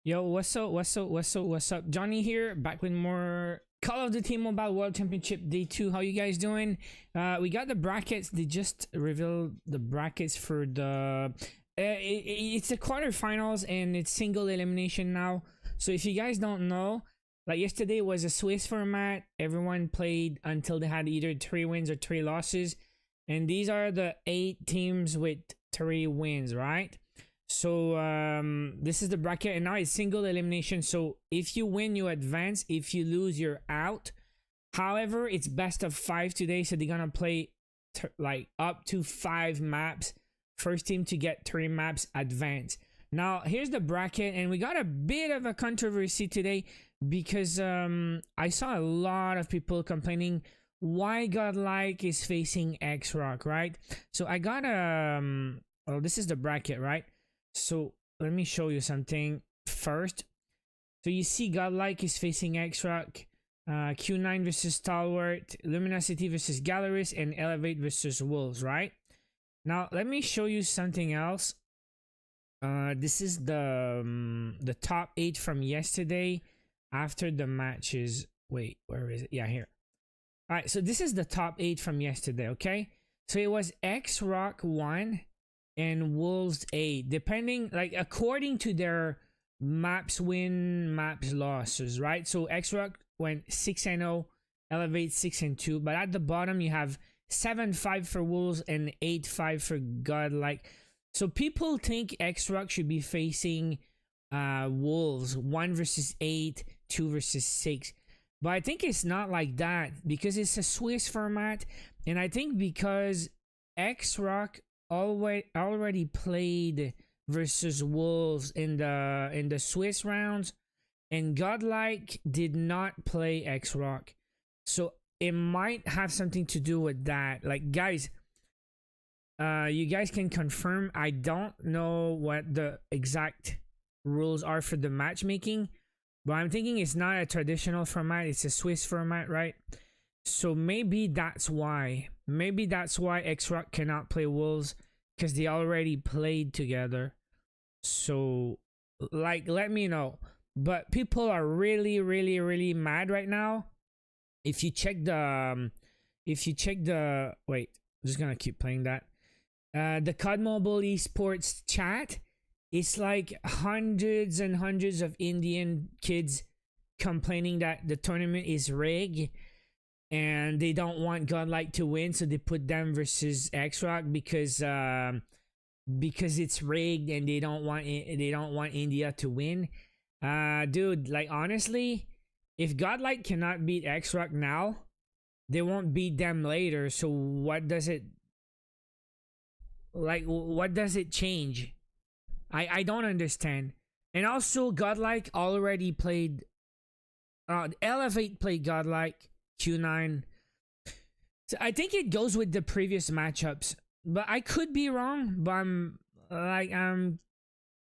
Yo, what's up? What's up? What's up? What's up? Johnny here, back with more Call of Duty Mobile World Championship Day 2. How you guys doing? We got the brackets. They just revealed the brackets for the... it's the quarterfinals and it's single elimination now. So if you guys don't know, like yesterday was a Swiss format. Everyone played until they had either 3 wins or 3 losses. And these are the 8 teams with 3 wins, right? So this is the bracket, and now it's single elimination. So if you win, you advance. If you lose, you're out. However, it's best of 5 today, so they're gonna play like up to 5 maps. First team to get 3 maps advance. Now here's the bracket, and we got a bit of a controversy today because I saw a lot of people complaining why Godlike is facing X-Rock, right? So I got oh, this is the bracket, right? So let me show you something first. So you see Godlike is facing X-Rock, Q9 versus Stalwart, Luminosity versus Galleries, and Elevate versus Wolves, right? Now let me show you something else. This is the top 8 from yesterday after the matches. Wait, where is it? Yeah, here. All right, so this is the top 8 from yesterday, okay? So it was X-Rock 1 and Wolves 8, depending, like, according to their maps win, maps losses, right? So X-Rock went 6-0, Elevate 6-2, but at the bottom you have 7-5 for Wolves and 8-5 for Godlike. So people think X-Rock should be facing Wolves 1 versus 8, 2 versus 6. But I think it's not like that because it's a Swiss format, and I think because X-Rock already played versus Wolves in the Swiss rounds, and Godlike did not play X-Rock, so it might have something to do with that. Like, guys, you guys can confirm. I don't know what the exact rules are for the matchmaking, but I'm thinking it's not a traditional format, it's a Swiss format, right? So maybe that's why. Maybe that's why X-Rock cannot play Wolves, because they already played together. So, like, let me know. But people are really mad right now. If you check the wait, I'm just gonna keep playing that. The COD Mobile esports chat, it's like hundreds and hundreds of Indian kids complaining that the tournament is rigged and they don't want Godlike to win, so they put them versus X-Rock because it's rigged and they don't want India to win. Dude, like, honestly, if Godlike cannot beat X-Rock now, they won't beat them later. So what does it change? I don't understand. And also, Godlike already played Elevate played Godlike, Q9. So I think it goes with the previous matchups, but I could be wrong. But I'm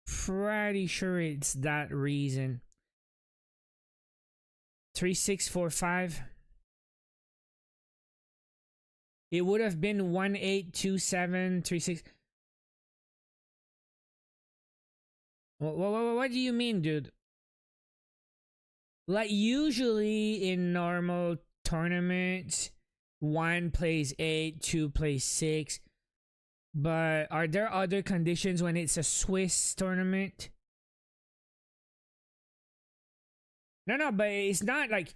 pretty sure it's that reason. 3-6-4-5. It would have been 1-8-2-7 3-6. What do you mean, dude? Like, usually in normal tournaments, 1 plays 8, 2 plays 6. But are there other conditions when it's a Swiss tournament? No, but it's not like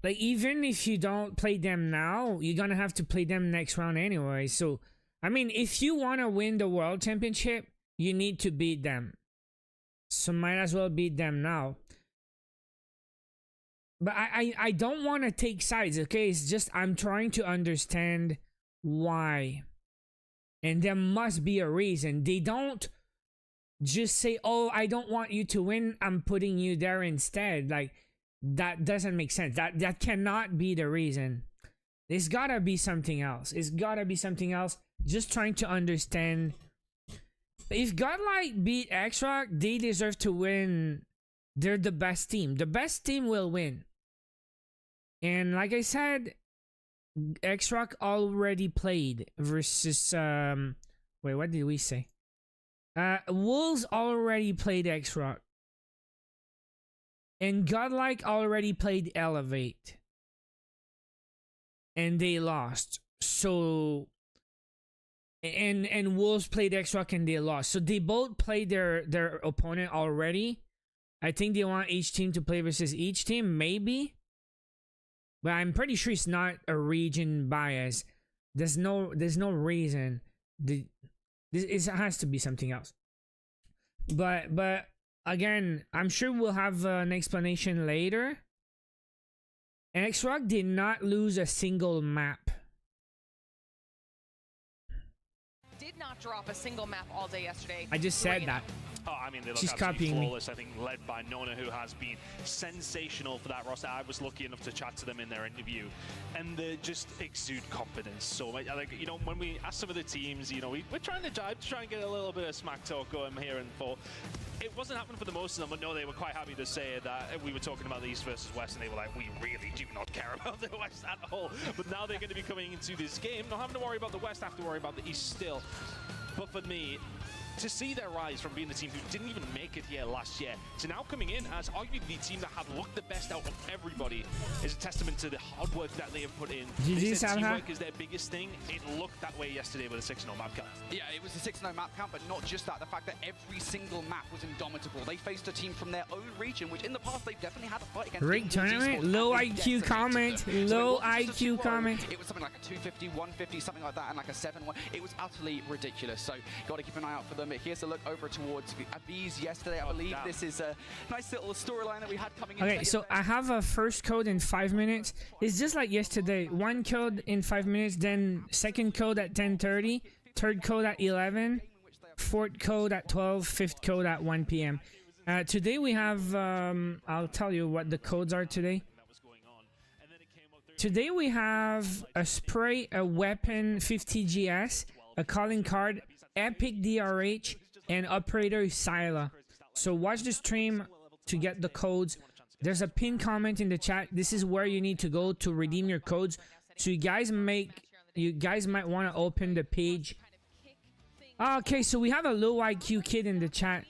even if you don't play them now, you're gonna have to play them next round anyway. So, I mean, if you want to win the World Championship, you need to beat them. So might as well beat them now. But I don't want to take sides, okay? It's just I'm trying to understand why. And there must be a reason. They don't just say, oh, I don't want you to win, I'm putting you there instead. Like, that doesn't make sense. That cannot be the reason. There's gotta be something else. It's gotta be something else. Just trying to understand. If Godlike beat X-Rock, they deserve to win. They're the best team. The best team will win. And like I said, X-Rock already played versus wait, what did we say? Wolves already played X-Rock. And Godlike already played Elevate. And they lost. So and Wolves played X-Rock and they lost. So they both played their opponent already. I think they want each team to play versus each team, maybe. But I'm pretty sure it's not a region bias. There's no reason. It has to be something else. But again, I'm sure we'll have an explanation later. And X-Rock did not lose a single map. Did not drop a single map all day yesterday. I just said that. Oh, I mean, they look She's absolutely copying flawless. I think led by Nona, who has been sensational for that roster. I was lucky enough to chat to them in their interview, and they just exude confidence. So, like, you know, when we ask some of the teams, you know, we're trying to jive, to try and get a little bit of smack talk going here and forth. It wasn't happening for the most of them, but no, they were quite happy to say that we were talking about the East versus West, and they were like, we really do not care about the West at all. But now they're going to be coming into this game, not having to worry about the West, have to worry about the East still. But for me, to see their rise from being the team who didn't even make it here last year to now coming in as arguably the team that have looked the best out of everybody is a testament to the hard work that they have put in. They said teamwork is their biggest thing. It looked that way yesterday with a 6-0 map count. Yeah, it was a 6-0 map count, but not just that. The fact that every single map was indomitable. They faced a team from their own region, which in the past they've definitely had a fight against. Great tournament. Low IQ comment. Low IQ comment. It was something like a 250, 150, something like that, and like a 7-1. It was utterly ridiculous. So got to keep an eye out for them. Here's a look over towards Abiz yesterday. I believe this is a nice little storyline that we had coming in. Okay, so I have a first code in 5 minutes. It's just like yesterday. One code in 5 minutes, then second code at 10:30, third code at 11, fourth code at 12, fifth code at 1 p.m. Today we have, I'll tell you what the codes are today. Today we have a spray, a weapon 50 GS, a calling card, epic DRH, and operator Scylla. So watch the stream to get the codes. There's a pinned comment in the chat. This is where you need to go to redeem your codes. So you guys might want to open the page. Okay, so we have a low IQ kid in the chat.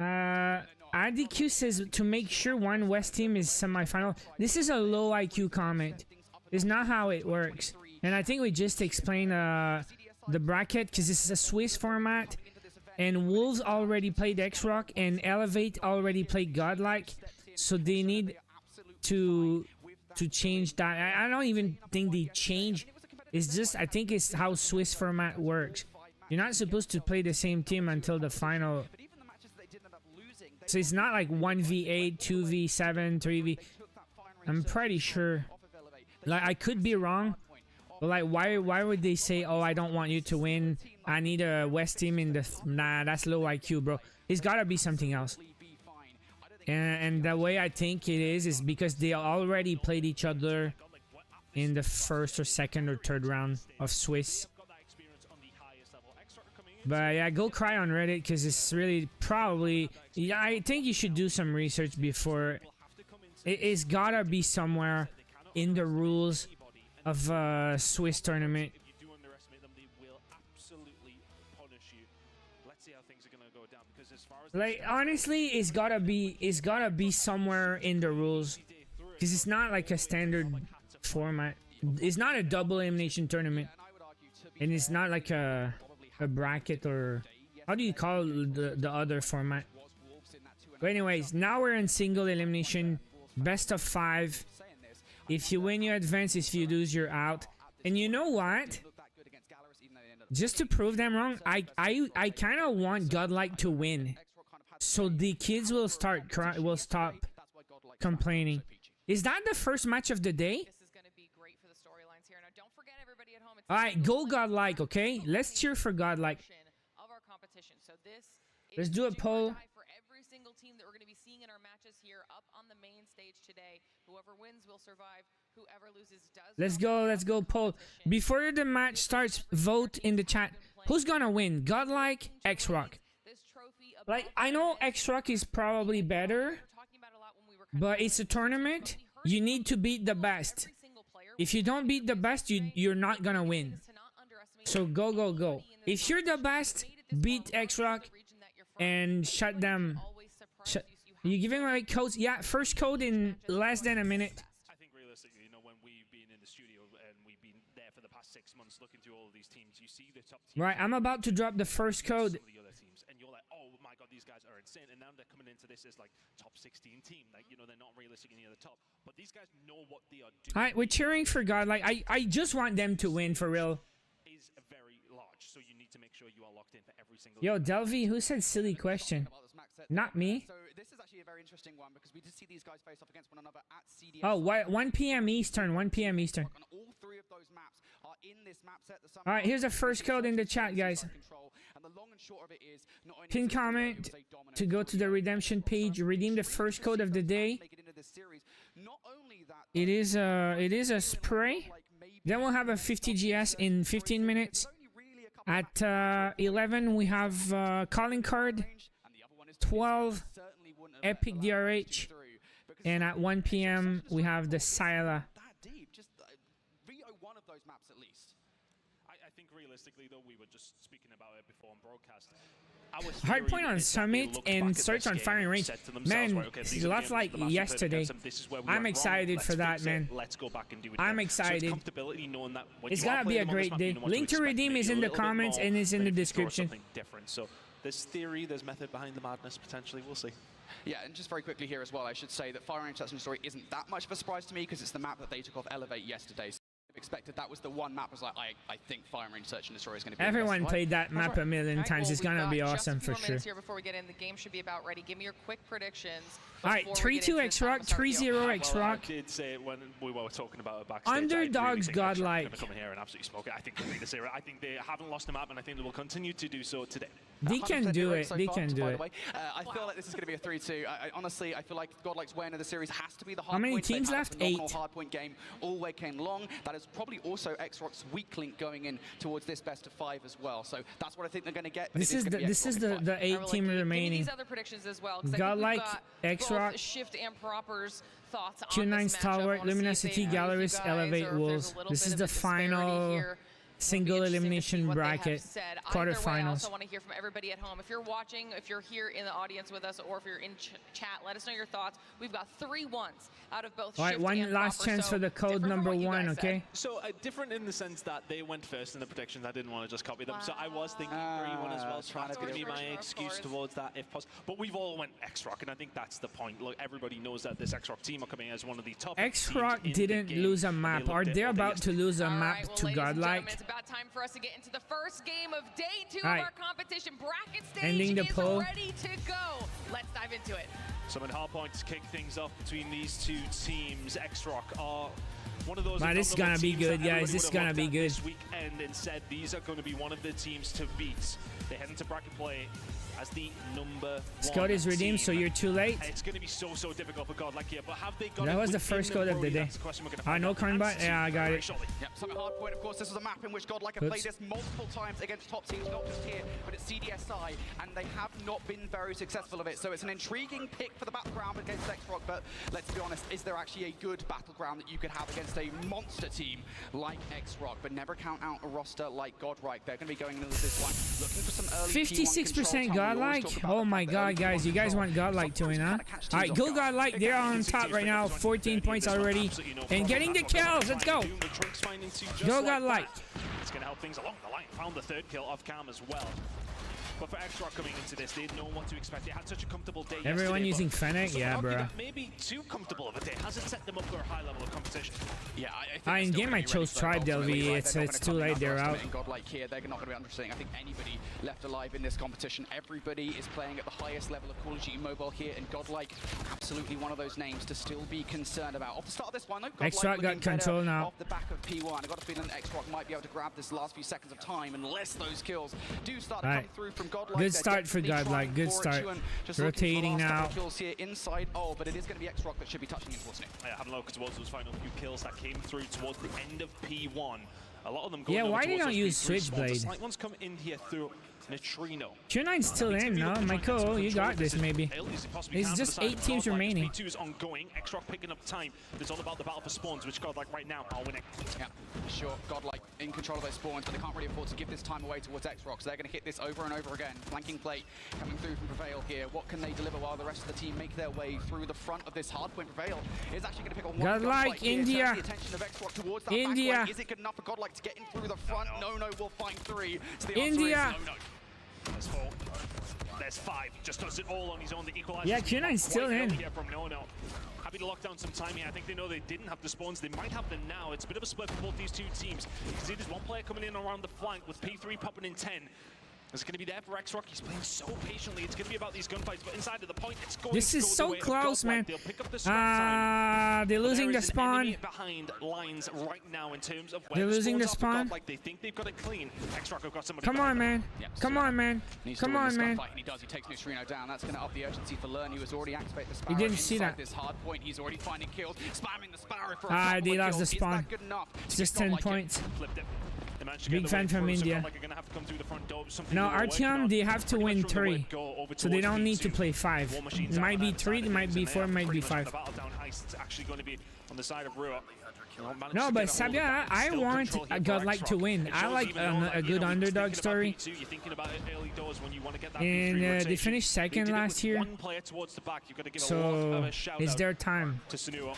IDQ says to make sure one West team is semifinal. This is a low IQ comment. It's not how it works. And I think we just explained the bracket because this is a Swiss format. And Wolves already played X-Rock and Elevate already played Godlike. So they need to change that. I don't even think they change. It's just, I think it's how Swiss format works. You're not supposed to play the same team until the final. So it's not like 1v8, 2v7, 3v. I'm pretty sure. Like, I could be wrong. But like, why would they say, oh, I don't want you to win. I need a West team in the... Nah, that's low IQ, bro. It's gotta be something else. And the way I think it is because they already played each other in the first or second or third round of Swiss. But yeah, go cry on Reddit because it's really probably... Yeah, I think you should do some research before. It's gotta be somewhere in the rules of a Swiss tournament. Like, honestly, it's gotta be somewhere in the rules because it's not like a standard format. It's not a double elimination tournament, and it's not like a bracket, or how do you call the other format? But anyways, now we're in single elimination, best of 5. If you win, you advance. If you lose, you're out. And you know what? Just to prove them wrong, I kind of want Godlike to win, so the kids will stop complaining. Is that the first match of the day? All right, go Godlike, okay? Let's cheer for Godlike. Let's do a poll. Single team that we're going to be seeing in our matches here up on the main stage today. Whoever wins will survive. Whoever loses does. Let's go poll. Before the match starts, vote in the chat. Who's gonna win? Godlike, X-Rock. Like, I know X-Rock is probably better, but it's a tournament. You need to beat the best. If you don't beat the best, you're not gonna win. So go. If you're the best, beat X-Rock and shut them. Are you giving away codes? Yeah, first code in less than a minute. I think realistically, you know, when we've been in the studio and we've been there for the past 6 months looking through all of these teams, you see the top teams. Right, I'm about to drop the first code. Some of the other teams, and you're like, oh my god, these guys are insane. And now they're coming into this as like top 16 team. Like, you know, they're not realistically near the top, but these guys know what they are doing. All right, we're cheering for God. Like, I just want them to win for real. Is very large, so you need to make sure you are locked in for every single. Yo, Delvey, who said silly question? Not me. So this is actually a very interesting one because we did see these guys face off against one another at CDS. Oh, 1 p.m. Eastern. 1 p.m. Eastern. And all three of those maps are in this map set. All right, here's the first code in the chat, guys. And the long and short of it is, not only Pin comment to go to the redemption page. Redeem the first code of the day. It is a spray. Then we'll have a 50 GS in 15 minutes. At 11 we have calling card. 12 epic DRH. And at 1 p.m. we have the Sila. That deep, just VO one of those maps at least. I think realistically, though, we were just speaking about it before on broadcast. Hardpoint on Summit and search on Firing Range. Man, left like yesterday. I'm excited for that, man. Let's go back and do it. I'm excited. It's gonna be a great day. Link to redeem is in the comments and is in the description. Different. So there's theory, there's method behind the madness. Potentially, we'll see. Yeah, and just very quickly here as well, I should say that Firing Range Search and Story isn't that much of a surprise to me because it's the map that they took off Elevate yesterday. So expected that was the one map. I was like, I think Firing Range Search and Destroy is going to be. Everyone played that map a million times. It's gonna be awesome for sure. Here before we get in, the game should be about ready. Give me your quick predictions. All right, 3-2 X-Rock, 3-0 X-Rock. I did say it when we were talking about it backstage. Underdogs godlike. Going to come in here and absolutely smoke it. I think they're this era. I think they haven't lost a map, and I think they will continue to do so today. They can do it. They can do it. I feel like this is going to be a 3-2. Honestly, I feel like Godlike's way into the series has to be the hard How many point. teams left? 8. Hardpoint game all way came long. That is probably also X-Rock's weak link going in towards this best of 5 as well. So that's what I think they're going to get. This is the 8 team remaining. These other predictions as well. Godlike, X-Rock, Shift and Proper's thoughts Q9 Stalwart, Luminosity, Galleries, Elevate, Wolves. This is the final single elimination bracket quarterfinals. I also want to hear from everybody at home. If you're watching, if you're here in the audience with us, or if you're in chat, let us know your thoughts. We've got 3 ones out of both. All right, one last chance for the code number 1, okay? So different in the sense that they went first in the predictions. I didn't want to just copy them. So I was thinking 3-1 as well. So that's going to be my excuse towards that if possible. But we've all went X-Rock, and I think that's the point. Look, everybody knows that this X-Rock team are coming as one of the top. X-Rock didn't lose a map. Are they about to lose a map to Godlike? It's about time for us to get into the first game of day 2 of our competition. Bracket stage Ending the is poll. ready to go. Let's dive into it. Some hardpoint to kick things off between these two teams. X-Rock are one of those. Man, this is gonna be good, guys. This is gonna be good. This weekend and said these are going to be one of the teams to beat. They head into bracket play as the number 1 Scott is redeemed, team. so you're too late. It's going to be so difficult for Godlike here, but have they got That it was the within first code of the day. That's the question we're going to find No out. Cornbite? Yeah, I got it. Yep, Summit Hardpoint, of course, this is a map in which Godlike have played this multiple times against top teams, not just here, but at CDSI, and they have not been very successful of it. So it's an intriguing pick for the battleground against X-Rock, but let's be honest, is there actually a good battleground that you could have against a monster team like X-Rock? But never count out a roster like Godlike. They're going to be going into this one looking for some early 56% Godlike? Oh my god, guys. You guys want Godlike to win, huh? Alright, go Godlike. They're on top right now. 14 points already. And getting the kills. Let's go. Go Godlike. It's going to help things along the line. Found the 3rd kill off cam as well. But for X-Rock coming into this, they know what to expect. They had such a comfortable day. Everyone using Fennec? Yeah, bro. Maybe too comfortable of a day. Hasn't set them up for a high level of competition. Yeah, in game I chose Tribe, Delvey. It's too late. They're out. Godlike here, they're not going to be understanding. I think anybody left alive in this competition. Everybody is playing at the highest level of Call of Duty Mobile here, and Godlike, absolutely one of those names to still be concerned about. Off the start of this one, though, X-Rock got control now. Off the back of P1, I got a feeling that X-Rock might be able to grab this last few seconds of time, unless those kills do start to come through from Godlike. Good start for Godlike. Good start. Rotating now. Kills here inside. Oh, but it is going to be X-Rock that should be touching unfortunately. Yeah, having a look towards those final few kills that came through towards the end of P1. A lot of them going why over do you towards not those use P3 spawns. Switchblade? Like ones come in here through Neutrino. Q9's still in, no? Michael, you got this maybe. It's just 8 teams remaining. P2 is ongoing. Xrock picking up time. It's all about the battle for spawns, which Godlike right now are winning. Yeah, sure. Godlike in control of those spawns, but they can't really afford to give this time away towards Xrock, so they're going to hit this over and over again. Flanking plate coming through from Prevail here. What can they deliver while the rest of the team make their way through the front of this hardpoint? Prevail is actually going to pick on one Godlike, India. The attention of Xrock towards that India. back line. Is it good enough for Godlike to get in through the front? No, will find 3. So the India. no. There's 4. There's 5. Just does it all on his own. The equalizer. Yeah, Q9's still in. From No. Happy to lock down some time here. I think they know they didn't have the spawns. They might have them now. It's a bit of a split for both these two teams. You can see there's one player coming in around the flank with P3 popping in 10. It's going to be there for Xrock. He's playing so patiently. It's going to be about these gunfights, but inside of the point, it's going This to is go so the way of close, Godlike. man. They'll pick up the scrap time. They're losing There the is an spawn. enemy behind lines right now in terms of where They're the losing the spawns are for spawn. Godlike. They think they've got it clean. Xrock have got somebody Come on, behind man. Yeah, Come on, man. Come on, man. And he does. He takes Neutrino down. That's going to up the urgency for Learn. He was already activated the Sparrow. He didn't see inside that. This hard point. He's already finding kills. Spamming the Sparrow for a Ah, couple they of lost the kills. spawn. Is that good enough? It's just 10 points. Flipped it. They managed to Big get the fan win from through, so India. Godlike are gonna have to come through the front door. Something No, they were working RTM, on. they have to Pretty win much from the 3. word go over So they towards don't need to P2. play 5. War Machines It are might on be that 3, side it of might things, be and they 4, it are might be pretty much on 5. the battle down ice. It's actually going to be on the side of Rua. No, but Sabia, I want a Godlike to win. I like a good underdog story. And they finished second last year. So it's their time. To Sanua.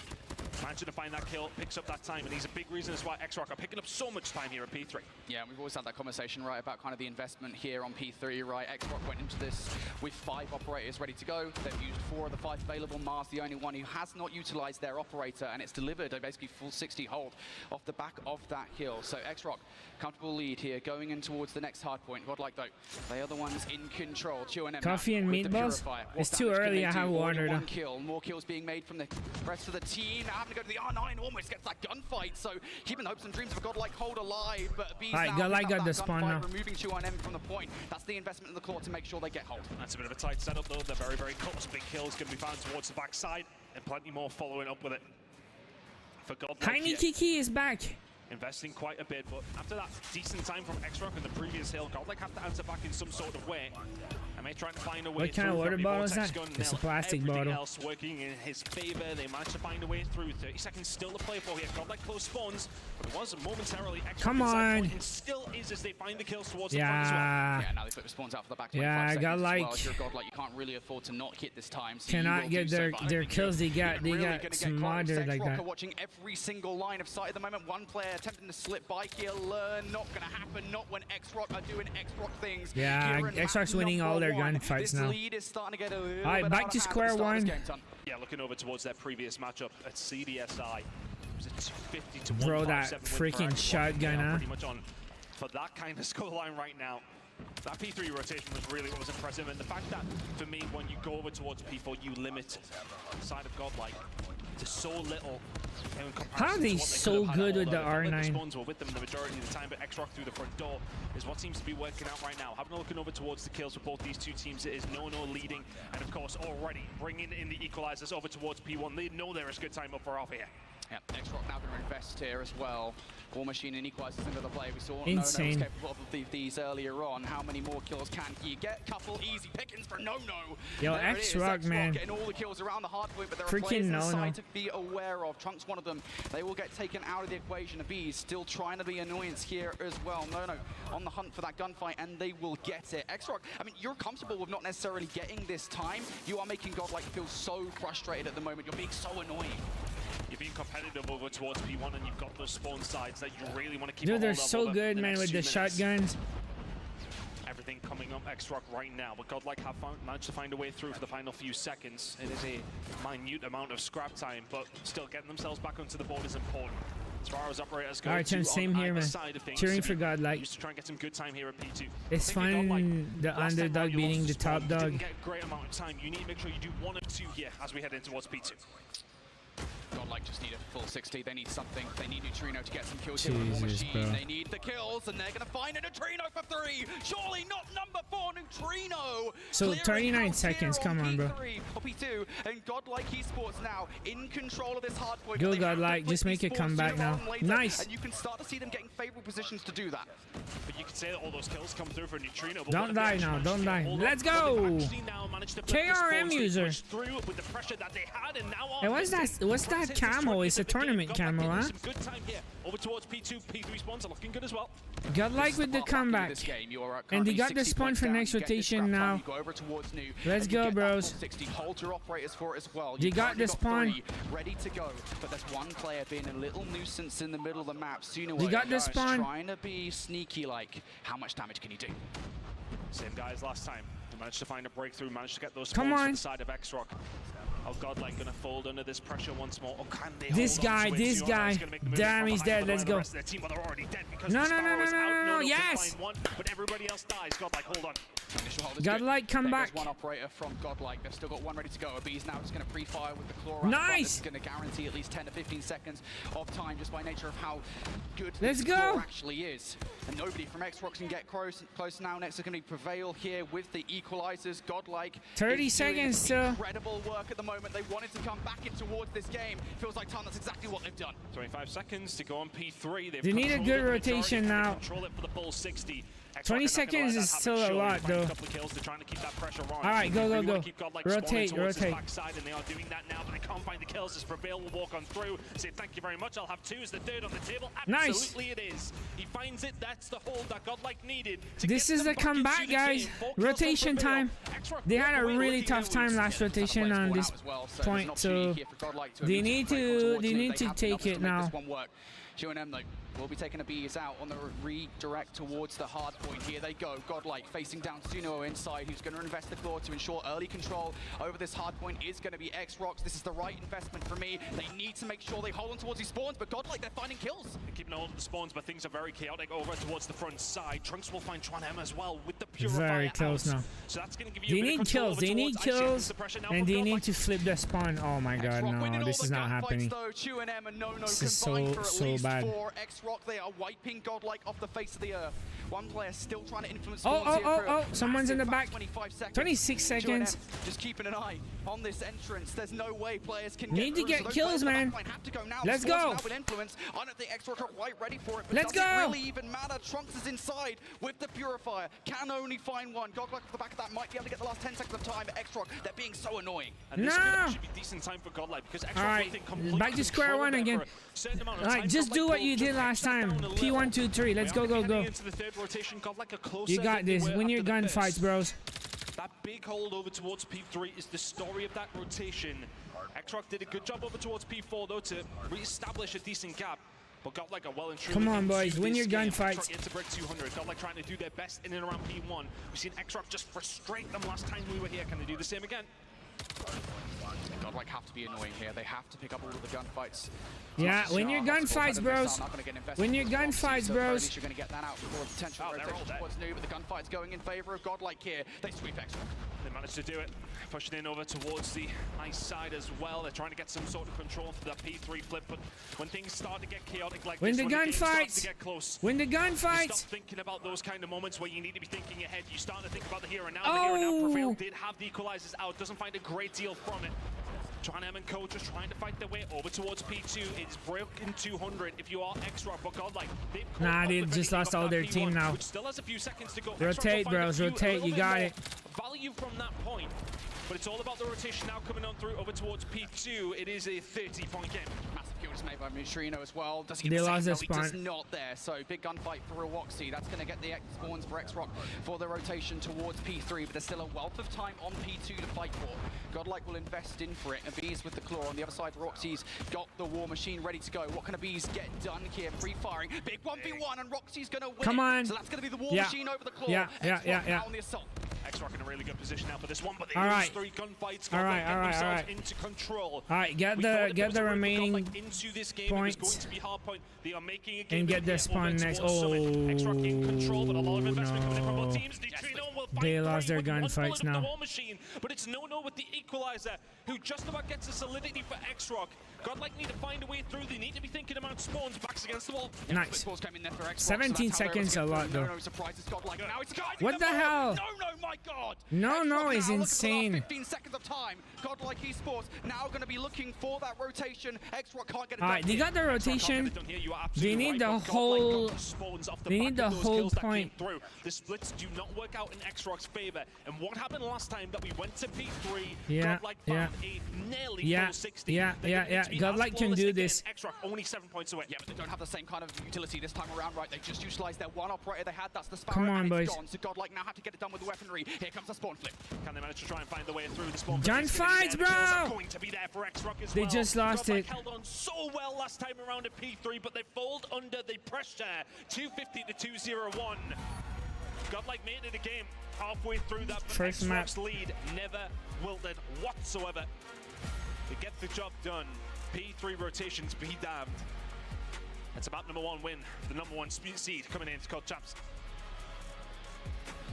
Managing to find that kill, picks up that time, and he's a big reason as why Xrock are picking up so much time here at P3. Yeah, we've always had that conversation, right, about kind of the investment here on P3, right? Xrock went into this with 5 operators ready to go. They've used 4 of the 5 available. Mars, the only one who has not utilized their operator, and it's delivered a basically full 60 hold off the back of that kill. So Xrock, comfortable lead here, going in towards the next hard point. Godlike, though, they are the ones in control. Coffee and meatballs? It's too early, I have water, though. Kill. More kills being made from the rest of the team. Now having to go to the R9, almost gets that gunfight. So keeping hopes and dreams of a Godlike hold alive. But B's Alright, Godlike got the spawn now. Removing 2-1M from the point. That's the investment in the Claw to make sure they get hold. That's a bit of a tight setup, though. They're very, very close. Big kills going to be found towards the backside, and plenty more following up with it. For Godlike, Tiny Kiki is back. investing quite a bit, but after that decent time from Xrock and the previous hill, Godlike have to answer back in some sort of way. And they try to find a way. What kind of water bottle is that? It's a plastic bottle. Else working in his favor. They managed to find a way through. 30 seconds still to play for here. Godlike close spawns, but it was momentarily Xrock. Come on. And still is as they find the kills towards the front as well. Yeah, now they put the spawns out for the back. Yeah, I got like. Well. If you're a Godlike, you can't really afford to not hit this time. So cannot get their kills. They got smothered like that. Watching every single line of sight at the moment. One player attempting to slip by here. Learn, not gonna happen. Not when Xrock are doing Xrock things. Yeah, Xrock's winning all their gunfights now. Lead is starting to get a little Alright, back to square one. Yeah, looking over towards their previous matchup at CDSI. It was a 250 to Bro, that freaking shotgun, huh? Pretty much on for that kind of scoreline right now. That P3 rotation was really what was impressive, and the fact that, for me, when you go over towards P4, you limit the side of Godlike to so little. How are they so good with the R9? The spawns were with them the majority of the time, but Xrock through the front door is what seems to be working out right now. Having a looking over towards the kills for both these two teams, it is No leading, and of course already bringing in the equalizers over towards P1. They know there is good time up for off here. Yeah, Xrock now going to invest here as well. War Machine and equalizers into the play. We saw insane. No was capable of these earlier on. How many more kills can he get? Couple easy pickings for No. Yo, Xrock, man. Getting all the kills around the hard point, but there are freaking players No. inside to be aware of. Trunk's one of them. They will get taken out of the equation. B's still trying to be annoyance here as well. No on the hunt for that gunfight, and they will get it. Xrock, I mean, you're comfortable with not necessarily getting this time. You are making Godlike feel so frustrated at the moment. You're being so annoying. You're being competitive over towards P1, and you've got those spawn sides that you really want to keep. Dude, they're so good, man, with the shotguns. Everything coming up Xrock right now, but Godlike have managed to find a way through for the final few seconds. It is a minute amount of scrap time, but still getting themselves back onto the board is important. As far as operators go, same here, man. Cheering for Godlike. Used to try and get some good time here at P2. It's fun, the underdog beating the top dog. Didn't get a great amount of time. You need to make sure you do 1 or 2 here as we head in towards P2. Godlike just need a full 60. They need something. They need Neutrino to get some kills here with War Machine. Bro. They need the kills, and they're going to find a Neutrino for 3. Surely not number 4 Neutrino. So Clearing 39 house seconds. here Come on, bro. P3 or P2, and Godlike Esports now in control of this hard point. Go They have to Godlike. flip Just make a Esports comeback sooner now. rather than later, Nice. And you can start to see them getting favorable positions to do that. But you could say that all those kills come through for Neutrino. Don't die now. Don't die. Let's go. KRM user. Hey, what's that? What's that camo? It's a tournament camo, huh? Good time here. Over towards P2. P3 spawns are looking good as well. Godlike with the comeback. And they got the spawn for next rotation now. Let's go, bros. They got the spawn. Ready to go, but there's one player being a little nuisance in the middle of the map. They got the spawn. Trying to be sneaky, like how much damage can you do? Same guy as last time. He managed to find a breakthrough, managed to get those Come spawns on. to the side of X-Rock. Oh, Godlike gonna fold under this pressure once more. Oh, can they This hold on guy, to it? this Sion guy. is gonna make the move Damn, from he's behind, dead. but Let's the go. rest of their team, well, they're already dead because No, the no, no, Sparrow no, is no, out. no, no, can yes. find one, but everybody else dies. Godlike, hold on. Godlike, come back. One operator from Godlike. They've still got one ready to go. Abee's now just going to pre-fire with the claw. Nice. It's going to guarantee at least 10 to 15 seconds of time just by nature of how good Let's this go. claw actually is. And nobody from X-Rock can get close now. Next is going to be Prevail here with the equalizers. Godlike 30 is doing seconds still. incredible work at the moment. They wanted to come back in towards this game. Feels like time. That's exactly what they've done. 25 seconds to go on P3. They've They need a controlled good it, but it's rotation already now. Control it for the full 60. 20 seconds is still a lot, though. A couple of kills. They're trying to keep that pressure on. All right, go, They go, really go. wanna keep Godlike Rotate, spawning towards his rotate. backside, and they are doing that now, but they can't find the kills as Prevail will walk on through. Say thank you very much. I'll have 2 as the 3rd on the table. Nice. Absolutely it is. He finds it. That's the hold that Godlike needed. To This get is them the back into comeback, the guys. game. 4 kills from Rotation Prevail. time. X-Rock They had a walk away really looking tough at time wounds. last rotation on this point, so they need to take it now. Q&M though will be taking a bees out on the redirect towards the hard point. Here they go. Godlike facing down Suno inside, who's going to invest the claw to ensure early control over this hard point is going to be X-Rocks. This is the right investment for me. They need to make sure they hold on towards these spawns, but Godlike, they're finding kills. They're keeping hold of the spawns, but things are very chaotic over towards the front side. Trunks will find Tron M as well with the Purifier Very close out. now. So that's going to give you They a bit need of control kills. over They need towards ICS. kills, The pressure now and from they Godlike. need to flip the spawn. Oh my god, no, this is not happening. Q&M and No This is combined for at so least bad. 4. X-Rock, they are wiping Godlike off the face of the earth. One player still trying to influence Oh, spawns here for oh, someone's in the back. 25 seconds. 26 seconds. Q&M just keeping an eye on this entrance. There's no way players can Need to through, get so those kills, players in the man. backline have to go now. Let's Spawns go. now with influence. I don't think X-Rock are quite ready for it, but Let's does it go. really even matter? Trunks is inside with the Purifier. Can only find one. Godlike off the back of that might be able to get the last 10 seconds of time, but X-Rock, they're being so annoying. And this No. could actually be decent time for Godlike because X-Rock All right, will think completely back to square control one there again. for a certain amount of All right, time. just Godlike do what will you did just last take that time. down a P1, level. 2, 3. Let's We go, are go, heading go. into the 3rd rotation. Godlike are closer You got than they this. were Win your after the gunfights, first. bros. That big hold over towards P3 is the story of that rotation. X-Rock did a good job over towards P4 though to re-establish a decent gap. But Godlike are well and truly Come on, into boys, win this your game. gunfights. X-Rock into break 200. Godlike trying to do their best in and around P1. We've seen X-Rock just frustrate them last time we were here. Can they do the same again? Godlike have to be annoying here. They have to pick up all of the gunfights. Yeah, win your gunfights, bros. Win your gunfights, bros. You're going to get that out before potential Oh, they're all rotation dead. towards New, but the gunfight's going in favor of Godlike here. They sweep X-Rock. They managed to do it. Pushing in over towards the ice side as well. They're trying to get some sort of control for that P3 flip, but when things start to get chaotic like Win this, the when game starts gunfights. to get close, Win the you stop gunfights. thinking about those kind of moments where you need to be thinking ahead. You start to think about the here and now. The here and now Prevail Oh. did have the equalizers out. Doesn't find a great deal from it. Tron M and Co just trying to fight their way over towards P2. It's broken 200 if you are X-Rock, but Godlike, they've caught Nah, up they with just anything lost of all that their P1, team now. which still has a few seconds to go. Rotate, X-Rock will find bros, a few- rotate, a little you bit got more it. value from that point. But it's all about the rotation now coming on through over towards P2. It is a 30-point game. Massive kill just made by Neutrino as well. Does he They get the lost second? their No, he does spawn. not there. So big gunfight for Roxy. That's going to get the spawns for X-Rock for the rotation towards P3. But there's still a wealth of time on P2 to fight for. Godlike will invest in for it. Abees with the claw. On the other side, Roxy's got the war machine ready to go. What can Abees get done here? Pre-firing. Big 1v1 and Roxy's going to win. Come on. So that's going to be the war Yeah. machine over the claw. Yeah, yeah, X-Rock yeah, yeah. now on the assault. X-Rock X-Rock in a really good position now for this one, but they All lose right. 3 gunfights. All right, Get all right, themselves all right. into control. All right, get the remaining into this game. points. It was going to be hard point. They are making a game And get the spawn next. Oh, X-Rock in control, but a lot of investment coming in from both no. teams. Neutrino will find They lost their with one bullet gunfights of the now. War Machine, but it's no with the equalizer, who just about gets a solidity for X-Rock. Godlike need to find a way through. They need to be thinking about spawns. Backs against the wall. Nice. 17 seconds a lot though. No surprises, Godlike. Now it's What the hell? No, my God. No, X-Rock is now, look at the last insane. 15 seconds of time. Godlike Esports now going to be looking for that rotation. X-Rock can't get it All done right, they here. got the rotation. They need the whole. They need the whole point. The splits do not work out in X-Rock's favor. And what happened last time that we went to P3? Yeah, Godlike yeah. found a nearly Yeah, full 60. yeah. Godlike can do this. X-Rock only 7 points away. Yeah, but they don't have the same kind of utility this time around, right? They just utilized their one operator they had. That's the Sparrow. Come on, and boys. it's gone. So Godlike now have to get it done with the weaponry. Here comes the spawn flip. Can they manage to try and find the way through the spawn? Gun fights, bro! Going to be there for X-Rock as They well. just lost Godlike it. held on so well last time around at P3, but they fold under the pressure. 250 to 201. Godlike made it a game halfway through that, but First map. X-Rock's lead never wilted whatsoever. To get the job done, P3 rotations be damned. That's about #1 win, the #1 seed coming into COD Champs.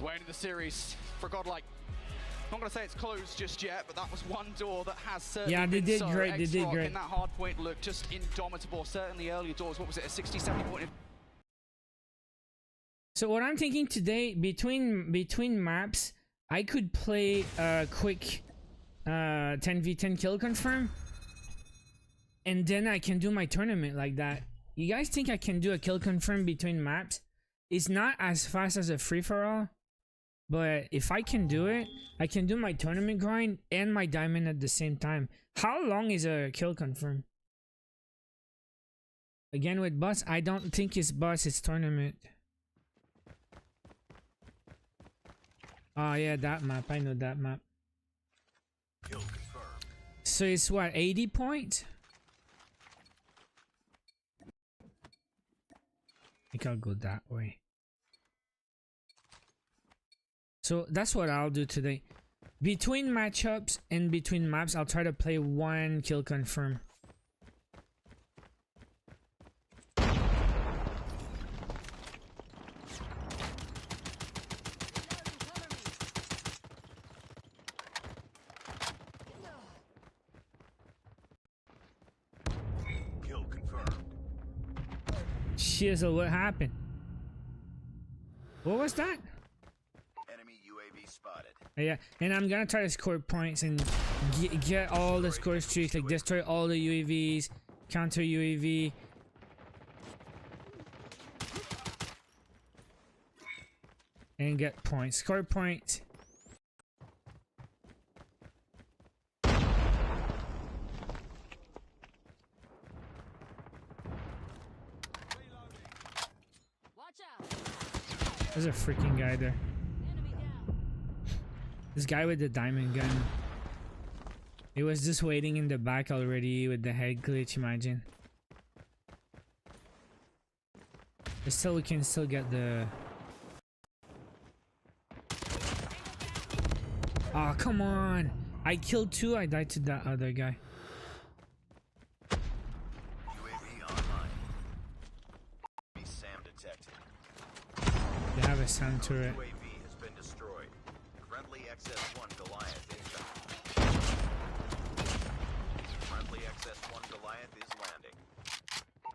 Way into the series for Godlike. I'm not going to say it's closed just yet, but that was one door that has certainly Yeah, they been did so. great, they did X-Rock great. in that hard point look just indomitable. Certainly earlier doors, what was it, a 60-70 point? So what I'm thinking today, between maps, I could play a quick 10v10 kill confirm, and then I can do my tournament like that. You guys think I can do a kill confirm between maps? It's not as fast as a free-for-all, but if I can do it, I can do my tournament grind and my diamond at the same time. How long is a kill confirm? Again with boss, I don't think it's boss, it's tournament. Oh yeah, that map, I know that map. So it's what, 80 points? I think I'll go that way. So that's what I'll do today. Between matchups and between maps, I'll try to play one kill confirm. Shizzle, what happened? What was that? Enemy UAV spotted. Yeah, and I'm gonna try to score points and get all the score streaks, like destroy all the UAVs, counter UAV. And get points. Score points. There's a freaking guy there. This guy with the diamond gun. He was just waiting in the back already with the head glitch, imagine. But still, we can still get the... Oh, come on! I killed 2, I died to that other guy. UAV online. Enemy SAM detected. They have a sound turret. UAV has been destroyed. Friendly XS-1 Goliath inbound. Friendly XS-1 Goliath is landing.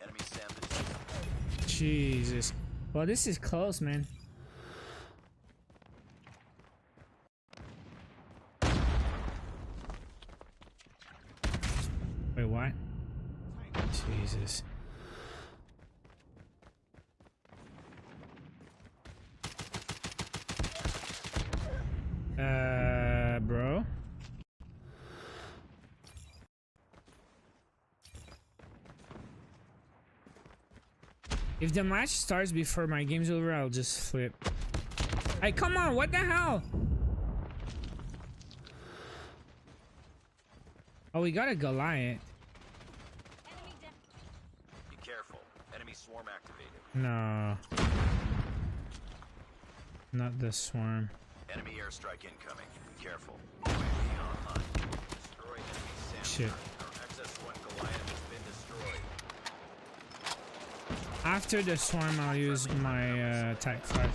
Enemy SAM detected. Jesus. Well, this is close, man. Wait, what? Jesus. Bro. If the match starts before my game's over, I'll just flip. Hey, come on, what the hell? Oh, we got a Goliath. Be careful. Enemy swarm activated. No. Not the swarm. Enemy airstrike incoming. Be careful. UAV online. Destroy enemy SAM. Shit. Our XS-1 Goliath has been destroyed. After the swarm, I'll use my attack 5.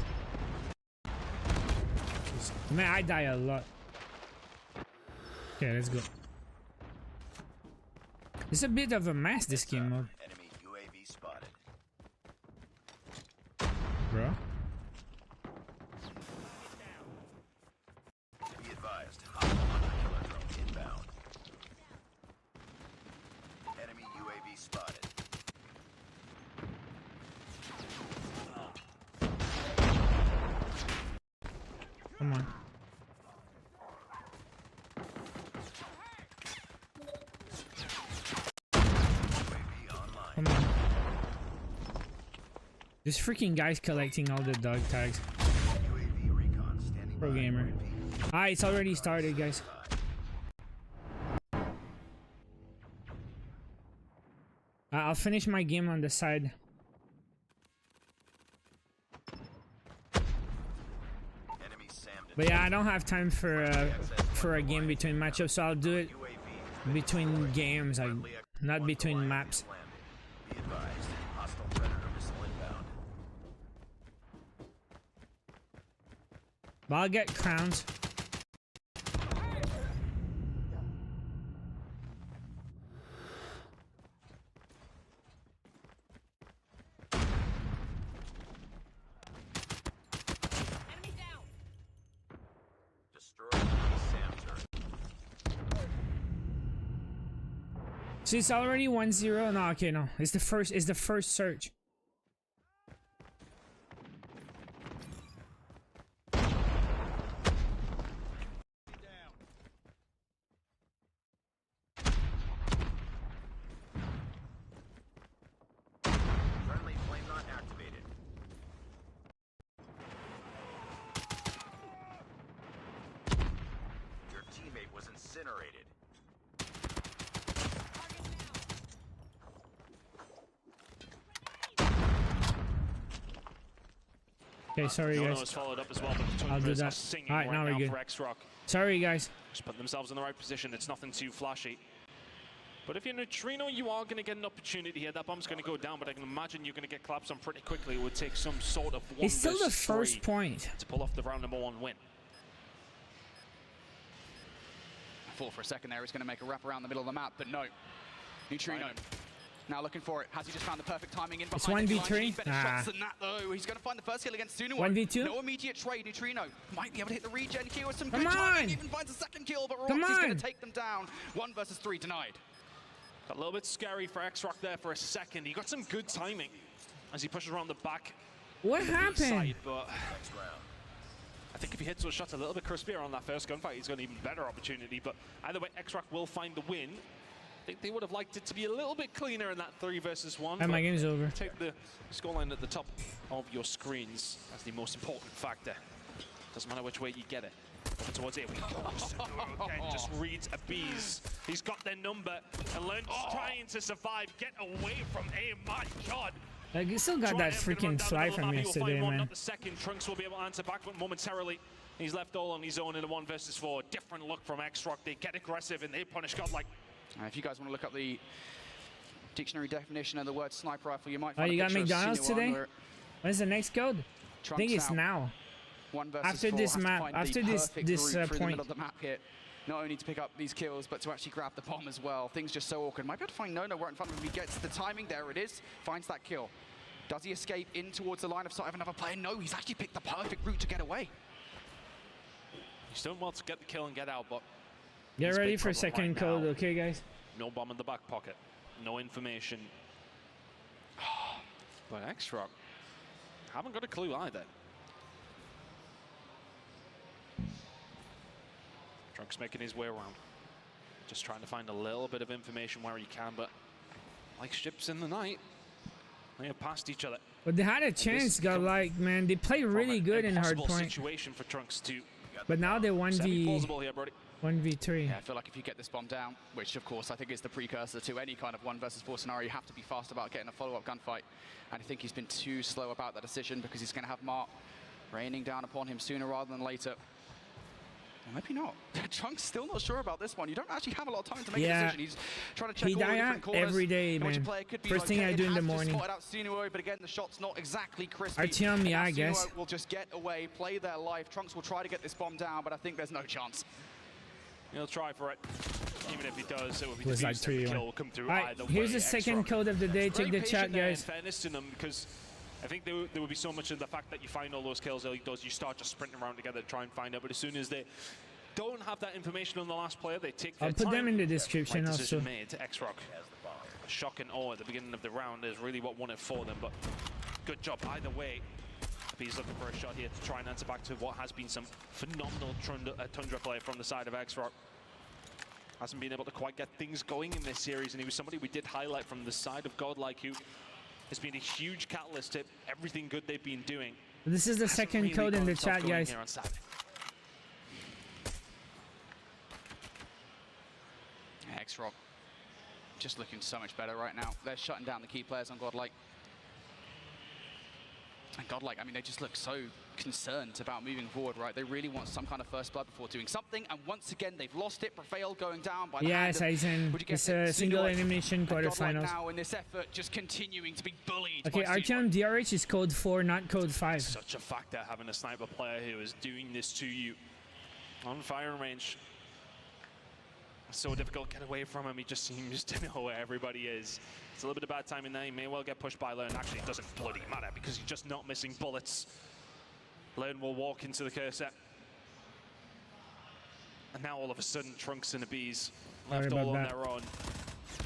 Man, I die a lot. Okay, let's go. It's a bit of a mess, this game mode. Enemy UAV spotted. Bro. Be advised. Hostile hunter-killer drone inbound. Enemy UAV spotted. Come on. UAV online. Come on. This freaking guy's collecting all the dog tags. UAV recon standing Pro by. gamer. Repeat. Alright, it's already started, guys. I'll finish my game on the side. Enemy SAM But yeah, I don't have time for a game between matchups, so I'll do it UAV between games, like not between maps. landed. Be advised. Hostile predator missile inbound. But I'll get crowns. Destroy enemy SAM turret. So it's already 1-0. No, okay, no. It's the first search. Friendly flame not activated. Your teammate was incinerated. Okay, sorry No, guys. was followed up as well, but the I'll do Tundras are that. singing Alright, right now we're now good. for X-Rock. Sorry guys. Just put themselves in the right position. It's nothing too flashy. But if you're Neutrino, you are going to get an opportunity here. That bomb's going to go down, but I can imagine you're going to get collapsed on pretty quickly. It would take some sort of one It's still the versus first three point. to pull off the round number 1 win. I thought for a second there he was going to make a wrap around the middle of the map, but no. Neutrino. Now looking for it. Has he just found the perfect timing in It's behind the 1v3? line? He needs better Ah. shots than that, though. He's going to find the first kill against Sunuo. 1v2? No immediate trade. Neutrino might be able to hit the regen here with some Come good timing. on! Even finds a second kill, but Come Roxy's going on! to take them down. 1 versus 3 denied. A little bit scary for X-Rock there for a second. He got some good timing as he pushes around the back. What happened? Side, but Next round. I think if he hits those shots a little bit crispier on that first gunfight, he's got an even better opportunity. But either way, X-Rock will find the win. I think they would have liked it to be a little bit cleaner in that 3 versus 1. And my but game's over. Take the scoreline at the top of your screens as the most important factor. Doesn't matter which way you get it. Over towards it. Again, just reads a bees. He's got their number and learns trying to survive. Get away from aim. My God. Like, you still got that freaking fly from yesterday, man. The second Trunks will be able to answer back, but momentarily he's left all on his own in a 1 versus 4. Different look from X-Rock. They get aggressive and they punish God like. If you guys want to look up the dictionary definition of the word sniper rifle, you might Oh, find you a got picture of McDonald's Sinuan today? where When's the next code? I Trunks think it's out. now. 1 versus After 4 this has to map- find after the this- perfect this, route through the point. middle of the map here. Not only to pick up these kills, but to actually grab the bomb as well. Things just so awkward. Might be able to find Nono right in front of him. He gets the timing. There it is. Finds that kill. Does he escape in towards the line of sight of another player? No, he's actually picked the perfect route to get away. He's doing well to get the kill and get out, but Get His ready big for problem second right code, now. okay, guys? no bomb in the back pocket. No information. But X-Rock haven't got a clue either. Trunks making his way around. Just trying to find a little bit of information where he can, but like ships in the night, they have passed each other. But they had a chance, got like, man, they play really good in hard Impossible point. situation for Trunks to But now they're 1v, plausible here, Brody. 1v3. Yeah, I feel like if you get this bomb down, which of course I think is the precursor to any kind of 1 versus 4 scenario, you have to be fast about getting a follow-up gunfight. And I think he's been too slow about that decision because he's going to have Mark raining down upon him sooner rather than later. Maybe not. Trunks still not sure about this one. You don't actually have a lot of time to make a Yeah. decision. He's trying to check He all the die different out corners. every day, in which a man. player could be First thing I located. do in the Has just morning. spotted out Sunuo, but again, the shot's not exactly crispy. Artyom, And yeah, now I guess. Sunuo will just get away, play their life. Trunks will try to get this bomb down, but I think there's no chance. He'll try for it. Even if he does, it will be Was like defused. Every 3-1. kill will come through All right, either here's way. the second X-Rock. code of the day. Very Check the chat, patient there, in guys. fairness to them, because I think there would be so much of the fact that you find all those kills early does, you start just sprinting around together to try and find out, but as soon as they don't have that information on the last player, they take their I'll put time. them in the description Right decision also. made to X-Rock. Shocking at the beginning of the round is really what won it for them, but good job either way. He's looking for a shot here to try and answer back to what has been some phenomenal Tundra play from the side of X-Rock. Hasn't been able to quite get things going in this series, and he was somebody we did highlight from the side of Godlike, who has been a huge catalyst to everything good they've been doing. This is the Hasn't second really code in got the himself chat, going guys. here on Saturday. X-Rock just looking so much better right now. They're shutting down the key players on Godlike. And Godlike, I mean, they just look so concerned about moving forward, right? They really want some kind of first blood before doing something, and once again, they've lost it. Prevail going down by the Yes, hand of, Aizen. would you guess It's a it, single Sunuo. elimination And Godlike quarterfinals. now in this effort, just continuing to be bullied. Okay, by Sunuo. Artyom, DRH is code 4, not code 5. Such a factor having a sniper player who is doing this to you on firing range. It's so difficult to get away from him. He just seems to know where everybody is. It's a little bit of bad timing there. He may well get pushed by Learn. Actually, it doesn't bloody matter because he's just not missing bullets. Learn will walk into the cursor. And now all of a sudden, Trunks and the Bees left all on their own.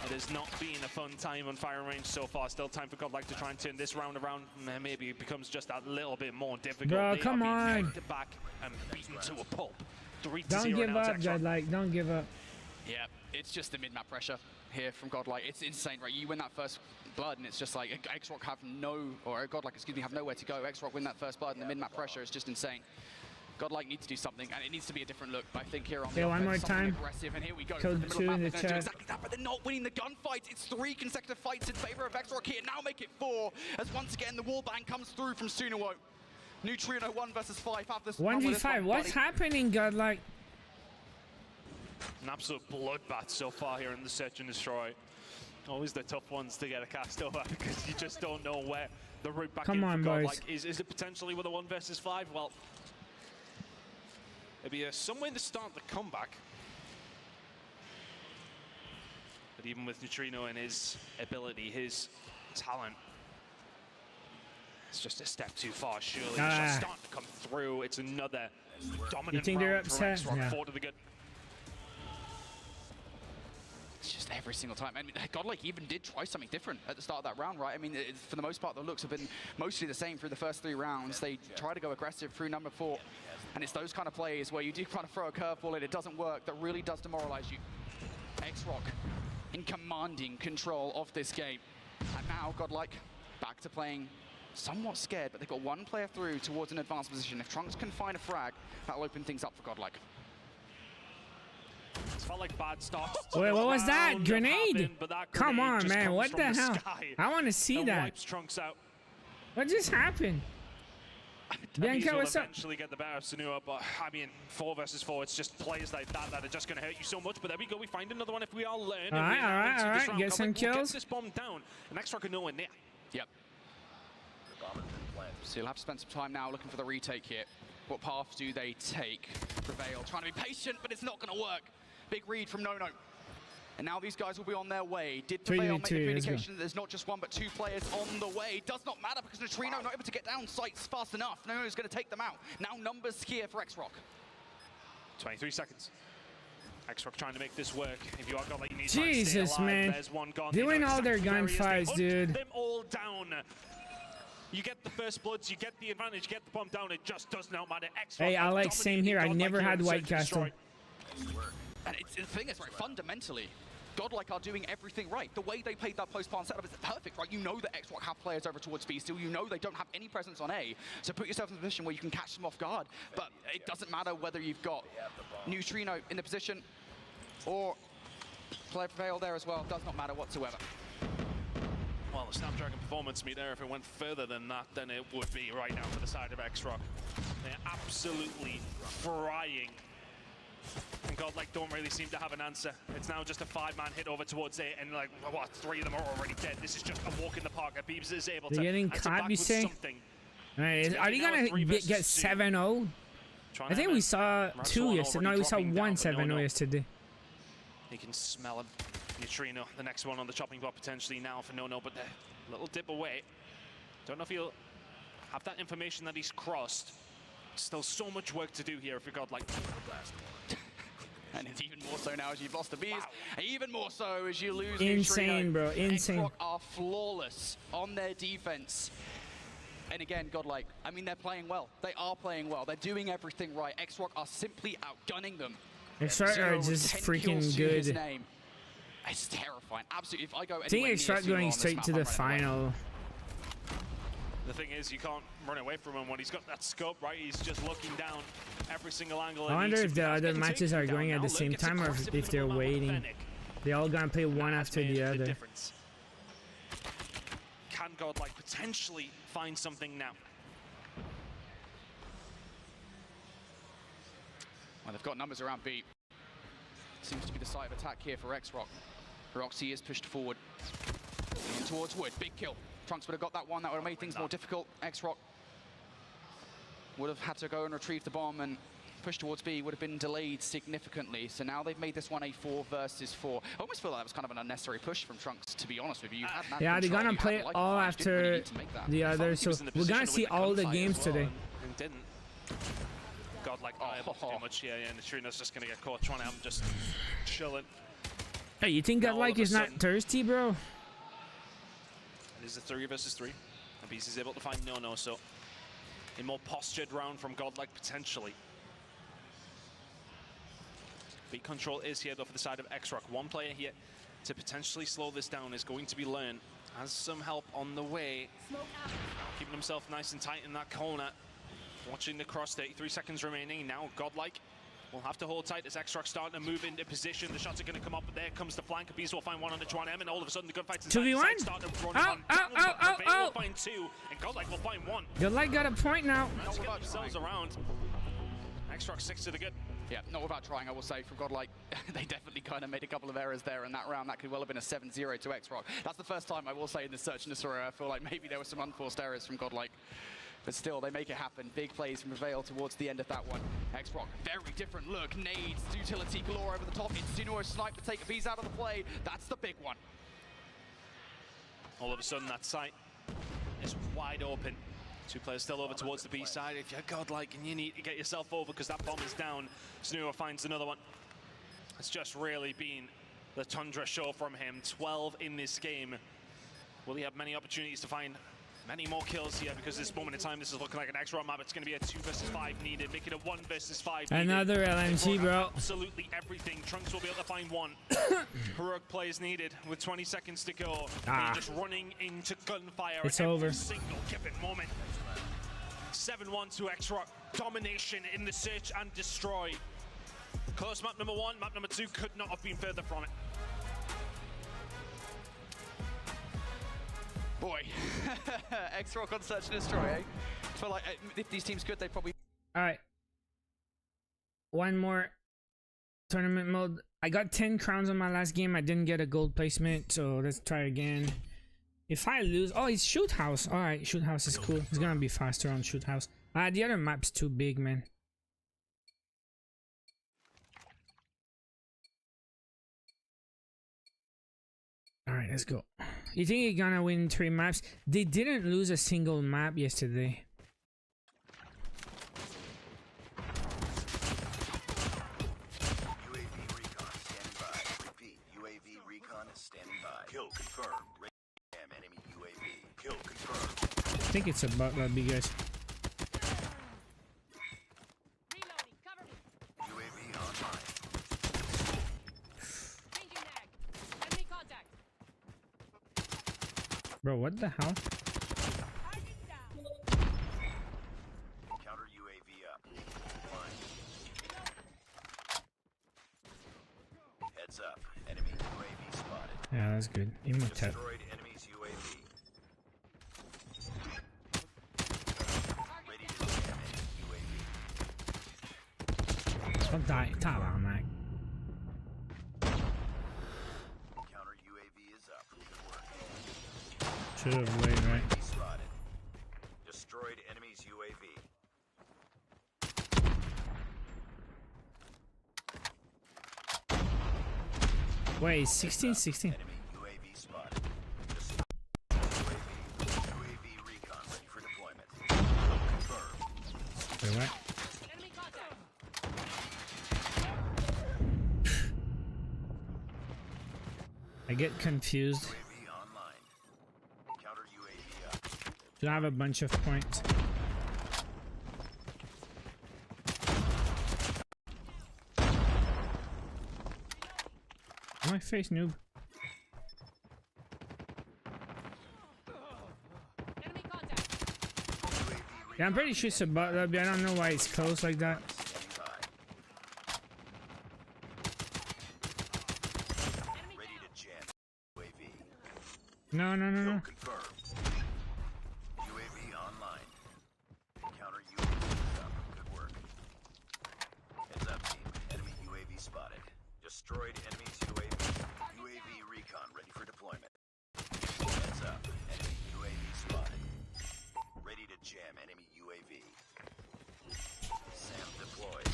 It has not been a fun time on firing range so far. Still time for Godlike to try and turn this round around. Maybe it becomes just a little bit more difficult. Bro, They come are being on. pegged back and beaten to a pulp. 3-0 Don't give now to up, X-Rock. Godlike. Don't give up. Yeah, it's just the mid-map pressure here from Godlike. It's insane, right? You win that first blood, and it's just like X-Rock have Godlike, excuse me, have nowhere to go. X-Rock win that first blood, and the mid-map pressure is just insane. Godlike needs to do something, and it needs to be a different look, I think, here on the Okay, one offense, more something time. aggressive, and here we go. Code From the 2 middle in of the the map, they're gonna do chat. exactly that, but they're not winning the gunfights. It's 3 consecutive fights in favor of X-Rock here. Now make it 4, as once again the wallbang comes through from Sunuo. Neutrino 1 versus 5. Have this one with this 1v5. one, What's buddy. happening, Godlike? An absolute bloodbath so far here in the Search and Destroy. Always the tough ones to get a cast over because you just don't know where the route back Come in on, for boys. Godlike is. Is it potentially with a 1 versus 5? Well, it'd be some way to start the comeback. But even with Neutrino and his ability, his talent, it's just a step too far, surely. The shot's starting to come through. It's another dominant think they're round from upset? X-Rock, Yeah. 4 to the good. It's just every single time. I mean, Godlike even did try something different at the start of that round, right? I mean, for the most part, the looks have been mostly the same through the first 3 rounds. They try to go aggressive through number 4, and it's those kind of plays where you do kind of throw a curveball and it doesn't work that really does demoralize you. X-Rock in commanding control of this game. And now Godlike back to playing somewhat scared, but they've got 1 player through towards an advanced position. If Trunks can find a frag, that'll open things up for Godlike. It's felt like bad starts. Wait, what was that? Round Grenade? happened, but that Come grenade on, just man. comes What from the hell? sky I want to see and that. wipes Trunks out. What just happened? Bianca, Bianca, what's up? Eventually get the better of Sunuo, but I mean, 4 versus 4, it's just players like that that are just going to hurt you so much. But there we go, we find another one if we all learn. All right. Get some kills. Get this bomb down, and X-Rock are nowhere near. Yep. So you'll have to spend some time now looking for the retake here. What path do they take? Prevail, trying to be patient, but it's not going to work. Big read from Nono. And now these guys will be on their way. Did Prevail make the 3v2, let's go. communication that there's not just 1 but 2 players on the way? Does not matter because Neutrino not able to get down sites fast enough. Nono's going to take them out. Now numbers here for X-Rock. 23 seconds. X-Rock trying to make this work. If you are Godlike, you need Jesus, to stay alive. man. There's one gone. Doing They know all their exactly where he is. They gunfights, hunt dude. them all down. You get the first bloods, you get the advantage, you get the bomb down. It just does not matter. X-Rock Hey, Alex, same here. I dominating never Godlike had here in White Search and Castle. Destroy. And the thing is, right, fundamentally, Godlike are doing everything right. The way they played that post-plant setup is perfect, right? You know that X-Rock have players over towards B still. You know they don't have any presence on A. So put yourself in a position where you can catch them off guard. But it doesn't matter whether you've got Neutrino in the position or player Prevail there as well. Does not matter whatsoever. Well, the Snapdragon performance meter, if it went further than that, then it would be right now for the side of X-Rock. They're absolutely frying And Godlike don't really seem to have an answer. It's now just a 5-man hit over towards it, and like, what, 3 of them are already dead. This is just a walk in the park. Beebs is able to. They're getting answer caught, back you with say? something. Alright, are they gonna get 7-0? I think we saw 2 yesterday. No, we saw 1 7-0 yesterday. You can smell him. Neutrino, the next one on the chopping block potentially now for No, but they're a little dip away. Don't know if he'll have that information that he's crossed. Still so much work to do here if we got like and it's even more so now as you've lost the bees. Wow. Even more so as you lose Insane, Neutrino. bro, insane. Xrock are flawless on their defense. And again, Godlike, I mean, they're playing well. They are playing well. They're doing everything right. Xrock are simply outgunning them. Xrock are just freaking good. It's terrifying. Absolutely. If I go I think Xrock going straight to the final. The thing is, you can't run away from him when he's got that scope, right? He's just looking down every single angle. I wonder if the other matches are going at the same time or if they're waiting. They all gonna play one after the other. Can Godlike potentially find something now? Well, they've got numbers around B. Seems to be the site of attack here for Xrock. Roxy is pushed forward. In towards Wood. Big kill. Trunks would have got that one. That would have made things more difficult. Xrock would have had to go and retrieve the bomb, and push towards B would have been delayed significantly. So now they've made this one a 4 versus 4. I almost feel like that was kind of an unnecessary push from Trunks, to be honest with you. Yeah, they're gonna play all after the others, so we're gonna see all the games today. And didn't. Godlike too much here, and Neutrino's just gonna get caught. Trying to just chilling. Hey, you think Godlike is not thirsty, bro? It is a 3 versus 3. And Beast is able to find No, so a more postured round from Godlike potentially. Beat control is here though for the side of Xrock. One player here to potentially slow this down is going to be Learn. Has some help on the way. Keeping himself nice and tight in that corner. Watching the cross, 33 seconds remaining. Now Godlike will have to hold tight as Xrock starting to move into position. The shots are going to come up, but there comes the flank. Beast will find one on the Chuan M, and all of a sudden the gunfights inside 2v1? start to run on. Will find 2, and Godlike will find 1. Godlike got a point now. Let's get themselves around. Xrock 6 to the good. Yeah, not without trying, I will say, from Godlike. They definitely kind of made a couple of errors there in that round. That could well have been a 7-0 to Xrock. That's the first time, I will say, in the search and destroy, I feel like maybe there were some unforced errors from Godlike. But still, they make it happen. Big plays from Prevail towards the end of that one. Xrock, very different look. Nades, utility galore over the top. Insinuo snipe to take a piece out of the play. That's the big one. All of a sudden, that site is wide open. 2 players still over towards the B side. If you're Godlike and you need to get yourself over because that bomb is down, Insinuo finds another one. It's just really been the Tundra show from him. 12 in this game. Will he have many opportunities to find many more kills here, because this moment in time, this is looking like an X-Rod map. It's going to be a 2 versus 5 needed, make it a 1 versus 5 needed. Another LMG, bro. Absolutely everything. Trunks will be able to find 1. Heroic plays needed with 20 seconds to go. Just running into gunfire. It's every over. Single given moment. 7-1 to X-Rock. Domination in the search and destroy. Close map number 1. Map number 2 could not have been further from it. Boy, X-Rock on search and destroy, eh? I feel like if these teams could, they probably... Alright. One more tournament mode. I got 10 crowns on my last game. I didn't get a gold placement, so let's try again. If I lose... Oh, it's Shoot House. Alright, Shoot House is cool. It's gonna be faster on Shoot House. The other map's too big, man. Alright, let's go. You think you're gonna win 3 maps? They didn't lose a single map yesterday. UAV recon standing by. Repeat, UAV recon is standing by. Kill confirmed. Ram enemy UAV. Kill confirmed. I think it's about that big, guys. Reloading, cover me. UAV online. Changing mag. Enemy contact. Bro, what the hell? Target down. Counter UAV up. Fine. Heads up. Enemy UAV spotted. Yeah, that's good. Imhotep. Destroyed enemy's UAV. Ready to jam enemy UAV. Don't die. Tabarnak. Counter UAV is up. Good work. Should have waited, right? UAV spotted. Destroyed enemy's UAV. Wait, 16. Enemy UAV spotted. UAV recon ready for deployment. Confirmed. Wait, what? Enemy contact. I get confused. UAV online. Counter UAV up. Should I have a bunch of points? My face, noob. Enemy contact. UAV Yeah, I'm pretty sure it's a bot lobby. I don't know why it's closed like that. standing by. Enemy Ready down. to jam. UAV. No. Kill confirmed. UAV online. Counter UAV is up. Good work. Heads up, team. Enemy UAV spotted. Destroyed enemy's UAV. UAV recon ready for deployment. Heads up. Enemy UAV spotted. Ready to jam enemy UAV. SAM deployed.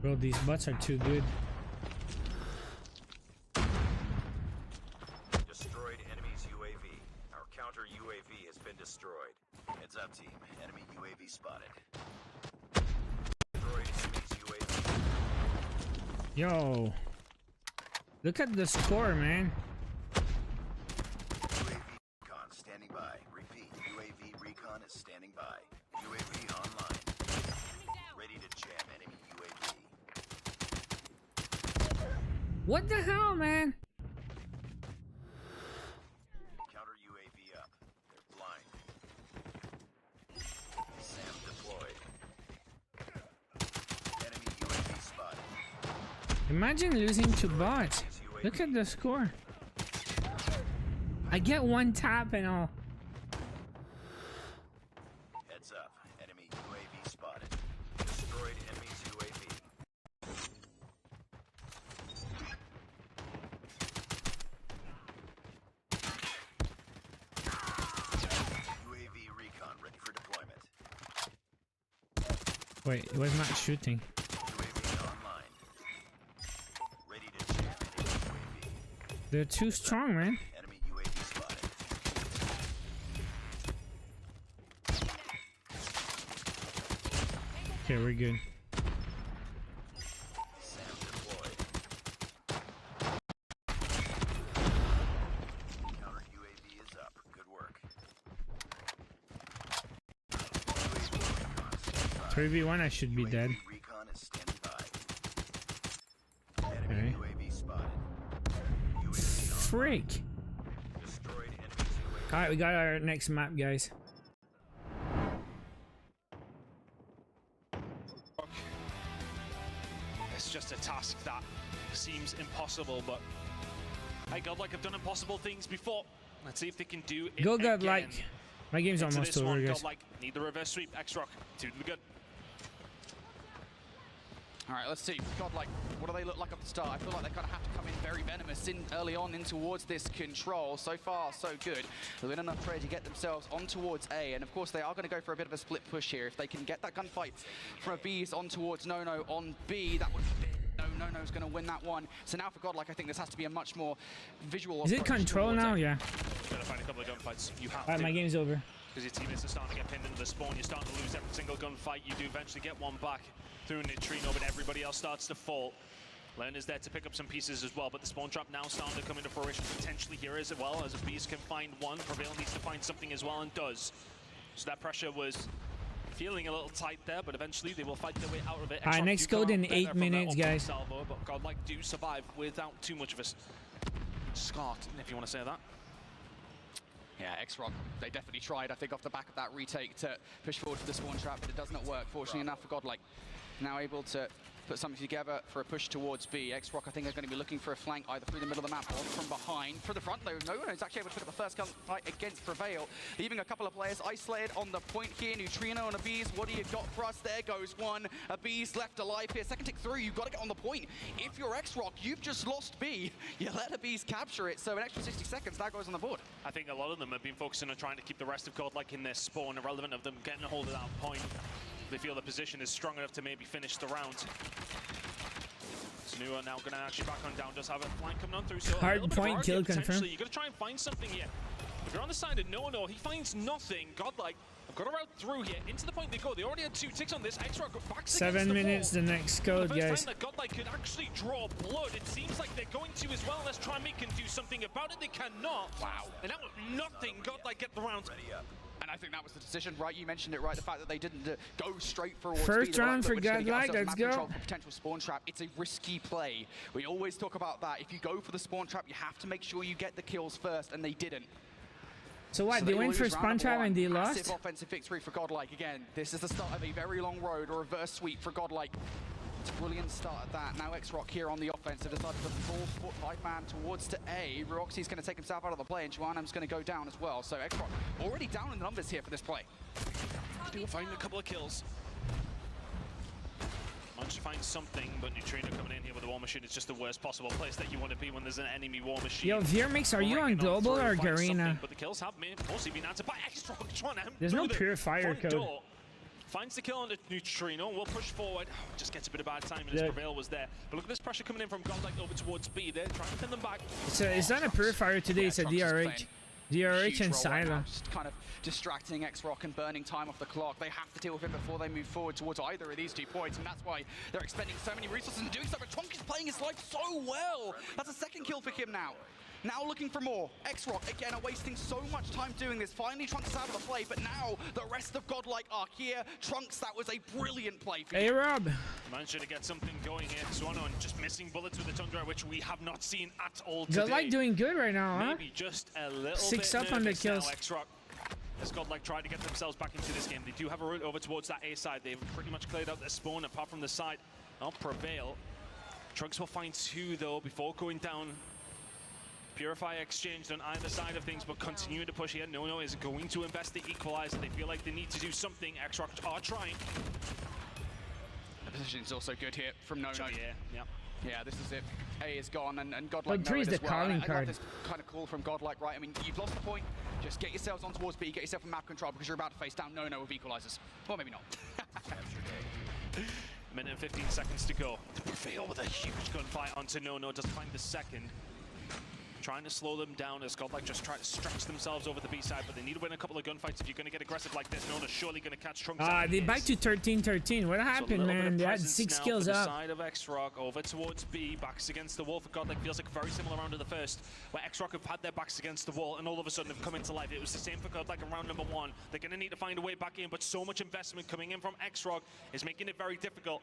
Bro, these bots are too good. Destroyed enemy's UAV. Our counter UAV has been destroyed. Heads up, team. Enemy UAV spotted. Destroyed enemy's UAV. Yo. Look at the score, man. UAV recon standing by. Repeat. UAV recon is standing by. UAV online. Enemy down. Ready to jam enemy UAV. What the hell, man? Counter UAV up. They're blind. SAM deployed. Enemy UAV spotted. Imagine losing to bots. Look at the score. I get one tap and all. Heads up. Enemy UAV spotted. Destroyed enemy's UAV. UAV recon ready for deployment. Wait, it was not shooting. UAV online. Ready to jam enemy UAV. They're too strong, man. Enemy UAV spotted. Okay, we're good. SAM deployed. Counter UAV is up. Good work. UAV recon standing by. 3v1, I should be UAV dead. recon is standing by. Enemy Okay. UAV spotted. UAV on. Freak. Destroyed enemy's UAV. Alright, we got our next map, guys. It's just a task that seems impossible, but hey, Godlike have done impossible things before. Let's see if they can do it Go again. Godlike. My game's Into almost this over, one, guys. Godlike need the reverse sweep. X-Rock to the good. All right, let's see. Godlike, what do they look like at the start? I feel like they kind of have to come in very venomous early on in towards this control. So far, so good. They've been enough trade to get themselves on towards A, and of course they are going to go for a bit of a split push here. If they can get that gunfight from a B's on towards No on B, that would be No-No's going to win that one. So now for Godlike, I think this has to be a much more visual Is it approach control towards now? A. Yeah. Gotta find a couple of gunfights. You have Alright, to. my game's over. Because your teammates are starting to get pinned into the spawn. You're starting to lose every single gunfight. You do eventually get one back through Neutrino, but everybody else starts to fall. Len is there to pick up some pieces as well, but the spawn trap now starting to come into fruition potentially here as well, as a Beast can find one. Prevail needs to find something as well and does. So that pressure was feeling a little tight there, but eventually they will fight their way out of it. Alright, X-Rock next do come code out in better 8 from that minutes, opening guys. salvo, but Godlike do survive without too much of a scar, if you want to say that. Yeah, X-Rock, they definitely tried, I think, off the back of that retake to push forward to the spawn trap, but it does not work, fortunately enough for Godlike. Now able to put something together for a push towards B. X-Rock, I think, are going to be looking for a flank either through the middle of the map or from behind. For the front, though, no one is actually able to pick up the first gunfight against Prevail, leaving a couple of players isolated on the point here. Neutrino and a Bees, what do you got for us? There goes one. A Bees left alive here. Second tick through, you've got to get on the point. If you're X-Rock, you've just lost B. You let a Bees capture it, so an extra 60 seconds, that goes on the board. I think a lot of them have been focusing on trying to keep the rest of COD like in their spawn, irrelevant of them getting a hold of that point. They feel the position is strong enough to maybe finish the round. Snua now going to actually back on down, does have a flank coming on through. So hard point kill confirmed. You've got to try and find something here. If you're on the side of no, he finds nothing. Godlike, I've got a route through here. Into the point they go. They already had 2 ticks on this. X-Rock backs 7 minutes, the next code, the first guys. time that Godlike could actually draw blood, it seems like they're going to as well. Let's try and make them do something about it. They cannot. Wow. And that was nothing. Godlike get the round. Ready up. And I think that was the decision, right? You mentioned it, right? The fact that they didn't go straight for first round for Godlike, let's go. Potential spawn trap. It's a risky play. We always talk about that. If you go for the spawn trap, you have to make sure you get the kills first, and they didn't. So what, they went for spawn trap and they lost? Massive offensive victory for Godlike. Again, this is the start of a very long road, or reverse sweep for Godlike. It's a brilliant start at that. Now X-Rock here on the offensive decided to full 5-man towards to A. Roxy's going to take himself out of the play, and Joannam's going to go down as well. So X-Rock already down in the numbers here for this play. Do find a couple of kills. Managed to find something, but Neutrino coming in here with the War Machine is just the worst possible place that you want to be when there's an enemy War Machine. Yo, Viermix, are you on global or Garena? But the kills have mostly been answered by X-Rock. There's no purifier code. Door. Finds the kill on the Neutrino, we'll push forward. Just gets a bit of bad timing as Prevail was there. But look at this pressure coming in from Godlike over towards B. They're trying to pin them back. It's not a purifier today, it's a DRH. DRH and Silo. Just kind of distracting X-Rock and burning time off the clock. They have to deal with it before they move forward towards either of these 2 points, and that's why they're expending so many resources and doing so. But Trunk is playing his life so well. That's a second kill for him now. Now looking for more. X-Rock, again, are wasting so much time doing this. Finally, Trunks is out of the play, but now the rest of Godlike are here. Trunks, that was a brilliant play for you. Hey, Rob. Managed to get something going here. Swanon just missing bullets with the Tundra, which we have not seen at all today. Godlike doing good right now, huh? Maybe just a little 6 bit up on the kills. X-Rock has Godlike tried to get themselves back into this game. They do have a route over towards that A side. They've pretty much cleared out their spawn, apart from the side of Prevail. Trunks will find 2, though, before going down. Purify exchanged on either side of things, but continuing to push here. No is going to invest the equalizer. They feel like they need to do something. X-Rock are trying. The position is also good here from No. Yeah, this is it. A is gone, and Godlike but Dre's the calling card. I love this kind of call from Godlike, right? I mean, you've lost the point. Just get yourselves on towards B, get yourself in map control, because you're about to face down No with equalizers. Well, maybe not. Minute and 15 seconds to go. Prevail with a huge gunfight onto No. Doesn't find the second. Trying to slow them down as Godlike just try to stretch themselves over the B side, but they need to win a couple of gunfights if you're going to get aggressive like this. Nona's surely going to catch Trunks. They back to 13-13. What happened, man? They had 6 kills up. Side of X-Rock over towards B, backs against the wall for Godlike. Feels like a very similar round to the first, where X-Rock have had their backs against the wall and all of a sudden have come into life. It was the same for Godlike in round number 1. They're going to need to find a way back in, but so much investment coming in from X-Rock is making it very difficult.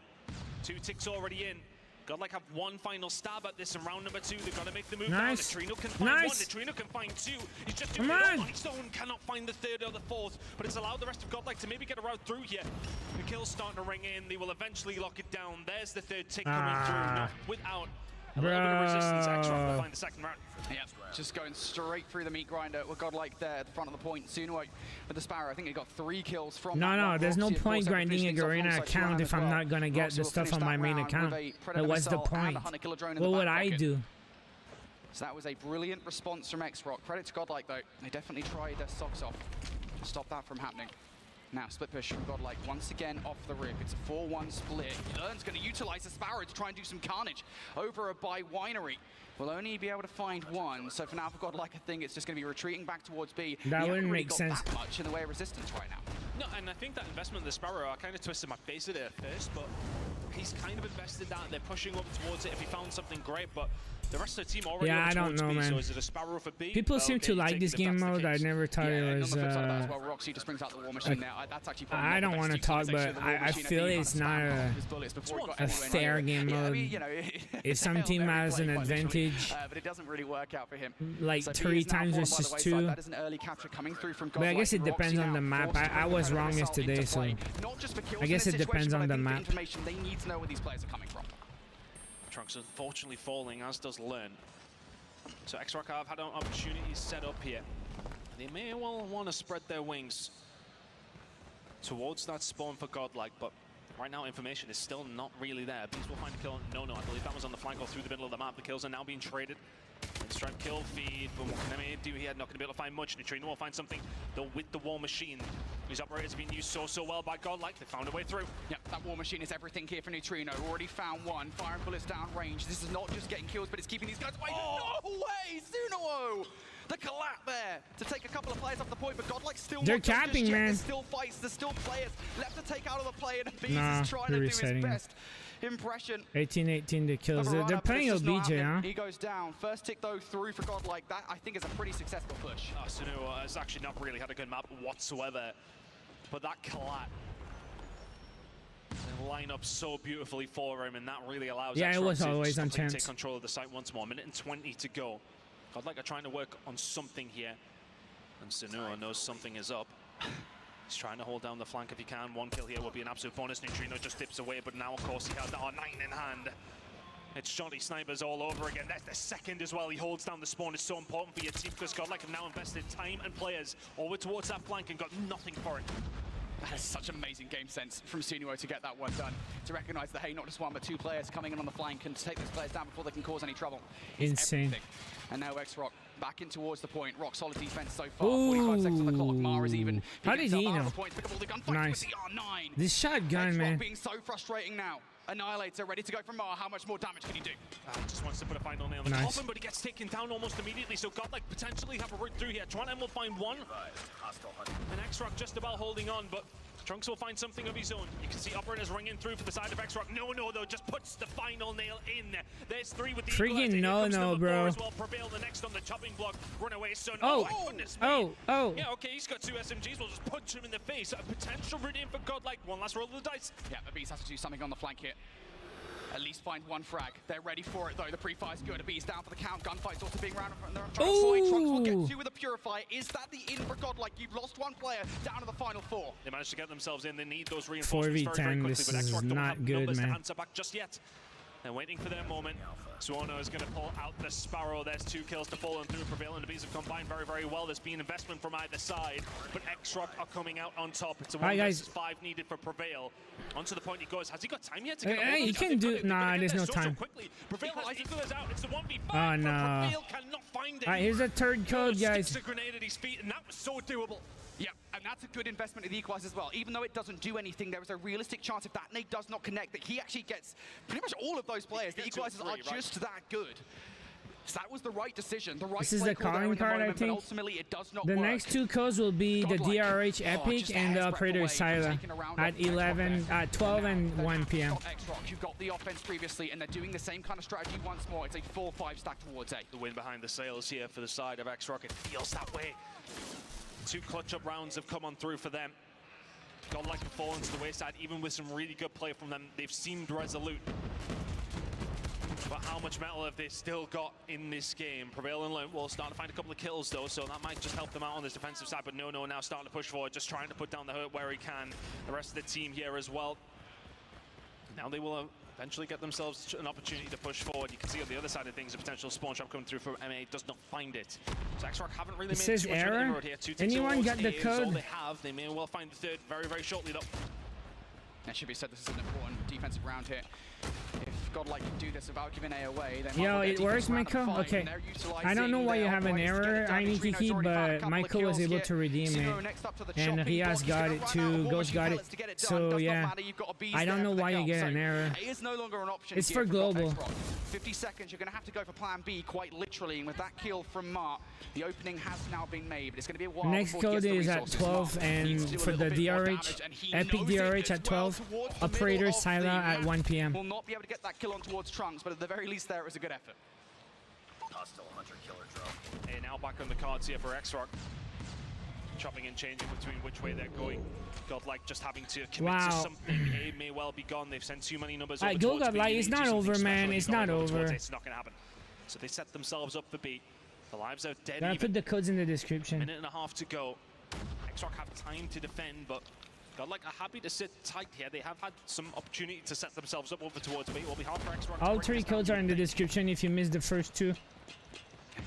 2 ticks already in. Godlike have one final stab at this in round number 2. They've got to make the move down. Neutrino can find 1. Neutrino can find 2. He's just doing it all on his own. Cannot find the 3rd or the 4th, but it's allowed the rest of Godlike to maybe get a route through here. The kill's starting to ring in. They will eventually lock it down. There's the 3rd tick coming through. Not without a little bit of resistance. X-Rock will find the 2nd round. Yeah, just going straight through the meat grinder with Godlike there at the front of the point. Suno with the Sparrow, I think he got 3 kills from No, there's no point grinding a Garena account if I'm not going to get the stuff on my main account. What's the point? What would I do? So that was a brilliant response from X-Rock. Credit to Godlike, though. They definitely tried their socks off to stop that from happening. Now, split push from Godlike once again off the rip. It's a 4-1 split. Learn's going to utilize the Sparrow to try and do some carnage over by Winery. Will only be able to find 1. So for now, for Godlike, I think it's just going to be retreating back towards B. That wouldn't make sense. That much in the way of resistance right now. No, and I think that investment in the Sparrow, I kind of twisted my face at it at first, but he's kind of invested that. They're pushing up towards it. If he found something great, but The rest of the team already Yeah, over I don't towards know, B, man. so is it a Sparrow for B? People seem Okay, to you like take this it if game that's the mode. I case. never thought Yeah, it and was. on the flip side of that as well, Roxy just brings out the War Machine now. That's actually probably I not don't the want to best talk, utilization but of the War I Machine. feel think he it's had not spam a, off his bullets before he got a anywhere fair near it. game Yeah, I mode. mean, you know, If some Hail team Mary has play an quite literally, advantage, but it doesn't really work out for him. like So B 3 is now times fallen by the versus wayside. 2. That is an early capture coming through from But I guess it depends on the map. I was wrong yesterday, so I guess it depends on the map. Information they need to know where these players are coming from. Trunks unfortunately falling, as does Learn. So X-Rock have had an opportunity set up here. They may well want to spread their wings towards that spawn for Godlike, but right now information is still not really there. Bees will find a kill. No, I believe that was on the flank or through the middle of the map. The kills are now being traded. Stripe kill feed, but what can I do here? Not going to be able to find much. Neutrino will find something, though, with the War Machine. These operators have been used so well by Godlike. They found a way through. Yeah, that War Machine is everything here for Neutrino. Already found one. Firing bullets down range. This is not just getting kills, but it's keeping these guys away. Oh! No way! Sunuo! The collapse there to take a couple of players off the point, but Godlike still They're not done just capping, yet. man. There's still fights. There's still players left to take out of the play, and Bees Nah, is trying to they're do his resetting. best impression. 18-18 the kills. of a They're run-up, but playing it's just not OBJ, huh? happening. He goes down. First tick though through for Godlike. That I think is a pretty successful push. Sunuo has actually not really had a good map whatsoever, but that collat they line up so beautifully for him, and that really allows Yeah, it X-Rock was to always just on completely chance. take control of the site once more. 1:20 to go. Godlike are trying to work on something here, and Sunuo knows something is up. He's trying to hold down the flank if he can. One kill here will be an absolute bonus. Neutrino just dips away, but now, of course, he has that R9 in hand. It's Johnny Snipers all over again. That's the second as well. He holds down the spawn. It's so important for your team because Godlike have now invested time and players over towards that flank and got nothing for it. That is such amazing game sense from Sunuo to get that one done. To recognize that, hey, not just one, but 2 players coming in on the flank and to take those players down before they can cause any trouble. It's Insane. everything. And now X-Rock back in towards the point. Rock solid defense so far. 45 seconds on the clock. Mar is even. How did he know? Pick up all the gunfights Nice. with the R9. This shotgun, X-Rock man. being so frustrating now. Annihilator ready to go from Mar. How much more damage can he do? Just wants to put a final nail in the Nice. coffin, but he gets taken down almost immediately. So Godlike potentially have a route through here. Tron will find one, Hostile hunter. and X-Rock just about holding on, but Trunks will find something of his own. You can see operators ringing through for the side of X-Rock. No, though, just puts the final nail in. There's 3 with the Freaking equalizer. Here no, comes no, number 4 bro. as well. Prevail the next on the chopping block. Runaway son. Oh, my goodness me. oh. Yeah, okay, he's got 2 SMGs. We'll just punch him in the face. A potential route in for Godlike. One last roll of the dice. Yeah, the Beast has to do something on the flank here. At least find one frag. They're ready for it though. The pre-fire's good. A Beast down for the count. Gunfight's also being round and they're trying to find Trunks will get 2 with a Purifier. Is that the in for Godlike? You've lost 1 player down to the final 4. They managed to get themselves in. They need those reinforcements very 4v10, quickly, this but is X-Rock don't not have good, numbers man. to answer back just yet. They're waiting for their moment. Suono is going to pull out the Sparrow. There's 2 kills to fall on through. Prevail and the Bees have combined very well. There's been investment from either side, but X-Rock are coming out on top. It's a 1 versus 5 needed for Prevail. Onto the point he goes. Has he got time yet to get Hey, he can do. Nah, there's no time. quickly. Prevail has equalized out. It's the 1v5. Oh, no. But Prevail cannot find it. All right, here's a third code, guys. Sticks a grenade at his feet, and that was so doable. Yeah, and that's a good investment of the equalizer as well. Even though it doesn't do anything, there is a realistic chance if that nade does not connect that he actually gets pretty much all of those players. The equalizers are just that good. So that was the right decision. The right This is play the call there calling in the card, I moment, but think. ultimately it does not The work. next 2 codes will be the Godlike. DRH Oh, Epic just a and the hair's breadth Operator away from Sila taking a round at off X-Rock 11, there. 12 Now and they 1 have p.m. got X-Rock, you've got the offense previously, and they're doing the same kind of strategy once more. It's a 4-5 stack towards A. The win behind the sails here for the side of X-Rock. It feels that way. 2 clutch-up rounds have come on through for them. Godlike have fallen to the wayside, even with some really good play from them. They've seemed resolute. But how much metal have they still got in this game? Prevail and Lone will start to find a couple of kills though, so that might just help them out on this defensive side. But no, now starting to push forward, just trying to put down the hurt where he can. The rest of the team here as well. Now they will eventually get themselves an opportunity to push forward. You can see on the other side of things, a potential spawn trap coming through from MA does not find it. So X-Rock haven't really made says too much of an error. inroad here. 2 Anyone got the is all code? they have. They may well find the 3rd very shortly though. That should be said, this is an important defensive round here. If Godlike can do this without giving A away, then Yo, it works, Michael? Okay. I don't know why you have an error, INTT, but Michael was able to redeem it. And Riaz got it too, Ghost got it. So yeah, I don't know why you get an error. It is no longer an option. It's for global. 50 seconds, you're going to have to go for plan B quite literally, and with that kill from Mart, the opening has now been made, but it's going to be a while Next before he code gets the is at resources. 12, Mart and needs to do a for the little bit more DRH, damage, and he Epic knows it DRH as at well 12, towards the Operator middle of Sila the at map. 1 p.m. Will not be able to get that kill on towards Trunks, but at the very least there, it was a good effort. Hostile hunter killer drone. And now back on the cards here for XROC. Chopping and changing between which way they're going. Godlike just having to commit to something. A may well be gone. They've sent too many numbers over towards Godlike, B. it's not over, man. It's not over. It's not going to happen. So they set themselves up for B. The lives are dead. Gonna put the codes in the description. Minute and a half to go. XROC have time to defend, but Godlike are happy to sit tight here. They have had some opportunity to set themselves up over towards B. It will be hard for XROC. All 3 codes are in the description if you missed the first 2.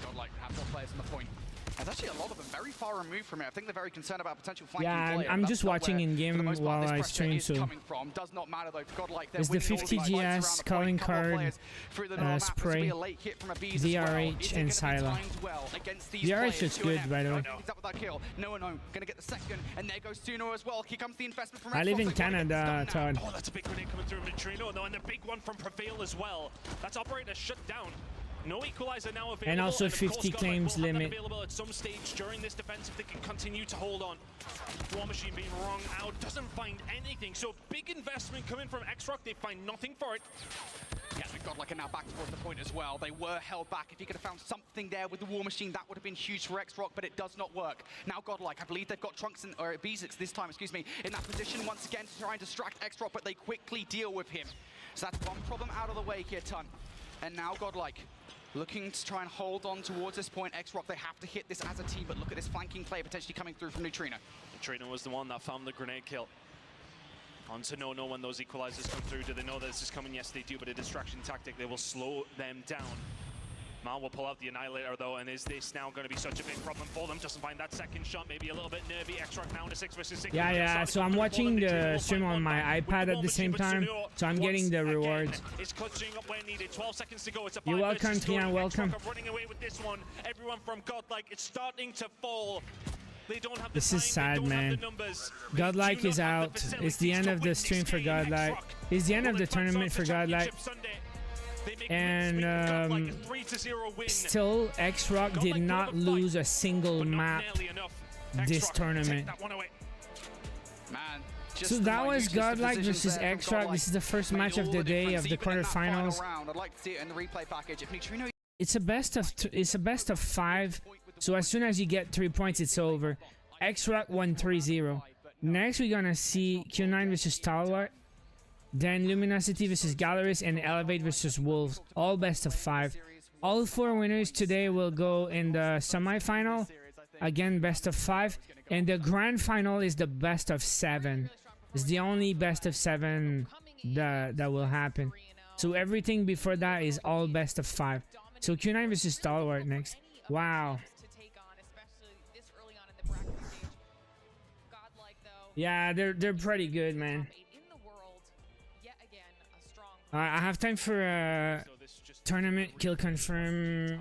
Godlike have more players on the point. There's actually a lot of them very far removed from it. I think they're very concerned about potential flanking Yeah, player. I'm That's just not watching where, in game for the most part, while this I pressure stream, is so coming from. Does not matter though. For Godlike, they're it's the winning all 50 the fights around GS, the calling point. Couple of card, players through the normal map. This will spray, be a late hit from a Bees as well. DRH, Is it and gonna be Silo. timed well against these DRH players? is good, by the way. He's up with that kill. No, gonna get the second, and there goes Suno as well. Here comes the investment from I live in Xbox. They wanna get this Canada, done now. Todd. Oh, that's a big grenade coming through Neutrino, though, and the big one from Prevail as well. That's operator shut down. No equalizer now available. And also of course, 50 Godlike claims will have that limit. available at some stage during this defense if they can continue to hold on. War Machine being wrong out, doesn't find anything. So big investment coming from XROC. They find nothing for it. Yeah, and Godlike are now back towards the point as well. They were held back. If you could have found something there with the War Machine, that would have been huge for XROC, but it does not work. Now Godlike, I believe they've got Trunks or BZX this time, excuse me, in that position once again to try and distract XROC, but they quickly deal with him. So that's one problem out of the way here, Ton. And now Godlike looking to try and hold on towards this point. XROC, they have to hit this as a team, but look at this flanking play potentially coming through from Neutrino. Neutrino was the one that found the grenade kill. On to no when those equalizers come through. Do they know that this is coming? Yes, they do, but a distraction tactic. They will slow them down. Mal will pull out the Annihilator, though, and is this now going to be such a big problem for them? Doesn't find that second shot, maybe a little bit nervy. XROC now in a 6 versus 6. Yeah, so I'm watching the stream on my iPad at the same time, so I'm getting the rewards. It's clutching up where needed. 12 seconds to go. It's a You're welcome, Trian, welcome. XROC are running away with this one. Everyone from Godlike, it's starting to fall. They don't have the This is time, sad, man. Godlike is out. It's the end of the stream for Godlike. It's the end of the tournament for Godlike. And still, XROC did not lose a single map this tournament. So that was Godlike versus XROC. This is the first match of the day of the quarterfinals. It's a best of 5. So as soon as you get 3 points, it's over. XROC won 3-0. Next, we're gonna see Q9 versus Stalwart. Then Luminosity versus Galleries and Elevate versus Wolves. All best of 5. All 4 winners today will go in the semi-final. Again, best of 5. And the grand final is the best of 7. It's the only best of 7 that will happen. So everything before that is all best of 5. So Q9 versus Stalwart next. Wow. Yeah, they're pretty good, man. I have time for a tournament kill confirm.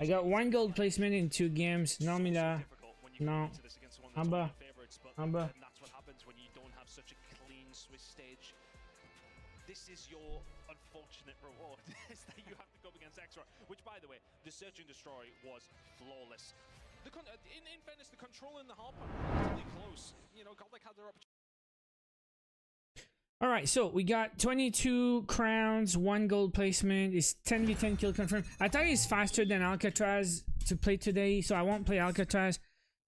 I got 1 gold placement in 2 games. No, Mila. No. Amba. That's what happens when you don't have such a clean Swiss stage. This is your unfortunate reward, is that you have to go up against XROC, which, by the way, the Search and Destroy was flawless. In fairness, the control in the hard point were relatively close. You know, Godlike had their opportunity. Alright, so we got 22 crowns, 1 gold placement. It's 10v10 kill confirm. I thought it's faster than Alcatraz to play today, so I won't play Alcatraz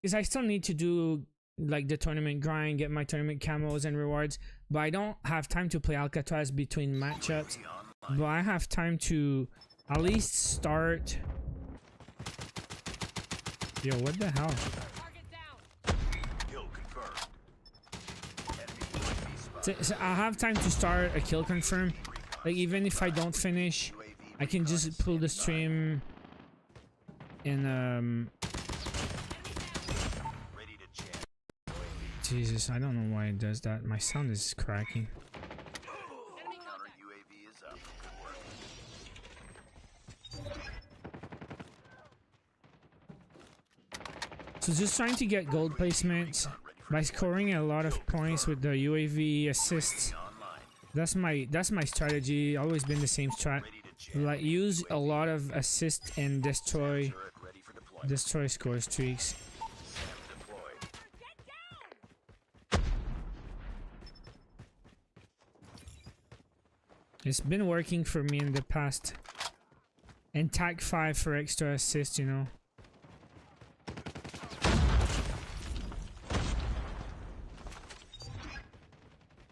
because I still need to do like the tournament grind, get my tournament camos and rewards, but I don't have time to play Alcatraz between matchups. But I have time to at least start. Yo, what the hell? So I have time to start a kill confirm. Like even if I don't finish, I can just pull the stream and Jesus, I don't know why it does that. My sound is cracking. So just trying to get gold placements by scoring a lot of points with the UAV assists. That's my strategy. Always been the same strat. Like use a lot of assist and destroy score streaks. It's been working for me in the past. And tag 5 for extra assist, you know.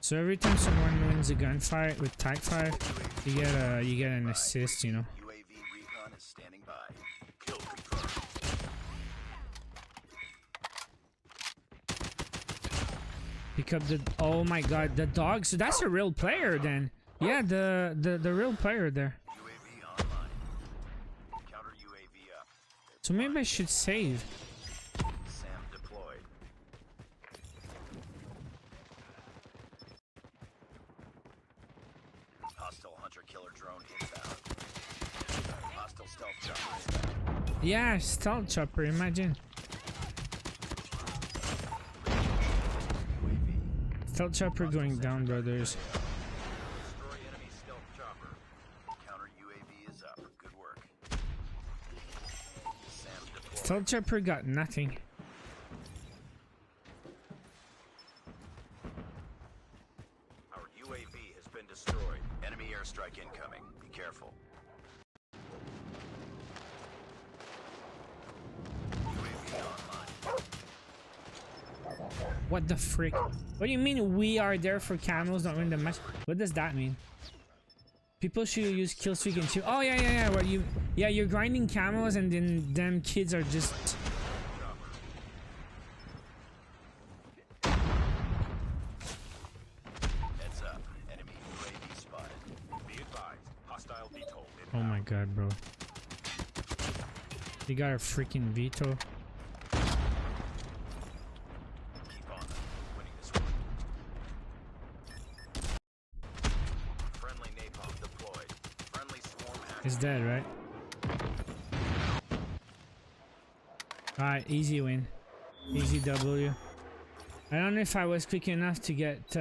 So every time someone wins a gunfight with tag 5, you get an assist, you know. UAV recon is standing by. Kill confirmed. Pick up the, oh my god, the dog. So that's a real player then. Yeah, the real player there. UAV online. Counter UAV up. So maybe I should save. SAM deployed. Hostile hunter-killer drone inbound. Hostile stealth chopper inbound. Yeah, stealth chopper, imagine. Stealth chopper going down, brothers. Destroy enemy stealth chopper. Counter UAV is up. Good work. SAM deployed. Stealth chopper got nothing. Our UAV has been destroyed. Enemy airstrike incoming. Be careful. UAV online. What the frick? What do you mean we are there for camels, not win the match? What does that mean? People should use kill streak and chill. Oh yeah. Where you? Yeah, you're grinding camels and then them kids are just. Heads up. Enemy UAV spotted. Be advised. Hostile VTOL Oh my god, bro. You got a freaking veto. Keep on them. Winning this one. Friendly napalm deployed. Friendly swarm active. It's dead, right? Alright, easy win. Easy W. I don't know if I was quick enough to get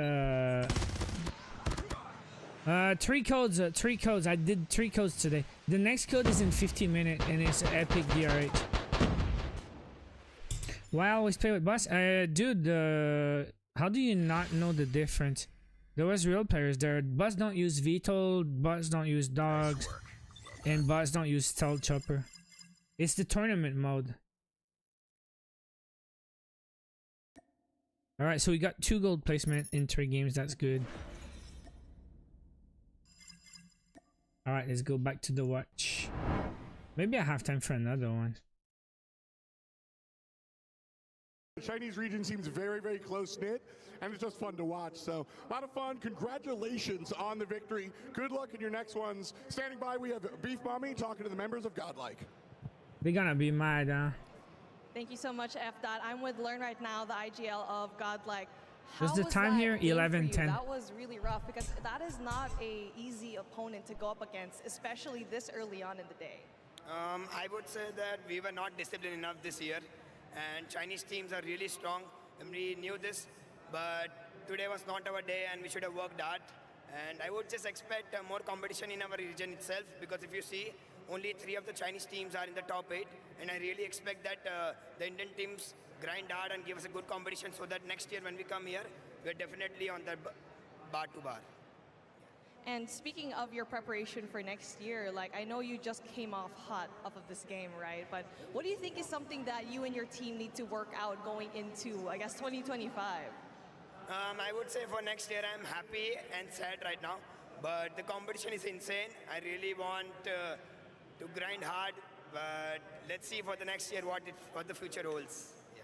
3 codes. 3 codes. I did 3 codes today. The next code is in 15 minutes and it's epic DRH. Why I always play with bots? Dude, how do you not know the difference? There was real players there. Bots don't use veto, bots don't use dogs, and bots don't use stealth chopper. It's the tournament mode. Alright, so we got 2 gold placement in 3 games. That's good. Alright, let's go back to the watch. Maybe I have time for another one. The Chinese region seems very, very close-knit, and it's just fun to watch. So, a lot of fun. Congratulations on the victory. Good luck in your next ones. Standing by, we have Beef Mommy talking to the members of Godlike. They're gonna be mad, huh? Thank you so much, FDOT. I'm with Learn right now, the IGL of Godlike. What's the time here? 11:10. That was really rough because that is not a easy opponent to go up against, especially this early on in the day. I would say that we were not disciplined enough this year, and Chinese teams are really strong, and we knew this, but today was not our day and we should have worked hard. And I would just expect more competition in our region itself, because if you see, only 3 of the Chinese teams are in the top 8, and I really expect that the Indian teams grind hard and give us a good competition so that next year when we come here, we're definitely on the bar to bar. And speaking of your preparation for next year, like I know you just came off hot off of this game, right? But what do you think is something that you and your team need to work out going into, I guess, 2025? I would say for next year, I'm happy and sad right now, but the competition is insane. I really want to grind hard, but let's see for the next year what the future holds. Yeah.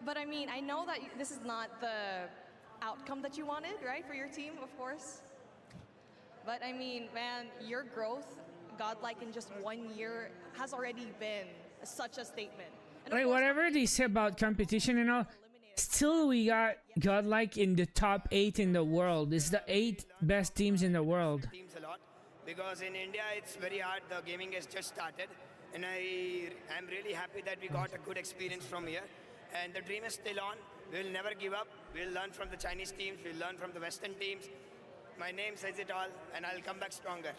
But I mean, I know that this is not the outcome that you wanted, right, for your team, of course. But I mean, man, your growth, Godlike, in just 1 year has already been such a statement. And of Like, course, whatever they say about competition and all, still we got Godlike in the top 8 in the world. It's the 8 best teams in the world. Teams a lot, because in India it's very hard. The gaming has just started, and I'm really happy that we got a good experience from here. And the dream is still on. We'll never give up. We'll learn from the Chinese teams. We'll learn from the Western teams. My name says it all, and I'll come back stronger.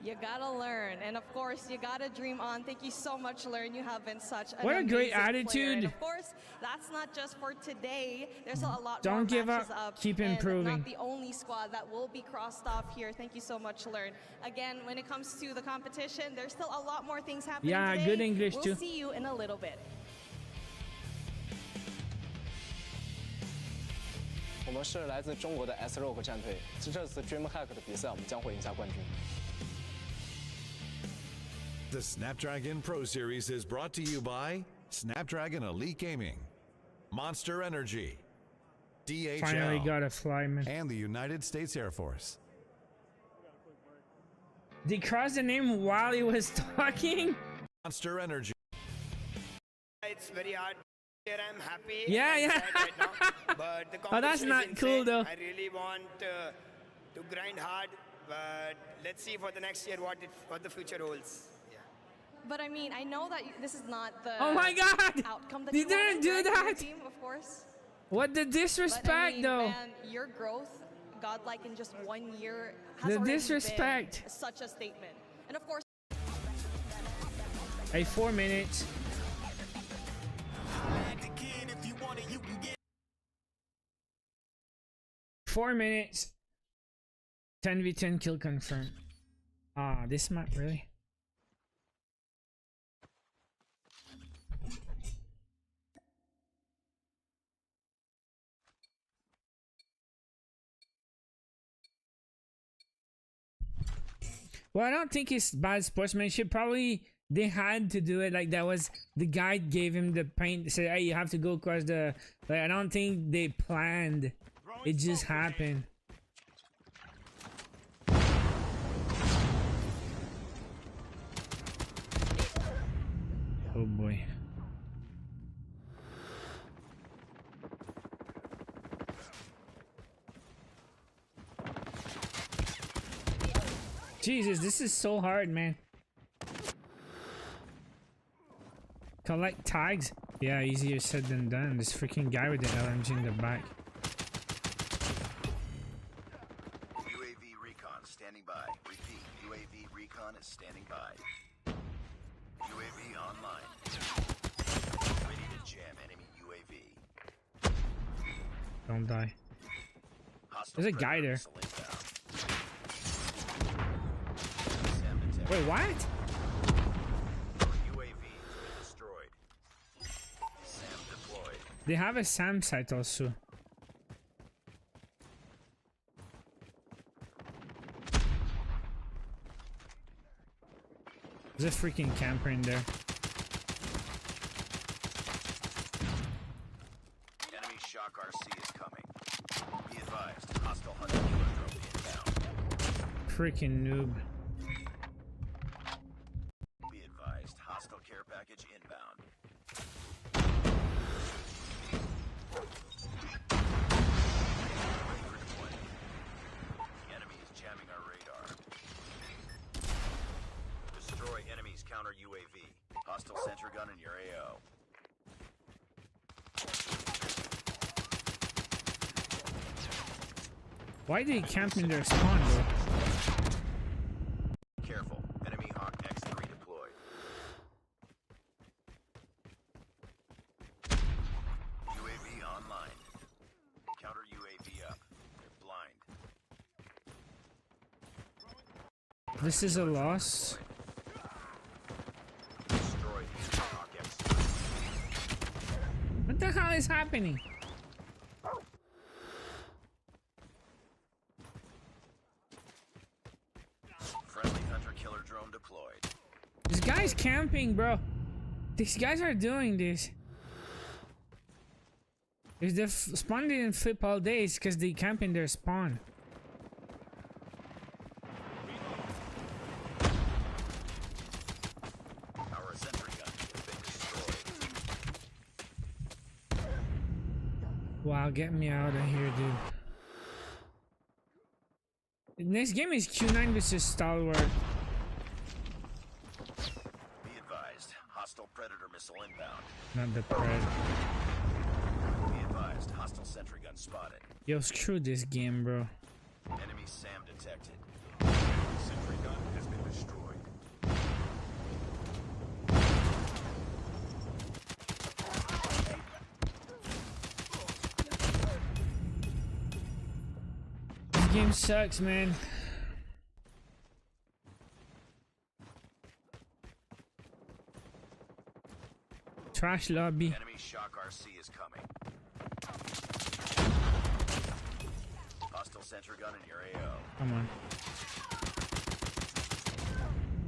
You gotta learn, and of course, you gotta dream on. Thank you so much, Learn. You have been such an What a great amazing player. And attitude. of course, that's not just for today. There's a lot Don't more give matches up. up. Keep and improving. not the only squad that will be crossed off here. Thank you so much, Learn. Again, when it comes to the competition, there's still a lot more things happening Yeah, today. good English we'll too. see you in a little bit. 我们是来自中国的 S-Rock 战队，这次 DreamHack 的比赛，我们将会赢下冠军。 The Snapdragon Pro Series is brought to you by Snapdragon Elite Gaming, Monster Energy, Finally DHL, got a flyman. and the United States Air Force. They crossed the name while he was talking. Monster Energy. It's very hard. Here I'm happy. Yeah, and yeah. sad right now, but the Oh, that's competition not is cool, insane. though. I really want to grind hard, but let's see for the next year what the future holds. Yeah. But I mean, I know that this is not the Oh my God! outcome that They you wanted, didn't do right, for your that. team, of course. What the disrespect, But I mean, though. man, your growth, godlike in just 1 year, has The already disrespect. been such a statement. And of course, Hey, 4 minutes. Four minutes. 10v10 kill confirmed. Ah, this map really. Well, I don't think it's bad sportsmanship. Probably they had to do it. Like that was the guide gave him the paint. Said, "Hey, you have to go across the." Like I don't think they planned. It just happened. Oh boy. Jesus, this is so hard, man. Collect tags? Yeah, easier said than done. This freaking guy with the LMG in the back. UAV recon standing by. Repeat, UAV recon is standing by. UAV online. Ready to jam enemy UAV. Don't die. Hostile There's a guy predator there. missile inbound. SAM detected. Wait, what? UAV has been destroyed. SAM deployed. They have a SAM site also. There's a freaking camper in there. Enemy shock RC is coming. Be advised, hostile hunter killer drone inbound. Freaking noob. Be advised, hostile care package inbound. Ready for deployment. The enemy is jamming our radar. Destroy enemy's counter UAV. Hostile sentry gun in your AO. Why did he camp in their spawn, bro? Careful, enemy Hawk X3 deployed. UAV online. Counter UAV up. They're blind. This is a loss. Destroy the Hawk X3. What the hell is happening? Friendly hunter killer drone deployed. This guy's camping, bro. These guys are doing this. If the spawn didn't flip all day, it's because they camp in their spawn. Our sentry gun has been destroyed. Wow, get me out of here, dude. Next game is Q9 versus Stalwart. Be advised, hostile predator missile inbound. Not the Pred. Be advised, hostile sentry gun spotted. Yo, screw this game, bro. Enemy SAM detected. Sentry gun has been destroyed. This game sucks, man. Trash lobby. Enemy shock RC is coming. Hostile sentry gun in your AO. Come on.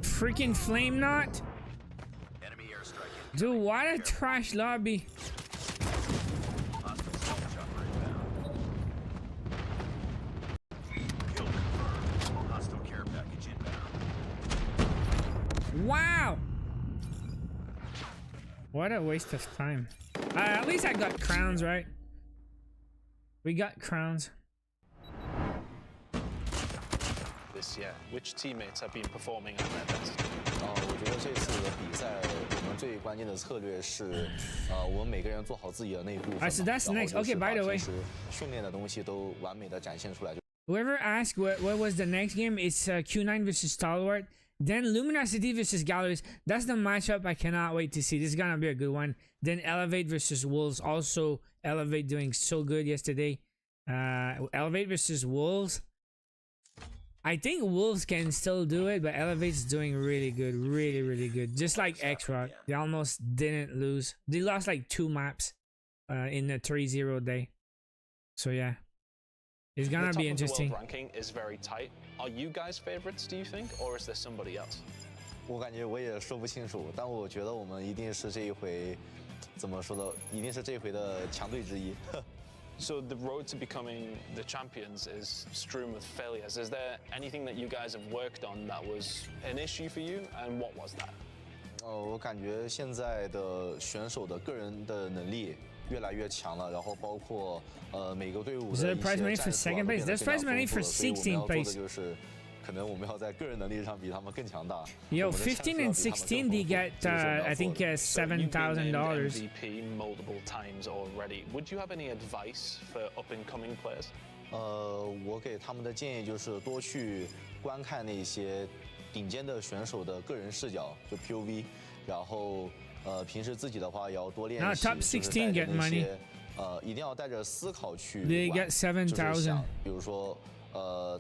Freaking flame knot. Enemy airstrike Dude, what a trash lobby. Hostile stealth chopper inbound. Kill confirmed. Hostile care package inbound. Wow. What a waste of time. At least I got crowns, right? We got crowns. This year, which teammates have been performing at their best? 我觉得这次的比赛，我们最关键的策略是，我们每个人做好自己的那一部分嘛， So that's 然后 next. 就是 Okay, 把 by the way, 平时训练的东西都完美的展现出来。 whoever asked what was the next game, it's Q9 versus Stalwart. Then Luminosity versus Galleries. That's the matchup I cannot wait to see. This is gonna be a good one. Then Elevate versus Wolves. Also, Elevate doing so good yesterday. Elevate versus Wolves. I think Wolves can still do it, but Elevate's doing really good. Really, really good. Just like X-Rock. They almost didn't lose. They lost like 2 maps in a 3-0 day. So yeah. It's gonna be interesting. The top of the world ranking is very tight. Are you guys favorites, do you think, or is there somebody else? 我感觉我也说不清楚，但我觉得我们一定是这一回，怎么说呢？一定是这一回的强队之一。So the road to becoming the champions is strewn with failures. Is there anything that you guys have worked on that was an issue for you, and what was that? 我感觉现在的选手的个人的能力越来越强了，然后包括每个队伍的一些战术啊都变得非常丰富了，所以我们要做的就是可能我们要在个人能力上比他们更强大。Yo, 15 and 16, they get I think $7,000. MVP multiple times already. Would you have any advice for up and coming players? 我给他们的建议就是多去观看那些顶尖的选手的个人视角，就 POV， 然后平时自己的话也要多练习， Top 16 get money. 一定要带着思考去玩， They get 7,000. 比如说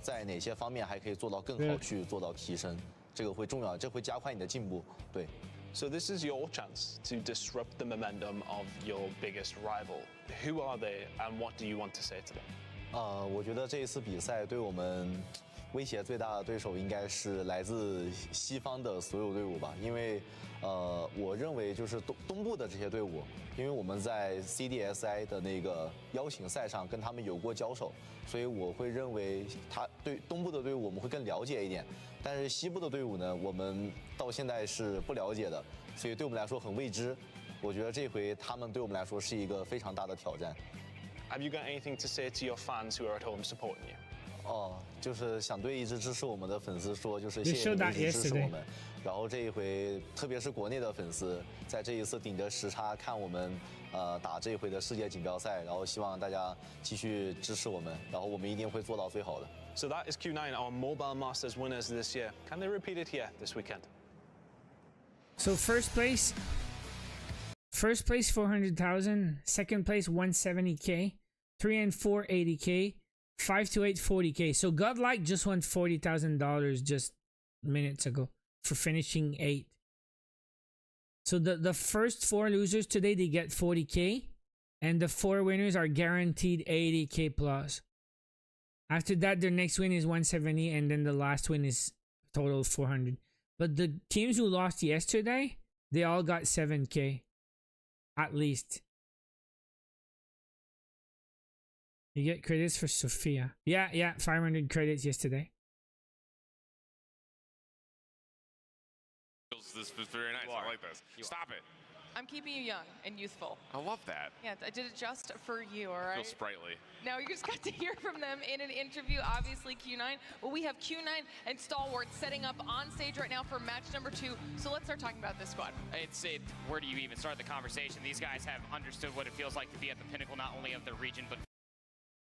在哪些方面还可以做到更好，去做到提升，这个会重要，这会加快你的进步。对。So this is your chance to disrupt the momentum of your biggest rival. Who are they, and what do you want to say to them? 我觉得这一次比赛对我们威胁最大的对手应该是来自西方的所有队伍吧，因为我认为就是东部的这些队伍，因为我们在 CDSI 的那个邀请赛上跟他们有过交手，所以我会认为他对东部的队伍我们会更了解一点，但是西部的队伍呢，我们到现在是不了解的，所以对我们来说很未知。我觉得这回他们对我们来说是一个非常大的挑战。Have you got anything to say to your fans who are at home supporting you? 就是想对一直支持我们的粉丝说，就是谢谢你们一直支持我们。然后这一回，特别是国内的粉丝，在这一次顶着时差看我们打这一回的世界锦标赛，然后希望大家继续支持我们，然后我们一定会做到最好的。So that is Q9, our Mobile Masters winners this year. Can they repeat it here this weekend? So first place 400,000, second place 170K, 3 and 4 80K, 5 to 8 40K. So Godlike just won $40,000 just minutes ago for finishing 8th. So the first 4 losers today, they get 40K, and the 4 winners are guaranteed 80K plus. After that, their next win is 170, and then the last win is total 400. But the teams who lost yesterday, they all got 7K at least. You get credits for Sophia. Yeah, 500 credits yesterday. This is very nice. I like this. Stop it. I'm keeping you young and youthful. I love that. Yeah, I did it just for you, all right? Feel sprightly. Now you just got to hear from them in an interview, obviously Q9. Well, we have Q9 and Stalwart setting up on stage right now for match number 2. So let's start talking about this squad. Where do you even start the conversation? These guys have understood what it feels like to be at the pinnacle, not only of their region, but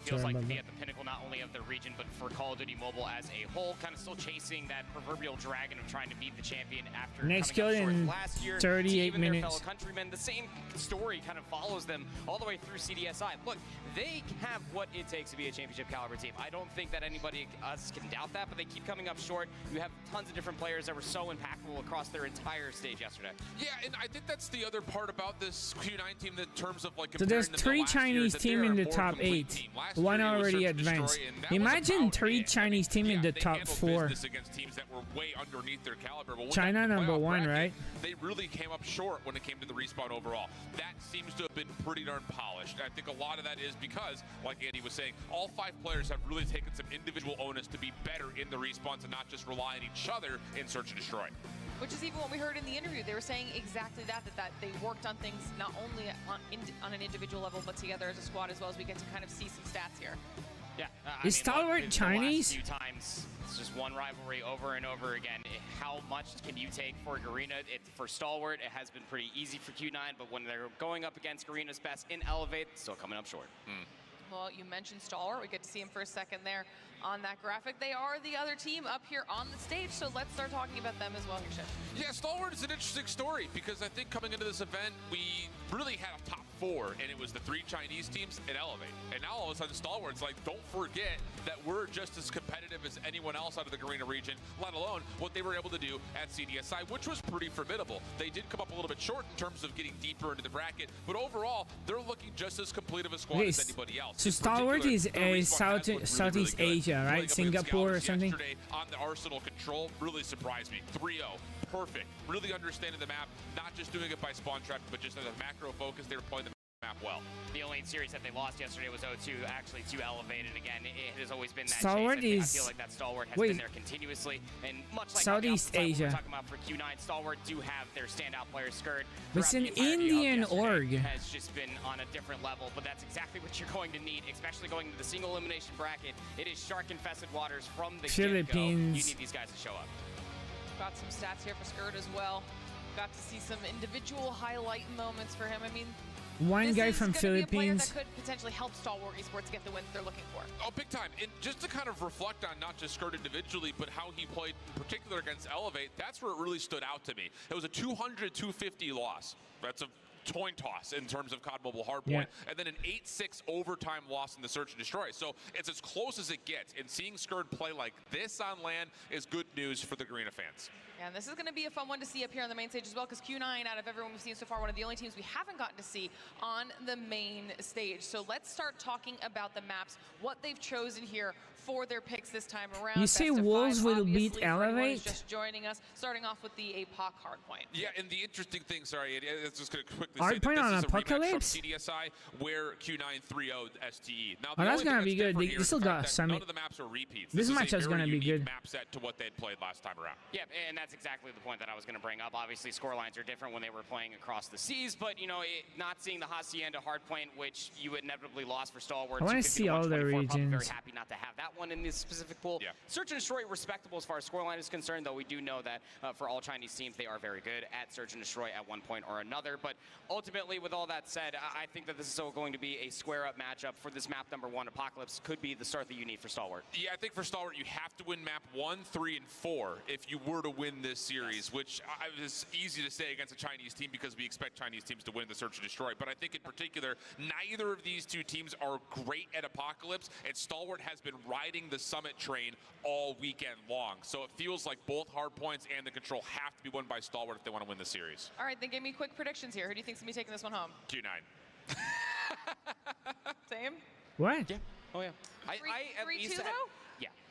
Feels like to be at the pinnacle not only of the region, but for Call of Duty Mobile as a whole, kind of still chasing that proverbial dragon of trying to beat the champion after next coming kill up short in last year. 38 even their minutes. fellow countrymen, the same story kind of follows them all the way through CDSI. Look, they have what it takes to be a championship caliber team. I don't think that anybody else can doubt that, but they keep coming up short. You have tons of different players that were so impactful across their entire stage yesterday. Yeah, and I think that's the other part about this Q9 team in terms of like. So there's 3 Chinese team in the top 8. One already advanced. Imagine 3 Chinese team in the top 4. Against teams that were way underneath their caliber. But China number 1, right? They really came up short when it came to the respawn overall. That seems to have been pretty darn polished. I think a lot of that is because, like Andy was saying, all 5 players have really taken some individual onus to be better in the respawns and not just rely on each other in search and destroy. Which is even what we heard in the interview. They were saying exactly that they worked on things not only on an individual level, but together as a squad as well, as we get to kind of see some stats here. Yeah. Is Stalwart Chinese? The last few times, it's just one rivalry over and over again. How much can you take for Garena? For Stalwart, it has been pretty easy for Q9, but when they're going up against Garena's best in Elevate, still coming up short. Well, you mentioned Stalwart. We get to see him for a second there on that graphic. They are the other team up here on the stage, so let's start talking about them as well here, Chef. Yeah, Stalwart is an interesting story because I think coming into this event, we really had a top 4, and it was the 3 Chinese teams and Elevate. And now all of a sudden, Stalwart's like, don't forget that we're just as competitive as anyone else out of the Garena region, let alone what they were able to do at CDSI, which was pretty formidable. They did come up a little bit short in terms of getting deeper into the bracket, but overall, they're looking just as complete of a squad as anybody else. So Stalwart is Southeast Asia, right? Singapore or something? Yesterday on the Arsenal control really surprised me. 3-0. Perfect. Really understanding the map, not just doing it by spawn trap, but just as a macro focus, they were playing the map well. The only series that they lost yesterday was 0-2, actually 2 Elevated again. It has always been that Stalwart chase. is, I feel like that Stalwart has been there continuously, and much like Southeast Asia. We're talking about for Q9, Stalwart do have their standout player Skirt. It's an Indian org. Has just been on a different level, but that's exactly what you're going to need, especially going to the single elimination bracket. It is shark-infested waters from the Philippines. You need these guys to show up. Got some stats here for Skirt as well. Got to see some individual highlight moments for him. I mean, one guy from Philippines. Be a player that could potentially help Stalwart Esports get the wins they're looking for. Oh, big time. And just to kind of reflect on not just Skirt individually, but how he played in particular against Elevate, that's where it really stood out to me. It was a 200-250 loss. That's a coin toss in terms of COD Mobile Hardpoint, and then an 8-6 overtime loss in the search and destroy. So it's as close as it gets, and seeing Skirt play like this on land is good news for the Garena fans. Yeah, and this is going to be a fun one to see up here on the main stage as well, because Q9, out of everyone we've seen so far, one of the only teams we haven't gotten to see on the main stage. So let's start talking about the maps, what they've chosen here for their picks this time around. You say Wolves will beat Elevate? Just joining us, starting off with the APOC hardpoint. Yeah, and the interesting thing, sorry, I was just going to quickly say that on this Apocalypse? is a rematch from CDSI where Q9 3-0'd STE. Now, oh, that's going to be good. They still got some. None of the maps are repeats. This match is going to be good. Map set to what they'd played last time around. Yeah, and that's exactly the point that I was going to bring up. Obviously, scorelines are different when they were playing across the seas, but, you know, not seeing the Hacienda hardpoint, which you inevitably lost for Stalwart. I want to see all the regions. Very happy not to have that one in this specific pool. Yeah. Search and Destroy, respectable as far as scoreline is concerned, though we do know that for all Chinese teams, they are very good at Search and Destroy at one point or another. But ultimately, with all that said, I think that this is still going to be a square-up matchup for this map number 1. Apocalypse could be the start that you need for Stalwart. Yeah, I think for Stalwart, you have to win map 1, 3, and 4 if you were to win this series, which is easy to say against a Chinese team because we expect Chinese teams to win the Search and Destroy. But I think in particular, neither of these two teams are great at Apocalypse, and Stalwart has been riding the Summit train all weekend long. So it feels like both hardpoints and the control have to be won by Stalwart if they want to win the series. All right, then give me quick predictions here. Who do you think's going to be taking this one home? Q9. Same? What? Yeah. Oh, yeah. 3-2, though?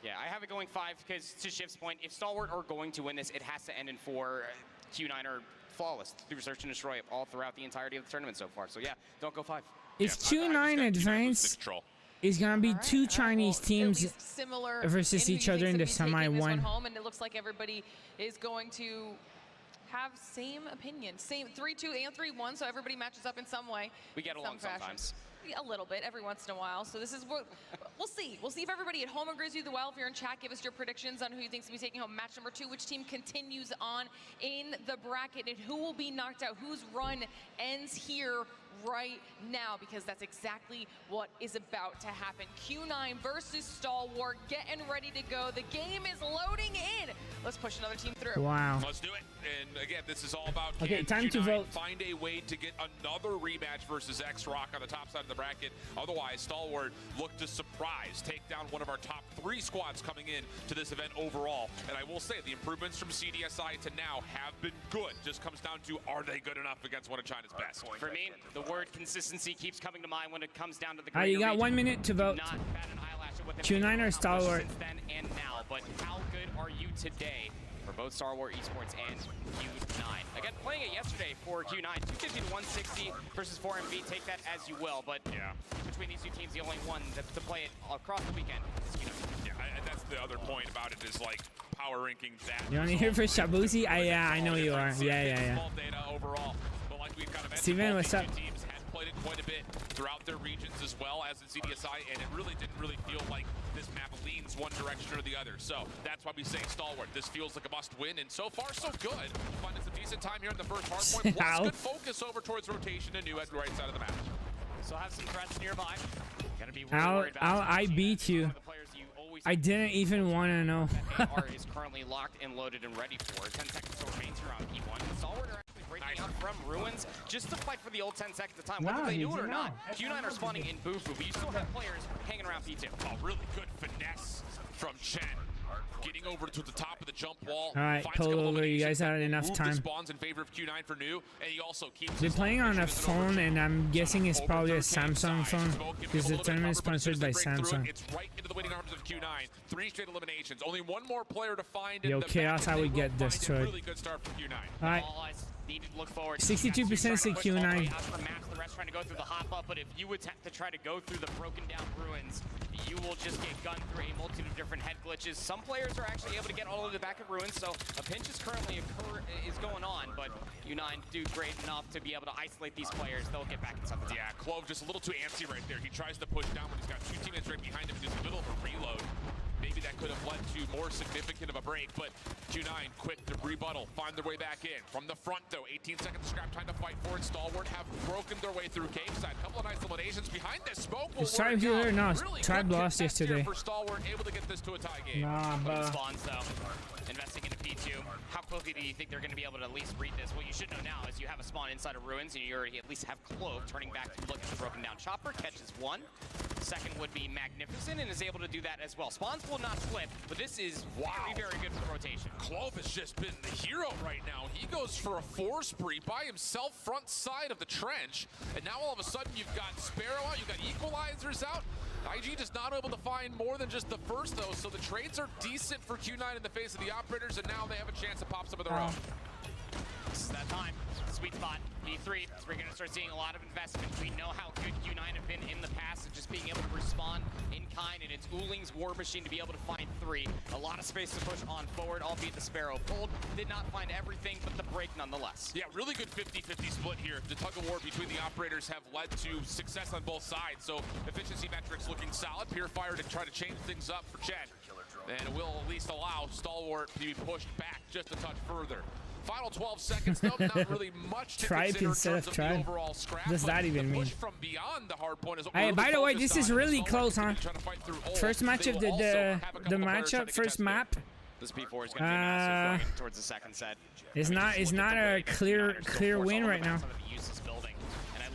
Yeah, I have it going 5 because, to Shift's point, if Stalwart are going to win this, it has to end in 4. Q9 are flawless through Search and Destroy all throughout the entirety of the tournament so far. So, yeah, don't go 5. If Q9 advance, it's going to be two Chinese teams versus each other in the semi-1. Home, and it looks like everybody is going to have same opinion. Same 3-2 and 3-1, so everybody matches up in some way. We get along sometimes. A little bit, every once in a while. So this is what we'll see. We'll see if everybody at home agrees with you well. If you're in chat, give us your predictions on who you think's going to be taking home match number 2. Which team continues on in the bracket, and who will be knocked out? Whose run ends here right now, because that's exactly what is about to happen. Q9 versus Stalwart, getting ready to go. The game is loading in. Let's push another team through. Wow. Let's do it. And again, this is all about okay, time to vote. Find a way to get another rematch versus X-Rock on the top side of the bracket. Otherwise, Stalwart look to surprise, take down one of our top 3 squads coming in to this event overall. And I will say the improvements from CDSI to now have been good. Just comes down to, are they good enough against one of China's best? For me, the word consistency keeps coming to mind when it comes down to the You got 1 minute to vote. Not bat an eyelash at what they've Q9 or Stalwart? since then and now, but how good are you today for both Stalwart Esports and Q9? Again, playing it yesterday for Q9, 250 to 160 versus 4MV. Take that as you will, but yeah, between these two teams, the only one to play it across the weekend is Q9. Yeah, and that's the other point about it is like power ranking that. You're only here for Shabuzi? Yeah, I know you are. Yeah. Small data overall, but like we've kind of Steven, what's up? Teams had played it quite a bit throughout their regions as well as in CDSI, and it really didn't feel like this map leans one direction or the other. So that's why we say Stalwart. This feels like a must-win, and so far so good. Finding some decent time here in the first hardpoint. Plus good focus over towards rotation and new at the right side of the map. So have some threats nearby. Gotta be I beat you. I didn't even want to know. AR is currently locked and loaded and ready for 10 seconds to remain here on P1. Stalwart are actually breaking out from Ruins just to fight for the old 10 seconds of time. Whether they do it or not, Q9 are spawning in Bufu, but you still have players hanging around P2. Oh, really good finesse from Chen. Getting over to the top of the jump wall. All right, pull over. You guys had enough time. Spawns in favor of Q9 for new, and he also keeps. They're playing on a phone, and I'm guessing it's probably a Samsung phone because the tournament is sponsored by Samsung. It's right into the waiting arms of Q9. 3 straight eliminations. Only one more player to find. Yo, Chaos, I would get destroyed. Really good start for Q9. All right. 62% say Q9. The rest trying to go through the hop up, but if you attempt to try to go through the broken down ruins, you will just get gunned through a multitude of different head glitches. Some players are actually able to get all of the back of ruins, so a pinch is currently going on, but Q9 do great enough to be able to isolate these players. They'll get back in some time. Yeah, Clove just a little too antsy right there. He tries to push down when he's got 2 teammates right behind him in the middle of a reload. Maybe that could have led to more significant of a break, but Q9 quick to rebuttal, find their way back in. From the front though, 18 seconds scrap time to fight for it. Stalwart have broken their way through cave side. Couple of nice eliminations behind this smoke. Is Tribe here? No, really Tribe lost yesterday. For Stalwart, able to get this to a tie game. Nah, but spawns though. Investing into P2. How quickly do you think they're going to be able to at least read this? What you should know now is you have a spawn inside of ruins, and you already at least have Clove turning back to look at the broken down chopper. Catches 1. Second would be Magnificent, and is able to do that as well. Spawns will not slip, but this is very, very good for rotation. Clove has just been the hero right now. He goes for a 4 spree by himself, front side of the trench, and now all of a sudden you've got Sparrow out, you've got Equalizers out. IG just not able to find more than just the first though, so the trades are decent for Q9 in the face of the operators, and now they have a chance to pop some of their own. This is that time. Sweet spot. B3. So we're going to start seeing a lot of investment. We know how good Q9 have been in the past of just being able to respond in kind, and it's Ooling's War Machine to be able to find 3. A lot of space to push on forward, albeit the Sparrow pulled. Did not find everything, but the break nonetheless. Yeah, really good 50-50 split here. The tug of war between the operators have led to success on both sides, so efficiency metrics looking solid. Purifier to try to change things up for Chen, and it will at least allow Stalwart to be pushed back just a touch further. Final 12 seconds, though, not really much to Tribe consider instead of in terms Tribe. the overall scrap. Does that even mean? From beyond the hard point is hey, by the way, this is really close, huh? First match of the matchup, first map. This P4 is going to be massive towards the second set. It's not a clear win right now.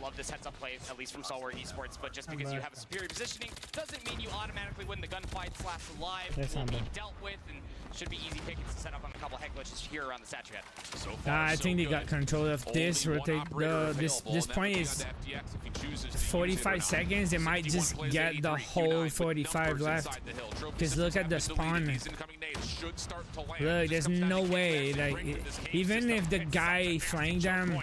Love this heads-up play, at least from Stalwart Esports, but just because you have a superior positioning doesn't mean you automatically win the gunfights. Last alive will be dealt with, and should be easy pickings to set up on a couple head glitches here around the statue head. So far, I think they got control of this. Rotate this point is 45 seconds. They might just get the whole 45 left. Because look at the spawn. Look, there's no way. Like, even if the guy flying them,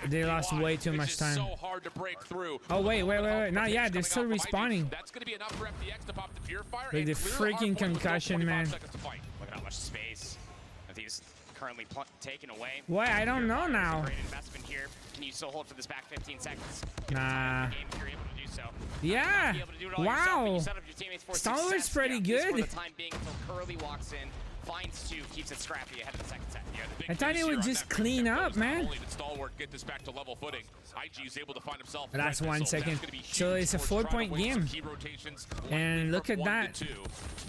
they lost way too much time. So hard to break through. Oh wait. Not yet. They're still respawning. That's going to be enough for FTX to pop the Purifier. Like the freaking concussion, man. Look at how much space that he's currently taken away. What? I don't know now. Great investment here. Can you still hold for this back 15 seconds? Nah. Game if you're able to do so. Yeah. Wow. Stalwart's pretty good. For the time being, until Curly walks in, finds two, keeps it scrappy ahead of the second set. Yeah, the big I thought news it would here on just that clean victory up, was not man. only did Stalwart get this back to level footing, IG is able to find himself. That's right 1 missile. second. That's gonna be So huge it's a towards trying to 4-point win some game. key rotations, And likely look from at 1 that. to 2.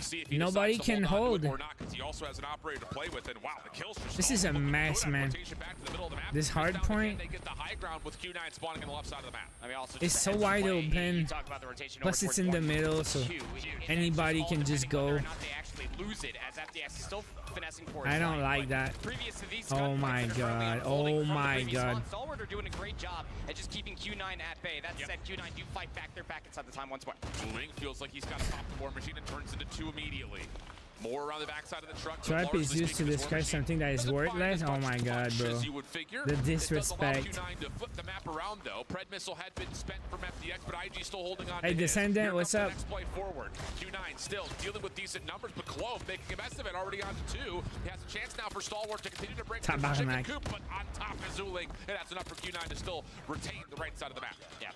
See if he Nobody decides to can hold on hold. to it or not, 'cause he also has an operator to play with. And wow, the kills for This is a Stalwart looking mess, good on man. rotation back to the middle of the map. This Just hard down again, point they get the high ground with Q9 spawning on the left side of the map. I mean, also It's just so ahead of wide play, open. you talk about the rotation Plus over it's towards in the one, middle, so two. It anybody all can just depending whether go. or not they actually lose it, as FDS is still finessing for I his don't line, like but that. previous to these Oh gunfights my that are currently god. unfolding Oh from the my previous god. one, Stalwart are doing a great job at just keeping Q9 at bay. That said, Q9 do fight back. They're back inside the time once more. Moving feels like he's got to pop the war machine and turns into 2 immediately. More around the backside of the truck. Tripe is used to discuss something that is worthless. Oh my god, bro. The disrespect. Q9 to flip the map around though. Pred missile had been spent from FDX, but IG still holding on. Hey, to his. Descendant, Here what's comes the up? next play forward. Q9 still dealing with decent numbers, but Clove making a mess of it. Already on to 2. He has a chance now for Stalwart to continue to break Top the bottom chicken mag. coop, but on top is Zuling, and that's enough for Q9 to still retain the right side of the map. Yeah,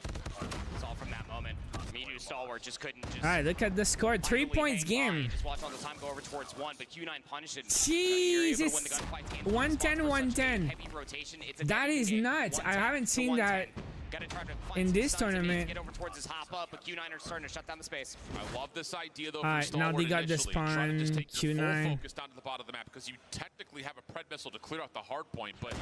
it's all from that moment. Midu Stalwart just couldn't just. All right, look at the score. 3 points game. Just watch all the time go over towards 1, but Q9 punished it. Jesus. 110, 110. That is nuts. I haven't seen that in this tournament. Get over towards his hop up, but Q9 are starting to shut down the space. I love this idea though. All right, now they got the spawn. Q9. Focus down to the bottom of the map because you technically have a Pred missile to clear out the hard point, but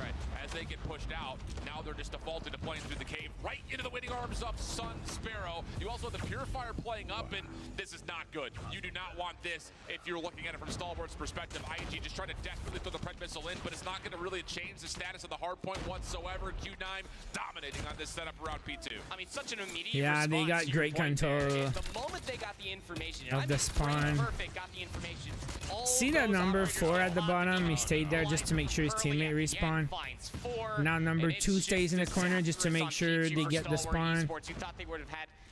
as they get pushed out, now they're just defaulting to playing through the cave right into the waiting arms of Sun Sparrow. You also have the Purifier playing up, and this is not good. You do not want this if you're looking at it from Stalwart's perspective. IG just trying to desperately throw the Pred missile in, but it's not going to really change the status of the hard point whatsoever. Q9 dominating on this setup around P2. I mean, such an immediate Yeah, they response got to great your point there. control And the moment they got the information, of the spawn. perfect, got the information. See that number 4 at the bottom? He stayed there just to make sure his teammate respawn. Now number 2 stays in the corner just to make sure they get the spawn.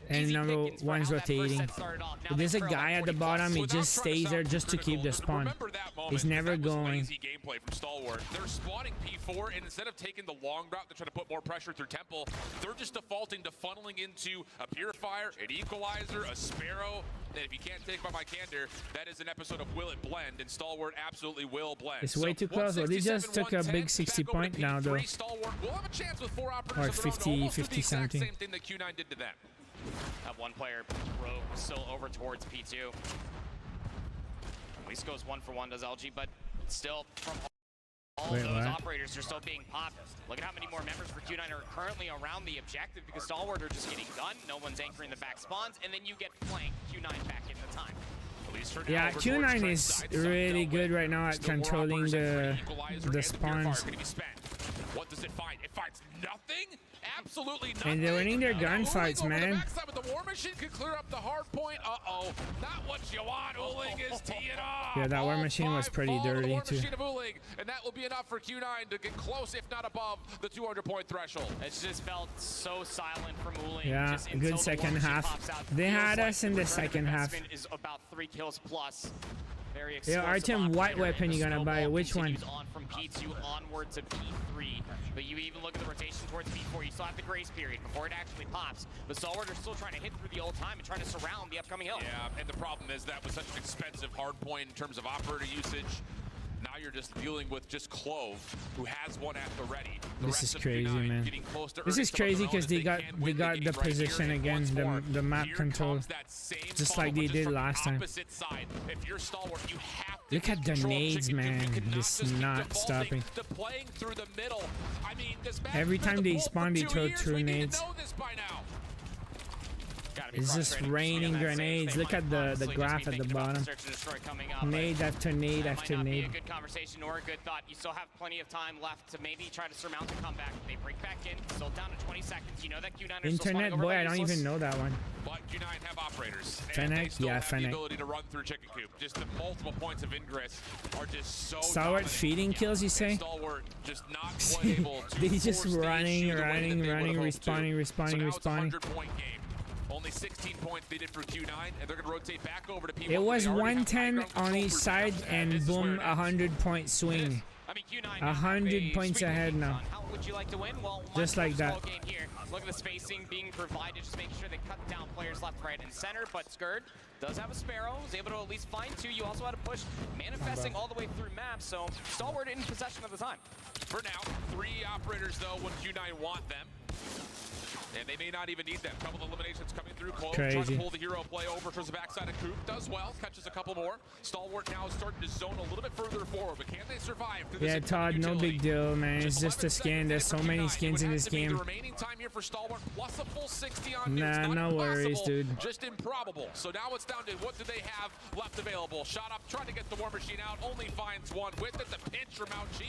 And number 1's rotating. If there's a guy at the bottom, he just stays there just to keep the spawn. He's never going. Easy gameplay from Stalwart. They're spawning P4, and instead of taking the long route to try to put more pressure through Temple, they're just defaulting to funneling into a Purifier, an Equalizer, a Sparrow. And if you can't take by my candor, that is an episode of Will It Blend, and Stalwart absolutely will blend. It's way too close. Well, they just took a big 60 point now, though. Stalwart will have a chance with 4 Or operators 50, 50 something. same thing that Q9 did to them. Have one player rogue still over towards P2. At least goes 1 for 1 does LG, but still from all Wait, those what? operators are still being popped. Look at how many more members for Q9 are currently around the objective because Stalwart are just getting done. No one's anchoring the back spawns, and then you get flanked. Q9 back in the time. Yeah, Q9 is really good right now at controlling the spawns. What does it find? It finds nothing? Absolutely nothing. And they're winning their gunfights, man. The war machine could clear up the hard point. Uh-oh. Not what you want. Uling is teeing off. Yeah, that war machine was pretty dirty, too. And that will be enough for Q9 to get close, if not above, the 200-point threshold. It's just felt so silent from Uling. Yeah, just good until the second war machine half. pops out. They Feels had like us in the return second half. investment is about 3 kills plus. Very Yeah, explosive Artem, what operator, weapon and the you gonna buy? snowball Which one? continues on from P2 onward to P3. But you even look at the rotation towards P4, you still have the grace period before it actually pops. But Stalwart are still trying to hit through the old time and trying to surround the upcoming hill. Yeah, and the problem is that was such an expensive hard point in terms of operator usage. Now you're just dealing with just Clove, who has one at the ready. This is crazy, man. This is crazy because they got the position again, the map control, just like they did last time. Look at the nades, man. It's not stopping. Every time they spawn, they throw 2 nades. It's just raining grenades. Look at the graph at the bottom. Nade after nade after nade. A good conversation or a good thought. You still have plenty of time left to maybe try to surmount the comeback. They break back in, still down to 20 seconds. You know that Q9 are Internet boy, I don't even know that one. But Q9 have operators. Fennec? Yeah, Fennec. The ability to run through chicken coop. Just the multiple points of ingress are just so Stalwart feeding kills, you say? Stalwart just not quite able to They just force the running, issue the way that they running, would have hoped to. respawning. So now it's a 100-point game. Only 16 points needed for Q9, and they're going to rotate back over to P1. It was 110 on each side, and boom, 100-point swing. 100 points ahead now. How would you like to win? Well, just like that. Game here. Look at the spacing being provided, just making sure they cut down players left, right, and center. But Skurd does have a Sparrow, was able to at least find 2. You also had to push manifesting all the way through maps, so Stalwart in possession of the time. For now, 3 operators though when Q9 want them. And they may not even need them. Couple of eliminations coming through. Clove trying to pull the hero play over towards the backside of Coop. Does well, catches a couple more. Stalwart now starting to zone a little bit further forward, but can they survive through this? Yeah, Todd, no big deal, man. It's just a skin. There's so many skins in this game. The remaining time here for Stalwart plus a full 60 on nah, no worries, dude. Just improbable. So now it's down to what do they have left available. Shot up, trying to get the War Machine out, only finds one. With it, the pinch from Mount G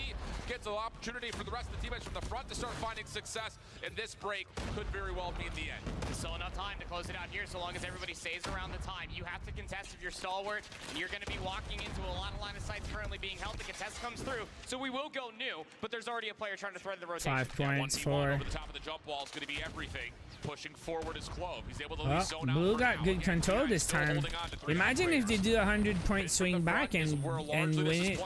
gets an opportunity for the rest of the teammates from the front to start finding success, and this break could very well be in the end. Still enough time to close it out here, so long as everybody stays around the time. You have to contest if you're Stalwart, and you're going to be walking into a lot of line of sights currently being held. The contest comes through, so we will go new, but there's already a player trying to thread the rotation. 5 points for... Over the top of the jump wall is going to be everything. Pushing forward is Clove. He's able to zone out. Blue got good control this time. Imagine if they do a 100-point swing back and win it.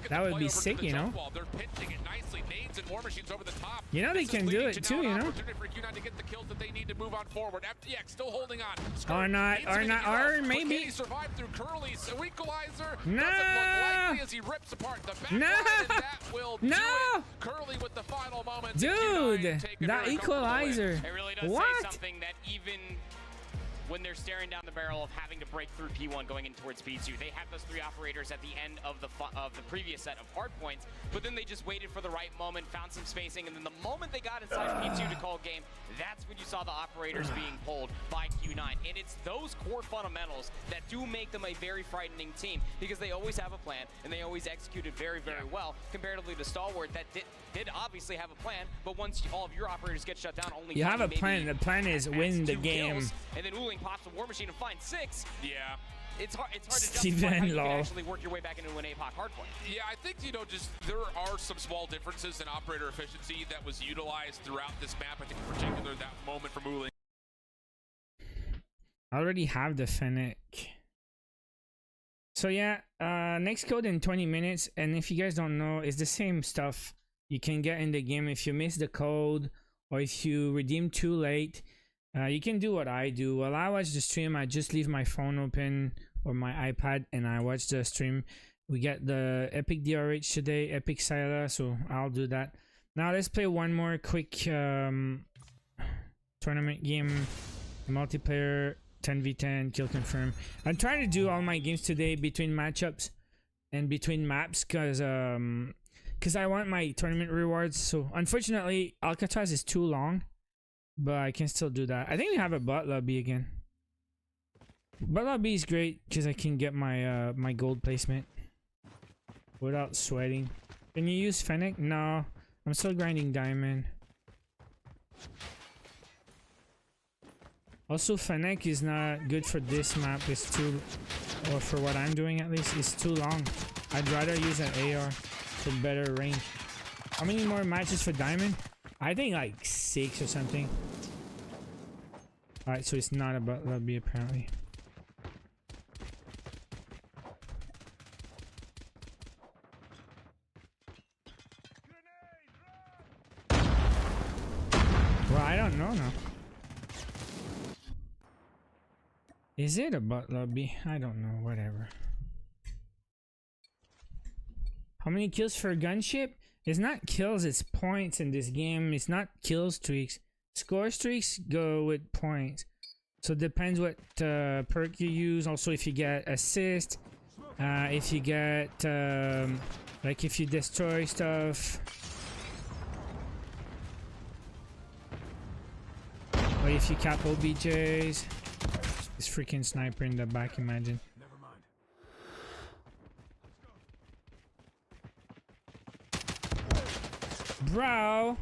That would be sick, you know? They're pinching it nicely. Nades and War Machines over the top. You know they can do it too, you know? For Q9 to get the kills that they need to move on forward. FTX still holding on. Or not, or maybe. He survived through Curly's equalizer. No. Doesn't look likely as he rips apart the back line, and that will do it. Curly with the final moment. Dude, that equalizer. It really does say something that even when they're staring down the barrel of having to break through P1 going in towards P2, they had those 3 operators at the end of the previous set of hard points, but then they just waited for the right moment, found some spacing, and then the moment they got inside P2 to call game, that's when you saw the operators being pulled by Q9. And it's those core fundamentals that do make them a very frightening team, because they always have a plan, and they always executed very, very well, comparatively to Stalwart that did obviously have a plan, but once all of your operators get shut down, only you have a plan. The plan is win the game. Kills, and then Uling pops the War Machine and finds 6. Yeah. It's hard to justify how you can actually work your way back into an APOC hardpoint. Yeah, I think, you know, just there are some small differences in operator efficiency that was utilized throughout this map. I think in particular that moment from Uling. I already have the Fennec. So yeah, next code in 20 minutes. And if you guys don't know, it's the same stuff you can get in the game. If you miss the code or if you redeem too late, you can do what I do. While I watch the stream, I just leave my phone open or my iPad and I watch the stream. We get the Epic DRH today, Epic Scylla, so I'll do that. Now let's play one more quick tournament game, multiplayer 10v10 kill confirm. I'm trying to do all my games today between matchups and between maps because I want my tournament rewards. So unfortunately Alcatraz is too long, but I can still do that. I think we have a bot lobby again. Bot lobby is great because I can get my my gold placement without sweating. Can you use Fennec? No, I'm still grinding diamond. Also, Fennec is not good for this map. It's too, or for what I'm doing at least, it's too long. I'd rather use an AR for better range. How many more matches for diamond? I think like 6 or something. Alright, so it's not about lobby apparently. Well, I don't know now. Is it a bot lobby? I don't know, whatever. How many kills for a gunship? It's not kills, it's points in this game. It's not kill streaks. Score streaks go with points. So it depends what perk you use. Also, if you get assist, if you get like if you destroy stuff, or if you cap OBJs. This freaking sniper in the back, imagine. Never mind. Bro.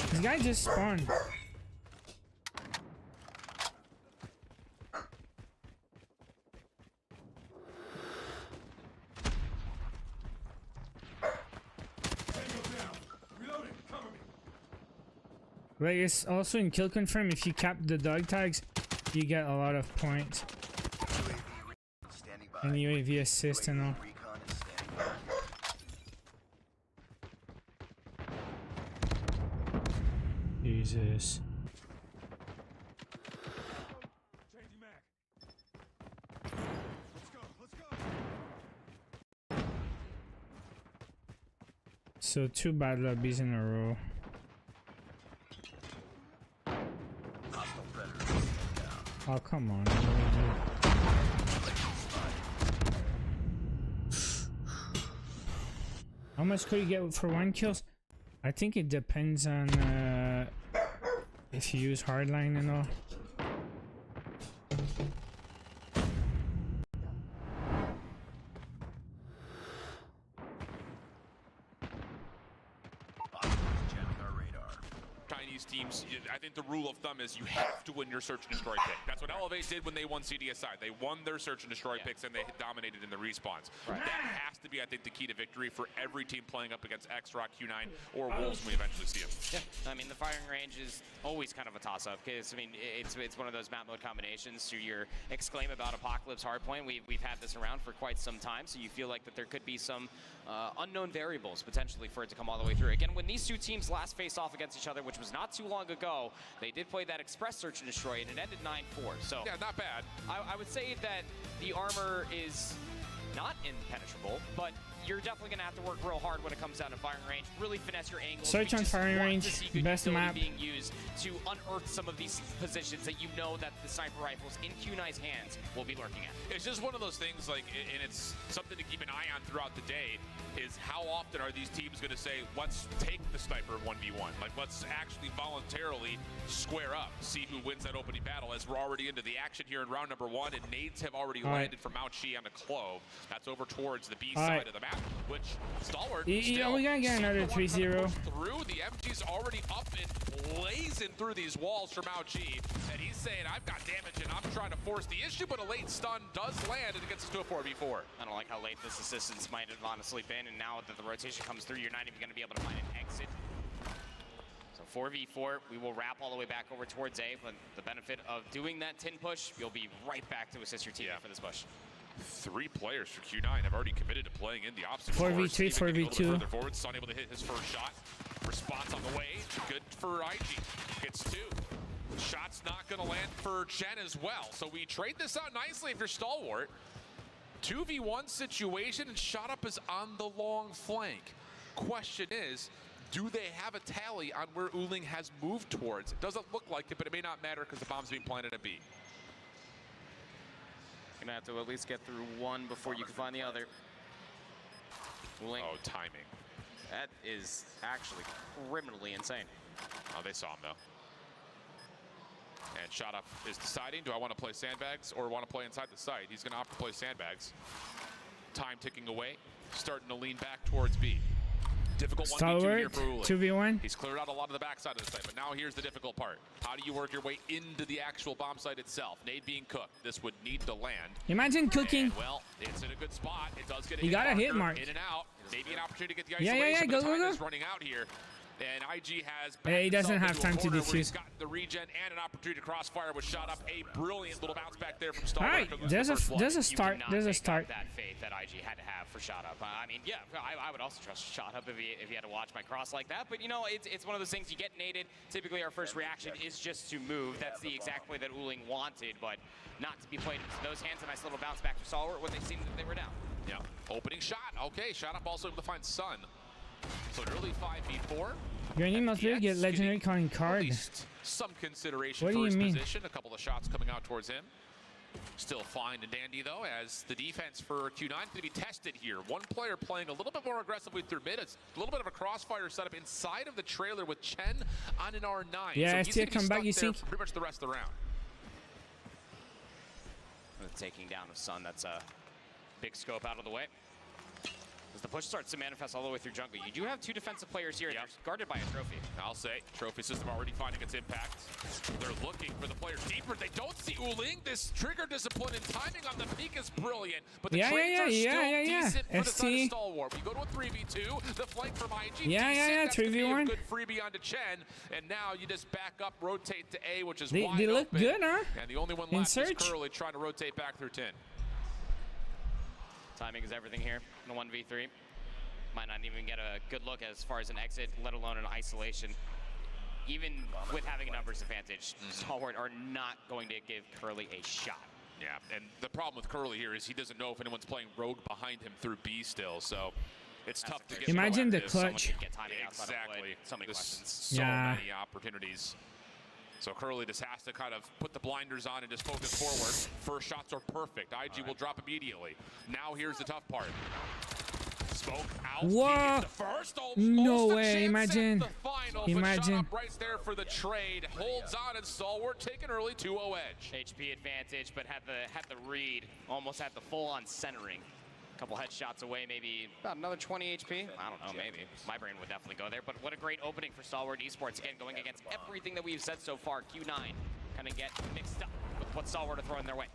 This guy just spawned. Like, it's also in kill confirm, if you cap the dog tags, you get a lot of points. And UAV assist and all. Recon is standing by. Jesus. So 2 bad lobbies in a row. Hostile predator standing down. Oh, come on. How much could you get for 1 kill? I think it depends on if you use hardline and all. Jamming our radar. Chinese teams, I think the rule of thumb is you have to win your search and destroy pick. That's what Elevate did when they won CDSI. They won their search and destroy picks and they dominated in the respawns. That has to be, I think, the key to victory for every team playing up against X-Rock, Q9, or Wolves when we eventually see them. Yeah, I mean, the firing range is always kind of a toss-up because, I mean, it's one of those map mode combinations. To your exclaim about Apocalypse Hardpoint, we've had this around for quite some time, so you feel like that there could be some unknown variables potentially for it to come all the way through. Again, when these two teams last faced off against each other, which was not too long ago, they did play that Express Search and Destroy, and it ended 9-4. So yeah, not bad. I would say that the armor is not impenetrable, but you're definitely going to have to work real hard when it comes down to firing range. Really finesse your angles. Search on firing range, best map. Being used to unearth some of these positions that you know that the sniper rifles in Q9's hands will be lurking at. It's just one of those things, like, and it's something to keep an eye on throughout the day, is how often are these teams going to say, let's take the sniper 1v1? Like, let's actually voluntarily square up, see who wins that opening battle, as we're already into the action here in round number 1, and nades have already landed from Mao Chi on a Clove. That's over towards the B side of the map, which Stalwart still we gotta get another 3-0. through. The MG's already up and blazing through these walls for Mao Chi, and he's saying, I've got damage and I'm trying to force the issue, but a late stun does land and it gets us to a 4v4. I don't like how late this assistance might have honestly been, and now that the rotation comes through, you're not even going to be able to find an exit. So 4v4, we will wrap all the way back over towards A, but the benefit of doing that tin push, you'll be right back to assist your teammate for this push. 3 players for Q9 have already committed to playing in the opposite 4v3, 4v2. Further forward, Sun able to hit his first shot. Response on the way, good for IG. Gets 2. Shot's not going to land for Chen as well. So we trade this out nicely if you're Stalwart. 2v1 situation, and Shot Up is on the long flank. Question is, do they have a tally on where Uling has moved towards? It doesn't look like it, but it may not matter because the bomb's being planted at B. Gonna have to at least get through one before you can find the other. Uling. Oh, timing. That is actually criminally insane. Oh, they saw him though. And Shot Up is deciding, do I want to play sandbags or want to play inside the site? He's going to opt to play sandbags. Time ticking away, starting to lean back towards B. Difficult 1v2 here for Uling. 2v1. He's cleared out a lot of the backside of the site, but now here's the difficult part. How do you work your way into the actual bomb site itself? Nade being cooked. This would need to land. Imagine cooking. And, well, it's in a good spot. It does get a you got a hit mark. In and out. Maybe an opportunity to get the Yeah, isolation. go, but time go. is running out here. And IG has he doesn't have time to defuse. He's got the regen and an opportunity to crossfire with Shot Up. A brilliant little bounce back there from Stalwart. All right, there's a start. There's a start. That faith that IG had to have for Shot Up. I mean, yeah, I would also trust Shot Up if he had to watch my cross like that. But you know, it's one of those things. You get naded. Typically, our first reaction is just to move. That's the exact way that Uling wanted, but not to be played into those hands. A nice little bounce back to Stalwart when they seemed that they were down. Yeah, opening shot. Okay, Shot Up also able to find Sun. So an early 5v4. Your name must really get legendary calling card. At least some consideration what for do his you mean? position. A couple of shots coming out towards him. Still fine and dandy though, as the defense for Q9 going to be tested here. One player playing a little bit more aggressively through mid. It's a little bit of a crossfire setup inside of the trailer with Chen on an R9. Yeah, so STA come back, you see. pretty much the rest of the round. The taking down of Sun, that's a big scope out of the way. As the push starts to manifest all the way through jungle, you do have 2 defensive players here. They're guarded by a trophy. I'll say, trophy system already finding its impact. They're looking for the players deeper. They don't see Uling. This trigger discipline and timing on the peak is brilliant, but the trades are still decent for the side of Stalwart. We go to a 3v2, the flank from IG. That's 3v1. Good freebie onto Chen, and now you just back up, rotate to A, which is they wide look open. good, huh? And the only one left is Curly trying to rotate back through 10. Timing is everything here in a 1v3. Might not even get a good look as far as an exit, let alone an isolation. Even with having a numbers advantage, Stalwart are not going to give Curly a shot. Yeah, and the problem with Curly here is he doesn't know if anyone's playing Rogue behind him through B still, so it's tough to get. Imagine the clutch. Exactly. So many questions. So many opportunities. So Curly just has to kind of put the blinders on and just focus forward. First shots are perfect. IG will drop immediately. Now here's the tough part. Smoke out. Whoa! No way! Imagine. Imagine. Right there for the trade. Holds on and Stalwart taking early 2-0 edge. HP advantage, but had the read. Almost had the full-on centering. A couple headshots away, maybe about another 20 HP. I don't know, maybe. My brain would definitely go there. But what a great opening for Stalwart Esports. Again, going against everything that we've said so far. Q9 kind of get mixed up with what Stalwart are throwing their way.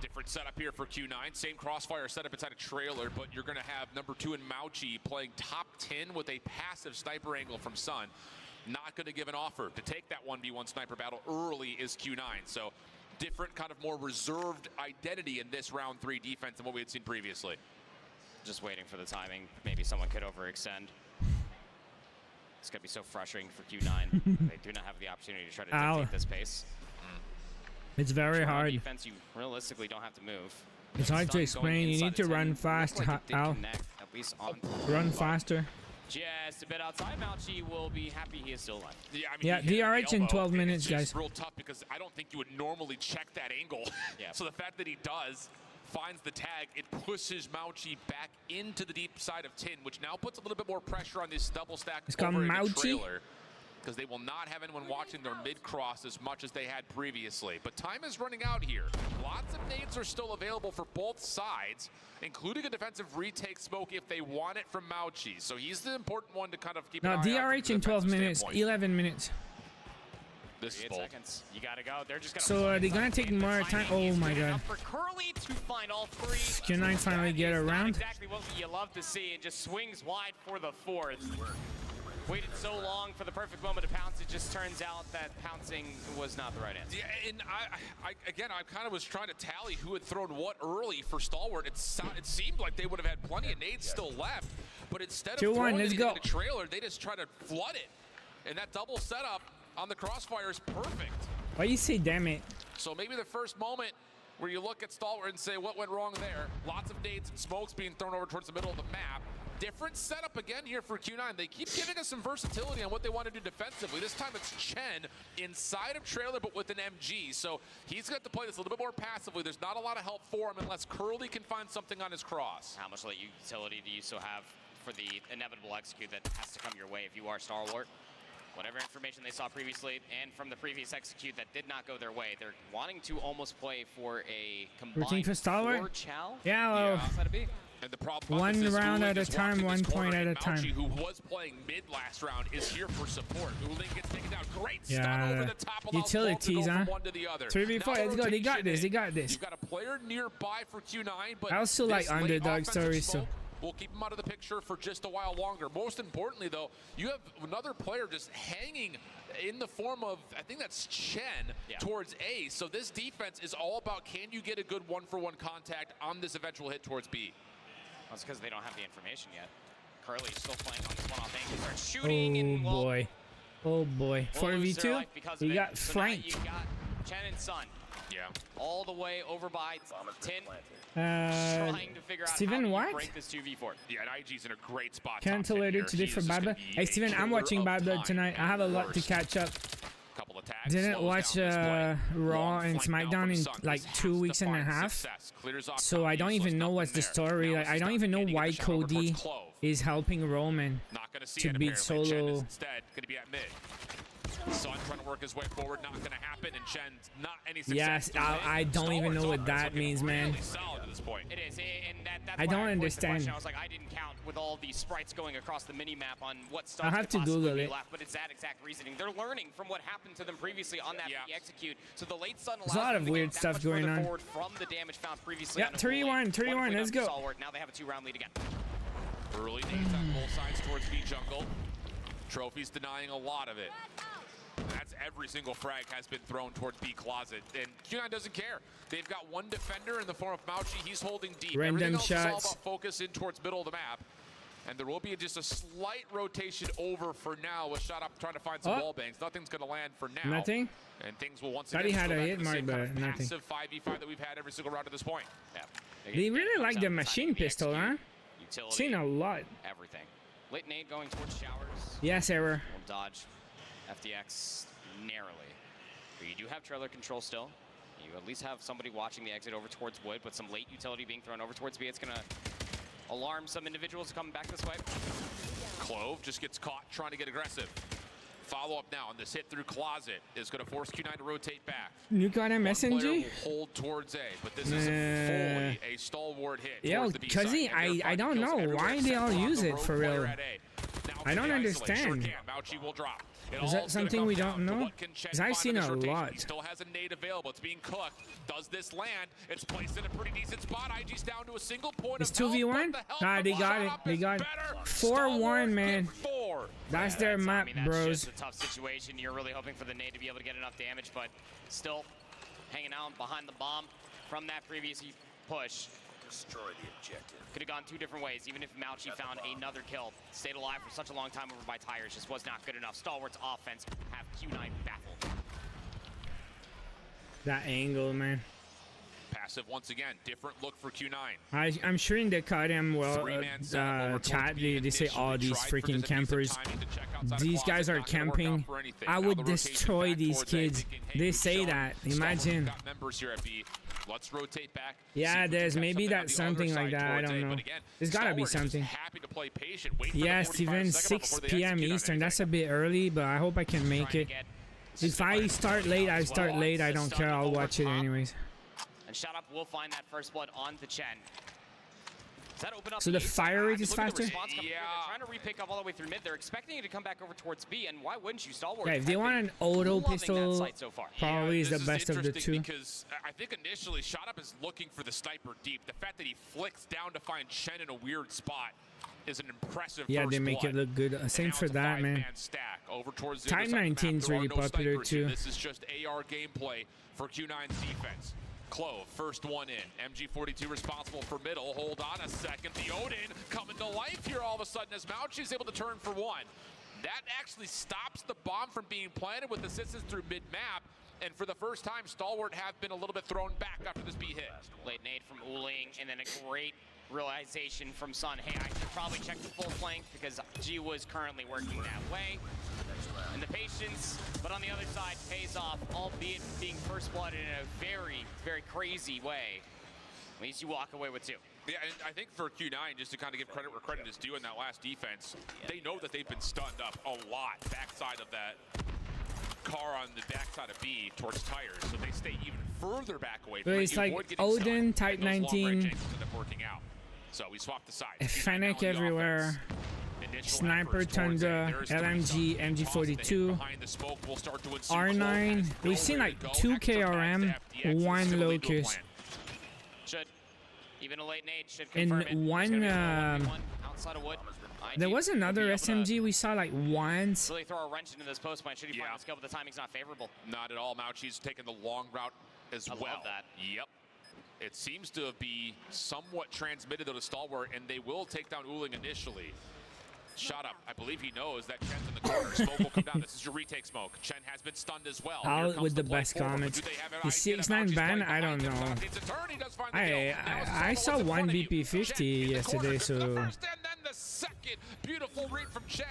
Different setup here for Q9. Same crossfire setup inside a trailer, but you're going to have number 2 in Mauchi playing top 10 with a passive sniper angle from Sun. Not going to give an offer to take that 1v1 sniper battle early is Q9. So different kind of more reserved identity in this round 3 defense than what we had seen previously. Just waiting for the timing. Maybe someone could overextend. It's going to be so frustrating for Q9. They do not have the opportunity to try to dictate this pace. It's very hard. Defense, you realistically don't have to move. It's hard to explain. You need to run fast. Al. Run faster. Just a bit outside. Mauchi will be happy he is still alive. Yeah, I mean, DRH in 12 minutes, guys. It's real tough because I don't think you would normally check that angle. Yeah. So the fact that he does, finds the tag, it pushes Mauchi back into the deep side of Tin, which now puts a little bit more pressure on this double stack over in the trailer. Because they will not have anyone watching their mid-cross as much as they had previously. But time is running out here. Lots of nades are still available for both sides, including a defensive retake smoke if they want it from Mauchi. So he's the important one to kind of keep an eye out. DRH in 12 minutes, 11 minutes. This is bold. Seconds. You gotta go. They're just gonna. So are they gonna take more time? Oh my god. For Curly to find all 3. Q9 finally get around. Exactly what you love to see. It just swings wide for the 4th. Waited so long for the perfect moment to pounce. It just turns out that pouncing was not the right answer. Yeah, and I kind of was trying to tally who had thrown what early for Stalwart. It seemed like they would have had plenty of nades still left, but instead of throwing it in the trailer, they just try to flood it. And that double setup on the crossfire is perfect. Why you say damn it? So maybe the first moment where you look at Stalwart and say what went wrong there. Lots of nades and smokes being thrown over towards the middle of the map. Different setup again here for Q9. They keep giving us some versatility on what they want to do defensively. This time it's Chen inside of trailer, but with an MG. So he's got to play this a little bit more passively. There's not a lot of help for him unless Curly can find something on his cross. How much utility do you still have for the inevitable execute that has to come your way if you are Stalwart? Whatever information they saw previously and from the previous execute that did not go their way, they're wanting to almost play for a combined for Stalwart? 4 Chow. Yeah, well, outside of B. And the problem one round at a time, 1 point at a time. Mauchi, who was playing mid last round, is here for support. Uling gets taken down. Great stun over the top. Utilities, huh? 3v4. Let's go. They got this. They got this. You've got a player nearby for Q9, but I also like underdog stories, so we'll keep him out of the picture for just a while longer. Most importantly, though, you have another player just hanging in the form of, I think that's Chen, towards A. So this defense is all about, can you get a good 1-for-1 contact on this eventual hit towards B? That's because they don't have the information yet. Curly's still playing on this one-off angle. He starts shooting and, well, boy. Oh boy. 4v2? We got Frank. You got Chen and Sun. Yeah. All the way over by Tin. Trying to figure out Steven, how what? to break this 2v4. Yeah, and IG's in a great spot. Cancelated today for Bad Blood. Hey Steven, I'm watching Bad Blood tonight. I have a lot to catch up. Didn't watch Raw and SmackDown in like 2 weeks and a half, so I don't even know what's the story. Like, I don't even know why Cody is helping Roman to beat Solo. Instead, going to be at mid. Son trying to work his way forward, not going to happen, and Chen's not any success. Yes, I don't even know what that means, man. Solid at this point. It is, and that's I don't understand. I was like, I didn't count with all the sprites going across the mini map on what stuff I'll have to Google it. left, but it's that exact reasoning. They're learning from what happened to them previously on that execute. So the late Sun allows There's a lot of weird stuff going on. From the damage found previously. Yeah, 3-1, let's go. Now they have a 2-round lead again. Early nades on both sides towards B jungle. Trophy's denying a lot of it. That's every single frag has been thrown towards B closet, and Q9 doesn't care. They've got one defender in the form of Mauchi. He's holding deep. Random Everything else shots. is all about focus in towards middle of the map. And there will be just a slight rotation over for now with Shot Up trying to find some wall bangs. Nothing's going to land for now. Nothing? And things will once Thought again he had go a back hit to the mark, same but kind of nothing. passive 5v5 that we've had every single round to this point. Yeah. They really like the machine pistol, huh? Utility, Seen a lot. everything. Late nade going towards showers. Yes, error. Will dodge FDX narrowly. But you do have trailer control still. You at least have somebody watching the exit over towards wood, but some late utility being thrown over towards B. It's going to alarm some individuals coming back this way. Clove just gets caught trying to get aggressive. Follow up now on this hit through closet is going to force Q9 to rotate back. You got him One player SMG? will hold towards A, but this is fully a stalwart hit. Yo, towards the B cause side, and I don't know why they all use it for real. I don't understand. Mauchi will drop. Is that something we don't know? Because I've seen a lot. He still has a nade available. It's being cooked. Does this land? It's placed in a pretty decent spot. IG's down to a single point. It's 2v1? Nah, they got it. They got it. 4-1, man. That's their map, I mean, that's bros. just a tough situation. You're really hoping for the nade to be able to get enough damage, but still hanging out behind the bomb from that previous push. Destroy the objective. Could have gone two different ways, even if Mauchi found another kill. Stayed alive for such a long time over by tires, just was not good enough. Stalwart's offense have Q9 baffled. That angle, man. Passive once again. Different look for Q9. I'm sure in the CODM World chat, they say all these freaking campers. These guys are camping. I would destroy these kids. They say that. Imagine. Let's rotate back. Yeah, there's maybe that's something like that. I don't know. There's gotta be something. Yeah, Steven, 6 p.m. Eastern. That's a bit early, but I hope I can make it. If I start late, I start late. I don't care. I'll watch it anyways. And Shot Up will find that first blood onto Chen. Does that open up So the fire rate is faster? Yeah. They're trying to re-pick up all the way through mid. They're expecting you to come back over towards B, and why wouldn't you? Stalwart. Yeah, if they want an auto pistol, so far. probably is the best of the two. Because I think initially Shot Up is looking for the sniper deep. The fact that he flicks down to find Chen in a weird spot is an impressive Yeah, first they make blood. it look good. Same for that, man. Stack over towards the Type other side of the 19 map. is There are really no popular snipers here. too. This is just AR gameplay for Q9's defense. Clove, first one in. MG42 responsible for middle. Hold on a second. The Odin coming to life here all of a sudden as Mauchi's able to turn for one. That actually stops the bomb from being planted with assistance through mid-map. And for the first time, Stalwart have been a little bit thrown back after this B hit. Late nade from Uling, and then a great realization from Sun. Hey, I should probably check the full flank because G was currently working that way. And the patience, but on the other side, pays off, albeit being first blood in a very, very crazy way. At least you walk away with two. Yeah, and I think for Q9, just to kind of give credit where credit is due in that last defense, they know that they've been stunned up a lot backside of that car on the backside of B towards tires, so they stay even further back away from But it. it's You like avoid getting Odin, stunned, Type and those long-range 19. angles end up working out. So we swap the sides. Fennec everywhere. Sniper, Tundra, LMG, MG42, R9. We've seen like 2 KRM, 1 Locust, Should, even a late nade should confirm it. and one. Outside of wood. There was another SMG we saw like once. Really throw a wrench into this post point. Should he find the skill, but the timing's not favorable. Not at all. Mauchi's taking the long route as well. Love that. Yep. It seems to be somewhat transmitted though to Stalwart, and they will take down Uling initially. Shot Up. I believe he knows that Chen's in the corner. Smoke will come down. This is your retake smoke. Chen has been stunned as well. Out with the best comments. Is 6'9" ban? I don't know. I saw one BP50 yesterday, so. The second beautiful read from Chen.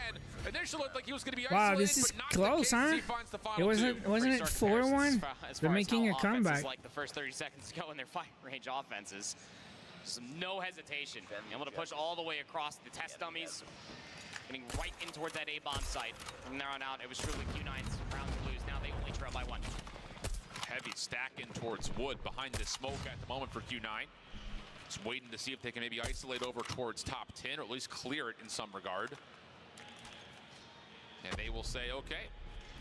Initially looked like he was going to be Wow, isolated, this is but not close, the case. huh? He finds the It final wasn't it 4-1? They're making a comeback. Like the first 30 seconds to go in their firing range offenses. Just no hesitation. Able to push all the way across the test dummies. Getting right in towards that A-bomb site. From there on out, it was truly Q9's round to lose. Now they only trail by 1. Heavy stack in towards wood behind the smoke at the moment for Q9. Just waiting to see if they can maybe isolate over towards top 10 or at least clear it in some regard. And they will say, okay,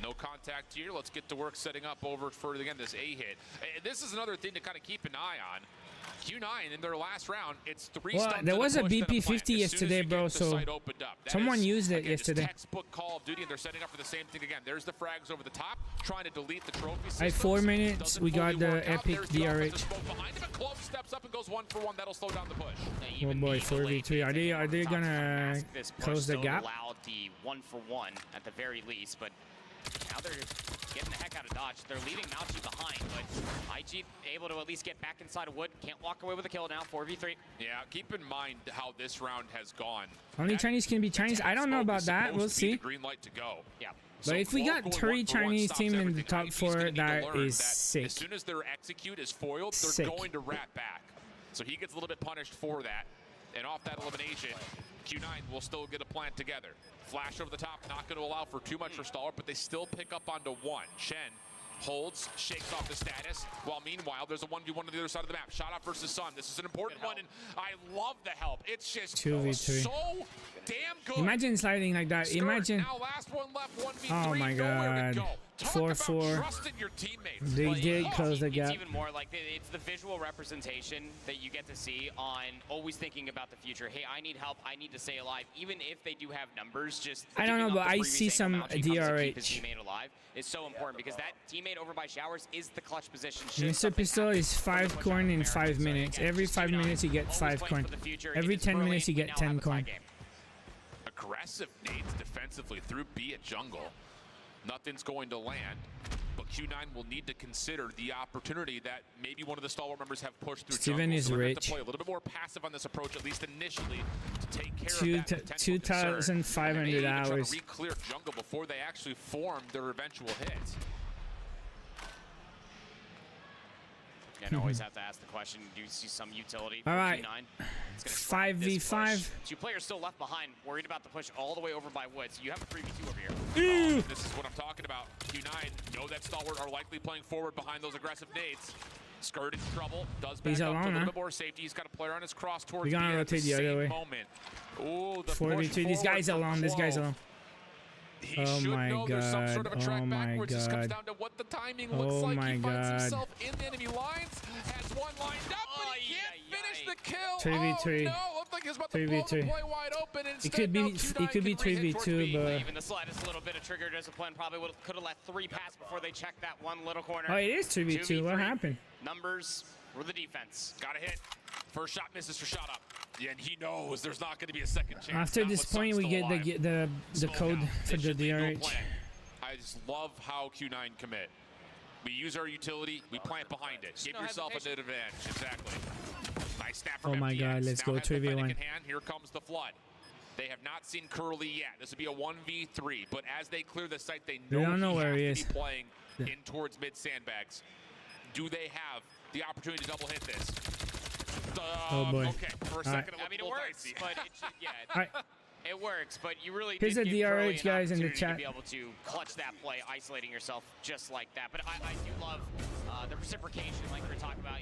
no contact here. Let's get to work setting up over for, again, this A hit. And this is another thing to kind of keep an eye on. Q9 in their last round, it's 3 Well, stuns there and was a push, then BP50 plant. As soon as yesterday, you get bro, the so site opened up, that someone is, used it again, just yesterday. textbook Call of Duty, and they're setting up for the same thing again. There's the frags over the top, trying to delete the trophy systems. At 4 minutes, Doesn't we got fully the work out. epic There's the DRH. offensive smoke behind him, and Clove steps up and goes 1-for-1. That'll slow down the push. Oh boy, 4v3. Are they gonna close the gap? Allowed the 1-for-1 at the very least, but now they're getting the heck out of dodge. They're leaving Mauchi behind, but IG able to at least get back inside of wood. Can't walk away with a kill now. 4v3. Yeah, keep in mind how this round has gone. Only Chinese can be Chinese. I don't know about that. We'll see. Green light to go. Yeah. But if we got 3 Chinese team in the top 4, that is sick. As soon as their execute is foiled, they're Sick. going to rat back. So he gets a little bit punished for that. And off that elimination, Q9 will still get a plant together. Flash over the top, not going to allow for too much for Stalwart, but they still pick up onto 1. Shen holds, shakes off the status, while meanwhile there's a 1v1 on the other side of the map. Shot off versus Sun. This is an important one, and I love the help. It's just 2v3. so damn good. Imagine sliding like that. Skirt, Imagine. now last one left, 1v3, Oh my nowhere to god. go. Talk 4-4. about trusting your teammates. They did close the It's gap. even more like it's the visual representation that you get to see on always thinking about the future. Hey, I need help. I need to stay alive. Even if they do have numbers, just I don't know, giving but up the I previous see angle some Mauchi comes to keep DRH. his teammate alive is so important because that teammate over by Showers is the clutch position. Should Mr. something Pistol happen is from the 5 push coin out in of 5 America. So minutes. again, Every just 5 keep an eye. minutes you get Always 5 playing coin. for the future. Every If it's 10 early, minutes you we get now 10 have a tie coin. game. Aggressive nades defensively through B at jungle. Nothing's going to land. But Q9 will need to consider the opportunity that maybe one of the Stalwart members have pushed through Steven jungle. is So they're going to have rich. to play a little bit more passive on this approach, at least initially, to take care Two- of that potential 2,500 concern. And maybe even try hours. to re-clear jungle before they actually form their eventual hits. And always have to ask the question, do you see some utility for All right. Q9? It's gonna try this 5v5. push. 2 players still left behind, worried about the push all the way over by wood. So you have a 3v2 over here. This is what I'm talking about. Q9 know that Stalwart are likely playing forward behind those aggressive nades. Skirt in trouble, does back He's up to a alone, little huh? bit more safety. He's got a player on his cross towards We're gonna B at rotate the other same way. moment. Ooh, the 4v3. This guy's alone. This guy's alone. He Oh should my know there's some sort god. of a track Oh my backwards. This comes god. down to what the timing looks Oh like. my He finds god. himself in the enemy lines, has one lined up, but he can't finish the kill. 3v3. Oh no, looked like he was about to blow the 3v3. play wide open. It Instead, could be now Q9 it could be can re-hit towards 3v2, B. but Even the slightest little bit of trigger discipline probably could have let 3 pass before they checked that one little corner. oh, it is 2v2. What 2v3. happened? Numbers for the defense. Got a hit. First shot misses for shot up. Yeah, and he knows there's not going to be a second chance. After Not this with point, Sun we still get alive. the Smoke code out. for They the should leave no DRH. plan. I just love how Q9 commit. We use our utility, we plant behind it. Give no yourself an hesitation. advantage. Exactly. Nice snap from Oh my FTX. god, let's Now go has the Fennec 3v1. in hand. Here comes the flood. They have not seen Curly yet. This would be a 1v3, but as they clear the site, they know, don't know where he has is. to be playing Yeah. in towards mid sandbags. Do they have the opportunity to double hit this? Oh boy. Okay, for a All right. second it I looked mean, a it little works, dicey. but yeah, Alright. it works. But you really Here's did the give Curly DRH an guys in the opportunity chat. to be able to clutch that play, isolating yourself just like that. But I do love the reciprocation, like we were talking about.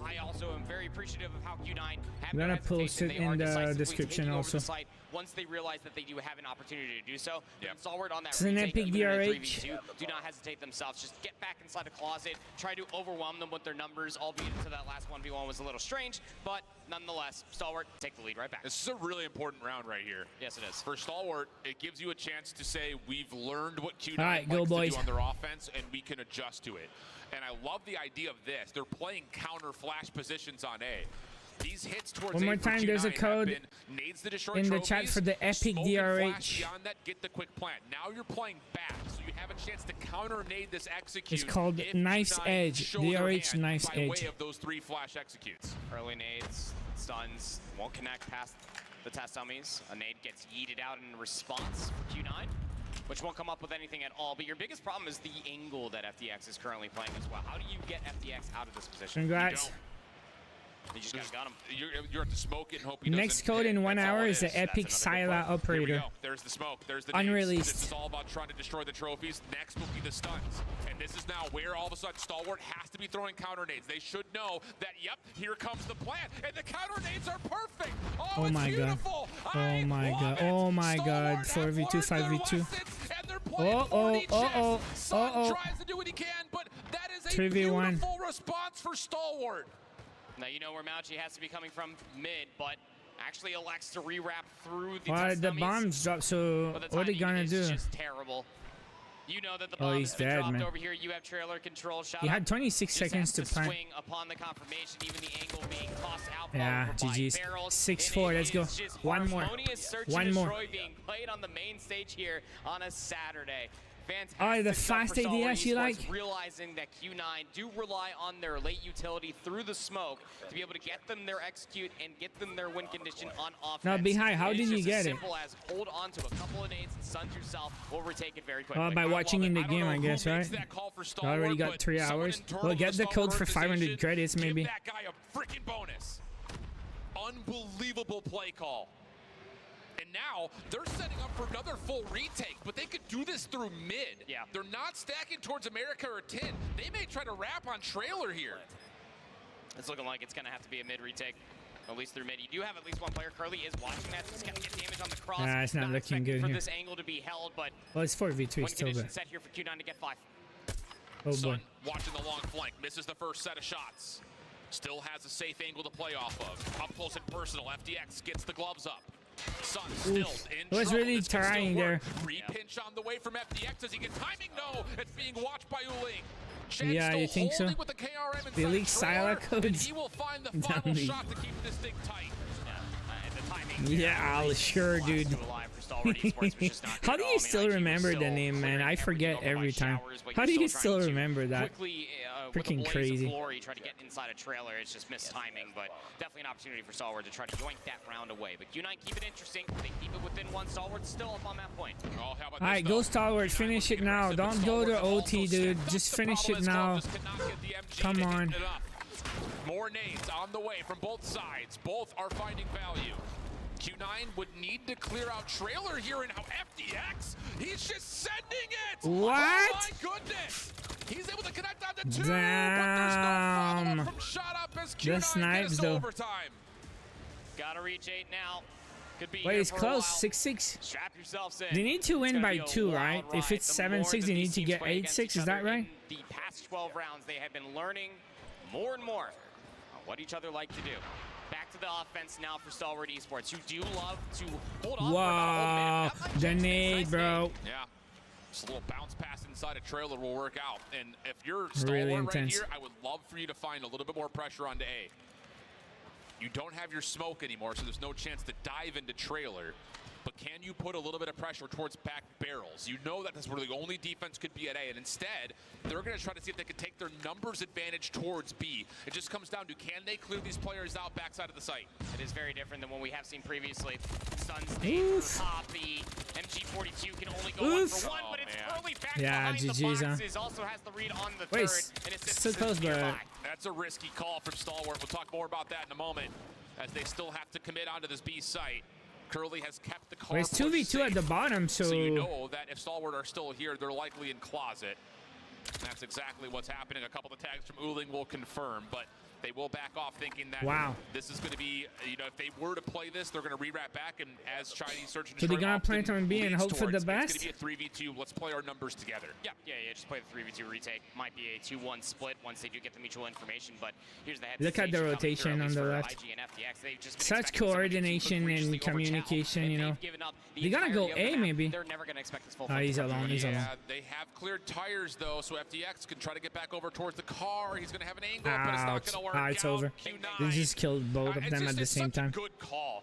I also am very appreciative of how Q9 had I'm no gonna post hesitation. it They are in the decisively description taking over also. the site once they realize that they do have an opportunity to do so. Yep. Stalwart on that It's an retake, epic even in a DRH. 3v2, do not hesitate themselves. Just get back inside the closet, try to overwhelm them with their numbers, albeit into that last 1v1 was a little strange, but nonetheless, Stalwart take the lead right back. This is a really important round right here. Yes, it is. For Stalwart, it gives you a chance to say we've learned what Q9 All right, likes go, to boys. do on their offense, and we can adjust to it. And I love the idea of this. They're playing counter flash positions on A. These hits towards One more A for time, there's a Q9 have code been nades to destroy in the trophies, chat for the epic smoke and DRH. flash beyond that, get the quick plant. Now you're playing back, so you have a chance to counter nade this execute. It's called if Knife's Q9 Edge. show their DRH hand Knife's by Edge. way of those 3 flash executes. Early nades, stuns, won't connect past the test dummies. A nade gets yeeted out in response for Q9, which won't come up with anything at all. But your biggest problem is the angle that FTX is currently playing as well. How do you get FTX out of this position? Congrats. You just gotta gun him. You're at the smoke and hope he Next doesn't code hit. in 1 That's all hour it is the epic That's another Scylla good play. Here we operator. go. There's the smoke. There's the Unreleased. nades. This is all about trying to destroy the trophies. Next will be the stuns. And this is now where all of a sudden Stalwart has to be throwing counter nades. They should know that, yep, here comes the plant. And the counter nades are perfect. Oh, it's my god. beautiful. Oh my love god. it. Oh my god. Stalwart 4v2, have learned their 5v2. lessons, and they're playing 40 chess. Sun tries to do what he can, but that is a 3v1. beautiful response for Stalwart. Now you know where Mauchi has to be coming from mid, but actually elects to rewrap through the Why the bombs drop? So what are they gonna do? It's just terrible. You know that the bomb he's has been dead, dropped man. over here. You have trailer control. He had 26 seconds to plant. swing upon the confirmation, even the angle being tossed out. Yeah, GG's. 6-4. Let's go. One more. One more. Being played on the main stage here on a Saturday. Fantastic. Oh, the fast ADS you like? Realizing that Q9 do rely on their late utility through the smoke to be able to get them their execute and get them their win condition on offense. Now, Bihai, how did you get it? Simple as hold on to a couple of nades and stuns yourself. We'll retake it very quickly. Oh, by watching in the game, I guess, right? I already got 3 hours. Well, get the code for 500 credits, maybe. Give that guy a freaking bonus. Unbelievable play call. And now they're setting up for another full retake, but they could do this through mid. Yeah. They're not stacking towards America or Tin. They may try to wrap on trailer here. It's looking like it's going to have to be a mid retake, at least through mid. You do have at least one player. Curly is watching that. He's going to get damage on the cross. Nah, it's not looking good for here. this angle to be held, but well, it's 4v2 still, condition but set here for Q9 to get 5. oh boy. Sun watching the long flank, misses the first set of shots. Still has a safe angle to play off of. Up close and personal, FDX gets the gloves up. Sun still in it was really trying there. Repinch on the way from FDX. Does he get timing? No, it's being watched by Uling. Yeah, you think so? They leak Sila codes. He will find the final shot to keep this thing tight. Yeah, I'll sure, dude. How do you still remember the name, man? I forget every time. How do you still remember that? Freaking crazy. Try to get inside a trailer. It's just missed timing, but definitely an opportunity for Stalwart to try to yoink that round away. But Q9 keep it interesting. They keep it within one. Stalwart's still up on that point. Oh, how about all right, go Stalwart. Finish it now. Don't go to OT, dude. Just finish it now. Come on. More nades on the way from both sides. Both are finding value. Q9 would need to clear out trailer here, and how FDX, he's just sending it! What? Oh my goodness! He's able to connect on the 2, damn. but there's no follow-up from shot up as Q9 the snipes, though. overtime. Gotta reach 8 now. Could be wait, it's for a close. while. 6-6. Strap yourselves in. They need to win by 2, right? If it's 7-6, they need to get 8-6. Is that right? The past 12 rounds, they have been learning more and more on what each other like to do. Back to the offense now for Stalwart Esports, who do love to hold on for wow, about a whole minute. Oh, the nade, bro. Yeah. Just a little bounce pass inside a trailer will work out. And if you're Really Stalwart right intense. here, I would love for you to find a little bit more pressure onto A. You don't have your smoke anymore, so there's no chance to dive into trailer. But can you put a little bit of pressure towards back barrels? You know that that's where the only defense could be at A, and instead, they're going to try to see if they can take their numbers advantage towards B. It just comes down to, can they clear these players out backside of the site? It is very different than what we have seen previously. Stun stage for Poppy. MG42 can only go 1 for 1, but it's Curly back behind GG's, the boxes. Also has the read on the wait, third. And it's so close, but that's a risky call from Stalwart. We'll talk more about that in a moment, as they still have to commit onto this B site. Curly has kept the car. wait, it's 2v2 at the bottom, so you know that if Stalwart are still here, they're likely in closet. And that's exactly what's happening. A couple of tags from Uling will confirm, but they will back off thinking that this is going to be, you know, if they were to play this, they're going to re-wrap back, and as Chinese search and so they're going to plant on B and hope for the best? It's going to be a 3v2. Let's play our numbers together. Yeah, just play the 3v2 retake. Might be a 2-1 split once they do get the mutual information, but here's the head. Look at the rotation on the left. Such coordination and communication, you know. They got to go A, maybe. They're never going to expect this full. He's alone, he's alone. They have cleared tires, though, so FDX can try to get back over towards the car. He's going to have an angle, but it's not going to work. It's over. They just killed both of them at the same time. Good call.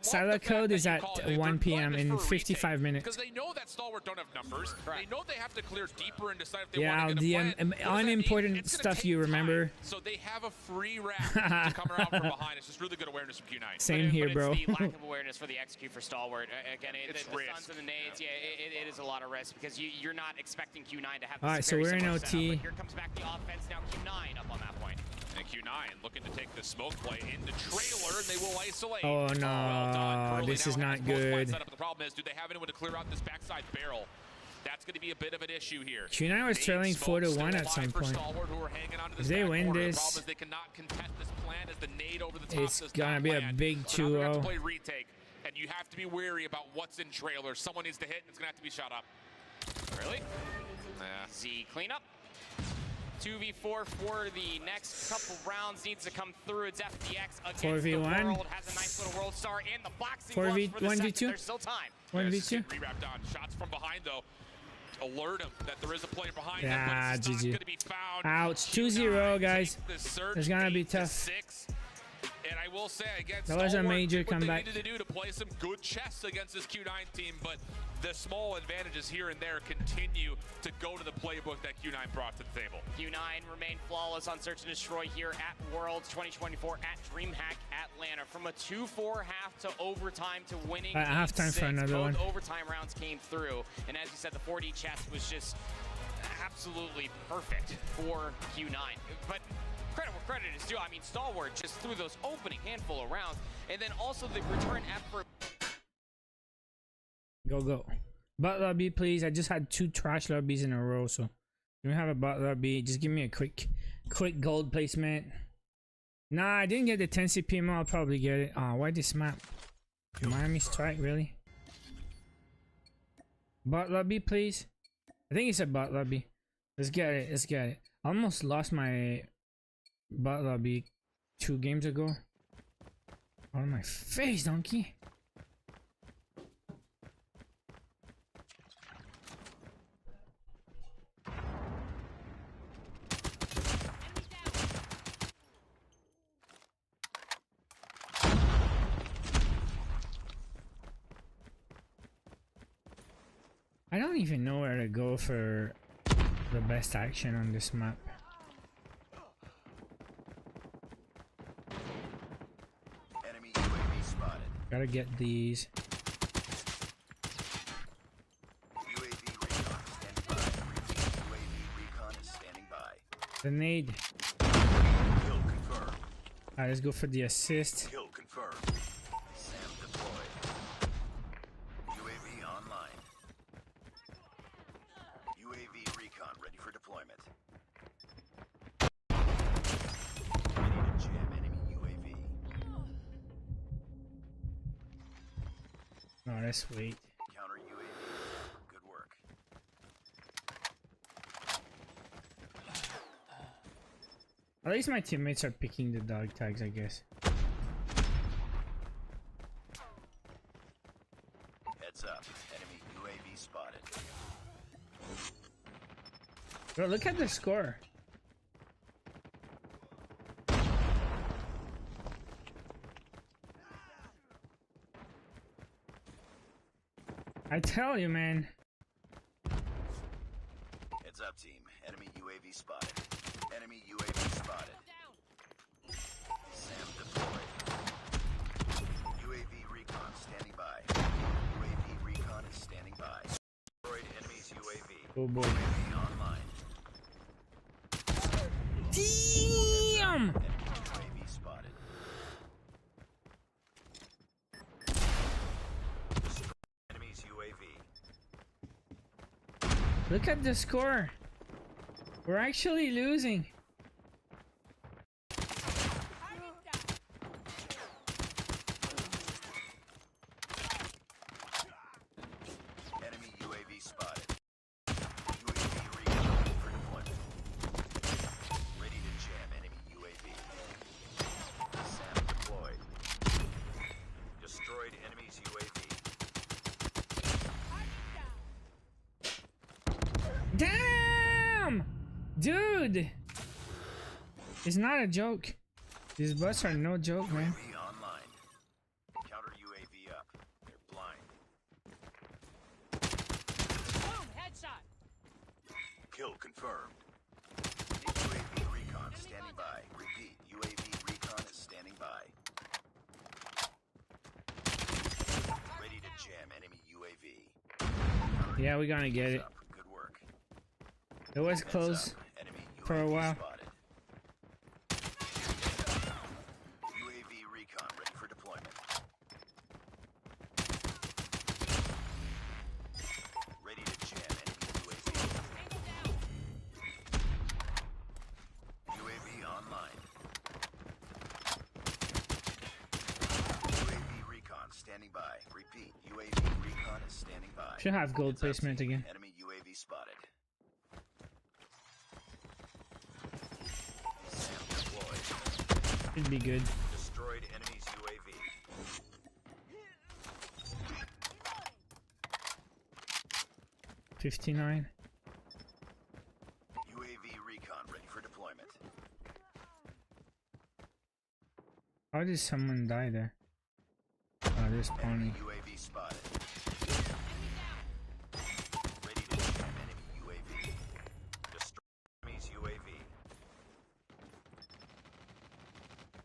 Silo code is at 1 p.m. in 55 minutes. Because they know that Stalwart don't have numbers. They know they have to clear deeper and decide if they yeah, want to get a the unimportant stuff you remember. So they have a free wrap to come around from behind. It's just really good awareness from Q9. Same here, bro. It's the lack of awareness for the execute for Stalwart. Again, the stuns and the nades, it is a lot of risk because you're not expecting Q9 to have. All right, so we're in OT. Here comes back the offense now. Q9 up on that point. And Q9 looking to take the smoke play into trailer, and they will isolate. Oh no, well done. this is not good. The problem is, do they have anyone to clear out this backside barrel? That's going to be a bit of an issue here. Q9 was trailing 4-1 at some point. If they win this, they cannot contest this plan as the nade over the top it's gonna be a big 2-0. Play retake, and you have to be wary about what's in trailer. Someone needs to hit, and it's going to have to be shot up. Really? Yeah. Z cleanup. 2v4 for the next couple rounds needs to come through. It's FPX against 4v1. the world. Has a nice little world star in the boxing 4v gloves for the second. 1v2. There's still time. 1v2. Re-wrapped on. Shots from behind, though. Alert him that there is a player behind Yeah, him, but it's not GG. going to be found. Ouch, 2-0, guys. It's gonna be tough. 6. And I will say, against That was a Stalwart, major what comeback. they needed to do to play some good chess against this Q9 team, but the small advantages here and there continue to go to the playbook that Q9 brought to the table. Q9 remained flawless on Search and Destroy here at Worlds 2024 at DreamHack Atlanta. From a 2-4 half to overtime to winning halftime for another both one. overtime rounds came through. And as you said, the 4D chess was just absolutely perfect for Q9. But credit where credit is due. I mean, Stalwart just threw those opening handful of rounds. And then also the return effort. Go. Bot lobby, please. I just had 2 trash lobbies in a row, so you don't have a bot lobby. Just give me a quick gold placement. Nah, I didn't get the 10 CPM. I'll probably get it. Ah, why this map? Miami Strike, really? Bot lobby, please. I think it's a bot lobby. Let's get it. I almost lost my bot lobby 2 games ago. On my face, donkey. I don't even know where to go for the best action on this map. Enemy UAV spotted. Gotta get these. UAV recon standing by. UAV recon is standing by. Grenade. Kill confirmed. Alright, let's go for the assist. Kill confirmed. SAM deployed. UAV online. UAV recon ready for deployment. Ready to jam enemy UAV. Oh, let's wait. Counter UAV. Good work. At least my teammates are picking the dog tags, I guess. Heads up. Enemy UAV spotted. Bro, look at the score. I tell you, man. Heads up, team. Enemy UAV spotted. Enemy UAV spotted. SAM deployed. UAV recon standing by. UAV recon is standing by. Destroyed enemy's UAV. Oh boy. UAV online. Damn! Enemy UAV spotted. Destroyed enemy's UAV. Look at the score. We're actually losing. Enemy UAV spotted. UAV recon for deployment. Ready to jam enemy UAV. SAM deployed. Destroyed enemy's UAV. Damn! Dude! It's not a joke. These bots are no joke, man. UAV online. Counter UAV up. They're blind. Boom! Headshot! Kill confirmed. UAV recon standing by. Repeat, UAV recon is standing by. Ready to jam enemy UAV. Yeah, we're gonna get it. Up. Good work. It was Heads close up. Enemy for a UAV while. spotted. UAV recon ready for deployment. Ready to jam enemy UAV. UAV online. UAV recon standing by. Repeat, UAV recon is standing by. Should have gold Heads up, placement team. again. Enemy UAV spotted. Should be good. Destroyed enemy's UAV. 59. UAV recon ready for deployment. How did someone die there? Oh, they're spawning. UAV spotted. Ready to jam enemy UAV. Destroy enemy's UAV.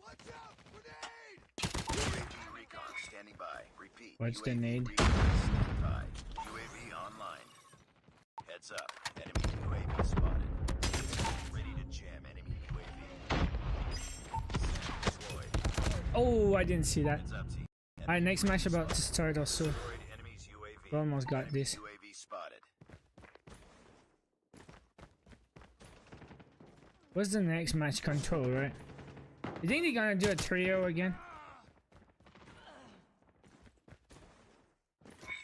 Watch out! Grenade! UAV recon standing by. Repeat. What's the UAV nade? recon standing by. UAV online. Heads up. Enemy UAV spotted. Ready to jam enemy UAV. Deployed. Oh, I didn't see that. Heads up, team. Alright, next match about to start also. Destroyed enemy's UAV. We almost got Enemy this. UAV spotted. What's the next match? Control, right? You think they're gonna do a trio again?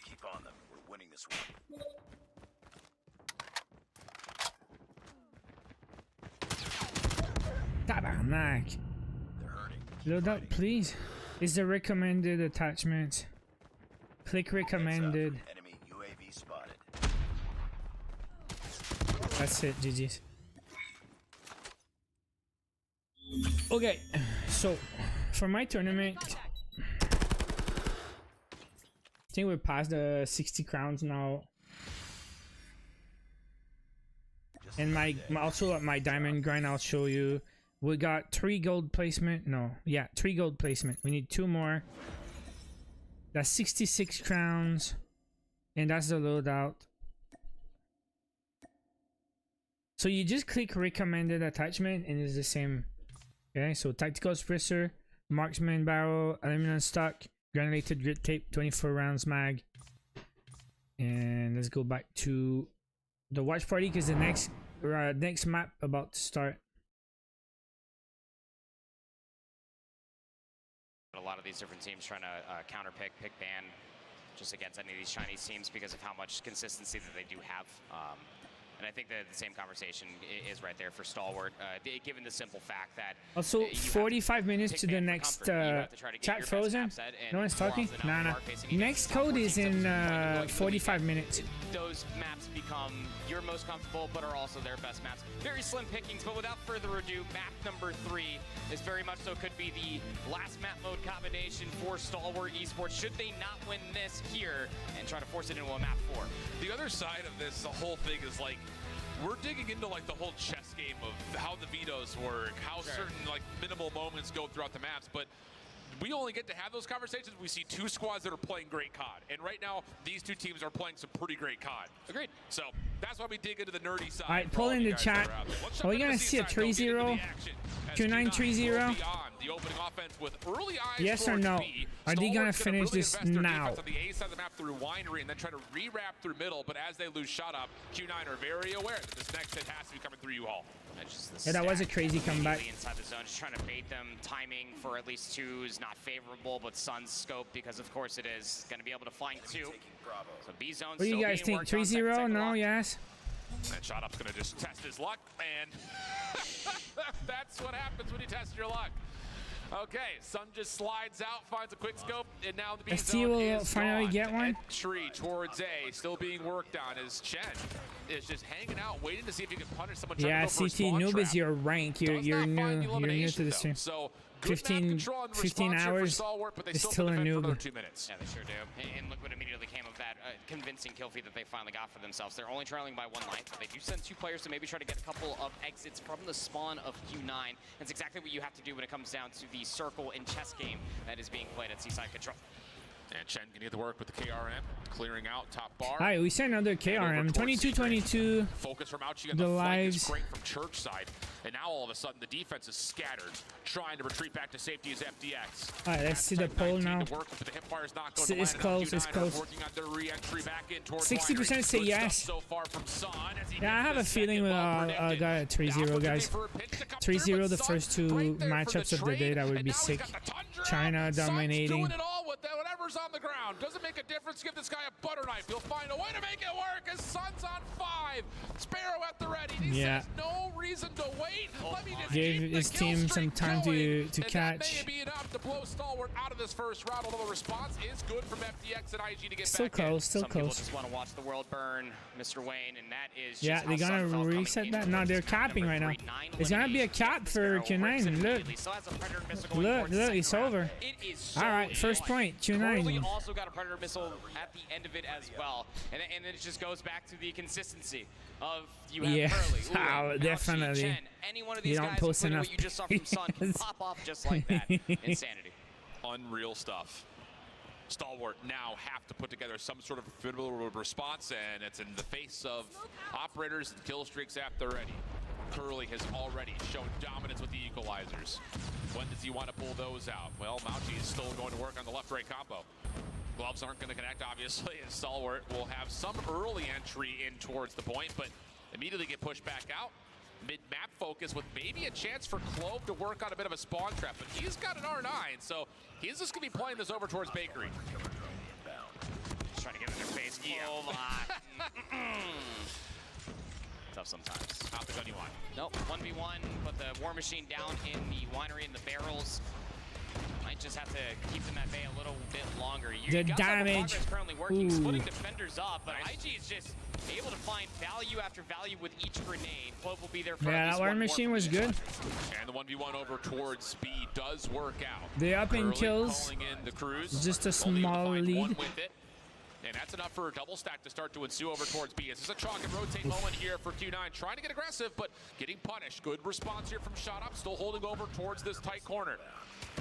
Keep on them. We're winning this one. Tabarnak. They're hurting. Load up, please. Is the recommended attachment? Click recommended. Heads up. Enemy UAV spotted. That's it, GG's. Okay, so for my tournament, I think we're past the 60 crowns now. And my also at my diamond grind, I'll show you. We got 3 gold placement. No, yeah, 3 gold placement. We need 2 more. That's 66 crowns, and that's the loadout. So you just click recommended attachment, and it's the same. Okay, so tactical suppressor, marksman barrel, aluminum stock, granulated grit tape, 24 rounds mag. And let's go back to the watch party because the next map about to start. A lot of these different teams trying to counter pick ban just against any of these Chinese teams because of how much consistency that they do have. And I think that the same conversation is right there for Stalwart, given the simple fact that Also, 45 minutes to the next chat frozen. No one's talking? Nah. Next code is in 45 minutes. Those maps become your most comfortable, but are also their best maps. Very slim pickings, but without further ado, map number 3 is very much so could be the last map mode combination for Stalwart Esports. Should they not win this here and try to force it into a map 4? The other side of this, the whole thing is like, we're digging into like the whole chess game of how the vetoes work, how certain like minimal moments go throughout the maps, but we only get to have those conversations. We see 2 squads that are playing great COD, and right now these 2 teams are playing some pretty great COD. Agreed. So that's why we dig into the nerdy side. All right, pull in the chat. Are we gonna see a 3-0? Q9 3-0? The opening offense with early eyes yes or no? Are they gonna finish this now? On the A side of the map through Winery and then try to rewrap through middle, but as they lose shot up, Q9 are very aware that this next hit has to be coming through U-Haul. Yeah, that was a crazy comeback. Inside the zone, just trying to bait them. Timing for at least 2 is not favorable, but Sun's scope, because of course it is, going to be able to find 2. So B zone. What do you guys think? 3-0? No? Yes? And shot up's going to just test his luck, and that's what happens when you test your luck. Okay, Sun just slides out, finds a quick scope, and now the B zone will is finally gone. get one. Entry towards A, still being worked on as Chen is just hanging out, waiting to see if he can punish someone. Yeah, CT Noob is your rank. You're new to the stream. So 15 hours is still a noob. 2 minutes. Yeah, they sure do. And look what immediately came of that convincing kill feed that they finally got for themselves. They're only trailing by 1 life. They do send 2 players to maybe try to get a couple of exits from the spawn of Q9. That's exactly what you have to do when it comes down to the circle and chess game that is being played at Seaside Control. And Chen can get to work with the KRM, clearing out top bar. Alright, we sent another KRM. 22-22. Focus from Ouchie on the flank is lives. great from church side. And now all of a sudden the defense is scattered, trying to retreat back to safety as FDX. Alright, let's see the poll now. It's close, it's close. 60% say yes. Yeah, I have a feeling we'll got a 3-0, guys. 3-0 the first 2 matchups of the day. That would be sick. China dominating. Sniper's on the ground. Doesn't make a difference. Give this guy a butter knife. He'll find a way to make it work. His son's on 5. Sparrow at the ready. He says no reason to wait. Let me just Gave his team some time to catch. That may be enough to blow Stalwart out of this first round, although the response is good from FTX and IG to get Still back close, still Some people close. just want to watch the world burn, Mr. Wayne, and that is Yeah, just they're how gonna Sunfell coming reset that. into No, this they're round. capping Number right now. 3, 9 It's gonna be a eliminations. cap for Sparrow Q9. works Look. immediately. Still has a Predator missile going Look, towards the look, it's second round. over. It is so All right, first point, Q9. Curly also got a Predator missile at the end of it as well. And then it just goes back to the consistency of you have Curly, Oh, Ulan, definitely. Chen. Any one of these You don't guys, post including enough what you just saw from Sun, can pop off just like that. Insanity. Unreal stuff. Stalwart now have to put together some sort of formidable response, and it's in the face of operators and kill streaks after ready. Curly has already shown dominance with the equalizers. When does he want to pull those out? Well, Mauchi is still going to work on the left-right combo. Gloves aren't going to connect, obviously, and Stalwart will have some early entry in towards the point, but immediately get pushed back out. Mid-map focus with maybe a chance for Clove to work on a bit of a spawn trap, but he's got an R9, so he's just going to be playing this over towards Bakery. Just trying to get in their face. Clove. Tough sometimes. Not the gun you want. Nope, 1v1, put the War Machine down in the winery in the barrels. Might just have to keep them at bay a little bit longer. The damage. Currently working, splitting defenders up, but IG is just able to find value after value with each grenade. Clove will be there for Yeah, that War Machine was good. And the 1v1 over towards B does work out. They're up in Curly kills. calling in the cruise. Just a Only able to small find lead. one with it. And that's enough for a double stack to start to ensue over towards B. This is a chalk and rotate moment here for Q9. Trying to get aggressive, but getting punished. Good response here from Shot Up. Still holding over towards this tight corner.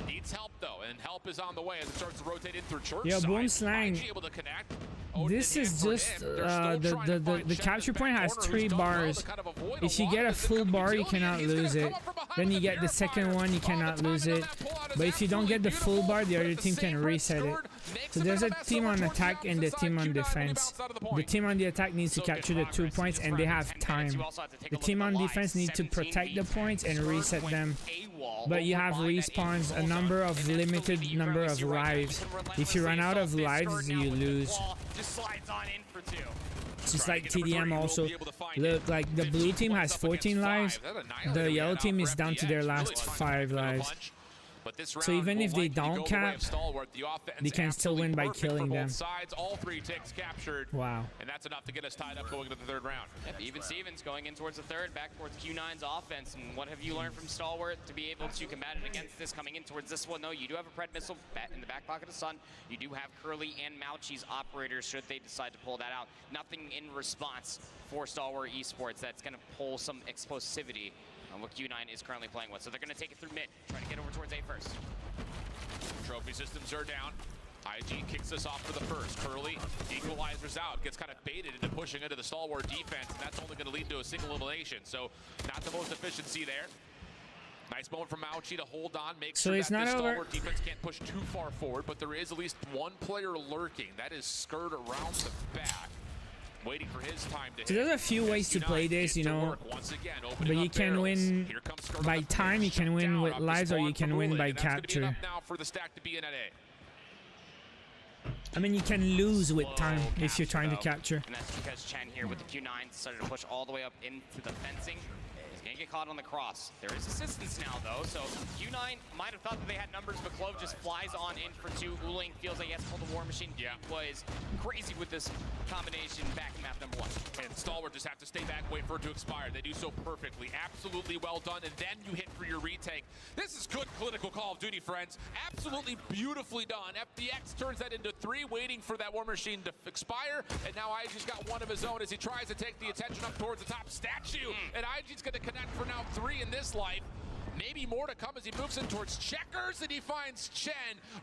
Needs help, though, and help is on the way as it starts to rotate in through church. Yeah, Boom side. Slang. IG able to connect. This is just the capture point has 3 bars. If you get a full bar, you cannot lose it. Then you get the second one, you cannot lose it. But if you don't get the full bar, the other team can reset it. So there's a team on attack and the team on defense. The team on the attack needs to capture the 2 points and they have time. The team on defense needs to protect the points and reset them. But you have respawns, a limited number of lives. If you run out of lives, you lose. Just slides on in for 2. Just like TDM also. Look, like the blue team has 14 lives. The yellow team is down to their last 5 lives. So even if they don't cap, they can still win by killing them. All 3 ticks captured. Wow. And that's enough to get us tied up going into the 3rd round. Yep, even Stevens going in towards the 3rd, back towards Q9's offense. And what have you learned from Stalwart to be able to combat it against this coming in towards this one? No, you do have a Pred missile in the back pocket of Sun. You do have Curly and Mauchi's operators should they decide to pull that out. Nothing in response for Stalwart Esports that's going to pull some explosivity on what Q9 is currently playing with. So they're going to take it through mid, trying to get over towards A first. Trophy systems are down. IG kicks this off for the first. Curly equalizers out, gets kind of baited into pushing into the Stalwart defense, and that's only going to lead to a single elimination. So not the most efficiency there. Nice moment from Mauchi to hold on, make So sure it's that not the over. Stalwart defense can't push too far forward, but there is at least one player lurking. That is Skirt around the back, waiting for his time to So hit. there's a few ways to play this, you know, but you can win by time, you can win with lives, or you can win by capture. Now for the stack to be in at A. I mean, you can lose with time if you're trying to capture. And that's because Chen here with the Q9 started to push all the way up into the fencing. He's going to get caught on the cross. There is assistance now, though, so Q9 might have thought that they had numbers, but Clove just flies on in for 2. Uling feels like he has to pull the War Machine. Yeah. He was crazy with this combination back in map number 1. And Stalwart just have to stay back, wait for it to expire. They do so perfectly. Absolutely well done, and then you hit for your retake. This is good clinical Call of Duty, friends. Absolutely beautifully done. FDX turns that into 3, waiting for that War Machine to expire, and now IG's got one of his own as he tries to take the attention up towards the top statue, and IG's going to connect for now 3 in this life. Maybe more to come as he moves in towards checkers, and he finds Chen.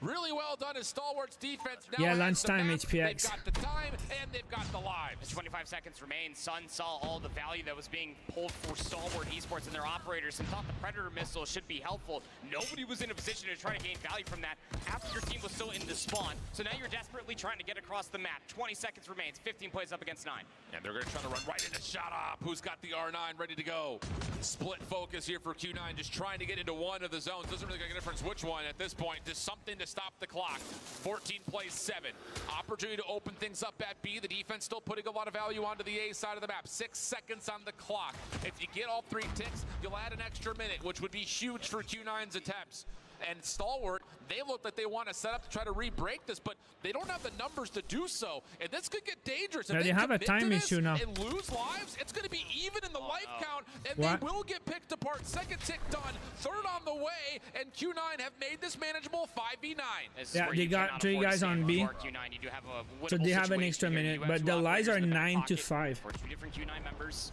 Really well done as Stalwart's defense. Now Yeah, has lunchtime the map. HPX. They've got the time, and they've got the lives. 25 seconds remain. Sun saw all the value that was being pulled for Stalwart Esports and their operators and thought the Predator missile should be helpful. Nobody was in a position to try to gain value from that after your team was still in the spawn. So now you're desperately trying to get across the map. 20 seconds remains. 15 plays up against 9. And they're going to try to run right into Shot Up, who's got the R9 ready to go. Split focus here for Q9, just trying trying to get into one of the zones. Doesn't really make a difference which one at this point. Just something to stop the clock. 14 plays 7. Opportunity to open things up at B. The defense still putting a lot of value onto the A side of the map. 6 seconds on the clock. If you get all 3 ticks, you'll add an extra minute, which would be huge for Q9's attempts. And Stalwart, they look like they want to set up to try to re-break this, but they don't have the numbers to do so. And this could get dangerous. Yeah, if they have a time issue now. And lose lives, it's going to be even in the life count, and What? they will get picked apart. Second tick done, third on the way, and Q9 have made this manageable 5v9. Yeah, they got 3 guys on B. So they have an extra minute, but the lies are 9 to 5. For 2 different Q9 members.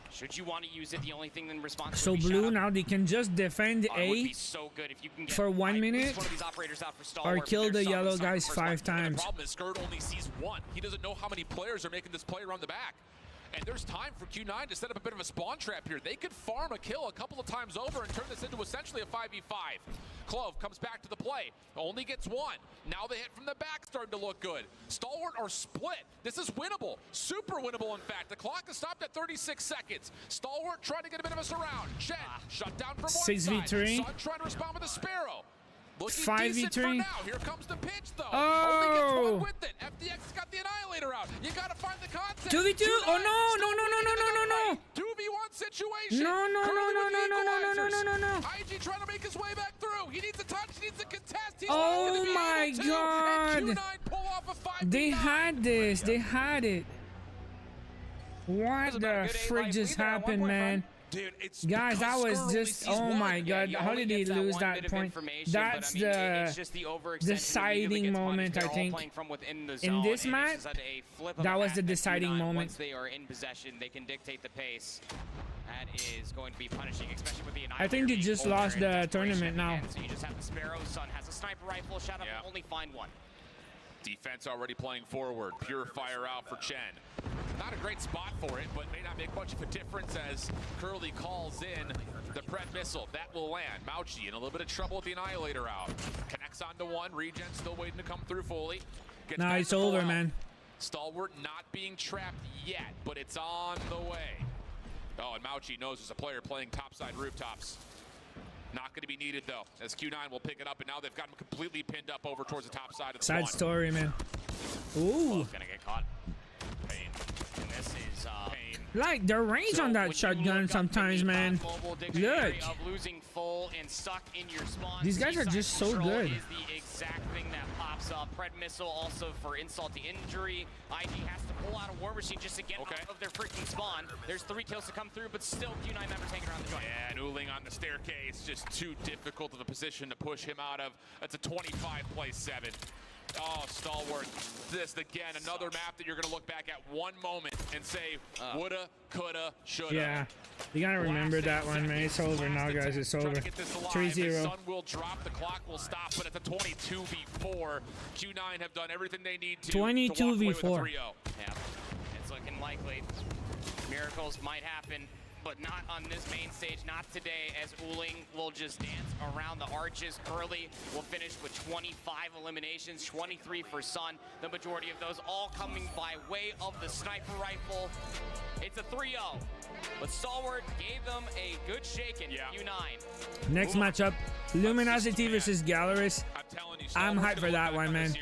Should you want to use it, the only thing in response So blue now they can just defend A so good if you can get for 1 minute one of these operators out for or Stalwart, kill the yellow guys 5 times. The problem is Skird only sees 1. He doesn't know how many players are making this play around the back. And there's time for Q9 to set up a bit of a spawn trap here. They could farm a kill a couple of times over and turn this into essentially a 5v5. Clove comes back to the play. Only gets 1. Now the hit from the back starting to look good. Stalwart are split. This is winnable. Super winnable, in fact. The clock is stopped at 36 seconds. Stalwart trying to get a bit of a surround. Chen shut down from one 6v3. side. Sun trying to respond with a Sparrow. 5v3. Now. Here comes the pitch, though. Oh. Only gets 1 with it. FDX got the Annihilator out. You got to find the concept. 2v2. Oh no. 2v1 situation. No. IG trying to make his way back through. He needs a touch. He needs a contest. He's Oh my god. And Q9 pull off a 5v9. They had this. They had it. What the frick just happened, man? Dude, it's guys, that was just, oh my god, how did he lose that point? That's the deciding moment, I think. In this match, that was the deciding moment. Once they are in possession, they can dictate the pace. That is going to be punishing, especially with the I think they just lost the tournament now. So you just have the Sparrow. Sun has a sniper rifle, shot up, only find 1. Defense already playing forward. Purifier out for Chen. Not a great spot for it, but may not make much of a difference as Curly calls in the Pred missile. That will land. Mauchi in a little bit of trouble with the Annihilator out. Connects onto 1. Regen still waiting to come through fully. Nah, it's over, man. Stalwart not being trapped yet, but it's on the way. Oh, and Mauchi knows there's a player playing topside rooftops. Not going to be needed, though, as Q9 will pick it up, and now they've got him completely pinned up over towards the top side of the Sad story, man. Ooh. Gonna get caught. Pain. And this is pain. Like, the range on that shotgun sometimes, man. Look. Losing full and stuck in your spawn. These guys are just so good. Is the exact thing that pops up. Pred missile also for insult to injury. IG has to pull out a War Machine just to get out of their freaking spawn. There's 3 kills to come through, but still Q9 members hanging around the joint. Yeah, and Uling on the staircase, just too difficult of a position to push him out of. That's a 25 play 7. Oh, Stalwart. This, again, another map that you're going to look back at one moment and say, woulda, coulda, shoulda. Yeah, you gotta remember that one, man. It's over now, guys. It's over. 3-0. Sun will drop, the clock will stop, but it's a 22v4. Q9 have done everything they need to 22v4. Yeah, it's looking likely. Miracles might happen, but not on this main stage, not today, as Uling will just dance around the arches. Curly will finish with 25 eliminations, 23 for Sun. The majority of those all coming by way of the sniper rifle. It's a 3-0, but Stalwart gave them a good shaking. Q9. Next matchup, Luminosity versus Galeris. I'm hyped for that one, man.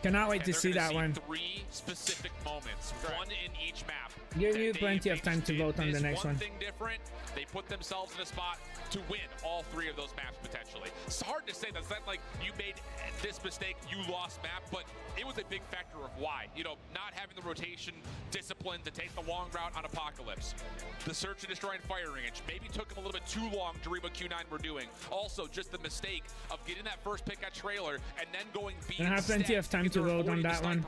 Cannot wait to see that one. 3 specific moments, 1 in each map. Give you plenty of time to vote on the next one. Thing different, they put themselves in a spot to win all 3 of those maps potentially. It's hard to say that's not like you made this mistake, you lost map, but it was a big factor of why. You know, not having the rotation discipline to take the long route on Apocalypse. The search and destroy and fire range maybe took them a little bit too long to read what Q9 were doing. Also, just the mistake of getting that first pick at trailer and then going B. I have plenty of time to vote on that one.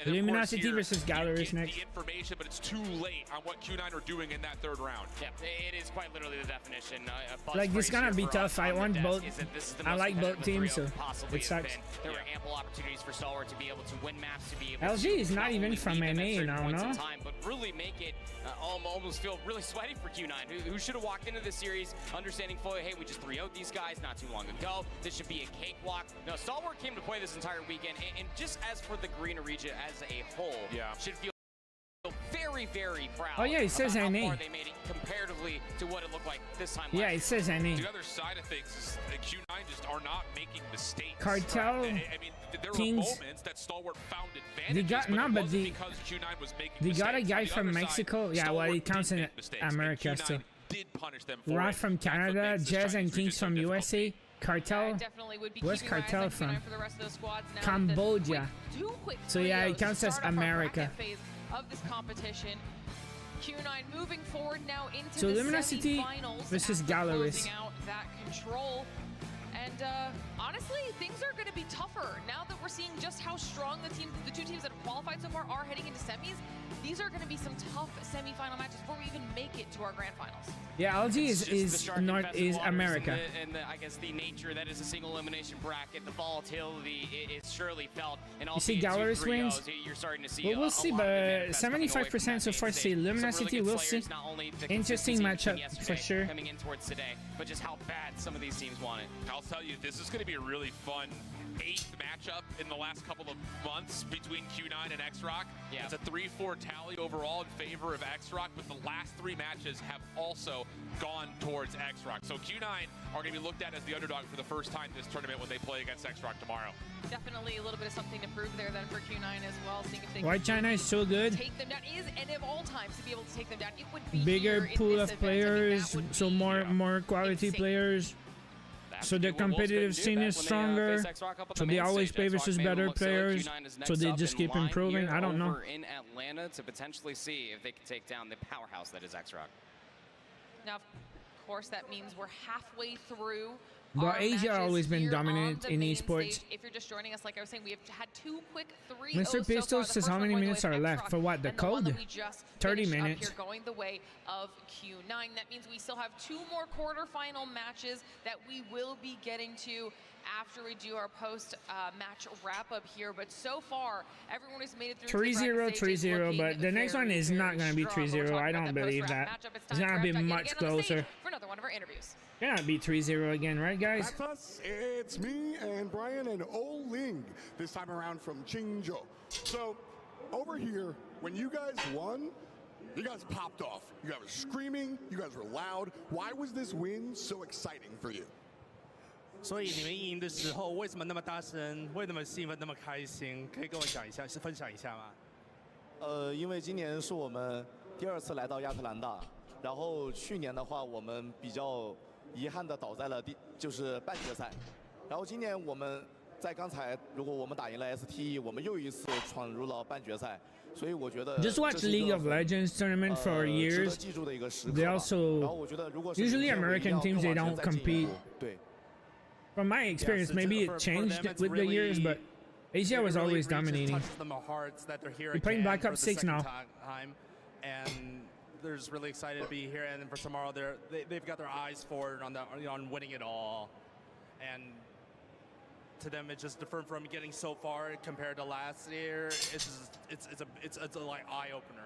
Luminosity versus Galeris next. The information, but it's too late on what Q9 are doing in that 3rd round. Yeah, it is quite literally the definition. Like, this gonna be tough. I want both. I like both teams, so it sucks. There were ample opportunities for Stalwart to be able to win maps, to be able LG is not even from NA now, no? But really make it almost feel really sweaty for Q9, who should have walked into this series understanding fully, hey, we just 3-0'd these guys not too long ago. This should be a cakewalk. No, Stalwart came to play this entire weekend, and just as for the Green region as a whole, should feel very, very proud. Oh, yeah, it says about NA. how far they made it comparatively to what it looked like this time Yeah, last it says NA. The other side of things is that Q9 just are not making mistakes. Cartel I mean, there were teams. moments that Stalwart found advantages, They got but no, it but wasn't they because Q9 was making they mistakes. got a guy On the from other Mexico. side, Yeah, well, he Stalwart counts did in make mistakes, and America Q9 still. did punish them for Rod it. from That's what Canada, makes this Jazz Chinese and region Kings so from difficult. USA, Cartel. Definitely would be Where's keeping our eyes Cartel on from? Q9 for the rest of those squads now. Cambodia. Two quick So yeah, it 3-0s counts to as start off our America. bracket phase of this competition. Q9 moving forward now into So the Luminosity semifinals versus after Galleries. closing out that control. And honestly, things are going to be tougher now that we're seeing just how strong the two teams that have qualified so far are heading into semis. These are going to be some tough semifinal matches before we even make it to our grand finals. Yeah, LG It's just the is shark not infested is waters America. and the, I guess the nature that is a single elimination bracket, the volatility is surely felt. And You see albeit Galleries 2-3-0s, wins? You're starting to see Well, we'll a see, lot of but manifest coming away from 75% so that far main say stage. Some really Luminosity. good We'll players, see. not only the Interesting consistency matchup from yesterday for sure. coming in towards today, but just how bad some of these teams want it. I'll tell you, this is going to be a really fun 8th matchup in the last couple of months between Q9 and XRock. Yeah. It's a 3-4 tally overall in favor of XRock, but the last 3 matches have also gone towards XRock. So Q9 are going to be looked at as the underdog for the first time this tournament when they play against XRock tomorrow. Definitely a little bit of something to prove there then for Q9 as well. Seeing if they White can China is so good. take them down. Is and of all times to be able to take them down, it would be Bigger here in pool this of event. I think that players, would so be more quality insane. players. That's So the what Wolves competitive couldn't do scene back is when they, stronger. face XRock up on So the they main always stage. play XRock versus made it better look silly. players. Q9 is So next they up just in keep line improving. here I don't know. over in Atlanta to potentially see if they can take down the powerhouse that is XRock. Now, of course, that means we're halfway through. But our Asia matches always been here dominant on the in main esports. stage. If you're just joining us, like I was saying, we have had 2 quick 3-0s Mr. so far. Pistol The says first how one many going the minutes way of are left XRock, for what? The and one that code? we just 30 finished up minutes. here going the way of Q9. That means we still have 2 more quarterfinal matches that we will be getting to after we do our post-match wrap-up here. But so far, everyone has made it through 3-0, to the bracket stage. 3-0, Looking but the next one is very, not very going to be strong. But we're 3-0. talking I about don't that believe post-round that. matchup. It's time going for to be Raptor much again on the stage closer. for another one of our interviews. Cannot be 3-0 again, right, guys? That's us. It's me and Brian and O Ling this time around from Qingzhou. So over here, when you guys won, you guys popped off. You guys were screaming. You guys were loud. Why was this win so exciting for you? 所以你们赢的时候为什么那么大声？为什么兴奋那么开心？可以跟我讲一下，是分享一下吗？因为今年是我们第2次来到亚特兰大，然后去年的话我们比较遗憾的倒在了就是半决赛，然后今年我们在刚才如果我们打赢了 STE， 我们又一次闯入了半决赛，所以我觉得 Just watch League of Legends tournament for 值得 years. 记住的一个时刻 They 吧。 also 然后我觉得如果是 usually 明天我一定 American 要 teams 更 they 往前 don't 再进一 compete. 步对。 From my experience, maybe it changed them, it's with the years, but Asia was really always reaches, dominating. touches them hearts that they're here We're playing again Black for Ops the 6 second now. Time, and they're just really excited to be here. And then for tomorrow, they've got their eyes forward on winning it all. And to them, it's just different from getting so far compared to last year. It's a like eye opener.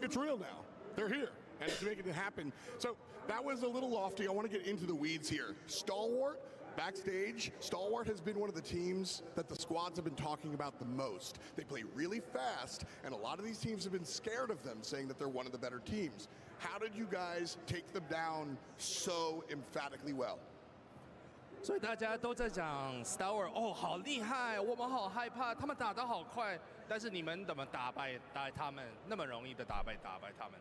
It's real now. They're here, and it's making it happen. So that was a little lofty. I want to get into the weeds here. Stalwart, backstage, Stalwart has been one of the teams that the squads have been talking about the most. They play really fast, and a lot of these teams have been scared of them, saying that they're one of the better teams. How did you guys take them down so emphatically well? 所以大家都在讲 Star 哦，好厉害，我们好害怕，他们打得好快，但是你们怎么打败他们？那么容易的打败他们？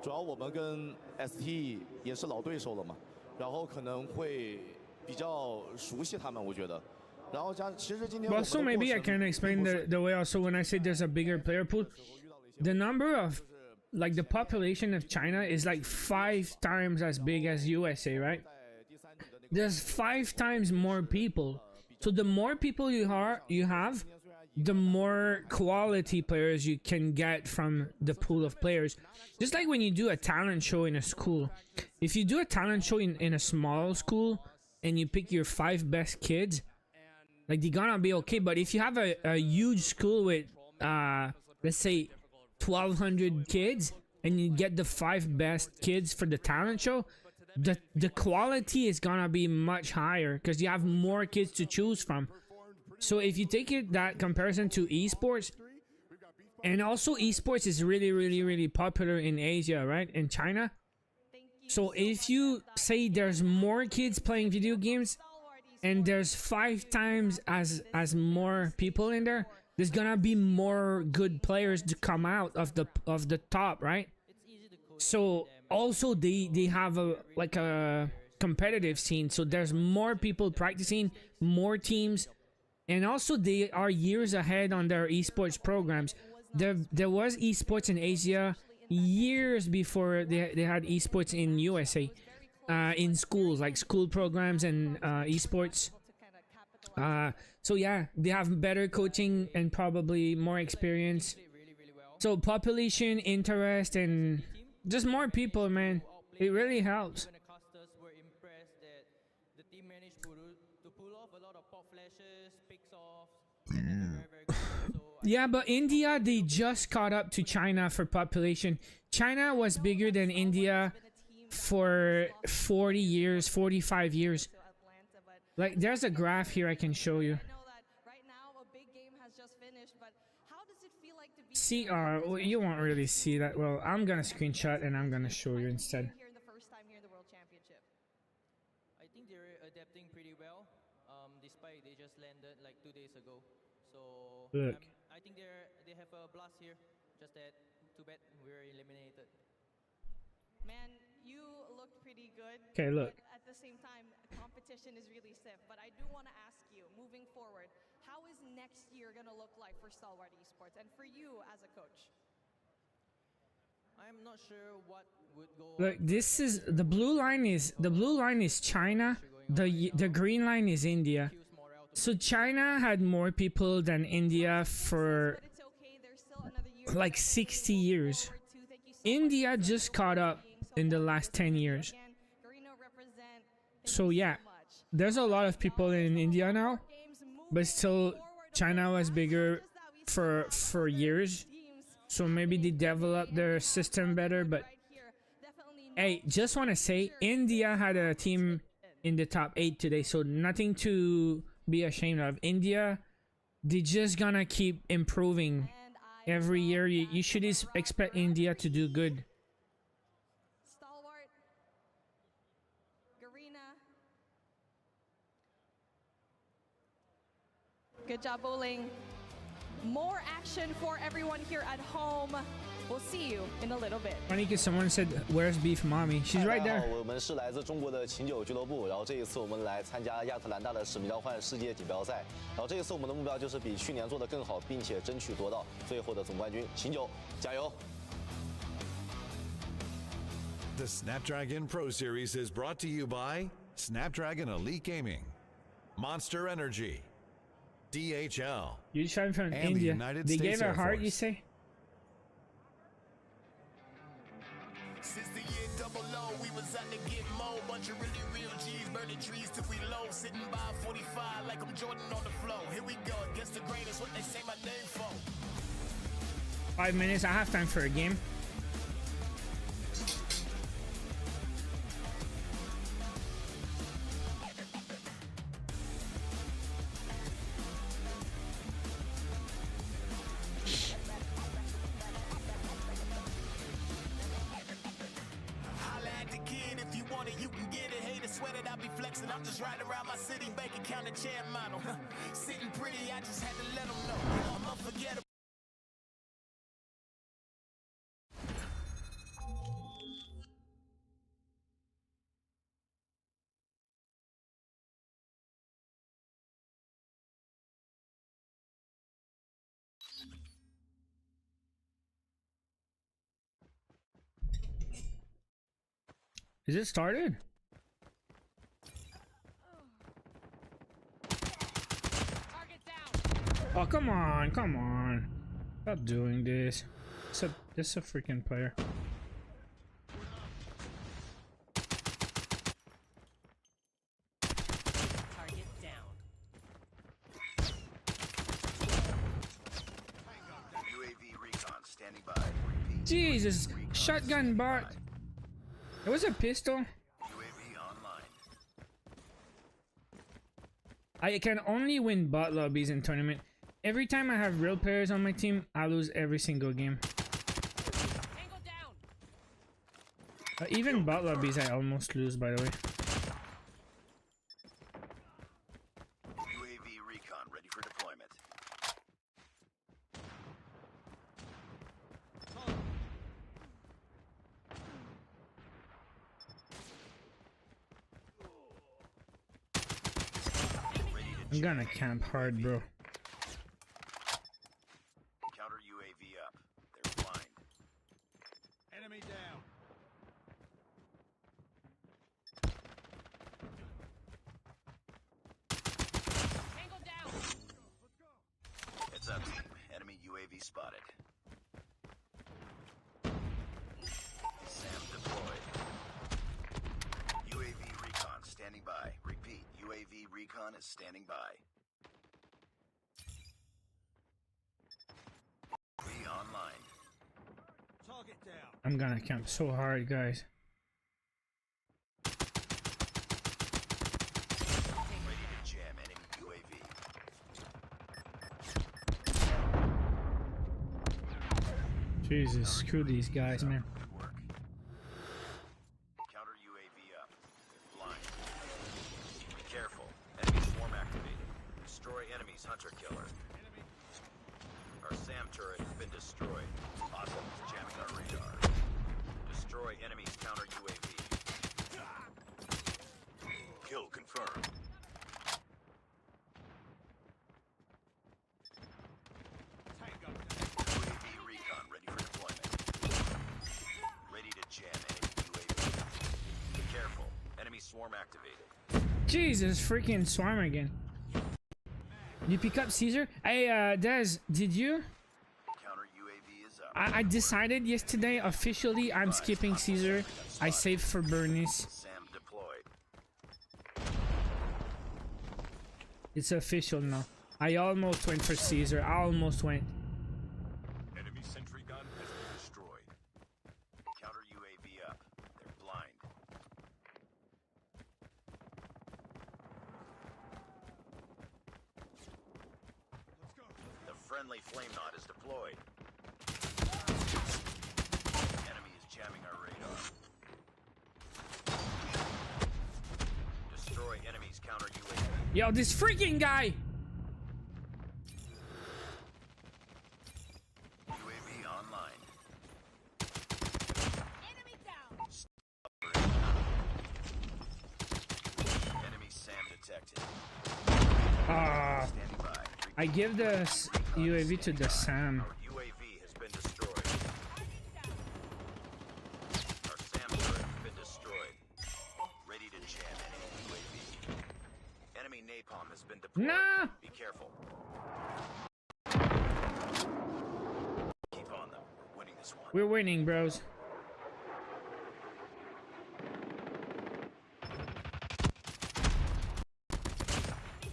主要我们跟 ST 也是老对手了嘛，然后可能会比较熟悉他们，我觉得。然后其实今天 Well, so maybe I can explain the way also when I say there's a bigger player pool. The number of like the population of China is like 5 times as big as USA, right? There's 5 times more people. So the more people you have, the more quality players you can get from the pool of players. Just like when you do a talent show in a school. If you do a talent show in a small school and you pick your 5 best kids, like they're gonna be okay. But if you have a huge school with let's say 1,200 kids and you get the 5 best kids for the talent show, the quality is gonna be much higher because you have more kids to choose from. So if you take it that comparison to esports, And also esports is really popular in Asia, right? In China. So if you say there's more kids playing video games and there's 5 times as more people in there, there's gonna be more good players to come out of the top, right? So also they have a like a competitive scene, so there's more people practicing, more teams, and also they are years ahead on their esports programs. There was esports in Asia years before they had esports in USA, in schools, like school programs and esports. So yeah, they have better coaching and probably more experience. So population, interest, and just more people, man. It really helps. Yeah, but India, they just caught up to China for population. China was bigger than India for 40 years, 45 years. Like, there's a graph here I can show you. CR, well, you won't really see that. Well, I'm gonna screenshot and I'm gonna show you instead. I think they're adapting pretty well, despite they just landed like 2 days ago. So look. I think they have a blast here. Just that, too bad we're eliminated. Man, you looked pretty good. Okay, look. But at the same time, competition is really stiff. But I do want to ask you, moving forward, how is next year gonna look like for Stalwart Esports and for you as a coach? I'm not sure what would go. Look, this is the blue line is China. The green line is India. So China had more people than India for like 60 years. India just caught up in the last 10 years. So yeah, there's a lot of people in India now, but still China was bigger for years. So maybe they developed their system better, but hey, just want to say India had a team in the top 8 today, so nothing to be ashamed of. India, they just gonna keep improving every year. You should expect India to do good. Stalwart, Garena. Good job bowling. More action for everyone here at home. We'll see you in a little bit. Funny because someone said, "Where's Beef Mommy?" She's right there. 我们是来自中国的琴酒俱乐部，然后这一次我们来参加亚特兰大的使命召唤世界锦标赛，然后这一次我们的目标就是比去年做得更好，并且争取夺到最后的总冠军。琴酒，加油！ The Snapdragon Pro Series is brought to you by Snapdragon Elite Gaming, Monster Energy, DHL, You trying from and India? the United They States gave her Air heart, Force. you say? Since the year 00, we was on the get more. Bunch of really real G's, burning trees till we low. Sitting by 45 like I'm Jordan on the floor. Here we go, against the grain is what they say my name for. 5 minutes. I have time for a game. Holla at the kid if you want it, you can get it. Hate to sweat it, I'll be flexing. I'm just riding around my city, bank account and chair model. Sitting pretty, I just had to let them know. I'm unforgettable. Is it started? Oh, come on, come on. Stop doing this. It's a freaking player. Target down. UAV recon standing by. Repeat. Jesus, shotgun bot. It was a pistol. UAV online. I can only win bot lobbies in tournament. every time I have real players on my team, I lose every single game. Even bot lobbies, I almost lose, by the way. UAV recon ready for deployment. I'm gonna camp hard, bro. Counter UAV up. They're blind. Enemy down. Heads up, team. Enemy UAV spotted. SAM deployed. UAV recon standing by. Repeat, UAV recon is standing by. Be online. Target down. I'm gonna camp so hard, guys. Ready to jam enemy UAV. Jesus, screw these guys, man. Good work. Counter UAV up. They're blind. Be careful. Enemy swarm activated. Destroy enemy's hunter killer. Our SAM turret has been destroyed. Awesome is jamming our radar. Destroy enemy's counter UAV. Kill confirmed. UAV recon ready for deployment. Ready to jam enemy UAV. Be careful. Enemy swarm activated. Jesus, freaking swarm again. You pick up Caesar? Hey, Des, did you? Counter UAV is up. I decided yesterday, officially, I'm skipping Caesar. I saved for Bernice. SAM deployed. It's official now. I almost went for Caesar. I almost went. Enemy sentry gun has been destroyed. Counter UAV up. They're blind. The friendly flame knot is deployed. Enemy is jamming our radar. Destroy enemy's counter UAV. Yo, this freaking guy! UAV online. Enemy SAM detected. Ah, Standing by. I give the UAV to the Sam. Our UAV has been destroyed. Our SAM turret has been destroyed. Ready to jam enemy UAV. Enemy napalm has been deployed. Nah! Be careful. Keep on them. We're winning this one. We're winning, bros.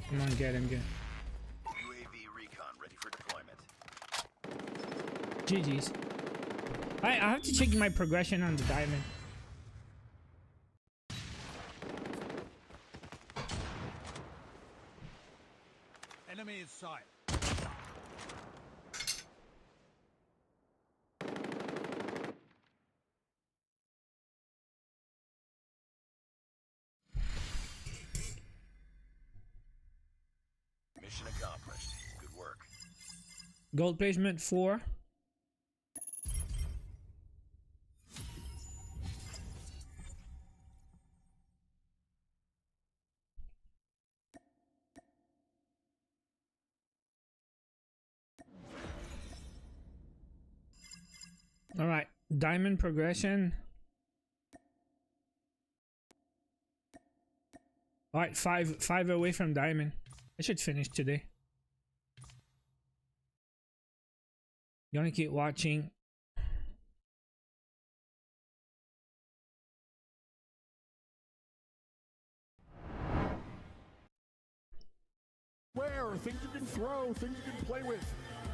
Come on, get him, get him. UAV recon ready for deployment. GG's. I have to check my progression on the diamond. Enemy in sight. Mission accomplished. Good work. Gold placement 4. All right, diamond progression. All right, five away from diamond. I should finish today. You want to keep watching. Where things you can throw, things you can play with,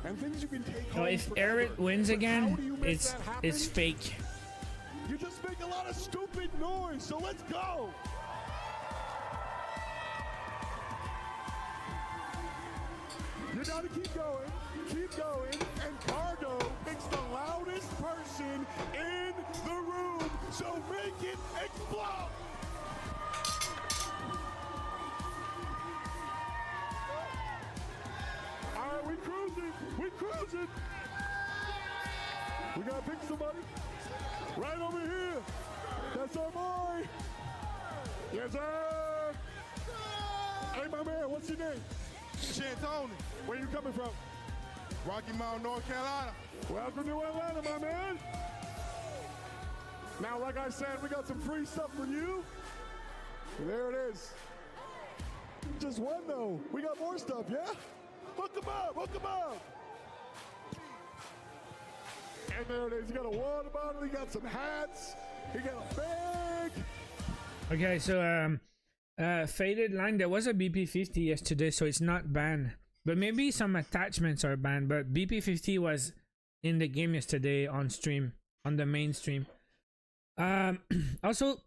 and things you can take So home if forever. Eric wins But how again, do you make that happen? it's fake. You just make a lot of stupid noise, so let's go! You gotta keep going, and Cargo picks the loudest person in the room, so make it explode! All right, we cruising. We gotta pick somebody right over here. That's our boy. Yes, sir. Hey, my man, what's your name? Tony. Where you coming from? Rocky Mount, North Carolina. Welcome to Atlanta, my man. Now, like I said, we got some free stuff for you. There it is. Just one, though. We got more stuff, yeah? Hook them up. And there it is. You got a water bottle. You got some hats. You got a bag. Okay, so faded line. There was a BP50 yesterday, so it's not banned. But maybe some attachments are banned. But BP50 was in the game yesterday on stream, on the main stream. Also,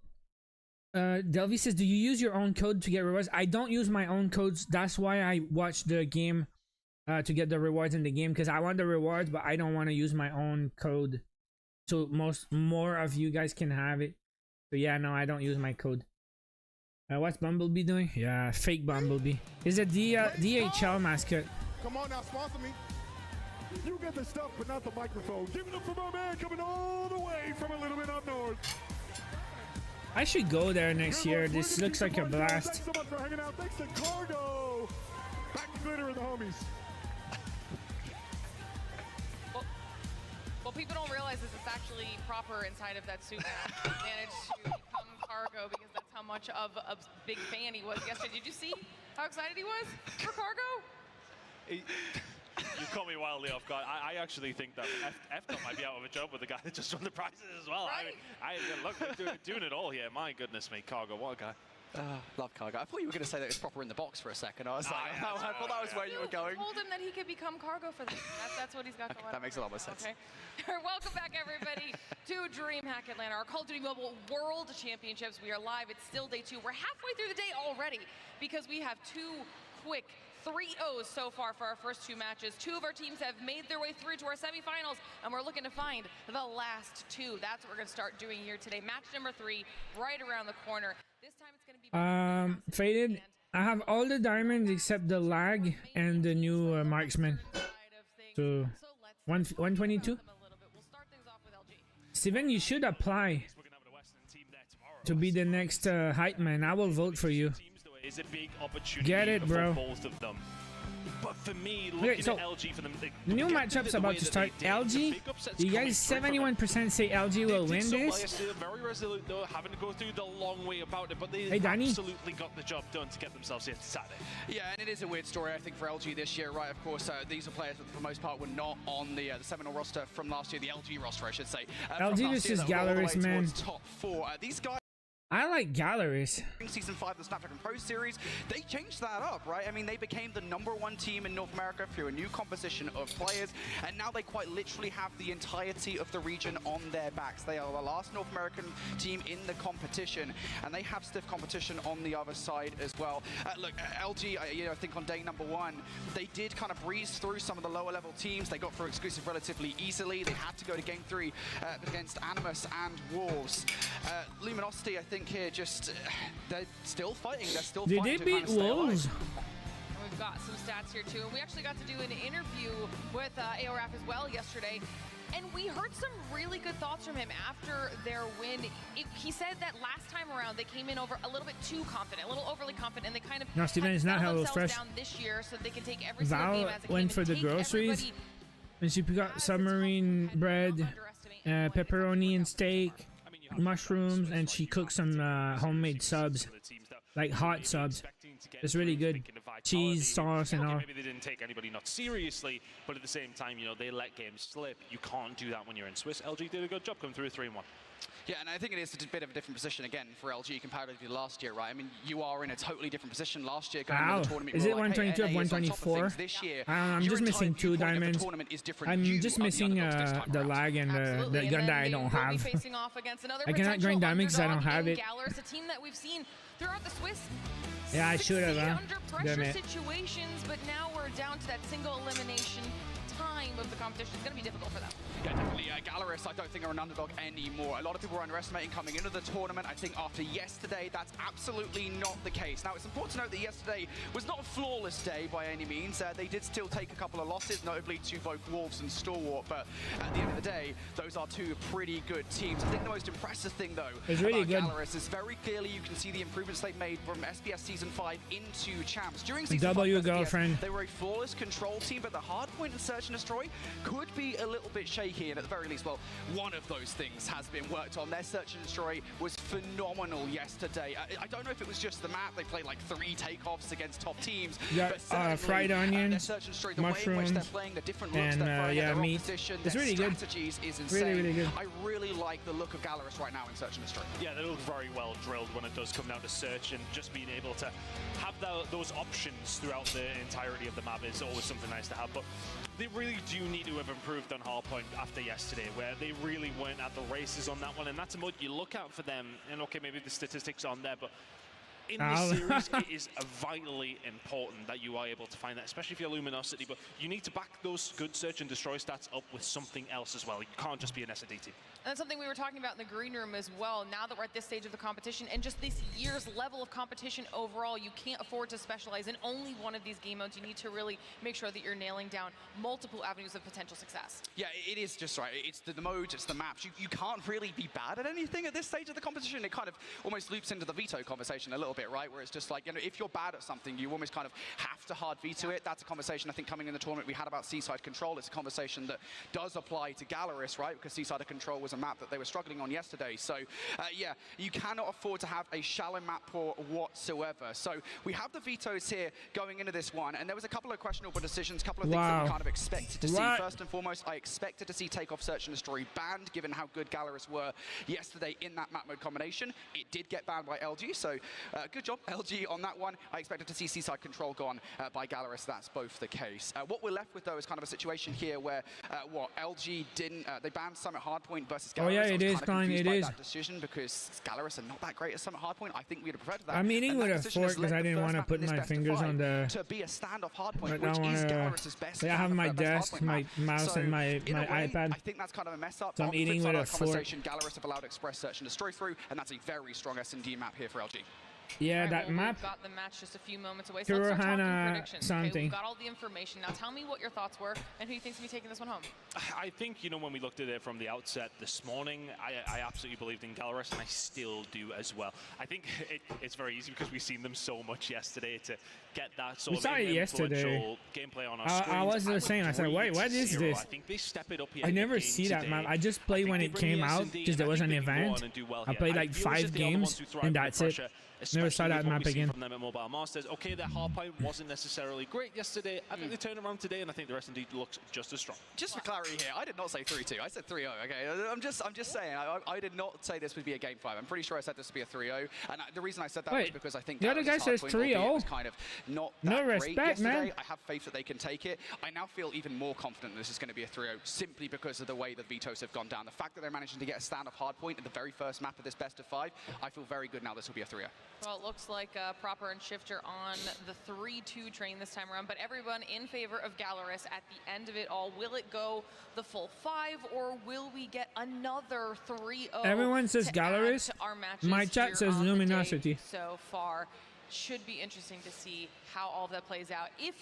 Delvi says, do you use your own code to get rewards? I don't use my own codes. That's why I watch the game to get the rewards in the game, because I want the rewards, but I don't want to use my own code, so more of you guys can have it. So yeah, no, I don't use my code. What's Bumblebee doing? Yeah, fake Bumblebee. Is a DHL mascot. Come on now, sponsor me. You get the stuff, but not the microphone. Give it up for my man coming all the way from a little bit up north. I should go there next year. This looks like a blast. Thanks so much for hanging out. Thanks to Cargo. Back to Glitter and the homies. Well, people don't realize this is actually proper inside of that suit match. He managed to become Cargo because that's how much of a big fan he was yesterday. Did you see how excited he was for Cargo? You caught me wildly off guard. I actually think that F might be out of a job with the guy that just won the prizes as well. Right. I mean, look, we're doing it all here. My goodness me, Cargo, what a guy. Love Cargo. I thought you were going to say that it's proper in the box for a second. I was like, I thought that was where you were going. Told him that he could become Cargo for this. That's what he's got going on. That makes a lot more sense. Okay. Welcome back, everybody, to DreamHack Atlanta, our Call of Duty Mobile World Championships. We are live. It's still day 2. We're halfway through the day already because we have 2 quick 3-0s so far for our first 2 matches. 2 of our teams have made their way through to our semifinals, and we're looking to find the last 2. That's what we're going to start doing here today. Match number 3, right around the corner. This time it's going to be faded. I have all the diamonds except the lag and the new marksman. So 122. Steven, you should apply to be the next hype man. I will vote for you. Is a big opportunity. Get it, bro. For both of them. But for me, looking so at LG for them, the new matchup's about to start. LG, you guys 71% say LG will win this. They're very resolute though, having to go through the long way about it, but they Danny. absolutely got the job done to get themselves here Saturday. Yeah, and it is a weird story, I think, for LG this year, right? Of course, these are players that, for the most part, were not on the Seminole roster from last year, the LG roster, I should say. LG, this is Galleries, man. Top 4. These guys. I like Galleries. Season 5 of the Snapdragon Pro Series, they changed that up, right? I mean, they became the #1 team in North America through a new composition of players, and now they quite literally have the entirety of the region on their backs. They are the last North American team in the competition, and they have stiff competition on the other side as well. Look, LG, I think on day number 1, they did kind of breeze through some of the lower level teams. They got through exclusive relatively easily. They had to go to game 3 against Animus and Wolves. Luminosity, I think, here just they're still fighting. They're still fighting. Did they beat Wolves? We've got some stats here too, and we actually got to do an interview with AORAF as well yesterday, and we heard some really good thoughts from him after their win. He said that last time around they came in over a little bit too confident, a little overly confident, and they kind of no, Steven, it's not HelloFresh. down this year so they can take every single game as it went for the groceries, and she got submarine bread, pepperoni and steak, mushrooms, and she cooked some homemade subs, like hot subs. It's really good. Cheese, sauce, and all. Maybe they didn't take anybody not seriously, but at the same time, they let games slip. You can't do that when you're in Swiss. LG did a good job coming through a 3-1. Yeah, and I think it is a bit of a different position again for LG comparatively to last year, right? I mean, you are in a totally different position last year going into the tournament. Is it like, 122 hey, or 124? This year, I'm just missing 2 diamonds. I'm just missing the lag and the gun that I don't have. I cannot grind diamonds because I don't have it. Gallerus, a team that we've seen throughout the Swiss. Yeah, I should have. Under pressure situations, but now we're down to that single elimination time of the competition. It's going to be difficult for them. Yeah, definitely. Gallerus, I don't think are an underdog anymore. A lot of people were underestimating coming into the tournament. I think after yesterday, that's absolutely not the case. Now, it's important to note that yesterday was not a flawless day by any means. They did still take a couple of losses, notably to both Wolves and Stalwart, but at the end of the day, those are 2 pretty good teams. I think the most impressive thing, though, about Gallerus is very clearly you can see the improvements they've made from SBS Season 5 into Champs. During Season 5 of SBS, they were a flawless control team, but the hard point in Search and Destroy could be a little bit shaky, and at the very least, well, one of those things has been worked on. Their Search and Destroy was phenomenal yesterday. I don't know if it was just the map. They played like 3 takeoffs against top teams. Yeah, fried onion, Destroy, the mushrooms, way in which they're playing, the different looks and they're throwing at their meat. opposition, It's their really good. strategies is insane. Really good. I really like the look of Gallerus right now in Search and Destroy. Yeah, they look very well drilled when it does come down to Search, and just being able to have those options throughout the entirety of the map is always something nice to have. But they really do need to have improved on hardpoint after yesterday, where they really weren't at the races on that one, and that's what you look out for them. And okay, maybe the statistics aren't there, but in this series, it is vitally important that you are able to find that, especially if you're Luminosity. But you need to back those good Search and Destroy stats up with something else as well. You can't just be an SAD team. And that's something we were talking about in the green room as well. Now that we're at this stage of the competition and just this year's level of competition overall, you can't afford to specialize in only one of these game modes. You need to really make sure that you're nailing down multiple avenues of potential success. Yeah, it is just right. It's the modes, it's the maps. You can't really be bad at anything at this stage of the competition. It kind of almost loops into the veto conversation a little bit, right? Where it's just like, you know, if you're bad at something, you almost kind of have to hard veto it. That's a conversation I think coming in the tournament we had about Seaside Control. It's a conversation that does apply to Gallerus, right? Because Seaside Control was a map that they were struggling on yesterday. So yeah, you cannot afford to have a shallow map pool whatsoever. So we have the vetoes here going into this one, and there was a couple of questionable decisions, a couple of things that we kind of expected to see. First and foremost, I expected to see Takeoff, Search and Destroy banned, given how good Gallerus were yesterday in that map mode combination. It did get banned by LG, so good job, LG, on that one. I expected to see Seaside Control gone by Gallerus. That's both the case. What we're left with, though, is kind of a situation here where LG didn't, they banned Summit Hardpoint versus Gallerus. Oh yeah, it is fine. It is. That decision because Gallerus are not that great at Summit Hardpoint. I think we'd have preferred that. I'm eating with a fork because I didn't want to put my fingers on the. To be a standoff hardpoint, which is Gallerus's best. I have my desk, my mouse, and my iPad. I think that's kind of a mess up. So I'm eating with a fork. Gallerus have allowed Express Search and Destroy through, and that's a very strong S&D map here for LG. Yeah, that map. We've got the match just a few moments away. So let's start talking predictions. Okay, we've got all the information. Now tell me what your thoughts were and who you think's going to be taking this one home. I think, you know, when we looked at it from the outset this morning, I absolutely believed in Gallerus, and I still do as well. I think it's very easy because we've seen them so much yesterday to get that sort of influential gameplay on our screens. I was the same. I said, wait, what is this? I think they step it up here. I never see that map. I just played when it came out because there was an event. I played like 5 games and that's it. Never saw that map again. From them at Mobile Masters. Okay, their hardpoint wasn't necessarily great yesterday. I think they turned around today, and I think the rest indeed looks just as strong. Just for clarity here, I did not say 3-2. I said 3-0. Okay, I'm just saying. I did not say this would be a game 5. I'm pretty sure I said this would be a 3-0. And the reason I said that was because I think the other guy says 3-0. Was kind of not that no respect, great yesterday. man. I have faith that they can take it. I now feel even more confident this is going to be a 3-0 simply because of the way the vetoes have gone down. The fact that they're managing to get a standoff hardpoint at the very first map of this best of 5, I feel very good now. This will be a 3-0. Well, it looks like Proper and Shifter on the 3-2 train this time around, but everyone in favor of Gallerus at the end of it all. Will it go the full 5, or will we get another 3-0? Everyone says Gallerus. My chat says Luminosity. So far, should be interesting to see how all that plays out. If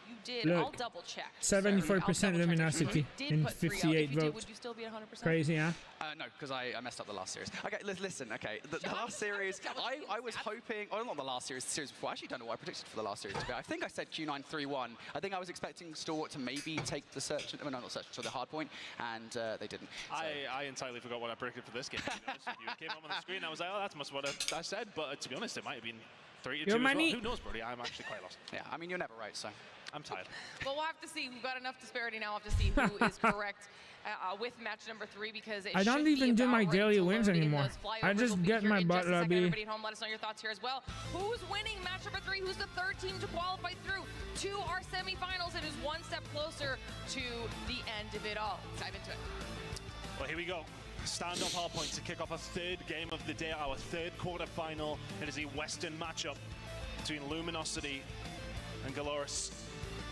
you did, Look, I'll double check. 74% luminosity in 58 votes. Would you still be 100%? Crazy, huh? No, because I messed up the last series. Okay, listen, okay. The last series, I was hoping, oh, not the last series, the series before. I actually don't know what I predicted for the last series. I think I said Q9 3-1. I think I was expecting Stalwart to maybe take the search, no, not search, so the hard point, and they didn't. So. I entirely forgot what I predicted for this game. To be honest with you. It came up on the screen, I was like, oh, that's must what I said, but to be honest, it might have been 3-2 as well. Who knows, buddy? I'm actually quite lost. Yeah, I mean, you're never right, so. I'm tired. Well, we'll have to see. We've got enough disparity now. We'll have to see who is correct with match number 3 because it I don't even do my daily wins anymore. I just get my butt lobby. Everybody at home, let us know your thoughts here as well. Who's winning match number 3? Who's the third team to qualify through to our semifinals and is one step closer to the end of it all? Let's dive into it. Well, here we go. Stand-up hard point to kick off our third game of the day, our third quarterfinal. It is a Western matchup between Luminosity and Galorus.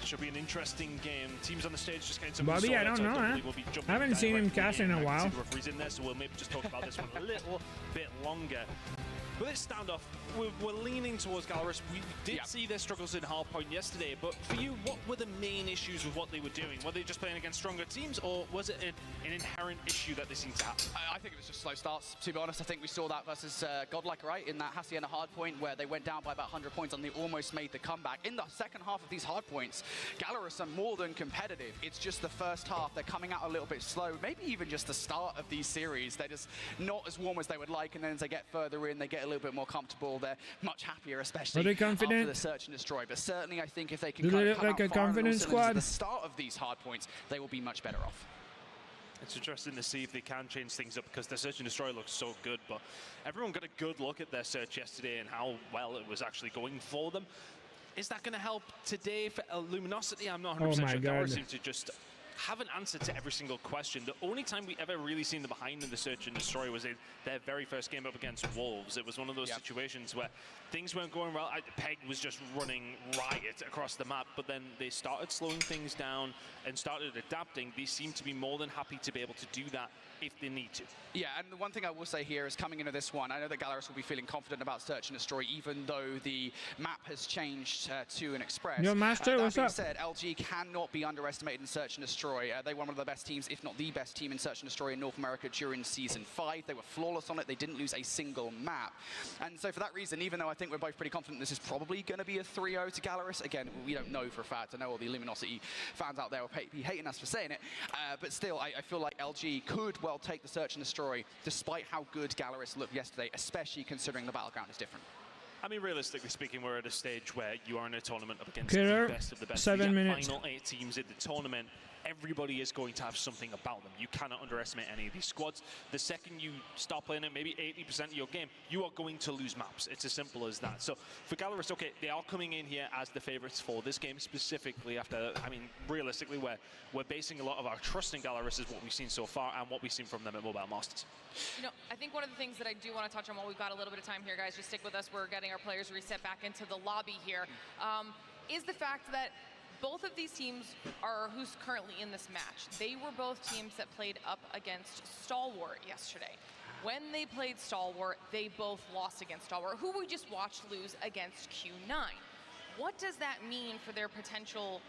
Should be an interesting game. Teams on the stage just getting some. Bobby, I don't know, huh? I haven't seen him cast in a while. The referee's in there, so we'll maybe just talk about this one a little bit longer. With this standoff, we're leaning towards Galorus. We did see their struggles in hardpoint yesterday, but for you, what were the main issues with what they were doing? Were they just playing against stronger teams, or was it an inherent issue that they seemed to have? I think it was just slow starts, to be honest. I think we saw that versus Godlike, right, in that Hacienda hardpoint where they went down by about 100 points and they almost made the comeback. In the second half of these hardpoints, Galorus are more than competitive. It's just the first half. They're coming out a little bit slow, maybe even just the start of these series. They're just not as warm as they would like, and then as they get further in, they get a little bit more comfortable. They're much happier, especially after the search and destroy. But certainly, I think if they can kind of come out firing at the start of these hard points, they will be much better off. It's interesting to see if they can change things up because the search and destroy looks so good, but everyone got a good look at their search yesterday and how well it was actually going for them. Is that going to help today for Luminosity? I'm not 100% sure. Galorus seem to just have an answer to every single question. The only time we ever really seen them behind in the search and destroy was in their very first game up against Wolves. It was one of those situations where things weren't going well. Peg was just running riot across the map, but then they started slowing things down and started adapting. They seem to be more than happy to be able to do that if they need to. Yeah, and the one thing I will say here is coming into this one, I know that Galorus will be feeling confident about search and destroy, even though the map has changed to an express. Yo, Master, what's up? That being said, LG cannot be underestimated in search and destroy. They were one of the best teams, if not the best team in search and destroy in North America during Season 5. They were flawless on it. They didn't lose a single map. And so for that reason, even though I think we're both pretty confident this is probably going to be a 3-0 to Galorus, again, we don't know for a fact. I know all the Luminosity fans out there will be hating us for saying it, but still, I feel like LG could well take the search and destroy, despite how good Galorus looked yesterday, especially considering the battleground is different. I mean, realistically speaking, we're at a stage where you are in a tournament up against Killer, the best of the best. 7 minutes. Final 8 teams in the tournament. Everybody is going to have something about them. You cannot underestimate any of these squads. The second you start playing it, maybe 80% of your game, you are going to lose maps. It's as simple as that. So for Galorus, okay, they are coming in here as the favorites for this game specifically after, I mean, realistically, we're basing a lot of our trust in Galorus is what we've seen so far and what we've seen from them at Mobile Masters. You know, I think one of the things that I do want to touch on while we've got a little bit of time here, guys, just stick with us. We're getting our players reset back into the lobby here, is the fact that both of these teams are who's currently in this match. They were both teams that played up against Stalwart yesterday. When they played Stalwart, they both lost against Stalwart, who we just watched lose against Q9. What does that mean for their potential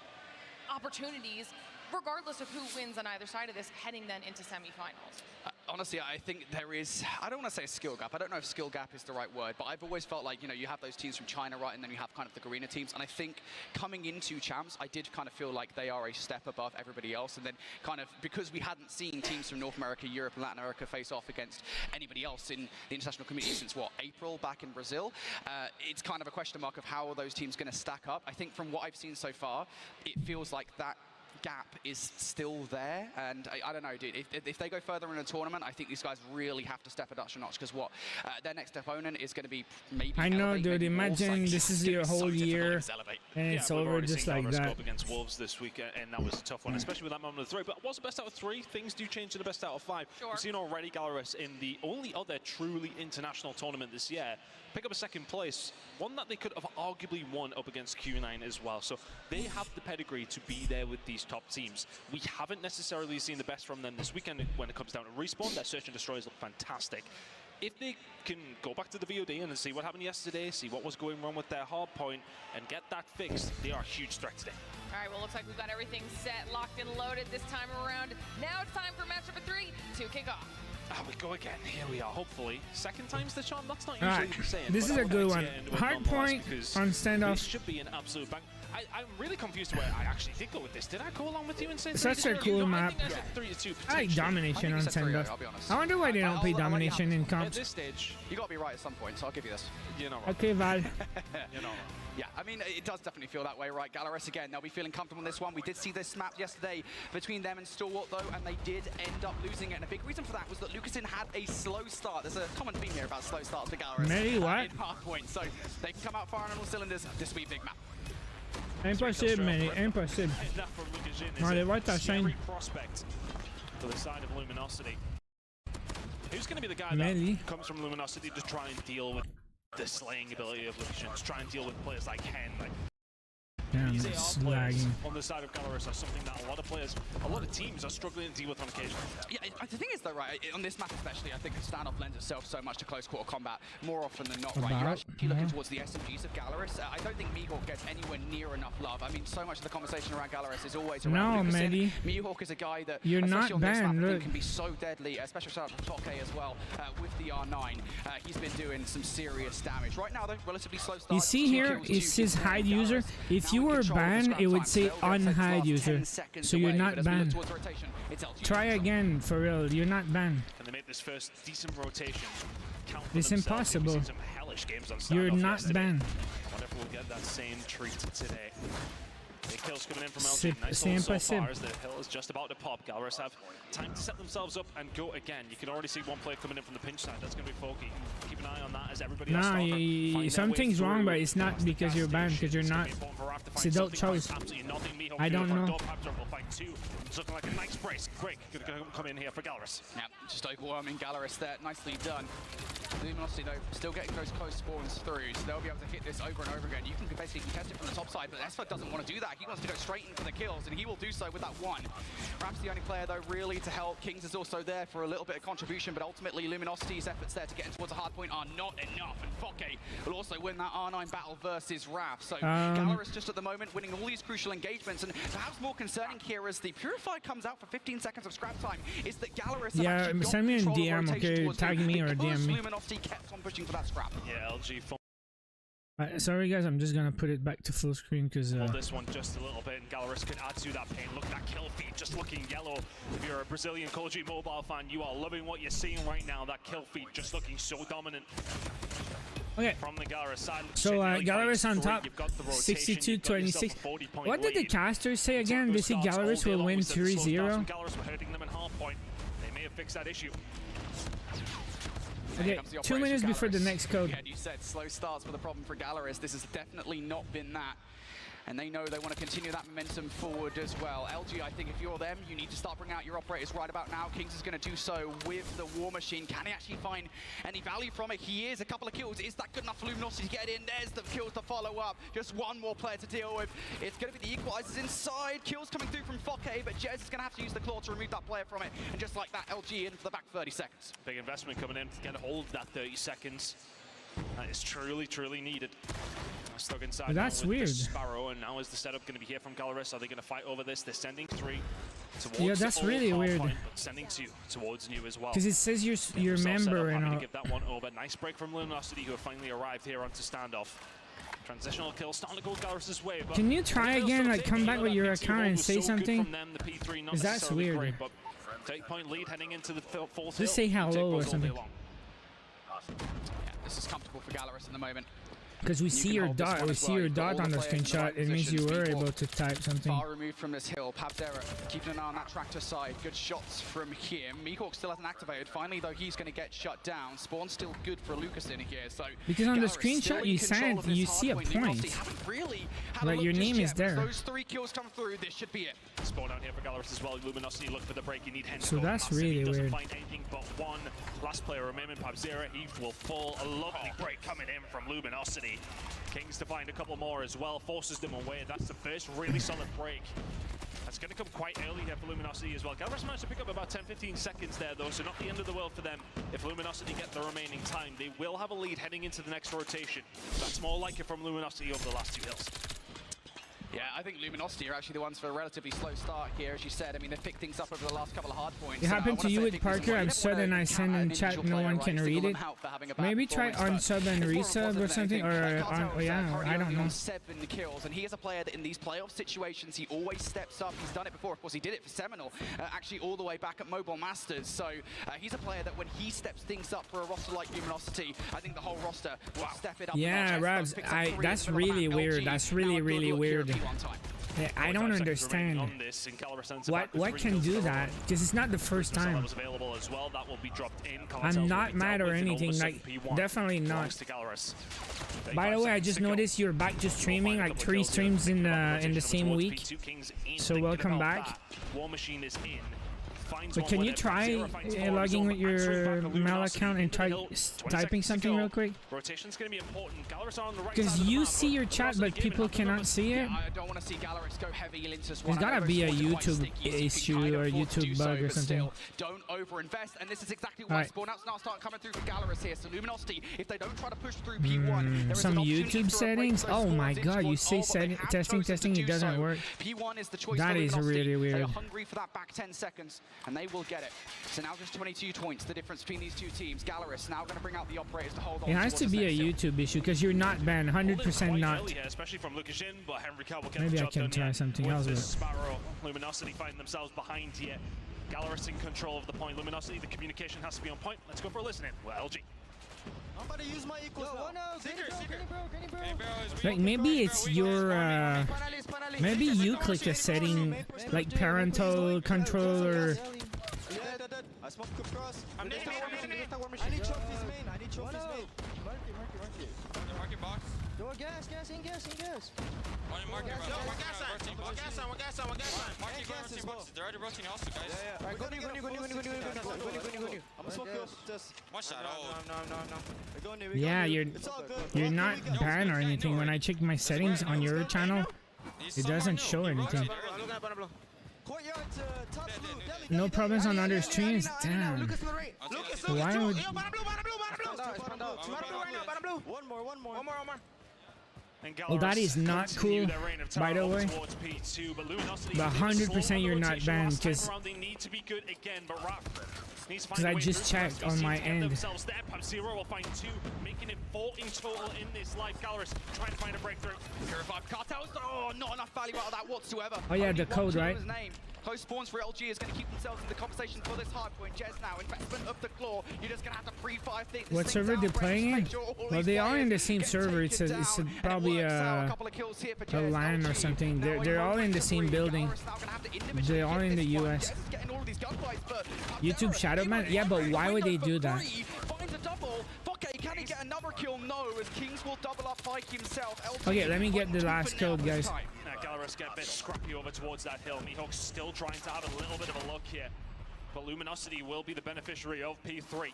opportunities, regardless of who wins on either side of this, heading then into semifinals? Honestly, I think there is, I don't want to say a skill gap. I don't know if skill gap is the right word, but I've always felt like, you know, you have those teams from China, right, and then you have kind of the Garena teams. And I think coming into Champs, I did kind of feel like they are a step above everybody else. And then kind of, because we hadn't seen teams from North America, Europe, and Latin America face off against anybody else in the international community since, what, April back in Brazil, it's kind of a question mark of how are those teams going to stack up. I think from what I've seen so far, it feels like that gap is still there, and I don't know, dude, if they go further in a tournament, I think these guys really have to step it up a notch, because what their next opponent is going to be maybe I know, dude, imagine this is your whole year and it's over just like that. Up against Wolves this week, and that was a tough one, especially with that moment of 3. But what's the best out of 3? Things do change to the best out of 5. Sure. We've seen already Galorus in the only other truly international tournament this year pick up a 2nd place, one that they could have arguably won up against Q9 as well. So they have the pedigree to be there with these top teams. We haven't necessarily seen the best from them this weekend when it comes down to respawn. Their search and destroys look fantastic. If they can go back to the VOD and see what happened yesterday, see what was going wrong with their hard point, and get that fixed, they are a huge threat today. All right, well, looks like we've got everything set, locked, and loaded this time around. Now it's time for match number 3 to kick off. We go again. Here we are. Hopefully, 2nd time's the charm. That's not All usually right, the saying. this is a good one. Hard point on standoff. This should be an absolute bang. I'm really confused where I actually did go with this. Did I go along with you and say 3-0? Such a cool map. I think I said 3-2 I like domination on send-off. I wonder why they don't play domination in At comps. this stage, you got to be right at some point, so I'll give you this. You know. Okay, Val. You know. Yeah, I mean, it does definitely feel that way, right? Gallerus, again, they'll be feeling comfortable in this one. We did see this map yesterday between them and Stalwart, though, and they did end up losing it. And a big reason for that was that Lucasin had a slow start. There's a common theme here about slow starts for Gallerus. Maybe what? In hardpoint, so they can come out firing on all cylinders. This will be a big map. Impossible, man. Impossible. Allez, ouais, ta chaîne. Prospect to the side of Luminosity. Who's going to be the guy Melly. that comes from Luminosity to try and deal with the slaying ability of Lucian, to try and deal with players like Hen, like Damn, these it's AR players lagging. on the side of Gallerus are something that a lot of players, a lot of teams are struggling to deal with on occasion. Yeah, the thing is though, right, on this map especially, I think the standoff lends itself so much to close quarter combat, more often than not, right? You're actually looking towards the SMGs of Gallerus. I don't think Mihawk gets anywhere near enough love. I mean, so much of the conversation around Gallerus is always around Lucasin. Mihawk is a guy that, You're especially not on this map, banned, I think look. can be so deadly, especially shout out to Toke as well, with the R9. He's been doing some serious damage. Right now though, relatively slow start. You see here, it says hide user. If you were banned, it would say unhide user. So you're not banned. Try again, for real. You're not banned. And they made this first decent rotation. Count for It's themselves. impossible. We've seen some hellish games on You're standoff not yesterday. banned. I wonder if we'll get that same treat today. Big kills coming in from C'est LG. Nice hold so impossible. far as the hill is just about to pop. Gallerus have time to set themselves up and go again. You can already see one player coming in from the pinch side. That's going to be Folky. Keep an eye on that as everybody else Nah, find their way something's wrong, through but it's not past the because gas you're banned, because you're station. not. It's gonna be important for Raph to It's find adult something. choice. Absolutely nothing. Mihawk I don't know. Raptor will find two. It's looking like a nice brace. Break. Going to come in here for Gallerus. Yeah, just overwhelming Gallerus there. Nicely done. Luminosity, though, still getting those close spawns through, so they'll be able to hit this over and over again. You can basically contest it from the top side, but Esper doesn't want to do that. He wants to go straight in for the kills, and he will do so with that one. Rap's the only player, though, really to help. Kings is also there for a little bit of contribution, but ultimately Luminosity's efforts there to get in towards a hard point are not enough, and Fokke will also win that R9 battle versus Raph. So Gallerus just at the moment winning all these crucial engagements, and perhaps more concerning here as the Purified comes out for 15 seconds of scrap time is that Gallerus have actually got send me a control of DM, rotation okay? towards Tag him me or because DM me. Luminosity kept on pushing for that scrap. Yeah, LG Sorry guys, I'm just gonna put it back to full screen because Hold this one just a little bit, and Gallerus could add to that pain. Look at that kill feed just looking yellow. If you're a Brazilian COD Mobile fan, you are loving what you're seeing right now. That kill feed just looking so dominant. Okay. From the Gallerus side. So Gallerus on top, 62-26. What did the casters say again? They say Gallerus will win 3-0. Gallerus were hurting them in half point. They may have fixed that issue. Okay, 2 minutes before the next code. Yeah, you said slow starts were the problem for Gallerus. This has definitely not been that. And they know they want to continue that momentum forward as well. LG, I think if you're them, you need to start bringing out your operators right about now. Kings is going to do so with the War Machine. Can he actually find any value from it? He is. A couple of kills. Is that good enough for Luminosity to get in? There's the kills to follow up. Just one more player to deal with. It's going to be the equalizers inside. Kills coming through from Fokke, but Jez is going to have to use the claw to remove that player from it. And just like that, LG in for the back 30 seconds. Big investment coming in to get a hold of that 30 seconds. That is truly, truly needed. Stuck inside. That's with weird. The Sparrow, and now is the setup going to be here from Gallerus? Are they going to fight over this? They're sending 3 towards. Yeah, that's really weird. Point, but sending 2 towards New as well. Because it says you're a member and all. all. Give that one over. Nice break from Luminosity, who have finally arrived here onto standoff. Transitional kill starting to go Gallerus's way. But Can you try again? Like come back with your account and say something? Because that's weird. Great, but 8-point lead heading into the fourth. Just say hello or something. Yeah, this is comfortable for Gallerus at the moment. Because we see your dot, we see your dot on the screenshot. It means you were able to type something. Far removed from this hill. Pabzera keeping an eye on that tractor side. Good shots from him. Mihawk still hasn't activated. Finally, though, he's going to get shut down. Spawn's still good for Lucasin here. So because on the screenshot you sent, you see a point. Really like your name is there. Those 3 kills come through. This should be it. Spawn out here for Gallerus as well. Luminosity look for the break. You need Hen. So that's really weird. weird. Find anything but one last player remaining. Pabzera. He will fall. A lovely break coming in from Luminosity. Kings to find a couple more as well, forces them away. That's the first really solid break. That's going to come quite early here for Luminosity as well. Gallerus managed to pick up about 10-15 seconds there though, so not the end of the world for them. If Luminosity get the remaining time, they will have a lead heading into the next rotation. That's more like it from Luminosity over the last 2 hills. Yeah, I think Luminosity are actually the ones for a relatively slow start here, as you said. I mean, they've picked things up over the last couple of hard points. It happened to you with Parker. I've said and I send in chat, no one can read it. Maybe try unsub and resub or something, or on, yeah, I don't know. 7 kills, and he is a player that in these playoff situations, he always steps up. He's done it before. Of course, he did it for Seminole, actually all the way back at Mobile Masters. So he's a player that when he steps things up for a roster like Luminosity, I think the whole roster will step it up. Yeah, Rabs, that's really weird. That's really, really weird. Yeah, I don't understand what can do that, because it's not the first time. I'm not mad or anything, like definitely not. By the way, I just noticed you're back to streaming, like 3 streams in the same week. So welcome back. But can you try logging with your mail account and try typing something real quick? Because you see your chat, but people cannot see it. There's gotta be a YouTube issue or a YouTube bug or something. Don't overinvest, and this is exactly why spawn outs now start coming through for Gallerus here. So Luminosity, if they don't try to push through P1, some YouTube settings. Oh my God! You say testing, it doesn't work. P1 is the choice. That is really weird. They are hungry for that back 10 seconds. And they will get it. So now just 22 points, the difference between these two teams. Gallerus now going to bring out the operators to hold on. It has to be a YouTube issue because you're not banned, 100% not. Maybe I can try something else with Sparrow. Luminosity finding themselves behind here. Gallerus in control of the point. Luminosity, the communication has to be on point. Let's go for a listening. Well, LG. I'm about to use my equals like maybe it's your maybe you click a setting like parental control or I smoke across. I need trophies main. I need trophies main. Market box. Go gas. On your market, bro. One gas on. Market boxes. They're already rotating also, guys. Yeah. Go new. I'm gonna smoke yours. Just watch that. No. Yeah, you're not banned or anything. When I check my settings on your channel, it doesn't show anything. No problems on other streams. Damn. Why would? One more. Well, that is not cool, by the way. But 100% you're not banned, because I just checked on my end. Zero will find 2, making it 4 in total in this life. Gallerus trying to find a breakthrough. Purified Cartels. Oh, not enough value out of that whatsoever. Oh yeah, the code, right? Close spawns for LG is going to keep themselves in the conversation for this hard point. Jez now, investment of the claw. You're just going to have to pre-fire things. What server they're playing in? Well, they are in the same server. It's probably a LAN or something. They're all in the same building. They're all in the US. YouTube Shadowman? Yeah, but why would they do that? Can he get another kill? No, as Kings will double up Pike himself. Okay, let me get the last code, guys. Gallerus get a bit scrappy over towards that hill. Mihawk's still trying to have a little bit of a look here. But Luminosity will be the beneficiary of P3.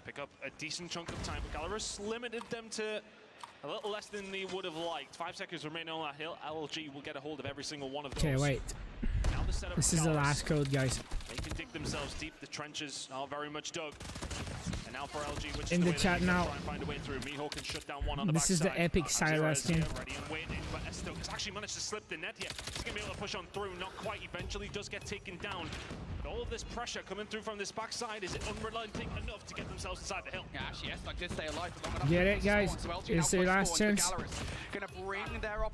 Pick up a decent chunk of time, but Gallerus limited them to a little less than they would have liked. 5 seconds remaining on that hill. LG will get a hold of every single one of those. Okay, wait. This is the last code, guys. They can dig themselves deep. The trenches are very much dug. And now for LG, which in is the chat now. This is the epic Silas skin. But Esto has actually managed to slip the net here. He's going to be able to push on through. Not quite. Eventually does get taken down. But all of this pressure coming through from this backside, is it unrelenting enough to get themselves inside the hill? Yeah, actually, Esto did stay alive for long enough. Get it, guys? It's their last chance.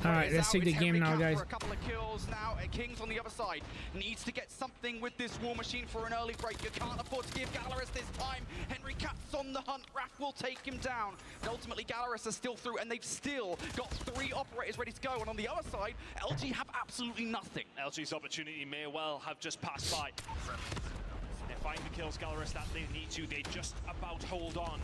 Alright, let's take the game now, guys. For a couple of kills now. Kings on the other side needs to get something with this war machine for an early break. You can't afford to give Gallerus this time. Henry Katz on the hunt. Raph will take him down. And ultimately, Gallerus are still through, and they've still got 3 operators ready to go. And on the other side, LG have absolutely nothing. LG's opportunity may well have just passed by. They find the kills, Gallerus, that they need to. They just about hold on.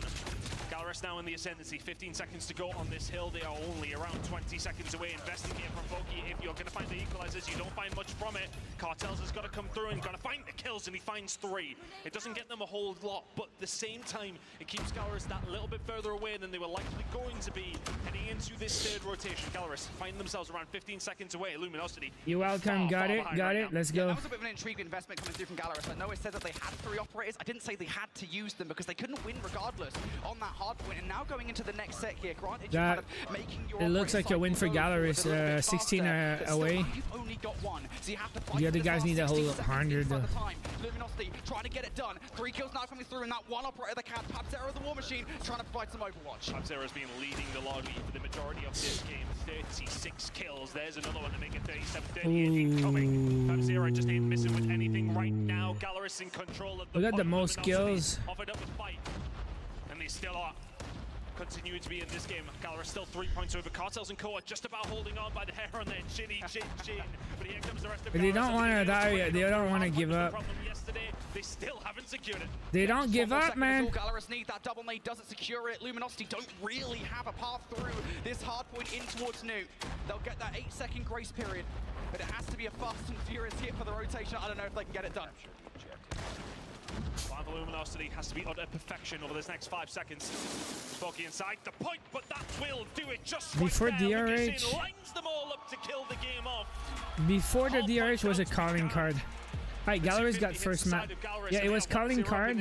Gallerus now in the ascendancy. 15 seconds to go on this hill. They are only around 20 seconds away. Investing here from Voki. If you're going to find the equalizers, you don't find much from it. Cartels has got to come through and got to find the kills, and he finds 3. It doesn't get them a whole lot, but at the same time, it keeps Gallerus that little bit further away than they were likely going to be heading into into this third rotation. Gallerus find themselves around 15 seconds away. Luminosity. You're welcome. Got it. Let's go. That was a bit of an intriguing investment coming through from Gallerus. I know it said that they had 3 operators. I didn't say they had to use them because they couldn't win regardless on that hard point. And now going into the next set here, granted, you're kind of making your it looks like a win for Gallerus. 16 away. You've only got 1, so you have to fight the other guys need a whole 100. Luminosity trying to get it done. 3 kills now coming through, and that 1 operator that can. PabZero, the War Machine, trying to provide some Overwatch. PabZero has been leading the lobby for the majority of this game. 36 kills. There's another one to make it 37, 38 incoming. PabZero just ain't missing with anything right now. Gallerus in control of the. We got the most kills. Offered up a fight, and they still are. Continuing to be in this game. Gallerus still 3 points over. Cartels and Koa just about holding on by the hair on their chinny chin. But here comes the rest of They don't want to die yet. They don't want to give up. They still haven't secured it. They don't give up, man. Gallerus need that double nade, doesn't secure it. Luminosity don't really have a path through this hard point in towards Nuke. They'll get that 8-second grace period, but it has to be a fast and furious hit for the rotation. I don't know if they can get it done. The Luminosity has to be utter perfection over this next 5 seconds. Foggy inside the point, but that will do it just right before there. DRH. Lines them all up to kill the game off. Before the DRH was a calling card. Alright, Gallerus got first map. Yeah, it was calling card.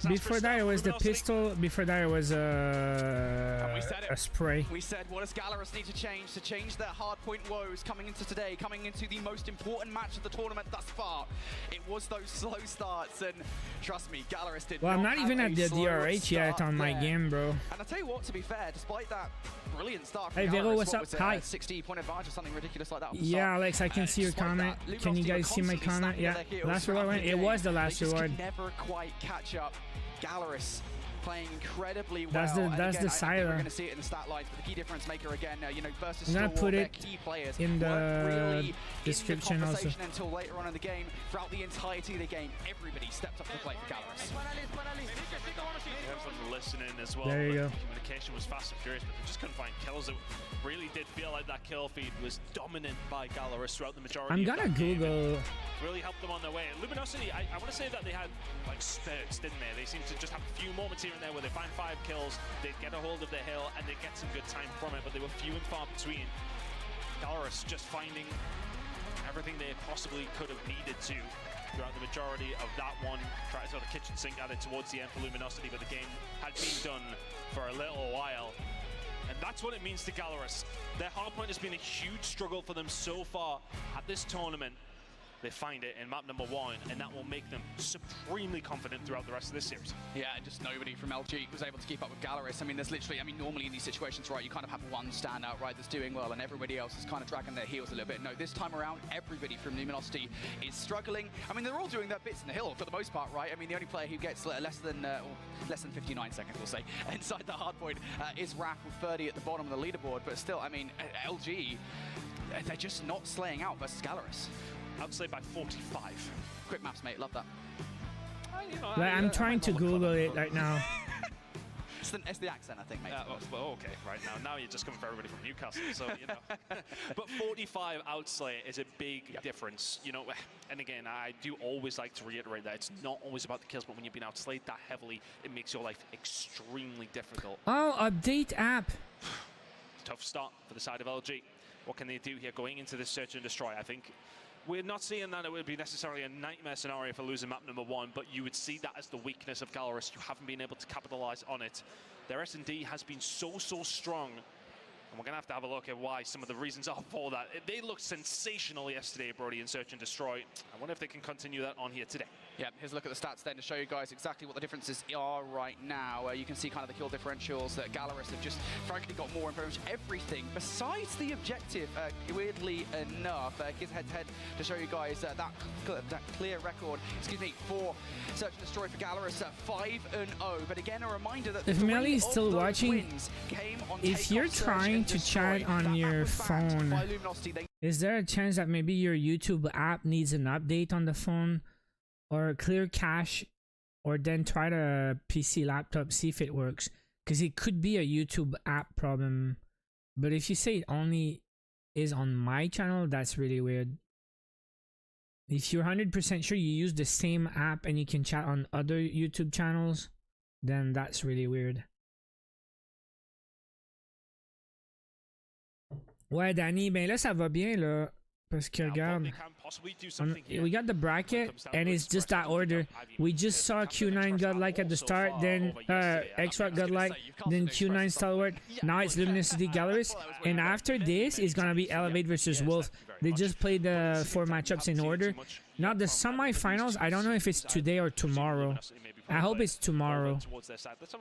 Before that, it was the pistol. Before that, it was a spray. We said, what does Gallerus need to change their hard point woes coming into today, coming into the most important match of the tournament thus far? It was those slow starts, and trust me, Gallerus did. Well, I'm not even at the DRH yet on my game, bro. And I tell you what, to be fair, despite that brilliant start from hey, Vero, what's up? Hi. 60-point advantage or something ridiculous like that. Yeah, Alex, I can see your comment. Can you guys see my comment? Yeah. Last reward went. It was the last reward. Never quite catch up. Gallerus playing incredibly well. That's the Sylar. We're going to see it in the stat lines, but the key difference maker again, you know, versus I'm gonna put it key players in the really description in the also. Until later on in the game, throughout the entirety of the game, everybody stepped up to the plate for Gallerus. From listening as well. There you go. Communication was fast and furious, but they just couldn't find kills. It really did feel like that kill feed was dominant by Gallerus throughout the majority. I'm gonna Google. Really helped them on their way. Luminosity, I want to say that they had like spurts, didn't they? They seemed to just have a few moments here and there where they find 5 kills, they'd get a hold of their hill, and they'd get some good time from it, but they were few and far between. Gallerus just finding everything they possibly could have needed to throughout the majority of that one. Tried to sort of kitchen sink at it towards the end for Luminosity, but the game had been done for a little while. And that's what it means to Gallerus. Their hardpoint has been a huge struggle for them so far at this tournament. They find it in map number 1, and that will make them supremely confident throughout the rest of this series. Yeah, just nobody from LG was able to keep up with Gallerus. I mean, there's literally, normally in these situations, right, you kind of have one standout, right, that's doing well, and everybody else is kind of dragging their heels a little bit. No, this time around, everybody from Luminosity is struggling. I mean, they're all doing their bits in the hill for the most part, right? I mean, the only player who gets less than 59 seconds, we'll say, inside the hard point is Raph with 30 at the bottom of the leaderboard. But still, I mean, LG, they're just not slaying out versus Gallerus. I'd say by 45. Quick maps, mate. Love that. I'm trying to Google it right now. It's the accent, I think, mate. Well, okay, right now you're just coming for everybody from Newcastle, so you know. But 45 outslay is a big difference, you know. And again, I do always like to reiterate that it's not always about the kills, but when you've been outslayed that heavily, it makes your life extremely difficult. Oh, update app. Tough start for the side of LG. What can they do here going into this search and destroy? I think we're not seeing that it would be necessarily a nightmare scenario for losing map number 1, but you would see that as the weakness of Gallerus. You haven't been able to capitalize on it. Their S&D has been so strong, and we're going to have a look at why some of the reasons are for that. They looked sensational yesterday, Brody, in Search and Destroy. I wonder if they can continue that on here today. Yeah, here's a look at the stats then to show you guys exactly what the differences are right now. You can see kind of the kill differentials that Gallerus have just frankly got more in pretty much everything besides the objective, weirdly enough. Here's head-to-head to show you guys that clear record, for Search and Destroy for Gallerus, 5-0. But again, a reminder that if Melly is still watching, if you're trying to chat on your phone, is there a chance that maybe your YouTube app needs an update on the phone? Or clear cache, or then try the PC laptop, see if it works. Because it could be a YouTube app problem. But if you say it only is on my channel, that's really weird. If you're 100% sure you use the same app and you can chat on other YouTube channels, then that's really weird. Ouais, Danny, ben là, ça va bien, là. Parce que, regarde, we got the bracket, and it's just that order. We just saw Q9 Godlike at the start, then X-Rock Godlike, then Q9 Stalwart. Now it's Luminosity Gallerist, and after this, it's gonna be Elevate versus Wolf. They just played the 4 matchups in order. Now the semi-finals, I don't know if it's today or tomorrow. I hope it's tomorrow.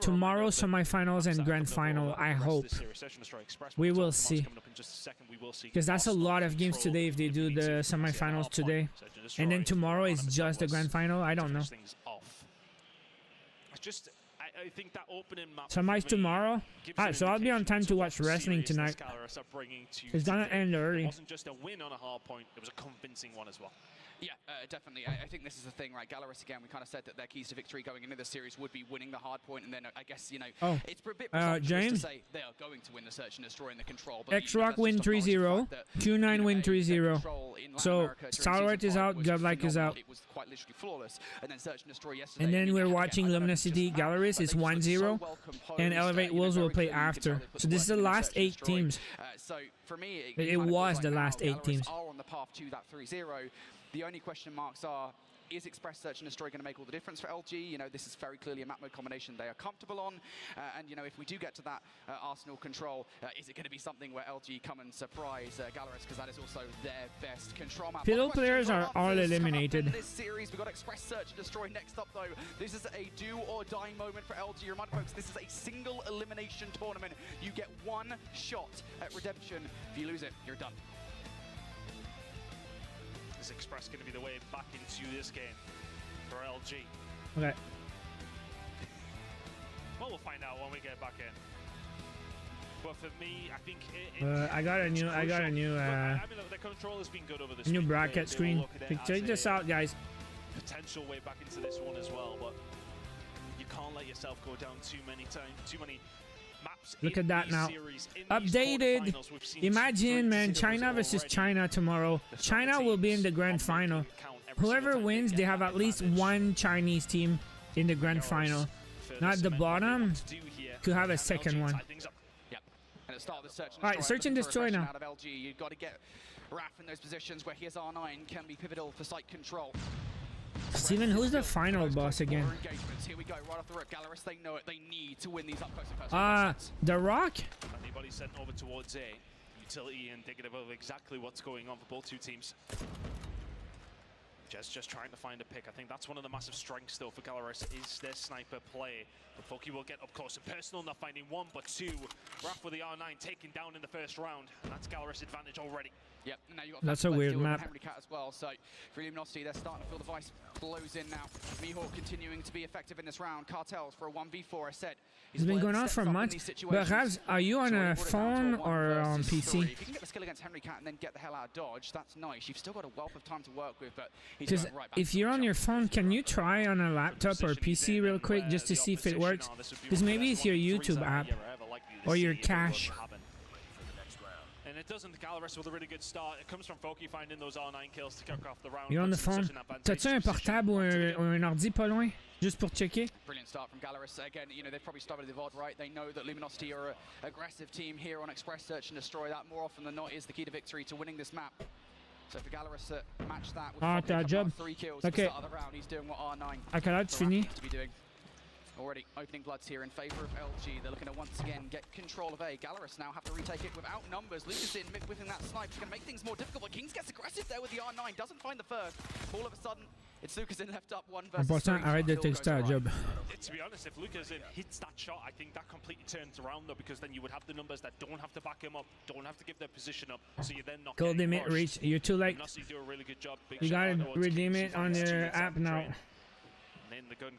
Tomorrow, semi-finals and grand final, I hope. We will see. Because that's a lot of games today if they do the semi-finals today. And then tomorrow is just the grand final. I don't know. Semis tomorrow? Alright, so I'll be on time to watch wrestling tonight. It's gonna end early. It wasn't just a win on a hard point, it was a convincing one as well. Yeah, definitely. I think this is the thing, right? Gallerist, again, we kind of said that their keys to victory going into the series would be winning the hard point, and then I guess, you know, it's a bit presumptuous James? to say they are going to win the search and destroy in the control. X-Rock win 3-0, Q9 win 3-0. So, Stalwart is out, Godlike is out. It was quite literally flawless. And then search and destroy yesterday. And then we're watching Luminosity Gallerist, it's 1-0, and Elevate Wolves will play after. So this is the last 8 teams. So for me, It was the last 8 teams. are on the path to that 3-0. The only question marks are, is Express Search and Destroy going to make all the difference for LG? You know, this is very clearly a map mode combination they are comfortable on. And, you know, if we do get to that Arsenal control, is it going to be something where LG come and surprise Gallerist? Because that is also their best control map. Fiddle players are all eliminated. In this series, we've got Express Search and Destroy next up, though. This is a do-or-die moment for LG. Remind folks, this is a single elimination tournament. You get one shot at redemption. If you lose it, you're done. Is Express going to be the way back into this game for LG? Okay. Well, we'll find out when we get back in. But for me, I think I got a new I mean, look, the control has been good over this new week. bracket They screen. will look at it Check as this out, guys. Potential way back into this one as well, but you can't let yourself go down too many maps. Look at that now. Updated. Imagine, man, China versus China tomorrow. China will be in the grand final. Whoever wins, they have at least one Chinese team in the grand final. Not at the bottom, could have a second one. Alright, search and destroy now. You've got to get Raph in those positions where his R9 can be pivotal for site control. Steven, who's the final boss again? Here we go, right off the rip. Gallerist, they know it. They need to win these up close and personal. The Rock? Anybody sent over towards A, utility indicative of exactly what's going on for both two teams. Just trying to find a pick. I think that's one of the massive strengths though for Gallerist is their sniper play. But Foki will get up close and personal, not finding one but two. Raph with the R9 taken down in the first round, and that's Gallerist's advantage already. Yep, now you got that's a weird map. Henry Cat as well. So for Luminosity, they're starting to feel the vice blows in now. Mihawk continuing to be effective in this round. Cartels for a 1v4. I said it's been going on for months. But Ravs, are you on a phone or on PC? If you can get the skill against Henry Cat and then get the hell out of dodge, that's nice. You've still got a wealth of time to work with, but because if you're on your phone, can you try on a laptop or PC real quick just to see if it works? Because maybe it's your YouTube app or your cache. And it doesn't. Gallerist with a really good start. It comes from Foki finding those R9 kills to kick off the round. You're on the phone. T'as-tu un portable ou un ordi pas loin? Juste pour checker? Brilliant start from Gallerist. Again, you know, they've probably started the VOD right. They know that Luminosity are an aggressive team here on Express Search and Destroy. That more often than not is the key to victory to winning this map. So for Gallerist to match that with job. 3 kills Okay. at the start of the round, he's doing what R9 À quelle heure tu finis? to be doing. Already opening bloods here in favor of LG. They're looking to once again get control of A. Gallerist now have to retake it without numbers. Lucas in whipping that snipe is going to make things more difficult. But Kings gets aggressive there with the R9. Doesn't find the first. All of a sudden, it's Lucas in left up 1 versus 3. Arrête de texter à job. To be honest, if Lucas hits that shot, I think that completely turns around though, because then you would have the numbers that don't have to back him up, don't have to give their position up, so you then not Gold limit reach. You're too late. Do a really good job. You gotta redeem it on your app now. And then the gun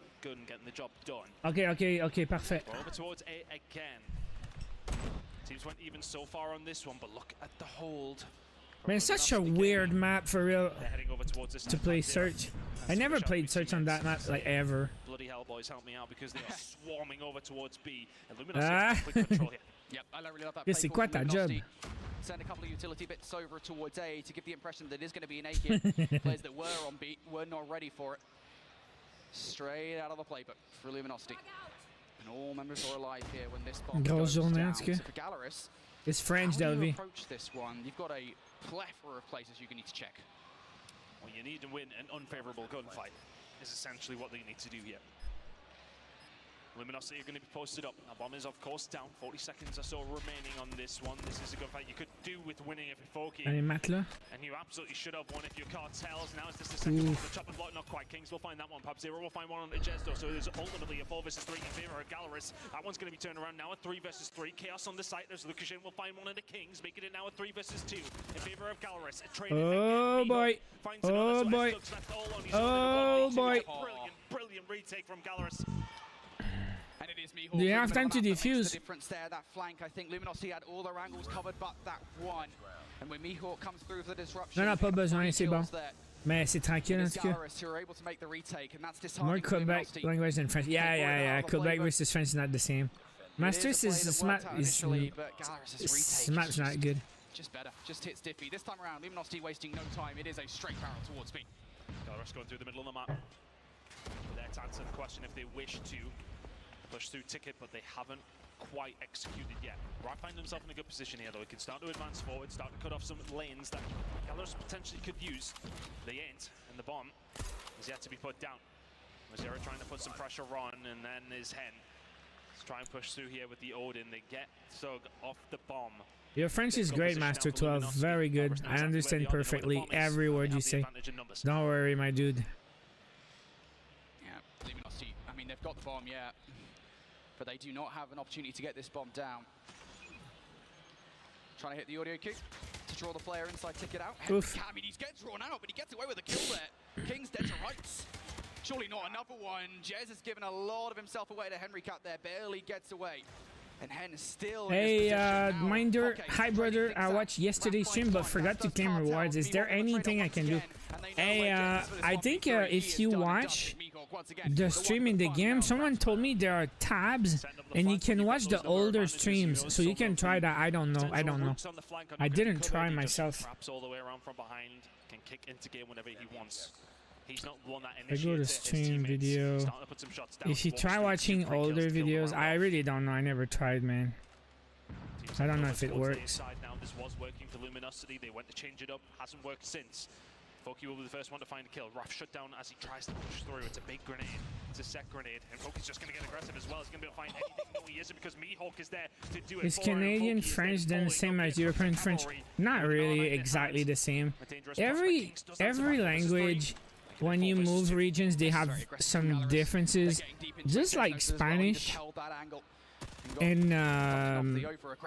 getting the job done. Okay, parfait. We're over towards A again. Teams went even so far on this one, but look at the hold. Man, it's such a weird map for real They're heading over towards this to play Search. I never played Search on that map, like, ever. Bloody hell, boys, help me out, because they are swarming over towards B. And Luminosity has complete control here. Yep, I really love that. C'est quoi ta job? Send a couple of utility bits over towards A to give the impression that it is going to be naked. Players that were on B were not ready for it. Straight out of the playbook for Luminosity. And all members are alive here when this bomb goes down. So for Gallerist, It's French, How do you Delvey. approach this one? You've got a plethora of places you need to check. Well, you need to win an unfavorable gunfight, is essentially what they need to do here. Luminosity are going to be posted up. Now, bomb is, of course, down. 40 seconds or so remaining on this one. This is a gunfight you could do with winning if you're Foki. Allez, Matla. And you absolutely should have won if your cartels. Now is this the second one? The chopping block, not quite. Kings will find that one. Pub Zero will find one on Ejesto. So there's ultimately a 4 versus 3 in favor of Galaris. That one's going to be turned around now a 3 versus 3. Chaos on the site. There's Lukashin will find one of the Kings, making it now a 3 versus 2 in favor of Galaris. Oh boy. Oh boy. Oh boy. Brilliant retake from Galaris. And it is Mihawk. Do you have time to defuse? The difference there, that flank, I think Luminosity had all their angles covered, but that one. And when Mihawk comes through for the disruption, Non, non, pas besoin, c'est bon. Mais c'est tranquille en tout cas. More Quebec language than French. Yeah. Quebec versus French is not the same. Masters is map's not good. Just better, just hits Diffy. This time around, Luminosity wasting no time. It is a straight barrel towards me. Galaris going through the middle of the map. There to answer the question if they wish to push through ticket, but they haven't quite executed yet. Right, find themselves in a good position here though. He can start to advance forward, start to cut off some lanes that Galaris potentially could use. They ain't, and the bomb is yet to be put down. Mazera trying to put some pressure on, and then his Hen. Let's try and push through here with the Odin. They get Sug off the bomb. Your French is great, Master 12. Very good. I understand perfectly every word you say. Don't worry, my dude. Yeah, Luminosity, I mean, they've got the bomb, yeah. But they do not have an opportunity to get this bomb down. Trying to hit the audio cue to draw the player inside ticket out. I mean, he's getting drawn out, but he gets away with a kill there. King's dead to rights. Surely not another one. Jez has given a lot of himself away to Henry Cat there. Barely gets away. And Hen is still Hey, Minder, hi brother. I watched yesterday's stream but forgot to claim rewards. Is there anything I can do? Hey, I think if you watch the stream in the game, someone told me there are tabs and you can watch the older streams, so you can try that. I don't know. I didn't try myself. Traps all the way around from behind, can kick into game whenever he wants. He's not one that I go to stream video. If you try watching older videos, I really don't know. I never tried, man. I don't know if it works. Now this was working for Luminosity. They went to change it up. Hasn't worked since. Foki will be the first one to find a kill. Raf shut down as he tries to push through. It's a big grenade. It's a set grenade. And Foki's just going to get aggressive as well. He's going to be able to find anything. No, he isn't, because Mihawk is there to do it. Is Canadian French then the same as European French? Not really exactly the same. Every language, when you move regions, they have some differences. Just like Spanish and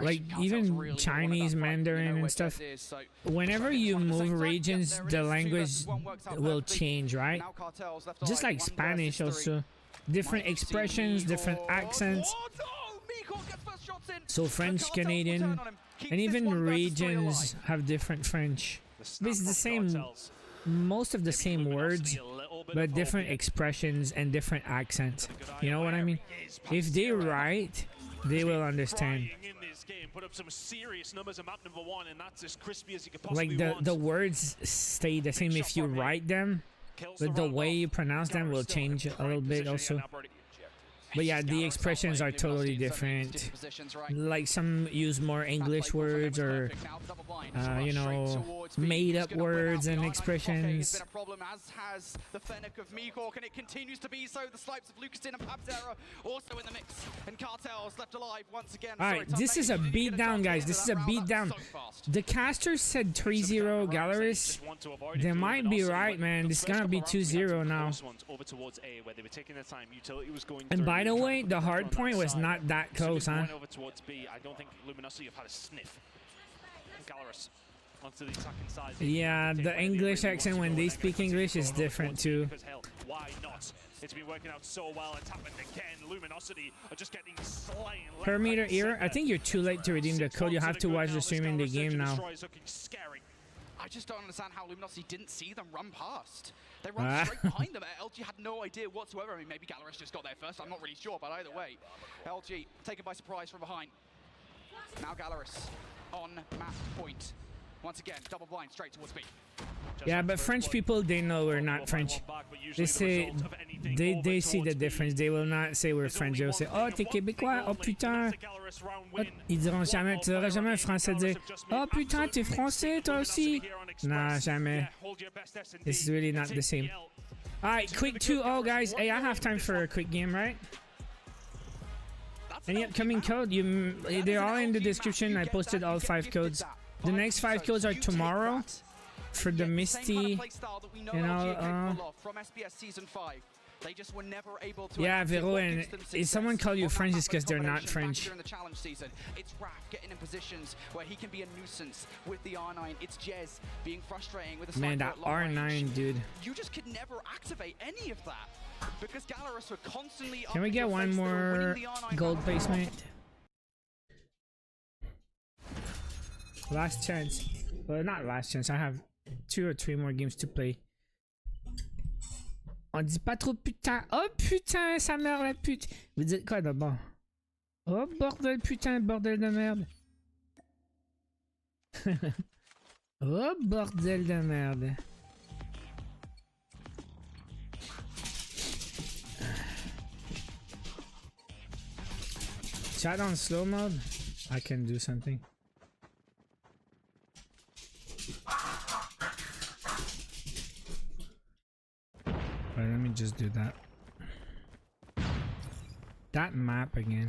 like even Chinese Mandarin and stuff. Whenever you move regions, the language will change, right? Just like Spanish also. Different expressions, different accents. So French, Canadian, and even regions have different French. It's the same, most of the same words, but different expressions and different accents. You know what I mean? If they write, they will understand. Like the words stay the same if you write them, but the way you pronounce them will change a little bit also. But yeah, the expressions are totally different. Like some use more English words or, you know, made up words and expressions. Alright, this is a beatdown, guys. This is a beatdown. The caster said 3-0 Galaris. They might be right, man. This is gonna be 2-0 now. And by the way, the hard point was not that close, huh? I don't think Luminosity have had a sniff. Galaris onto the attacking side. Yeah, the English accent when they speak English is different too. Why not? It's been working out so well. It's happened again. Luminosity are just getting slain. Per meter error. I think you're too late to redeem the code. You have to watch the stream in the game now. I just don't understand how Luminosity didn't see them run past. They run straight behind them. LG had no idea whatsoever. I mean, maybe Galaris just got there first. I'm not really sure, but either way, LG taken by surprise from behind. Now Galaris on map point. Once again, double blind straight towards B. Yeah, but French people, they know we're not French. They say, they see the difference. They will not say we're French. They will say, oh, t'es québécois, oh putain. Oh, ils diront jamais, tu verras jamais un Français dire, oh putain, t'es français toi aussi. Nah, jamais. This is really not the same. Alright, quick 2-0, guys. Hey, I have time for a quick game, right? Any upcoming code? They're all in the description. I posted all 5 codes. The next 5 codes are tomorrow for the Misty and all. Yeah, Vero, and if someone call you French, it's because they're not French. It's Raph getting in positions where he can be a nuisance with the R9. It's Jez being frustrating with the man, that R9, dude. You just could never activate any of that because Gallerus were constantly. Can we get one more gold placement? Last chance. Well, not last chance. I have 2 or 3 more games to play. On dit pas trop putain. Oh putain, ça meurt la pute. Vous dites quoi d'abord? Oh bordel putain, bordel de merde. Oh bordel de merde. Chat on slow mode. I can do something. Alright, let me just do that. That map again.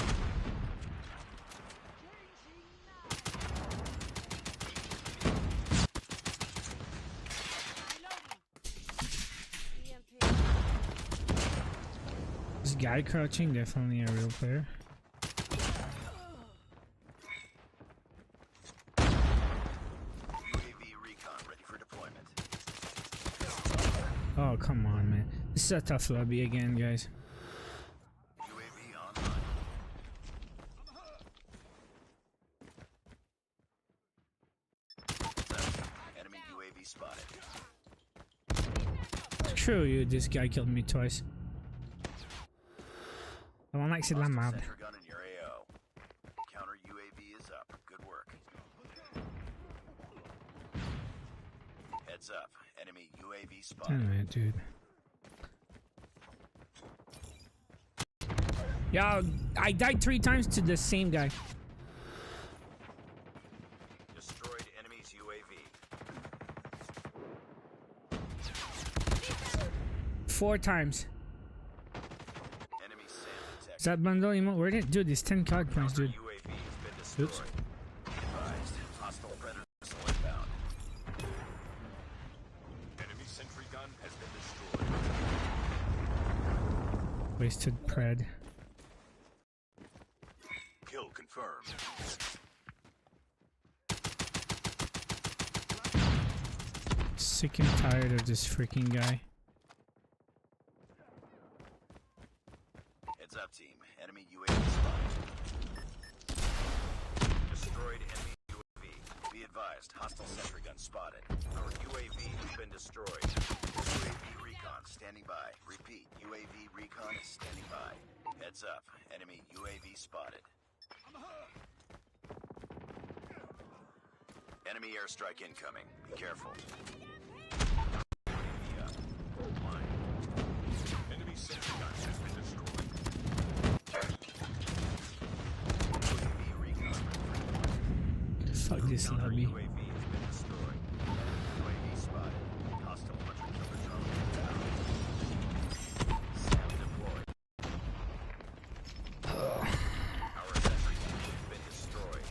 This guy crouching, definitely a real player. Oh, come on, man. This is a tough lobby again, guys. Enemy UAV spotted. True, this guy killed me twice. I want like la merde. Gun in your AO. Counter UAV is up. Good work. Heads up. Enemy UAV spotted. Anyway, dude. Yo, I died 3 times to the same guy. Destroyed enemy's UAV. 4 times. Enemy SAM detected. Is that bundle emote? Where did it? Dude, it's 10 COD points, dude. UAV has been destroyed. Oops. Advised. Hostile predator missile inbound. Enemy sentry gun has been destroyed. Wasted pred. Kill confirmed. Sick and tired of this freaking guy. Heads up, team. Enemy UAV spotted. Destroyed enemy UAV. Be advised. Hostile sentry gun spotted. Our UAV has been destroyed. UAV recon standing by. Repeat. UAV recon is standing by. Heads up. Enemy UAV spotted. Enemy airstrike incoming. Be careful. UAV up. Line. Enemy sentry gun has been destroyed. UAV recon. Fuck this lobby. UAV has been destroyed. UAV spotted. Hostile hunter killer drone down. SAM deployed. Our sentry gun has been destroyed.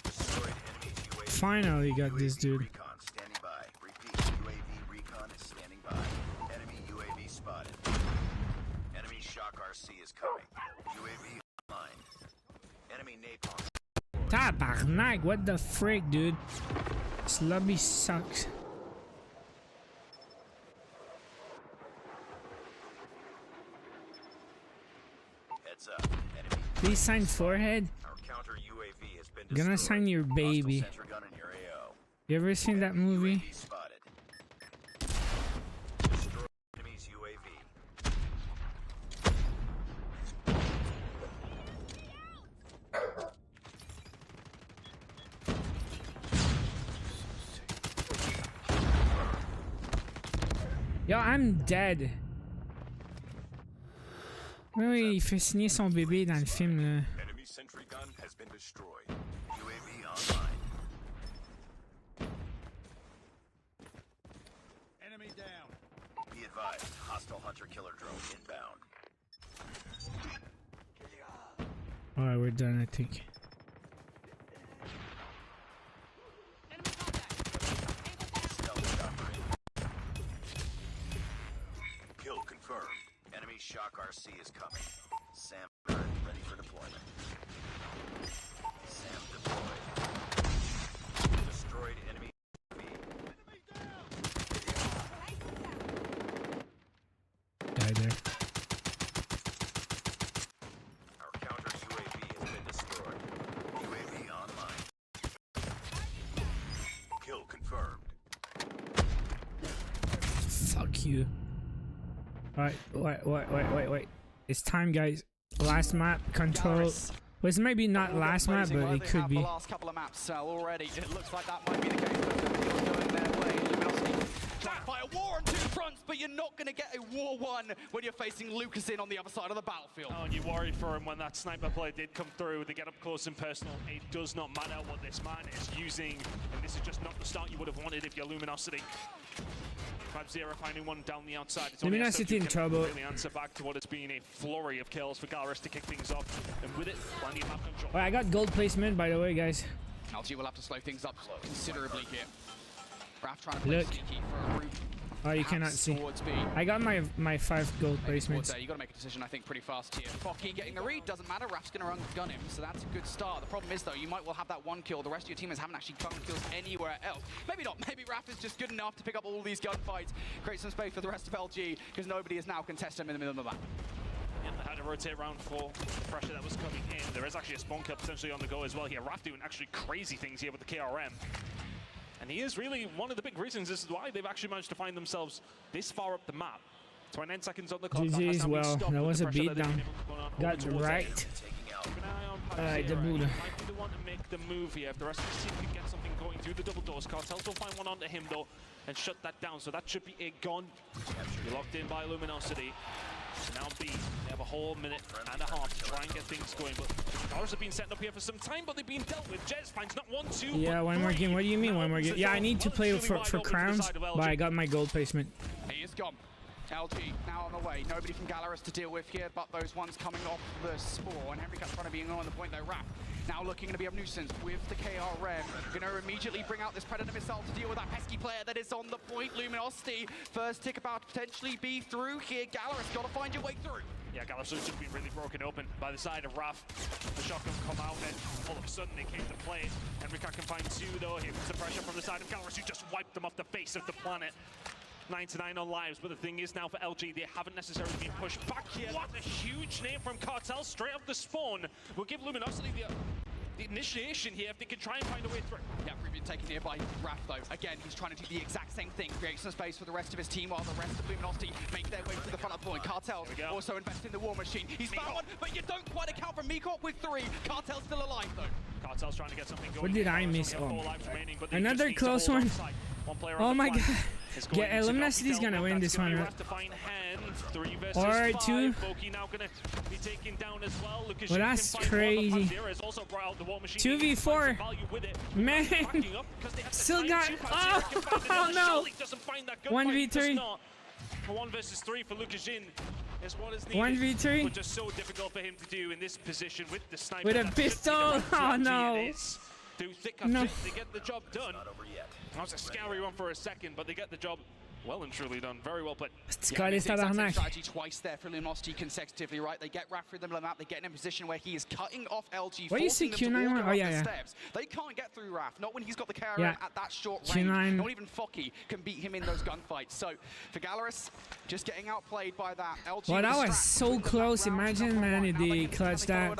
Destroyed enemy's UAV. Finally got this dude. Recon standing by. Repeat. UAV recon is standing by. Enemy UAV spotted. Enemy shock RC is coming. UAV online. Enemy napalm. Tabarnak, what the frick, dude? This lobby sucks. Heads up. Enemy. Please sign forehead. Our counter UAV has been Gonna destroyed. sign your baby. Hostile sentry gun in your AO. You ever seen that movie? UAV spotted. Destroy enemy's UAV. Yo, I'm dead. Oui, il fait signer son bébé dans le film là. Enemy sentry gun has been destroyed. UAV online. Enemy down. Be advised, hostile hunter-killer drone inbound. Alright, we're done, I think. Kill confirmed. Enemy shock RC is coming. Sam ready for deployment. Sam deployed. Destroyed enemy. Die there. Our counter UAV has been destroyed. UAV online. Kill confirmed. Fuck you. Alright, wait. It's time, guys. Last map, control. Well, it's maybe not last map, but it could be. The last couple of maps already. It looks like that might be the case. Going their way. Luminosity trying to fight a war on two fronts, but you're not going to get a war won when you're facing Lucas in on the other side of the battlefield. Oh, and you worried for him when that sniper play did come through. They get up close and personal. It does not matter what this man is using, and this is just not the start you would have wanted if you're Luminosity. 5-0 finding one down the outside. It's only Luminosity in trouble. Really answer back to what has been a flurry of kills for Gallerist to kick things off, and with it, plenty of map control. Alright, I got gold placement, by the way, guys. LG will have to slow things up considerably here. Raf trying to play sneaky for a route. Oh, you cannot see. I got my 5 gold placements. You got to make a decision, I think, pretty fast here. Focky getting the read, doesn't matter. Raf's going to gun him, so that's a good start. The problem is, though, you might well have that one kill. The rest of your teammates haven't actually gotten kills anywhere else. Maybe not. Maybe Raf is just good enough to pick up all these gunfights, create some space for the rest of LG, because nobody is now contesting him in the middle of the map. Yeah, they had to rotate around for the pressure that was coming in. There is actually a spawn kill potentially on the go as well here. Raf doing actually crazy things here with the KRM. And he is really one of the big reasons this is why they've actually managed to find themselves this far up the map. 29 seconds on the clock. GG's, well, that was a beatdown. Got right. Alright, the Buddha. Might be the one to make the move here. If the rest of the team can get something going through the double doors, Cartels will find one onto him though and shut that down. So that should be a gun. You're locked in by Luminosity. Now B, they have a whole minute and a half to try and get things going, but the Colors have been setting up here for some time, but they've been dealt with. Jez finds not 1, 2, yeah, one more game. What do you mean one more game? Yeah, I need to play for crowns, but I got my gold placement. He is gone. LG now on the way. Nobody from Gallerist to deal with here, but those ones coming off the spore. And Henry Cat's trying to be on the point though. Raf now looking to be a nuisance with the KRM. Going to immediately bring out this Predator missile to deal with that pesky player that is on the point. Luminosity, first tick about to potentially be through here. Gallerist got to find your way through. Yeah, Gallerist should be really broken open by the side of Raf. The shotgun come out and all of a sudden they came to play. Henry Cat can find 2 though. Here comes the pressure from the side of Gallerist, who just wiped them off the face of the planet. 9-9 on lives, but the thing is now for LG, they haven't necessarily been pushed back here. What a huge name from Cartel straight off the spawn. Will give Luminosity the initiation here if they can try and find a way through. Yeah, been taken here by Raf though. Again, he's trying to do the exact same thing, create some space for the rest of his team while the rest of Luminosity make their way to the front of the point. Cartel also invest in the war machine. He's found one, but you don't quite account for Meekop with 3. Cartel's still alive though. Cartel's trying to get something going. What did I miss? Oh, another close one. Oh my god. Yeah, Luminosity's gonna win this one. Or 2. Well, that's crazy. 2v4. Man. Still got. Oh no. 1v3. 1 versus 3 for Lukashin is what is needed. 1v3. But just so difficult for him to do in this position with the sniper. With a pistol. Oh no. Through thick and thin, they get the job done. That was a scary one for a second, but they get the job well and truly done. Very well played. Strategy twice there for Luminosity consecutively, right? They get Raf through the map, they get in a position where he is cutting off LG, what do you see Q9 oh, yeah, steps. They can't get through Raf, not when he's got the KRM at that short range. Q9. Not even Focky can beat him in those gunfights. So for Gallerist, just getting outplayed by that. LG well, that was so close. Imagine, man, if they clutched that.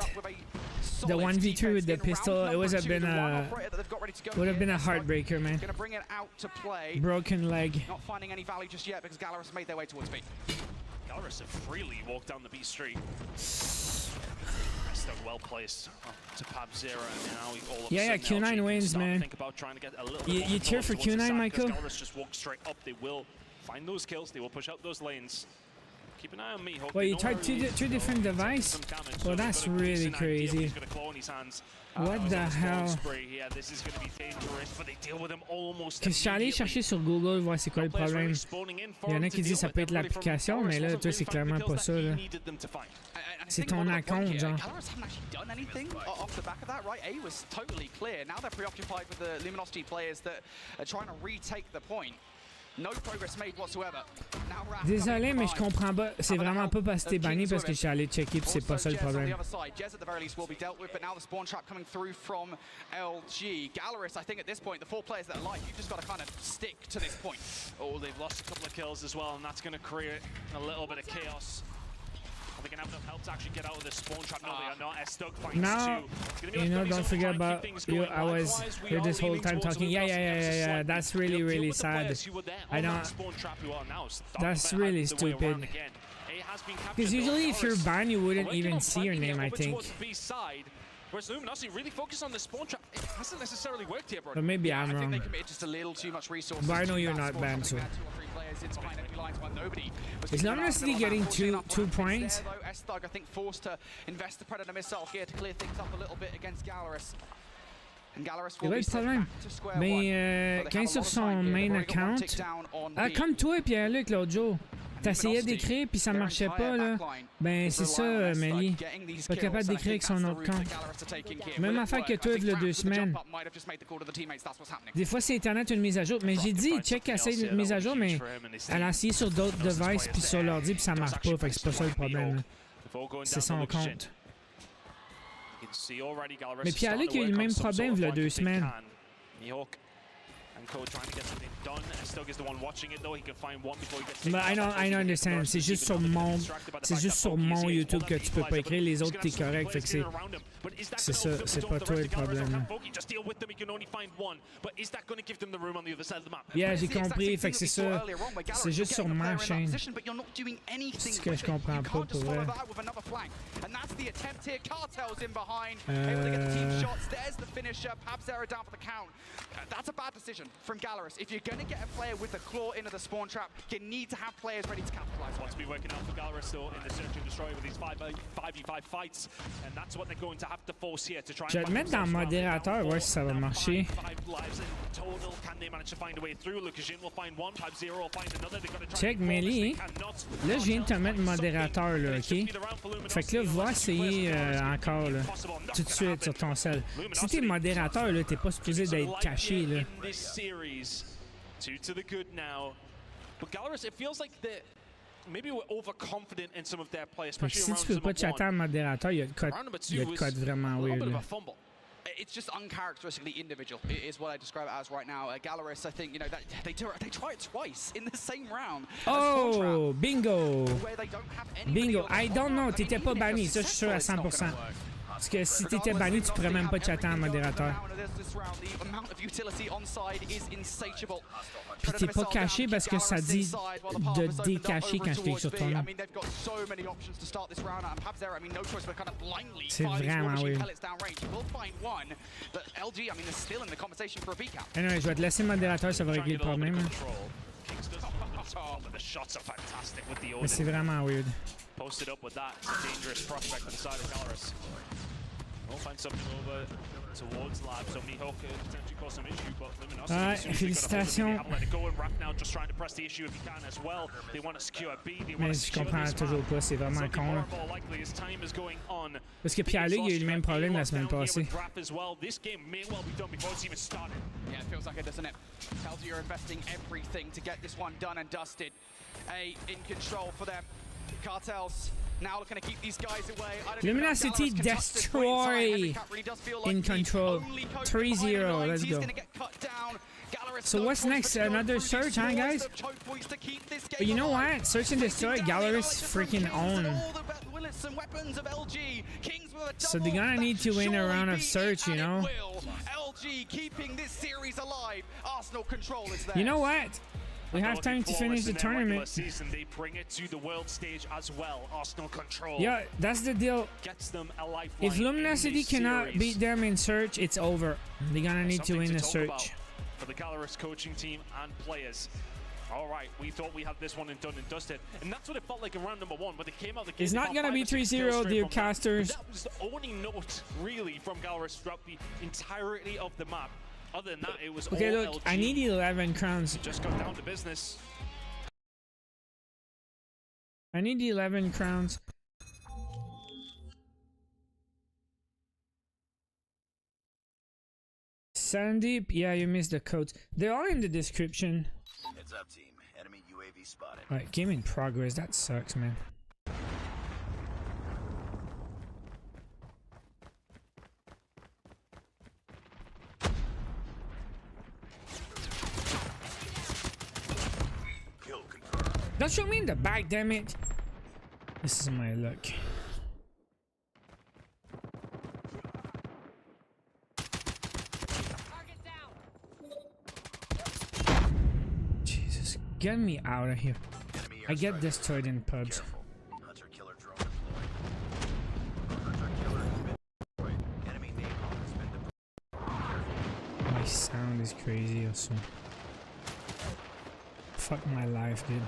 The 1v3 with the pistol, it would have been a heartbreaker, man. Gonna bring it out to play. Broken leg. Not finding any value just yet because Gallerist made their way towards B. Gallerist have freely walked down the B street. Stuck well placed to Pab0 and now all of yeah, Q9 wins, man. Think about trying to get a little you cheer for Q9, Michael? Gallerist just walk straight up. They will find those kills. They will push out those lanes. Keep an eye on me. Well, you tried two different devices? Well, that's really crazy. What the hell? Que je suis allé chercher sur Google voir c'est quoi le problème. Il y en a qui disent que ça peut être l'application, mais là, toi, c'est clairement pas ça. C'est ton account, genre. Done anything off the back of that, right? A was totally clear. Now they're preoccupied with the Luminosity players that are trying to retake the point. No progress made whatsoever. Désolé, mais je comprends pas. C'est vraiment pas parce que t'es banni, parce que je suis allé checker puis c'est pas ça le problème. Jez at the very least will be dealt with, but now the spawn trap coming through from LG. Gallerus, I think at this point, the 4 players that are alive, you've just got to kind of stick to this point. Oh, they've lost a couple of kills as well, and that's going to create a little bit of chaos. Are they going to have enough help to actually get out of this spawn trap? No, they are not. Estug finds Now, you know, don't forget about you. I was here this whole time talking. Yeah. That's really sad. I don't. That's really stupid. Because usually, if you're banned, you wouldn't even see your name, I think. Whereas Luminosity really focused on the spawn trap. It hasn't necessarily worked here, bro. But maybe I'm wrong. They committed just a little too much resources. But I know you're not banned, so. Is Luminosity getting two points? Estug, I think, forced to invest the Predator missile here to clear things up a little bit against Gallerus. Il va le problème. Mais quand il est sur son main account, comme toi et Pierre-Luc l'autre jour, t'essayais d'écrire puis ça marchait pas, là. Ben c'est ça, Melly. Pas capable d'écrire avec son autre compte. Même affaire que toi, il y a 2 semaines. Des fois, c'est Internet une mise à jour. Mais j'ai dit, check, essaye une mise à jour, mais elle a essayé sur d'autres devices puis sur l'ordi puis ça marche pas. Fait que c'est pas ça le problème. C'est son compte. Mais Pierre-Luc a eu le même problème il y a 2 semaines. But I don't understand. C'est juste sur mon YouTube que tu peux pas écrire. Les autres, t'es correct. Fait que c'est ça. C'est pas toi le problème. Yeah, j'ai compris. Fait que c'est ça. C'est juste sur ma chaîne. C'est ce que je comprends pas pour vrai. That's a bad decision from Gallerus. If you're going to get a player with a claw into the spawn trap, you need to have players ready to capitalize. What's been working out for Gallerus though in the search and destroy with these 5v5 fights, and that's what they're going to have to force here to try. Je vais te mettre dans le modérateur, voir si ça va marcher. Check Melly. Là, je viens de te mettre modérateur, là, ok? Fait que là, va essayer encore, là, tout de suite sur ton cell. Si t'es modérateur, là, t'es pas supposé d'être caché, là. To the good now, but Gallerus, it feels like maybe we're overconfident in some of their play, especially si tu peux pas chatter en modérateur, il y a de code vraiment weird. Là. It's just uncharacteristically individual, is what I describe it as right now. Gallerus, I think, you know, they try it twice in the same round. Oh, bingo! Bingo! I don't know, t'étais pas banni, ça je suis sûr à 100%. Parce que si t'étais banni, tu pourrais même pas chatter en modérateur. Puis t'es pas caché parce que ça dit de décacher quand je clique sur ton nom. C'est vraiment weird. Anyway, je vais te laisser modérateur, ça va régler le problème. Mais c'est vraiment weird. Posted up with that dangerous prospect on the side of Gallerus. We'll find something over towards Lab, so Mihawk could potentially cause some issue, but Luminosity félicitations. let it go, and Rack now just trying to press the issue if he can as well. They want to secure B, they want Mais to je secure comprends this toujours pas, c'est vraiment con. Là. Parce que Pierre-Luc a eu le même problème la semaine passée. This game may well be done before it's even started. Yeah, it feels like it, doesn't it? Tells you you're investing everything to get this one done and dusted. A in control for them. Cartels now looking to keep these guys away. Luminosity destroy in control. 3-0, let's go. So what's next? Another search, huh, guys? But you know what? Search and destroy, Gallerus freaking own. So they're gonna need to win a round of search, you know? You know what? We have time to finish the tournament. They bring it to the world stage as well. Arsenal control. Yeah, that's the deal. If Luminosity cannot beat them in search, it's over. They're gonna need to win the search. For the Gallerus coaching team and players. all right, we thought we had this one done and dusted. And that's what it felt like in round number 1, but they came out the gate. It's not gonna be 3-0, dear casters. That was the only note, really, from Galrus throughout the entirety of the map. Other than that, it was okay, all look, LG. I need 11 crowns. Just got down to business. I need 11 crowns. Sandeep, yeah, you missed the codes. They're all in the description. Heads up, team. Enemy UAV spotted. Alright, game in progress. That sucks, man. Don't shoot me in the back, damn it. This is my luck. Jesus, get me out of here. I get destroyed in pubs. Hunter-killer drone deployed. Hunter-killer has been deployed. Enemy napalm has been deployed. My sound is crazy also. Fuck my life, dude.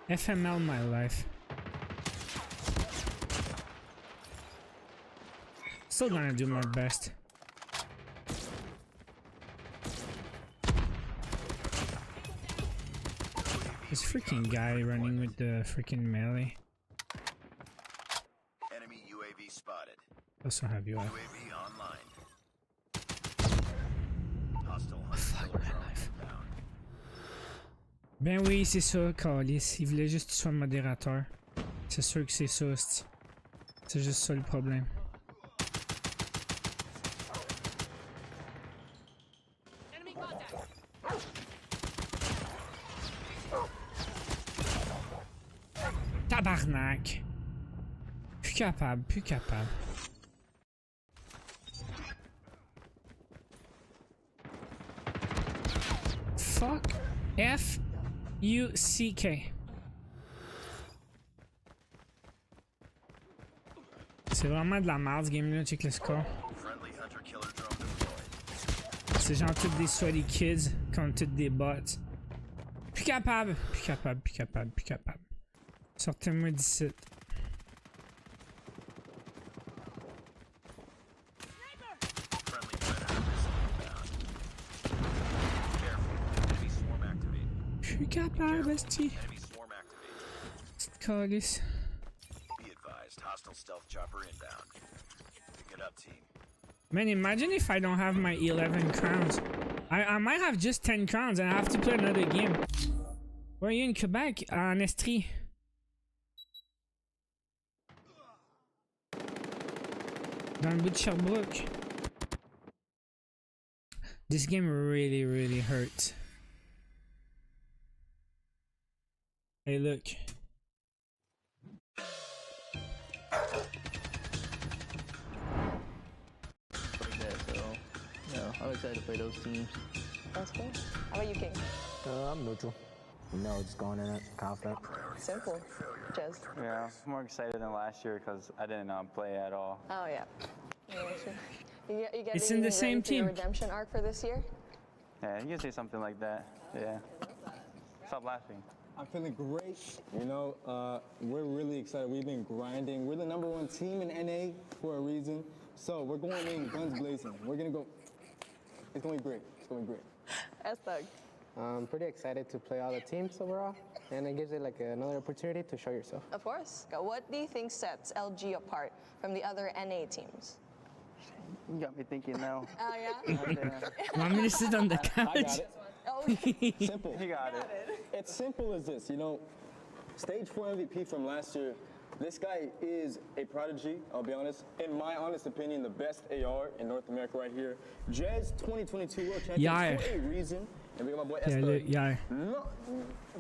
FML my life. Still gonna do my best. This freaking guy running with the freaking melee. Enemy UAV spotted. Also have you. UAV online. Hostile hunter-killer drone inbound. Ben oui, c'est ça, Calis. Il voulait juste que tu sois modérateur. C'est sûr que c'est ça, hostie. C'est juste ça le problème. Tabarnak. Plus capable, plus capable. Fuck. F-U-C-K. C'est vraiment de la merde ce game là, check le score. C'est genre tous des sweaty kids contre toutes des bots. Plus capable, plus capable, plus capable, plus capable. Sortez-moi d'ici. Plus capable, esti. Petite calice. Be advised, hostile stealth chopper inbound. Pick it up, team. Man, imagine if I don't have my 11 crowns. I might have just 10 crowns and I have to play another game. Where are you in Quebec? En Estrie. Dans le bout de Sherbrooke. This game really, really hurts. Hey, look. I'm excited to play those teams. That's cool. How about you, King? I'm neutral. No, just going in it, confident. Simple. Jez? Yeah, I'm more excited than last year because I didn't play at all. Oh, yeah. You It's in the same team. Redemption arc for this year? Yeah, you can say something like that. Yeah. Stop laughing. I'm feeling great. You know, we're really excited. We've been grinding. We're the #1 team in NA for a reason. So we're going in guns blazing. We're going to go. It's going to be great. It's going to be great. S-Thug. I'm pretty excited to play all the teams overall, and it gives it like another opportunity to show yourself. Of course. What do you think sets LG apart from the other NA teams? You got me thinking now. Oh, yeah? Want me to sit on the couch? I got it. Oh, Simple. You got it. It's simple as this. You know, stage 4 MVP from last year. This guy is a prodigy, I'll be honest. In my honest opinion, the best AR in North America right here. Jez, 2022 World Champions Yeah. for a reason. And we got my boy Yeah, Esther. yeah.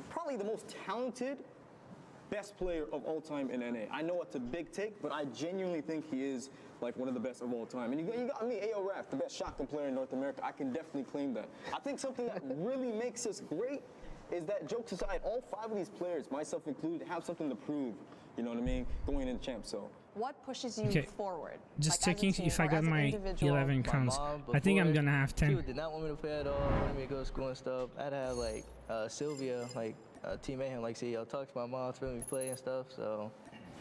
Probably the most talented, best player of all time in NA. I know it's a big take, but I genuinely think he is like one of the best of all time. And you got me, AO Raf, the best shotgun player in North America. I can definitely claim that. I think something that really makes us great is that, jokes aside, all 5 of these players, myself included, have something to prove. You know what I mean? Going into champ. So what pushes you Okay. forward? Just Like, as a checking team if I or got as an my individual? 11 crowns. Mom, I think I'm before, gonna have She 10. did not want me to play at all. Wanted me to go to school and stuff. I'd have like Sylvia, like teammate him, like, see, yo, talk to my mom to let me play and stuff. So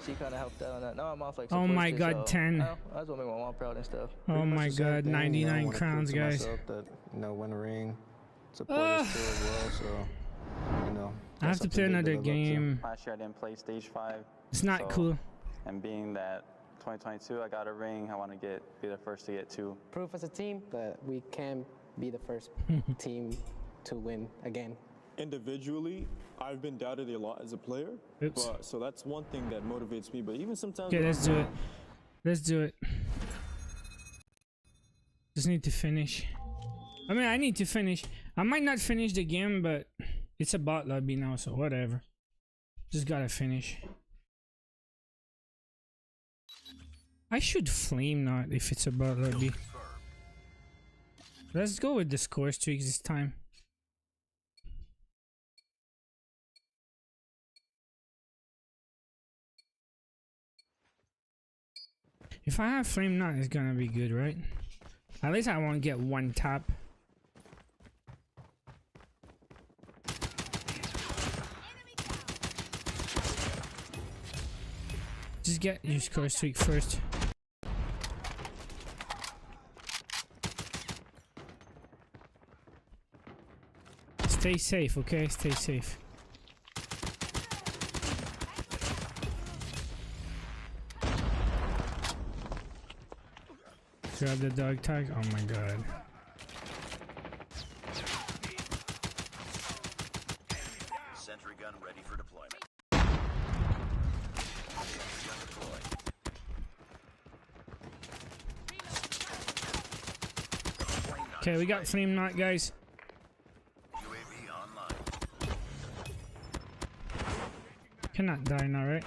she kind of helped out on that. Now my mom's like, Oh my supports it, God, so, 10. I just want to make my mom proud and stuff. Oh my Pretty much the same God, thing, 99 I wanna crowns, prove to guys. myself that, win a ring, support us too as well. So, I have to play another game. Last year I didn't play stage 5. It's not cool. And being that 2022 I got a ring, I want to be the first to get 2. Proof as a team that we can be the first team to win again. Individually, I've been doubted a lot as a player. Oops. But, so that's one thing that motivates me. But even sometimes. Okay, let's do it. Let's do it. Just need to finish. I mean, I need to finish. I might not finish the game, but it's a bot lobby now, so whatever. Just gotta finish. I should flame not if it's a bot lobby. Let's go with the score streaks this time. If I have flame not, it's gonna be good, right? At least I won't get one tap. Just get your score streak first. Stay safe, okay? Stay safe. Grab the dog tag. Oh my God. Sentry gun ready for deployment. Sentry gun deployed. Okay, we got flame knot, guys. UAV online. Cannot die now, right?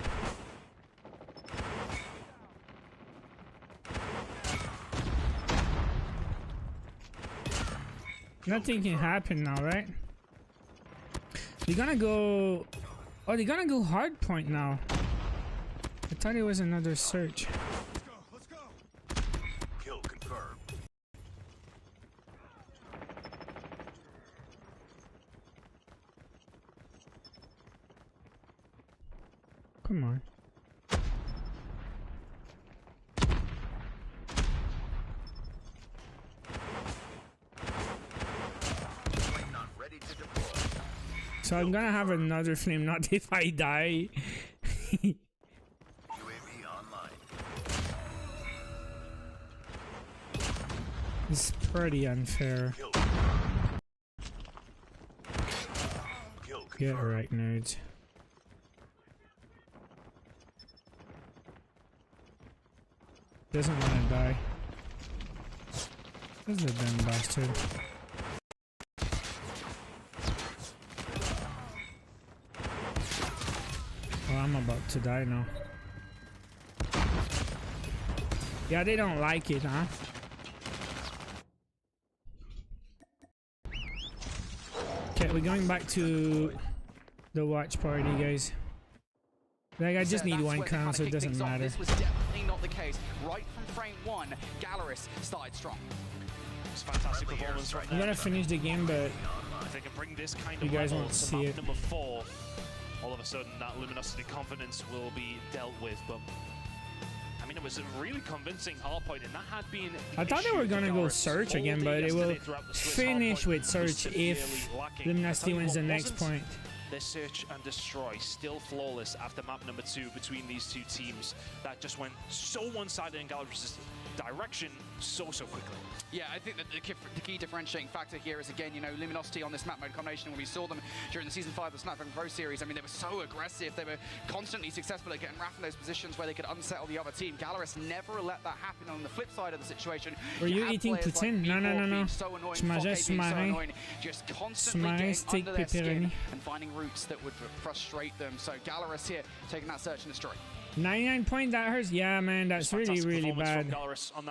Nothing can happen now, right? They're gonna go... Oh, they're gonna go hard point now. I thought it was another search. Kill confirmed. Come on. So I'm gonna have another flame knot if I die. UAV online. It's pretty unfair. Get right, nerds. Doesn't want to die. This is a dumb bastard. Oh, I'm about to die now. Yeah, they don't like it, huh? Okay, we're going back to the watch party, guys. Like, I just need one crown, so it doesn't matter. This was definitely not the case. Right from frame 1, Galaris started strong. It's fantastic performance right I'm there. gonna finish the game, but If they can bring this kind you of guys level won't to see map it. number 4, all of a sudden that luminosity confidence will be dealt with. But I mean, it was a really convincing hardpoint, and that had been the I thought they were issue gonna for go Galaris search all again, day but it will yesterday throughout the Swiss finish hardpoint with was search severely if lacking. Luminosity I tell you wins the what, next wasn't point. Their search and destroy still flawless after map number 2 between these two teams. That just went so one-sided in Galaris' direction so quickly. Yeah, I think that the key differentiating factor here is, again, you know, Luminosity on this map mode combination. When we saw them during the Season 5 of the Snapdragon Pro Series, I mean, they were so aggressive. They were constantly successful at getting Raph in those positions where they could unsettle the other team. Galaris never let that happen. On the flip side of the situation, Were you have eating players like poutine? No, no, Igor no, no. being so annoying, Smash, Fokke being so smash. annoying, just constantly Smash, getting steak under their skin pepperoni. and finding routes that would frustrate them. So Galaris here taking that search and destroy. 99 points, that hurts. Yeah, man, that's really bad.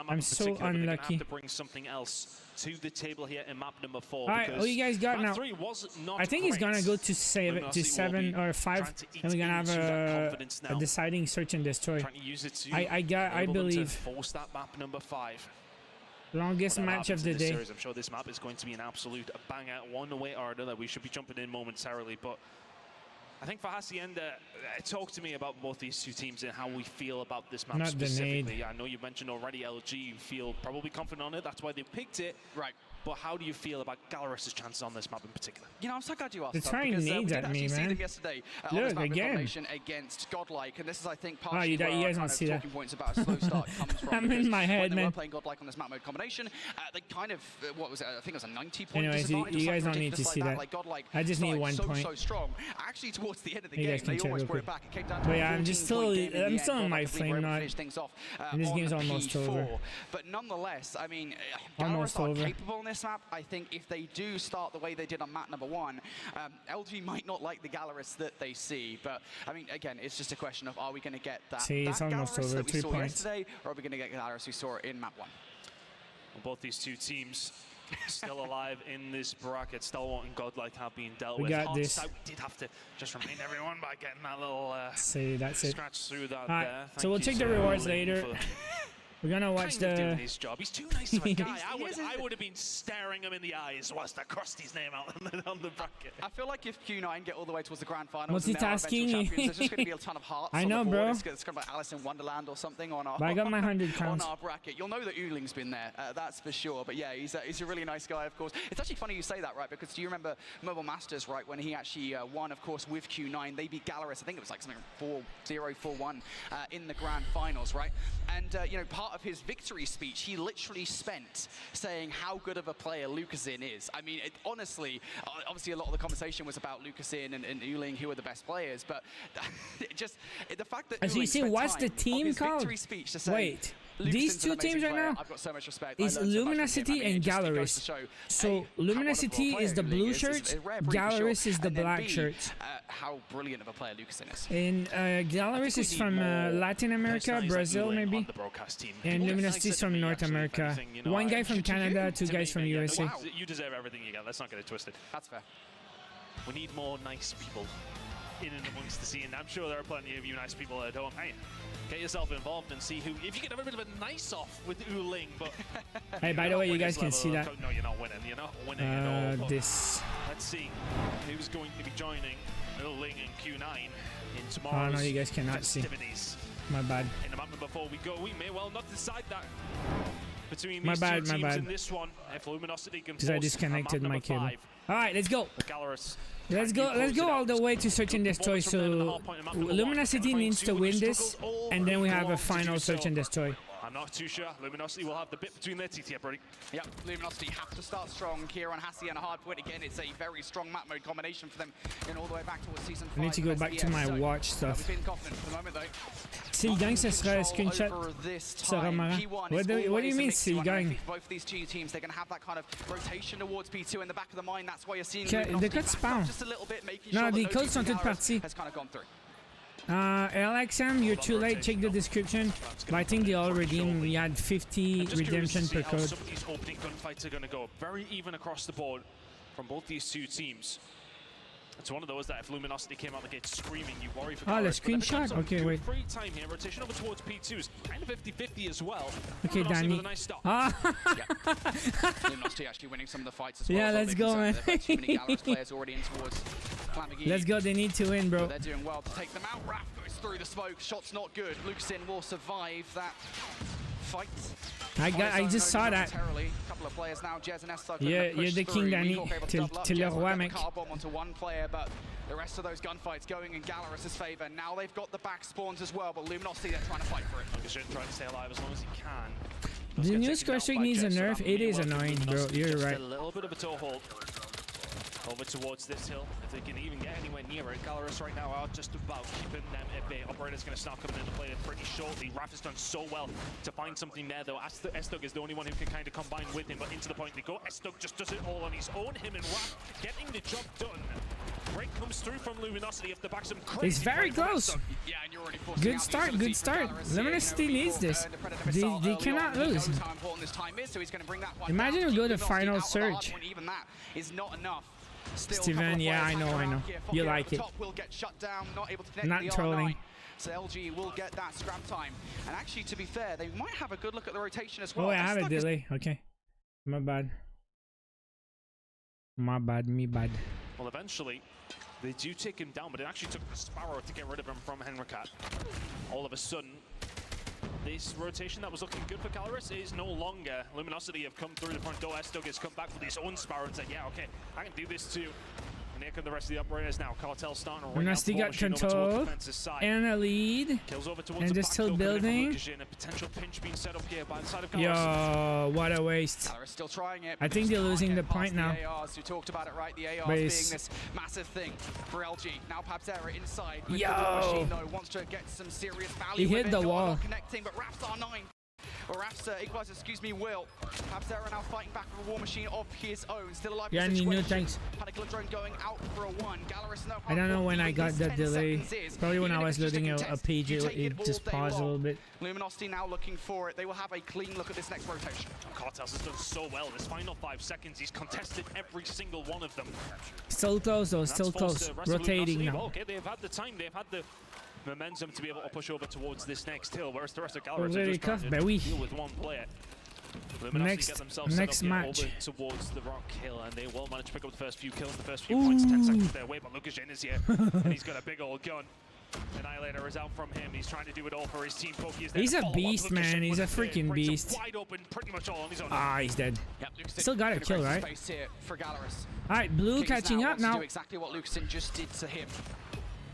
I'm so unlucky. Have to bring something else to the table here in map number 4. All right, what you guys got now? I think he's gonna go to 7 or 5, and we're gonna have a deciding search and destroy. I believe. Force that map number 5. Longest match of the day. Series, I'm sure this map is going to be an absolute banger one way or another. We should be jumping in momentarily, but I think for Hacienda, talk to me about both these two teams and how we feel about this map specifically. I know you mentioned already LG, you feel probably confident on it. That's why they picked it. Right. But how do you feel about Gallerus' chances on this map in particular? You know, I'm so glad you asked that. They're trying nades at me, man. Them yesterday, look, again. Against Godlike, and this is, I think, partially you guys don't see that. Points about a slow start comes from. I'm in my head, when man. They were playing Godlike on this map mode combination. They kind of, what was it? I think it was a 90-point Anyways, you guys don't need to see that. Like Godlike I just need 1 point. So strong. Actually, towards the end of the game, they almost brought it back. It came down to but yeah, I'm still in my flame knot. And this game's almost over. But nonetheless, I mean, almost Gallerus over. are capable in this map. I think if they do start the way they did on map number 1, LG might not like the Gallerus that they see. But I mean, again, it's just a question of, are we going to get that, it's almost Gallerus over. that we 3 saw points. yesterday, or are we going to get Gallerus we saw in map 1? Well, both these two teams still alive in this bracket. Stalwart and Godlike have been dealt with. We got this. We did have to just remind everyone by getting that little that's it. scratch through that right, there. So we'll take the rewards later. We're gonna watch doing his job. He's too nice of a guy. I would have been staring him in the eyes whilst I crossed his name out on the bracket. I feel like if Q9 get all the way towards the grand finals, multitasking. There's just going to be a ton of hearts. I know, on the board. bro. It's kind of like Alice in Wonderland or something on our. But I got my 100 counts. On our bracket. You'll know that Uling's been there. That's for sure. But yeah, he's a really nice guy, of course. It's actually funny you say that, right? Because do you remember Mobile Masters, right? When he actually won, of course, with Q9, they beat Gallerus. I think it was like something 4-0, 4-1 in the grand finals, right? And you know, part of his victory speech, he literally spent saying how good of a player Lucasin is. I mean, honestly, obviously a lot of the conversation was about Lucasin and Uling, who are the best players, but the fact that as you see, what's the team called? Wait, these two teams right now I've got so much respect. is Luminosity and Gallerus. So Luminosity is the blue shirt, Gallerus is the black shirt. How brilliant of a player Lucasin is. And Gallerus is from Latin America, Brazil maybe, and Luminosity is from North America. One guy from Canada, 2 guys from USA. You deserve everything you get. Let's not get it twisted. That's fair. We need more nice people in and amongst the scene. I'm sure there are plenty of you nice people at home. Hey, get yourself involved and see who. If you can have a bit of a nice off with Uling, but hey, by the way, you guys can see that. No, you're not winning. You're not winning at all. This. Let's see who's going to be joining Uling and Q9 in Oh tomorrow's no, you guys cannot see. My bad. In the map before we go, we may well not decide that between my these bad, two teams my bad. in this one. If Luminosity can because I disconnected my cable. 5. All right, let's go. Let's go all the way to search and destroy. So Luminosity needs to win this, and then we have a final search and destroy. I'm not too sure. Luminosity will have the bit between their teeth here, buddy. Yep, Luminosity have to start strong here on Hassi and a hard point. Again, it's a very strong map mode combination for them in all the way back towards season 5. I need to go back to my watch stuff. We've been confident for the moment, though. S'il gagne, ce sera un screenshot. Sera marrant. What do you mean s'il gagne? Both these two teams, they're going to have that kind of rotation towards P2 in the back of the mind. That's why you're seeing the codes spawn. Just a little bit, making no, sure the codes sont toutes parties. Has kind of gone through. LXM, you're too late. Check the description. But I think they all redeemed. We had 50 redemption per code. Some of these opening gunfights are going to go very even across the board from both these two teams. It's one of those that if Luminosity came out the gate screaming, you worry for the screenshot? Okay, wait. Free time here. Rotation over towards P2's kind of 50-50 as well. Okay, Danny. With a nice stop. Luminosity actually winning some of the fights as well. Yeah, let's go, man. Too many Gallerus players already in towards Lamborghini. Let's go. They need to win, bro. But they're doing well to take them out. Raph goes through the smoke. Shot's not good. Lucasin will survive that fight. I just saw that. Couple of players now. Jez and Esther you're the king, Danny. T'es le roi, mec. Car bomb onto one player, but the rest of those gunfights going in Gallerus' favor. Now they've got the back spawns as well, but Luminosity, they're trying to fight for it. Lucasin trying to stay alive as long as he can. The new score streak needs a nerf. It is annoying, bro. You're right. A little bit of a toehold over towards this hill. If they can even get anywhere near it, Gallerus right now are just about keeping them at bay. Operator's going to start coming into play pretty shortly. Raph has done so well to find something there, though. Estug is the only one who can kind of combine with him, but into the point they go. Estug just does it all on his own. Him and Raph getting the job done. break comes through from Luminosity if the back some crazy. It's very close. Yeah, and you're already forcing Good out the start, utility good for start. Gallerus Luminosity here. needs this. The Predator missile They early cannot on. He lose. knows how important this time is, so he's going to bring that one Imagine down. we go to Luminosity final out of the hard surge. point. Even that is not enough. Still Steven, yeah, I know. You like it. Top will get shut down, not able to connect Not the trolling. R9. So LG will get that scrap time. And actually, to be fair, they might have a good look at the rotation as well. Oh, I have a Stuck is delay. Okay. My bad. My bad, me bad. Well, eventually, they do take him down, but it actually took the Sparrow to get rid of him from Henricat. All of a sudden, this rotation that was looking good for Gallerus is no longer. Luminosity have come through the front door. Estog has come back with his own Sparrow and said, yeah, okay, I can do this too. And here come the rest of the operators now. Cartel starting to ring out Luminosity got control and a lead. Kills over towards And the they're back still door, coming in from building. Lucas, a potential pinch being set up here by the side of Gallerus. Yo, what a waste. Gallerus still trying it. I think they're losing the point now. The ARs, who talked about it, right? The ARs But being it's- this massive thing for LG. Now Pabzera inside. Yo. Machine, though, wants to get some serious value. He hit with it. the No, wall. not connecting, but Raf's R9. Or Raf's equalizer, excuse me, will. Pabzera now fighting back with a war machine of his own. Still alive. Yeah, in the Nino, situation. thanks. Had a glove drone going out for a one. Gallerus no I don't know when I even got his that 10 delay. seconds is. Probably when Even I if was it's just loading a contest, page, you it take all just day paused a long. little bit. Luminosity now looking for it. They will have a clean look at this next rotation. Cartels has done so well. This final 5 seconds, he's contested every single one of them. Still close though, And that's still forced close. the rest of Rotating Luminosity. now. Well, okay, they've had the time, they've had the momentum to be able to push over towards this next hill, whereas the rest of Gallerus are Already just trying cuffed, to but we- deal with one player. Luminosity Next- get themselves next set up match. here over towards the rock hill, and they will manage to pick up the first few kills, the first few points, 10 seconds their way, but Lucas Jane is here, and he's got a big old gun. Annihilator is out from him. He's trying to do it all for his team. Pokey is there He's to a follow up. beast, Lucas man. Jane He's a with the freaking breaks him beast. Wide open, pretty much all on his own. Ah, he's dead. Yep, Lucas Still got a gonna kill, break right? space here for Gallerus. Alright, blue Kings catching up wants to now. do exactly what Lucasin just did to him.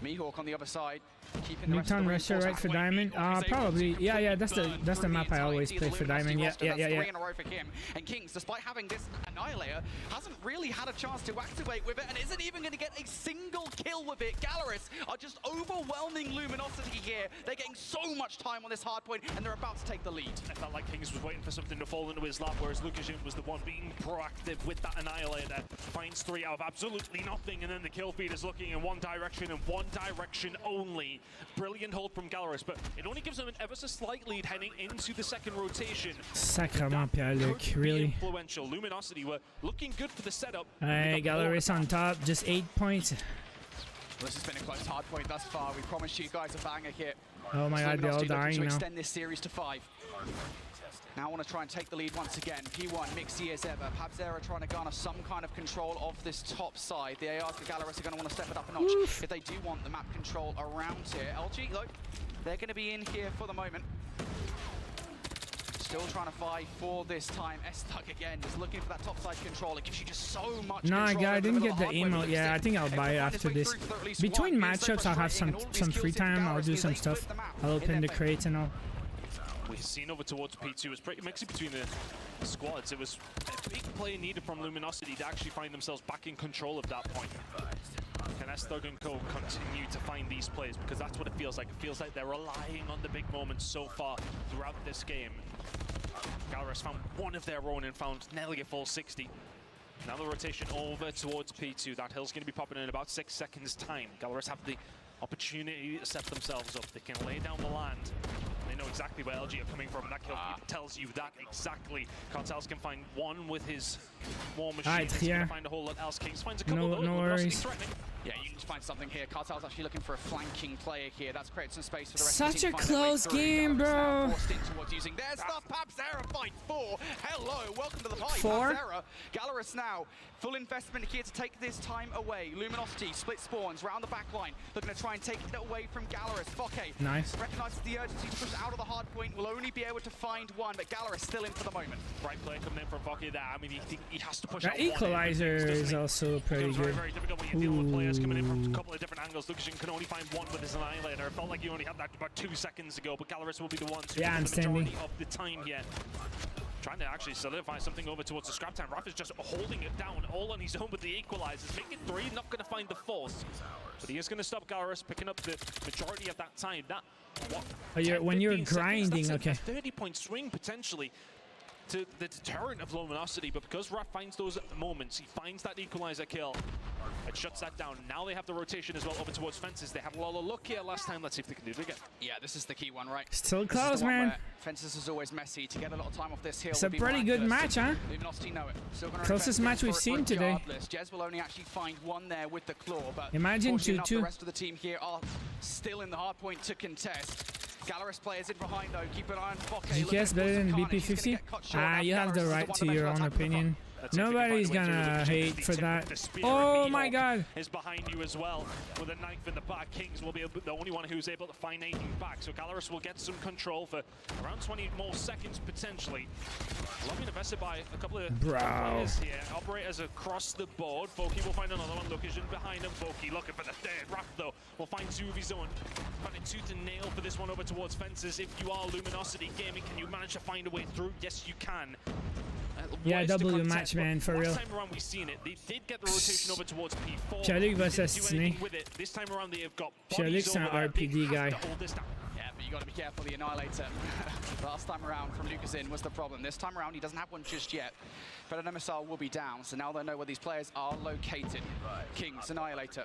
Mihawk on the other side, keeping the rest of Newton the Rusher right reinforcements for halfway. Diamond. Mihawk is able Probably. to Yeah, that's completely the burn map through I the always entirety play of for the Luminosity Diamond. Yeah, roster. yeah, That's yeah, 3 yeah. in a row for him. And Kings, despite having this Annihilator, hasn't really had a chance to activate with it and isn't even going to get a single kill with it. Gallerus are just overwhelming Luminosity here. They're getting so much time on this hard point, and they're about to take the lead. It felt like Kings was waiting for something to fall into his lap, whereas Lucas was the one being proactive with that Annihilator. Finds 3 out of absolutely nothing, and then the kill feed is looking in one direction and one direction only. Brilliant hold from Gallerus, but it only gives them an ever so slight lead heading into the second rotation. Sacrement, Pierre-Luc. Could be Really? influential. Luminosity were looking good for the setup. Alright, Gallerus on top. Just 8 points. This has been a close hard point thus far. We promised you guys a banger here. Oh my god, they're all Luminosity looking dying to now. extend this series to 5. Now want to try and take the lead once again. P1, mixy as ever. Pabzera trying to garner some kind of control of this top side. The ARs for Gallerus are going to want to step it up a notch if they do want the map control around here. LG, look, they're going to be in here for the moment. Still trying to fight for this time. S-Tug again, just looking for that top side control. It gives you just so much No, control. I over didn't middle get of the hard point emote. with Yeah, I Lucas. think I'll Able buy to it find his after way this. through for at least Between one. Being so matchups, I'll have frustrating, and all some these free kills here for time. I'll Gallerus do means some they stuff. split the map I'll in open their the favor. crates and all. We've seen over towards P2. It was pretty mixy between the squads. It was a big play needed from Luminosity to actually find themselves back in control of that point. Can S-Thug and Co continue to find these plays? Because that's what it feels like. It feels like they're relying on the big moments so far throughout this game. Gallerus found one of their own and found nearly a full 60. Now the rotation over towards P2. That hill's going to be popping in about 6 seconds time. Gallerus have the opportunity to set themselves up. They can lay down the land. They know exactly where LG are coming from. That kill feed tells you that exactly. Cartels can find one with his war machine. Alright, He's yeah. going to find a whole lot else. Kings finds a couple No, though. no Luminosity worries. threatening. Yeah, you need to find something here. Cartel's actually looking for a flanking player here. That's created some space for the rest Such of the team a to find their way close through. game, Gallerus now bro. forced into what's using their stuff. Pabzera fight 4. Hello, welcome to the party. 4? Pabzera, Gallerus now, full investment here to take this time away. Luminosity, split spawns, round the back line. Looking to try and take it away from Gallerus. Fokke Nice. recognizes the urgency to push out of the hard point. Will only be able to find one, but Gallerus still in for the moment. Right play coming in from Fokke there. I mean, he has to push That out one in, equalizer doesn't is he? also pretty Becomes very, good. very difficult when you're dealing with players coming in from a couple of different angles. Lucas can only find one with his Annihilator. It felt like you only had that about 2 seconds ago, but Gallerus will be the one to Yeah, do I'm the majority standing. of the time here. Trying to actually solidify something over towards the scrap time. Raf is just holding it down all on his own with the equalizers. Making 3, not going to find the 4th. But he is going to stop Gallerus picking up the majority of that time. That, what, Oh, 10, when you're 15 seconds, grinding, that's okay. a 30-point swing potentially. to the deterrent of Luminosity, but because Raph finds those moments, he finds that equalizer kill. It shuts that down. Now they have the rotation as well over towards fences. They had a lot of luck here last time. Let's see if they can do it again. Yeah, this is the key one, right? Still This is close, the one man. where Fences is always messy. To get a lot of time off this hill It's a would be pretty good miraculous. match, huh? Luminosity know it. Still gonna Closest invest match we've for it seen today. regardless. Jez will only actually find one there with the claw, but Imagine fortunately enough, 2-2. the rest of the team here are still in the hard point to contest. Gallerist players in behind though. Keep an eye on Fokke. GKS better than BP50? You have the right to your own opinion. Nobody's gonna hate for that. Oh my god! Is behind you as well with a knife in the back. Kings will be the only one who's able to find anything back. So Gallerist will get some control for around 20 more seconds potentially. Loving invested by a couple of players here. Operators across the board. Fokke will find another one. Location behind him. Fokke looking for the third. Raph though will find two of his own. Finding tooth and nail for this one over towards fences. If you are Luminosity Gaming, can you manage to find a way through? Yes, you can. Yeah, W match, man, for real. Last time around we've seen it. They did get the rotation over towards P4. Shaduk versus Snee. This time around they have got Shaduk's an RPD guy. Yeah, but you got to be careful. The Annihilator last time around from Lucas in was the problem. This time around he doesn't have one just yet. Predator missile will be down, so now they know where these players are located. Kings, Annihilator,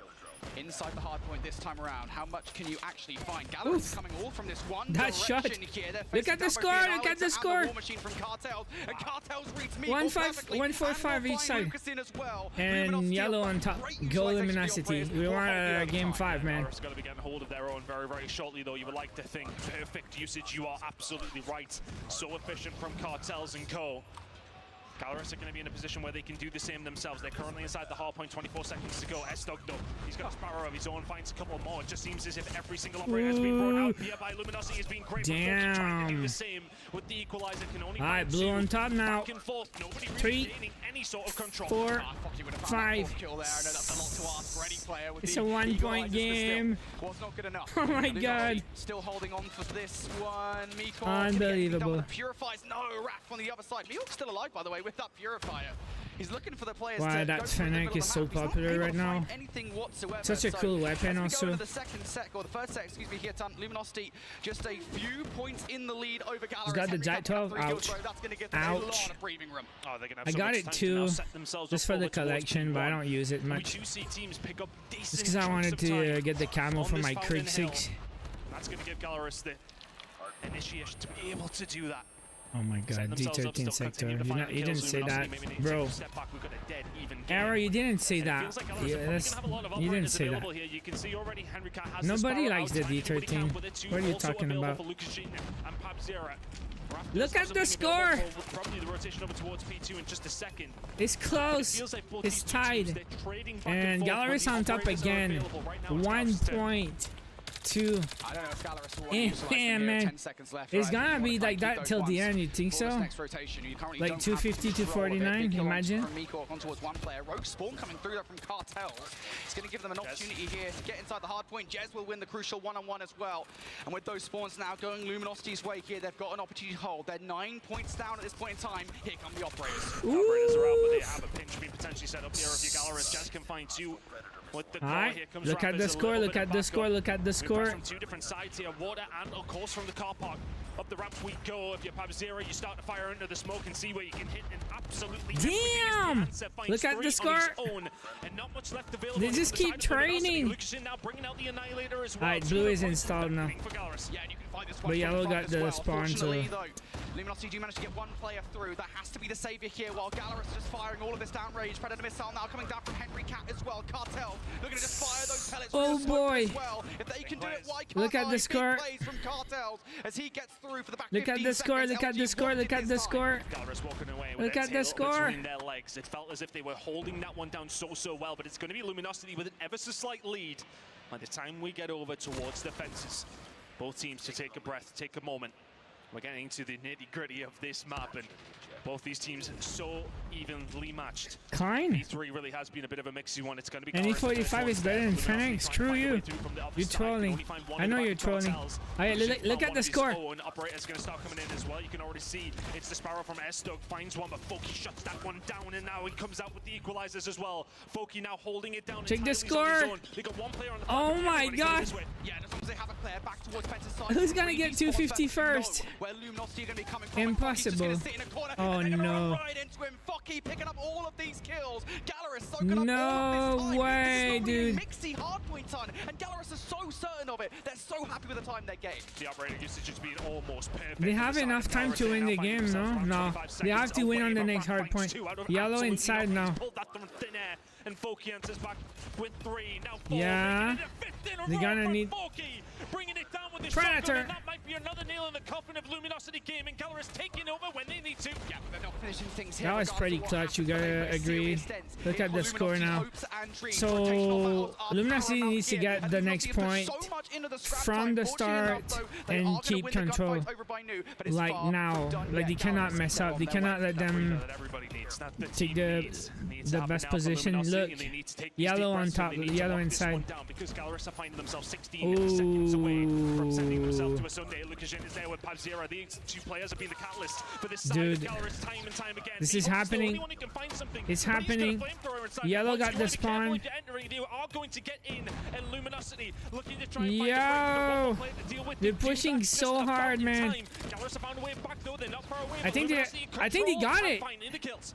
inside the hard point this time around. How much can you actually find? Gallerist coming all from this one that shot. here. Look at the score! Look at the score! From Cartels, and Cartels reads me 1-4-5 each side. Well. And yellow on top. Go Luminosity. We want game 5, man. Gallerist got to be getting hold of their own very, very shortly, though. You would like to think perfect usage. You are absolutely right. So efficient from Cartels and Co. Gallerist are going to be in a position where they can do the same themselves. They're currently inside the hard point, 24 seconds to go. S-Dog, though, he's got a Sparrow of his own, finds a couple more. It just seems as if every single operator has been brought out here by Luminosity. Has been great. Trying to do the same with the equalizer. Can only Alright, blue on top now. 3, any sort of control. 4, 5. It's a 1-point game. Was not good enough. Oh my god. Still holding on for this one. Meekle unbelievable. Purifies. No, Raph on the other side. Meekle's still alive, by the way, with that Purifier. He's looking for the players. Wow, that Fennec is so popular right now. Such a cool weapon also. The second set, or the first set, excuse me, here, Luminosity just a few points in the lead over Gallerist. He's got the Jack 12. Ouch. Ouch. I got it too, just for the collection, but I don't use it much. Just because I wanted to get the camo for my Krieg 6. That's going to give Gallerist the initiation to be able to do that. Oh my god, D13 sector. You didn't say that, bro. Arrow, you didn't say that. Yeah, you didn't say that. Nobody likes the D13. What are you talking about? Look at the score! It's close. It's tied. And Gallerist on top again. 1 point. 2. Yeah, man. It's gonna be like that till the end, you think so? Like 250 to 49, imagine. Rogue Spawn coming through from Cartels. It's going to give them an opportunity here to get inside the hard point. Jez will win the crucial one-on-one as well. And with those spawns now going Luminosity's way here, they've got an opportunity to hold. They're 9 points down at this point in time. Here come the operators. Operators are out, but they have a pinch being potentially set up here if you're Gallerist. Jez can find 2. Alright, look at the score, look at the score, look at the score. From 2 different sides here, water and of course from the car park. Up the ramp we go. If you're Pab0, you start to fire into the smoke and see where you can hit and absolutely damn! Look at the score. And not much left available. They just keep training. Alright, blue is installed now. But yellow got the spawn, so... Luminosity do manage to get one player through. That has to be the savior here, while Gallerist just firing all of this downrange. Predator missile now coming down from Henry Cat as well. Cartel looking to just fire those pellets. Oh boy! As well. If they can do it, why can't look at the score. From Cartels as he gets through for the back. Look at the score. Look at the score. Look at the score. Look at the score. Their legs. It felt as if they were holding that one down so well, but it's going to be Luminosity with an ever so slight lead by the time we get over towards the fences. Both teams to take a breath, take a moment. We're getting to the nitty-gritty of this map, and both these teams so evenly matched. Klein? B3 really has been a bit of a mixy one. It's going to be NE45 is better than Fennec. Screw you. You're trolling. I know you're trolling. Alright, look at the score. Operator's going to start coming in as well. You can already see it's the Sparrow from S-Dog. Finds one, but Fokke shuts that one down, and now he comes out with the equalizers as well. Fokke now holding it down. Check the score. Oh my god. Who's going to get 250 first? Impossible. Oh Oh no. Right into him. Focky picking up all of these kills. Gallerus soaking up all of No this time. way, dude. Mixy hard points on, and Gallerus is so certain of it. They're so happy with the time they gained. The operator usage has been almost perfect. They have enough time to win the game, no? No. They have to win on the next hard point. Yellow inside now. And Foki enters back with 3. Now 4. Yeah. They're gonna need bringing it down with the Predator. That might be another nail in the coffin of Luminosity Gaming. Gallerus taking over when they need to. Yeah, they're not finishing things here. That was pretty clutch, you gotta agree. Look at the score now. So Luminosity needs to get the next point from the start and keep control. Like now. Like they cannot mess up. They cannot let them take the best position. Look, yellow on top, yellow inside. Because Gallerus are finding themselves 16 seconds away from sending themselves to a Sunday. Lucashin is there with PabZero. These two players have been the catalyst for this side of Gallerus time and time again. This is happening. It's happening. Yellow got the spawn. Yo, they're pushing so hard, man. I think they got it.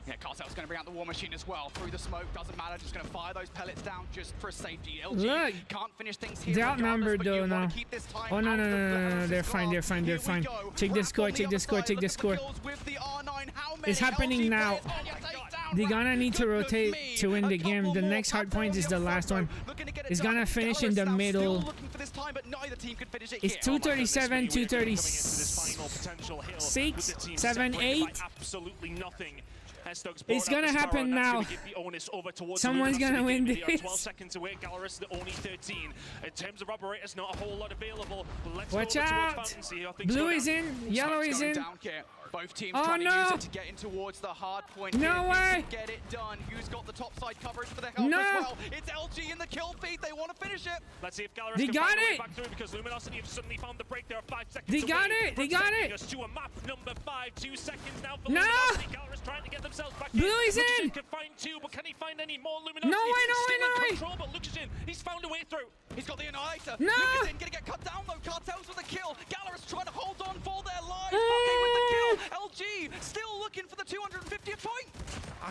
Yeah, Cartel's going to bring out the war machine as well. Through the smoke, doesn't matter. Just going to fire those pellets down just for safety. LG Look, can't finish things here. they're outnumbered though now. Oh no, they're fine. Check the score. It's happening now. They're gonna need to rotate to win the game. The next hard point is the last one. It's gonna finish in the middle. It's 237, 236, 7, 8. Absolutely nothing. It's gonna happen now. Someone's gonna win this. 12 seconds away. Gallerus the only 13. In terms of operators, not a whole lot available. Watch out! Blue is in. Yellow is in. Both teams trying to use it to get in towards the hard point. No way! Get it done. Who's got the top side coverage for the help as well? It's LG in the kill feed. They want to finish it. Let's see if Gallerus can find a way back through because Luminosity have suddenly found the break. There are 5 seconds. They got it. Us to a map number 5. 2 seconds now for no! Luminosity. Gallerus trying to get themselves back Blue is in. Can find 2, but can he find any more Luminosity? No way. Control, but Lucashin, he's found a way through. He's got the Annihilator. No! Lucashin gonna get cut down though. Cartels with the kill. Gallerus trying to hold on for their lives. Fucking with the kill. LG still looking for the 250th point.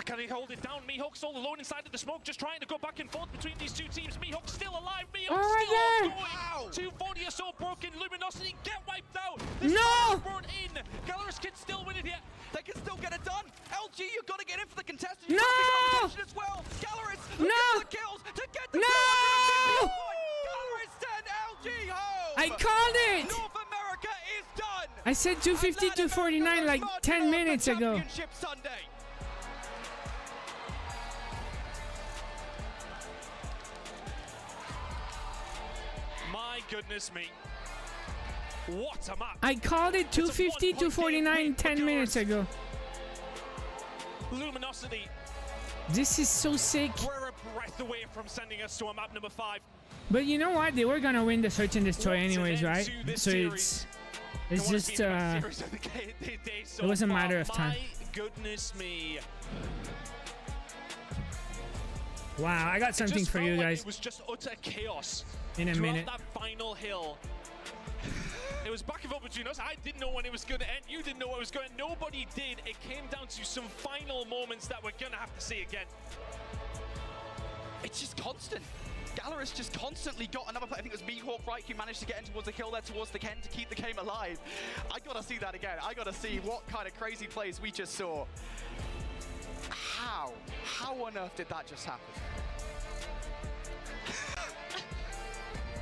Can he hold it down? Mihawk's all alone inside of the smoke, just trying to go back and forth between these two teams. Mihawk's still alive. Mihawk's still going. Wow. 240 or so broken. Luminosity get wiped out. This brought in. Gallerus can still win it here. They can still get it done. LG, you've got to get in for the contestant. No! As well. Gallerus no! For the kills to get the no! Gallerus send LG home. I called it. North America is done. I said 250 to 49 like 10 minutes ago. Sunday. My goodness me. What a map. I called it 250 to 49 10 minutes ago. Luminosity. This is so sick. We're a breath away from sending us to a map number 5. But you know what? They were gonna win the search and destroy anyways, right? So it's just it was a matter of time. My goodness me. Wow, I got something for you guys. It was just utter chaos in a minute. That final hill. It was back and forth between us. I didn't know when it was going to end. You didn't know what was going to end. Nobody did. It came down to some final moments that we're going to have to see again. It's just constant. Gallerus just constantly got another play. I think it was Mihawk, right, who managed to get in towards the kill there towards the Ken to keep the game alive. I got to see that again. I got to see what kind of crazy plays we just saw. How on earth did that just happen?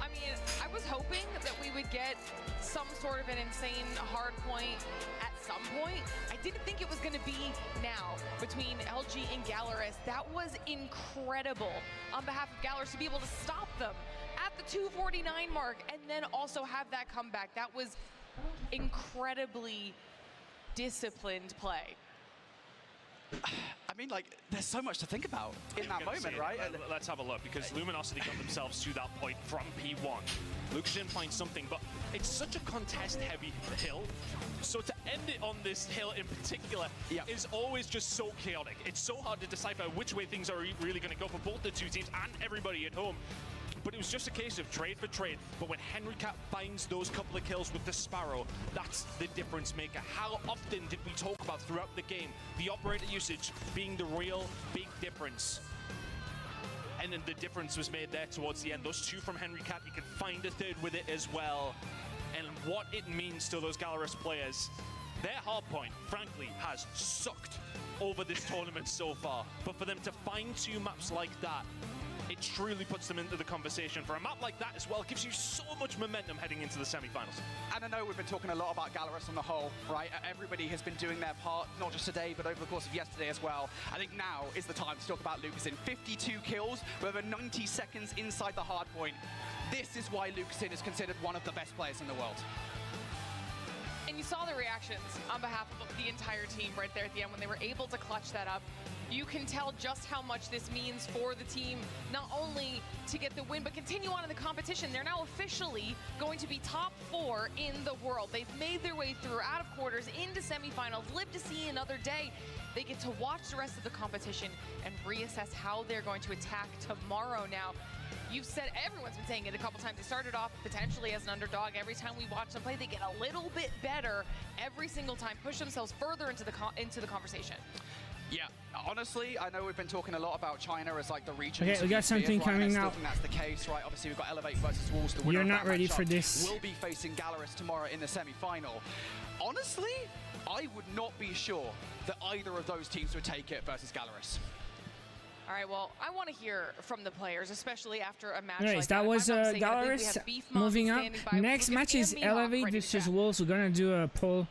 I mean, I was hoping that we would get some sort of an insane hard point at some point. I didn't think it was going to be now between LG and Gallerus. That was incredible on behalf of Gallerus to be able to stop them at the 249 mark and then also have that comeback. That was incredibly disciplined play. I mean, like, there's so much to think about in that moment, right? Let's have a look, because Luminosity got themselves to that point from P1. Lucashin finds something, but it's such a contest-heavy hill. So to end it on this hill in particular is always just so chaotic. It's so hard to decipher which way things are really going to go for both the two teams and everybody at home. but it was just a case of trade for trade. But when Henry Cat finds those couple of kills with the Sparrow, that's the difference maker. How often did we talk about throughout the game the operator usage being the real big difference? And then the difference was made there towards the end. Those two from Henry Cat, you can find a third with it as well. And what it means to those Gallerus players, their hardpoint, frankly, has sucked over this tournament so far. But for them to find two maps like that, it truly puts them into the conversation. For a map like that as well, gives you so much momentum heading into the semi-finals. And I know we've been talking a lot about Gallerus on the whole, right? Everybody has been doing their part, not just today, but over the course of yesterday as well. I think now is the time to talk about Lucasin. 52 kills, with over 90 seconds inside the hard point. This is why Lucasin is considered one of the best players in the world. And you saw the reactions on behalf of the entire team right there at the end when they were able to clutch that up. You can tell just how much this means for the team, not only to get the win, but continue on in the competition. They're now officially going to be top 4 in the world. They've made their way through out of quarters into semifinals, live to see another day. They get to watch the rest of the competition and reassess how they're going to attack tomorrow now. You've said, everyone's been saying it a couple times. They started off potentially as an underdog. Every time we watch them play, they get a little bit better every single time, push themselves further into the conversation. Yeah, honestly, I know we've been talking a lot about China as like the region. Okay, we got something coming I out. still think that's the case, right? Obviously, we've got Elevate versus Wolves. The winner You're of not that ready matchup for this. will be facing Gallerus tomorrow in the semi-final. Honestly, I would not be sure that either of those teams would take it versus Gallerus. All right, well, I want to hear from the players, especially after a match Anyways, like that was Gallerus. Moving up. Next match is Elevate versus Wolves. We're gonna do a poll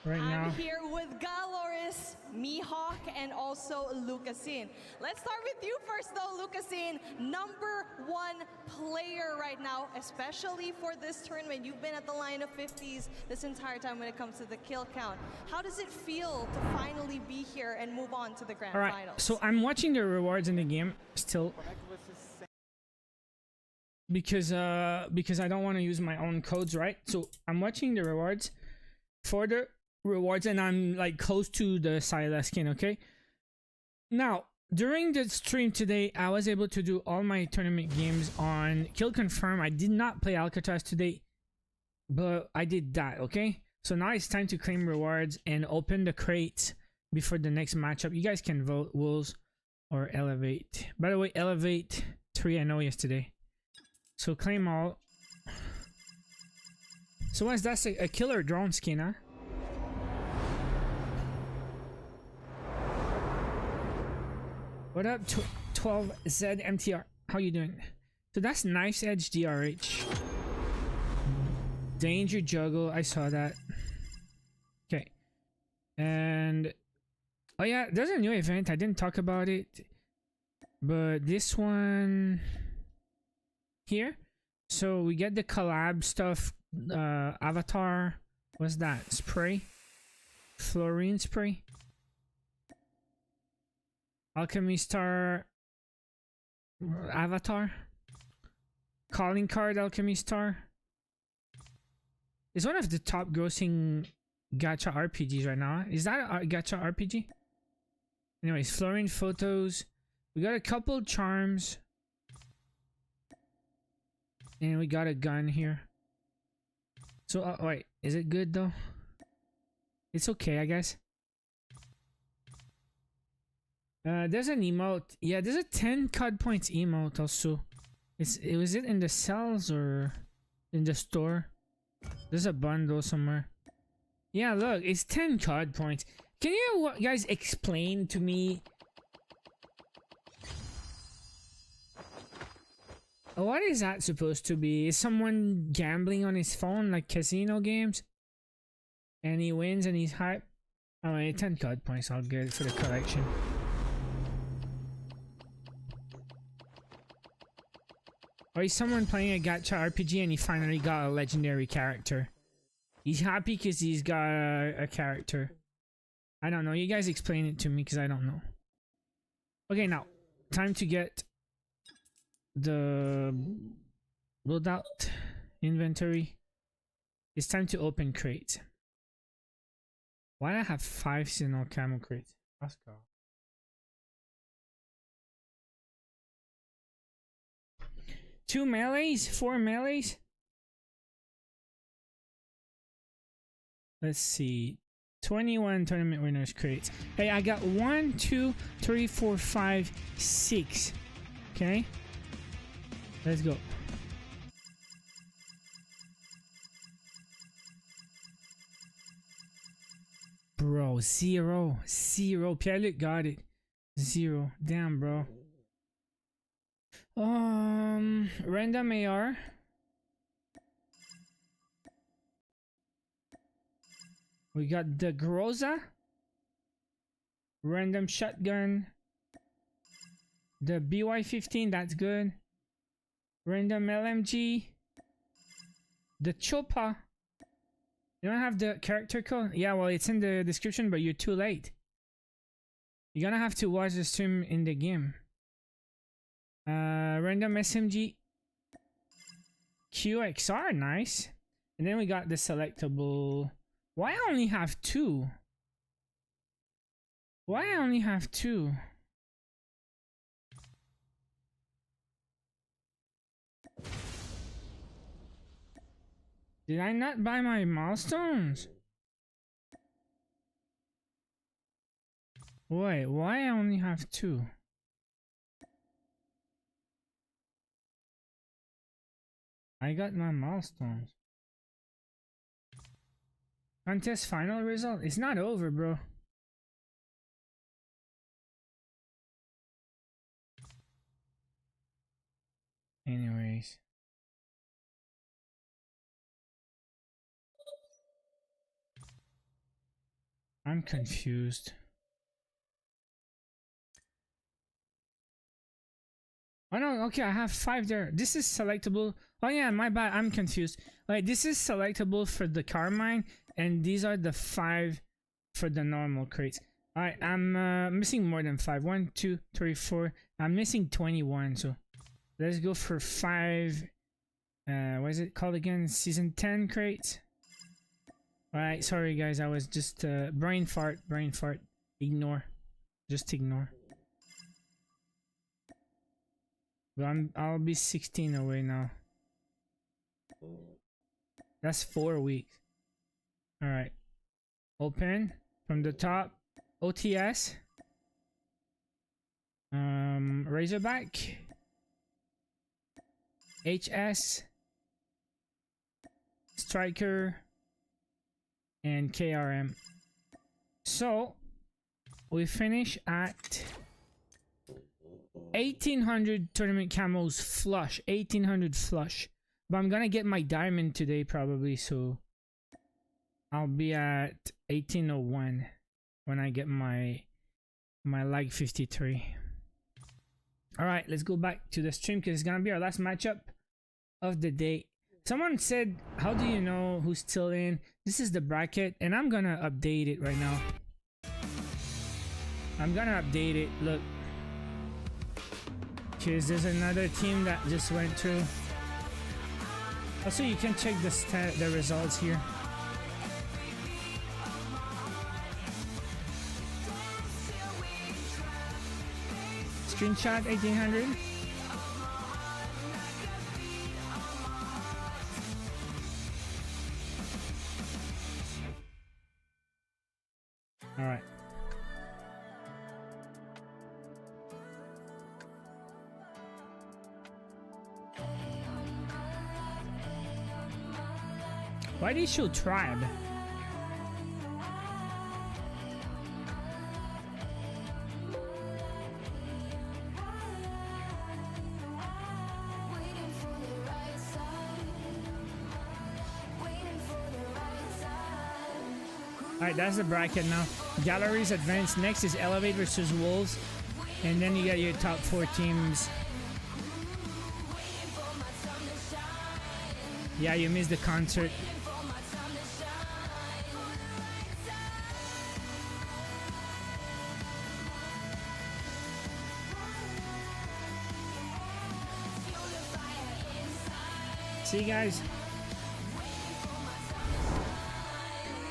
right now. I'm here with Gallerus, Mihawk, and also Lucasin. Let's start with you first, though, Lucasin. #1 player right now, especially for this tournament. You've been at the line of 50s this entire time when it comes to the kill count. How does it feel to finally be here and move on to the grand All right, finals? so I'm watching the rewards in the game still because I don't want to use my own codes, right? So I'm watching the rewards for the rewards, and I'm like close to the Silas skin. Okay, now during the stream today, I was able to do all my tournament games on kill confirm. I did not play Alcatraz today, but I did that. Okay, so now it's time to claim rewards and open the crates before the next matchup. You guys can vote Wolves or Elevate. By the way, Elevate 3-0 yesterday, so claim all. So what's that? A killer drone skin, huh? What up, 12ZMTR? How you doing? So that's Knife's Edge DRH. Danger Juggle, I saw that. Okay. And oh yeah, there's a new event. I didn't talk about it, but this one here. So we get the collab stuff. Avatar. What's that? Spray. Fluorine spray. Alchemy Star Avatar. Calling Card Alchemy Star. It's one of the top grossing gacha RPGs right now. Is that a gacha RPG? Anyways, Fluorine Photos. We got a couple charms. And we got a gun here. So, wait. Is it good though? It's okay, I guess. There's an emote. Yeah, there's a 10 COD points emote also. Was it in the cells or in the store? There's a bundle somewhere. Yeah, look, it's 10 COD points. Can you guys explain to me what is that supposed to be? Is someone gambling on his phone like casino games? And he wins and he's hype? Oh, wait, 10 COD points. I'll get it for the collection. Or is someone playing a gacha RPG and he finally got a legendary character? He's happy because he's got a character. I don't know. You guys explain it to me because I don't know. Okay, now. Time to get the loadout inventory. It's time to open crates. Why do I have 5 Sinnoh camo crates? Let's go. 2 melees, 4 melees. Let's see. 21 tournament winners crates. Hey, I got 1, 2, 3, 4, 5, 6. Okay. Let's go. Bro, 0. 0. Pierre-Luc got it. 0. Damn, bro. Random AR. We got the Groza. Random shotgun. The BY-15, that's good. Random LMG. The Chopa. You don't have the character code? Yeah, well, it's in the description, but you're too late. You're gonna have to watch the stream in the game. Random SMG. QXR, nice. And then we got the selectable. Why I only have 2? Why I only have 2? Did I not buy my milestones? Wait, why I only have 2? I got my milestones. Contest final result? It's not over, bro. Anyways. I'm confused. Oh no, okay, I have 5 there. This is selectable. Oh yeah, my bad, I'm confused. Like, this is selectable for the Carmine, and these are the 5 for the normal crates. Alright, I'm missing more than 5. 1, 2, 3, 4. I'm missing 21, so let's go for 5. What is it called again? Season 10 crates. Alright, sorry guys, I was just brain fart. Ignore. Just ignore. But I'll be 16 away now. That's 4 weeks. Alright. Open from the top. OTS. Razorback. HS. Striker. And KRM. So we finish at 1800 tournament camos flush. 1800 flush. But I'm gonna get my diamond today probably, so I'll be at 1801 when I get my lag 53. Alright, let's go back to the stream because it's gonna be our last matchup of the day. Someone said, how do you know who's still in? This is the bracket, and I'm gonna update it right now. I'm gonna update it, look. Because there's another team that just went through. Also, you can check the results here. Screenshot 1800. All right. Why did you show tribe? Alright, that's the bracket now. Galleries advance. Next is Elevate versus Wolves. And then you got your top 4 teams. Yeah, you missed the concert. See, guys?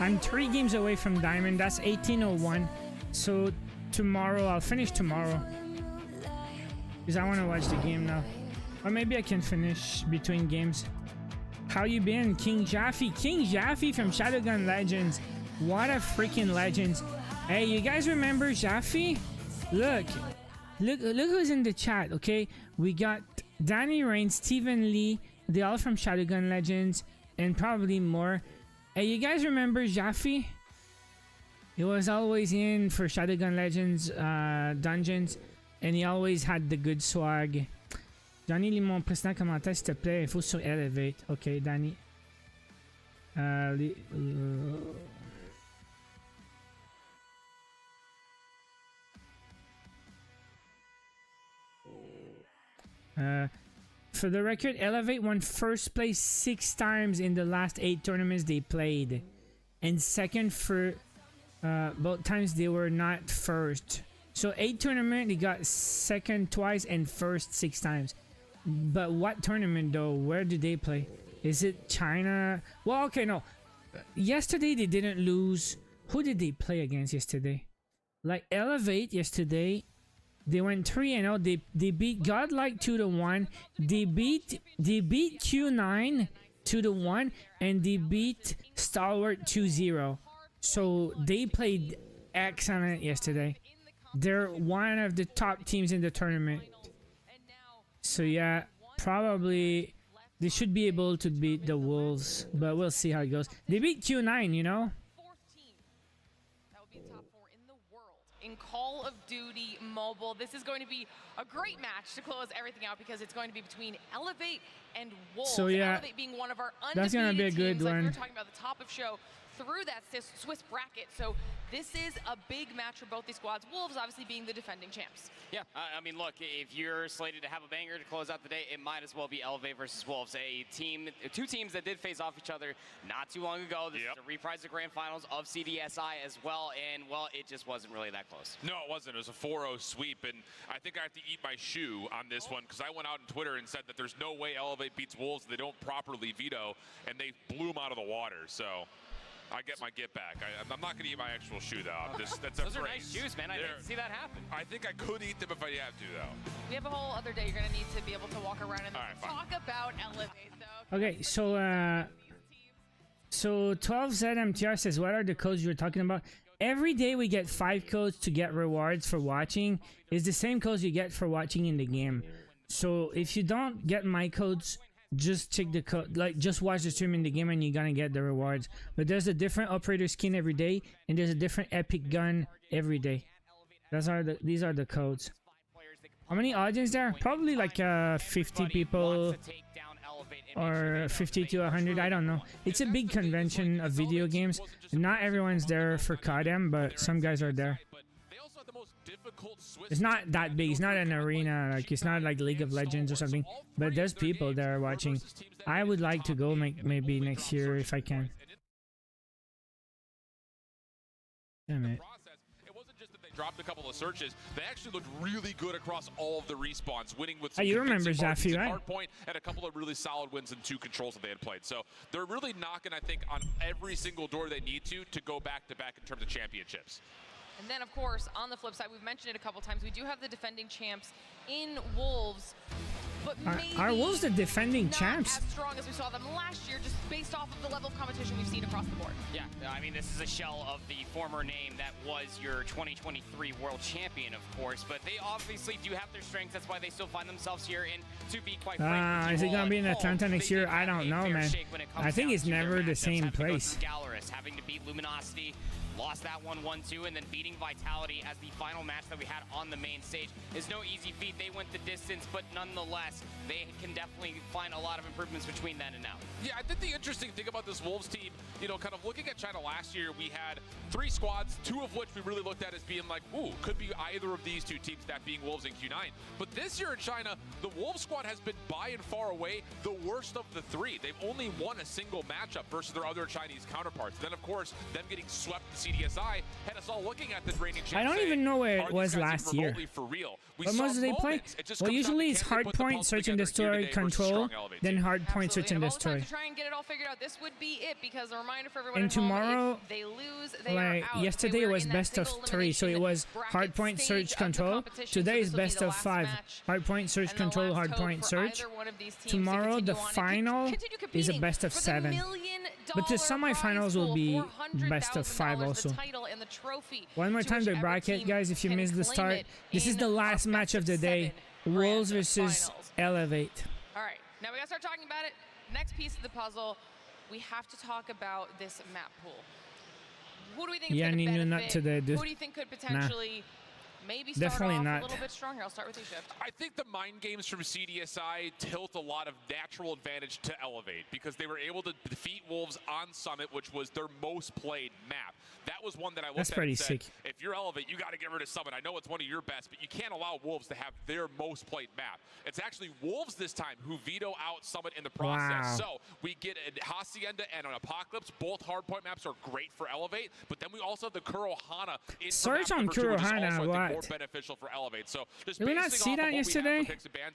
I'm 3 games away from Diamond. That's 1801. So tomorrow, I'll finish tomorrow. Because I want to watch the game now. Or maybe I can finish between games. How you been, King Jaffe? King Jaffe from Shadowgun Legends. What a freaking legend. Hey, you guys remember Jaffe? Look who's in the chat, okay? We got Danny Rain, Stephen Lee, they all from Shadowgun Legends, and probably more. Hey, you guys remember Jaffe? He was always in for Shadowgun Legends dungeons, and he always had the good swag. Johnny, lis mon précédent commentaire s'il te plaît. Info sur Elevate. Ok, Danny. For the record, Elevate won first place 6 times in the last 8 tournaments they played, and second for both times they were not first. So 8 tournaments, they got second twice and first 6 times. But what tournament though? Where did they play? Is it China? Well, okay, no. Yesterday they didn't lose. Who did they play against yesterday? Like Elevate yesterday, they went 3-0. They beat Godlike 2-1. They beat Q9 2-1, and they beat Stalwart 2-0. So they played excellent yesterday. They're one of the top teams in the tournament. So yeah, probably they should be able to beat the Wolves, but we'll see how it goes. They beat Q9, you know? In Call of Duty Mobile. This is going to be a great match to close everything out because it's going to be between Elevate and Wolves. So yeah, Elevate being one of our that's gonna be a good teams, like one. we were talking about the top of show through that Swiss bracket. So this is a big match for both these squads. Wolves obviously being the defending champs. Yeah, I mean, look, if you're slated to have a banger to close out the day, it might as well be Elevate versus Wolves, two teams that did face off each other not too long ago. This is a reprise of Grand Finals of CDSI as well, and, well, it just wasn't really that close. No, it wasn't. It was a 4-0 sweep, and I think I have to eat my shoe on this one because I went out on Twitter and said that there's no way Elevate beats Wolves if they don't properly veto, and they blew them out of the water, so I get my get back. I'm not going to eat my actual shoe, though. That's Those are nice shoes, man. I didn't see that happen. I think I could eat them if I had to, though. We have a whole other day. You're going to need to be able to walk around and talk about Elevate, though. Okay, so 12ZMTR says, what are the codes you were talking about? Every day we get 5 codes to get rewards for watching. It's the same codes you get for watching in the game. So if you don't get my codes, just check the code, like just watch the stream in the game and you're gonna get the rewards. But there's a different operator skin every day, and there's a different epic gun every day. These are the codes. How many audience there? Probably like 50 people or 50 to 100, I don't know. It's a big convention of video games. Not everyone's there for CODM, but some guys are there. It's not that big. It's not an arena. Like, it's not like League of Legends or something. But there's people there watching. I would like to go maybe next year if I can. Damn it. It wasn't just that they dropped a couple of searches. They actually looked really good across all of the respawns, winning with some you remember convincing Jaffe, right? Hardpoint and a couple of really solid wins and 2 controls that they had played. So they're really knocking, I think, on every single door they need to go back-to-back in terms of championships. And then, of course, on the flip side, we've mentioned it a couple times, we do have the defending champs in Wolves, but maybe are Wolves the defending not champs? as strong as we saw them last year, just based off of the level of competition we've seen across the board. Yeah, I mean, this is a shell of the former name that was your 2023 World Champion, of course, but they obviously do have their strengths. That's why they still find themselves here, and to be quite frank, Is it gonna be in Atlanta next year? I don't know, man. I think it's never the same place. Gallerus having to beat Luminosity, lost that one 1-2, and then beating Vitality as the final match that we had on the main stage is no easy feat. They went the distance, but nonetheless, they can definitely find a lot of improvements between then and now. Yeah, I think the interesting thing about this Wolves team, you know, kind of looking at China last year, we had 3 squads, 2 of which we really looked at as being like, ooh, could be either of these 2 teams, that being Wolves and Q9. But this year in China, the Wolves squad has been by and far away the worst of the 3. They've only won a single matchup versus their other Chinese counterparts. Then, of course, them getting swept CDSI had us all looking at the reigning champs. I don't even know where it was last year. For real? What most do they play? Well, usually it's hardpoint, search and destroy, control, then hardpoint, search and destroy. To try and get it all figured out, this would be it, because a reminder for everyone And at home, tomorrow, if they lose, they like are out. yesterday, it was best of 3, so it was hardpoint, search, control. Today is best of 5. Hardpoint, search, control, hardpoint, search. Tomorrow, the final is a best of 7. But the semifinals will be best of 5 also. One more time the bracket, guys, if you missed the start. This is the last match of the day. Wolves versus Elevate. All right, now we gotta start talking about it. Next piece of the puzzle, we have to talk about this map pool. Who do we think is going to benefit? Not today, dude. Who do you think could potentially maybe start definitely off not. a little bit stronger? I'll start with you, Shift. I think the mind games from CDSI tilt a lot of natural advantage to Elevate because they were able to defeat Wolves on Summit, which was their most played map. That was one that I looked at and said, if you're Elevate, you got to get rid of Summit. I know it's one of your best, but you can't allow Wolves to have their most played map. It's actually Wolves this time who veto out Summit in the process. So we get a Hacienda and an Apocalypse. Both hardpoint maps are great for Elevate, but then we also have the Kurohana. Search on Kurohana, what? More beneficial for Elevate. So just did we not see that yesterday?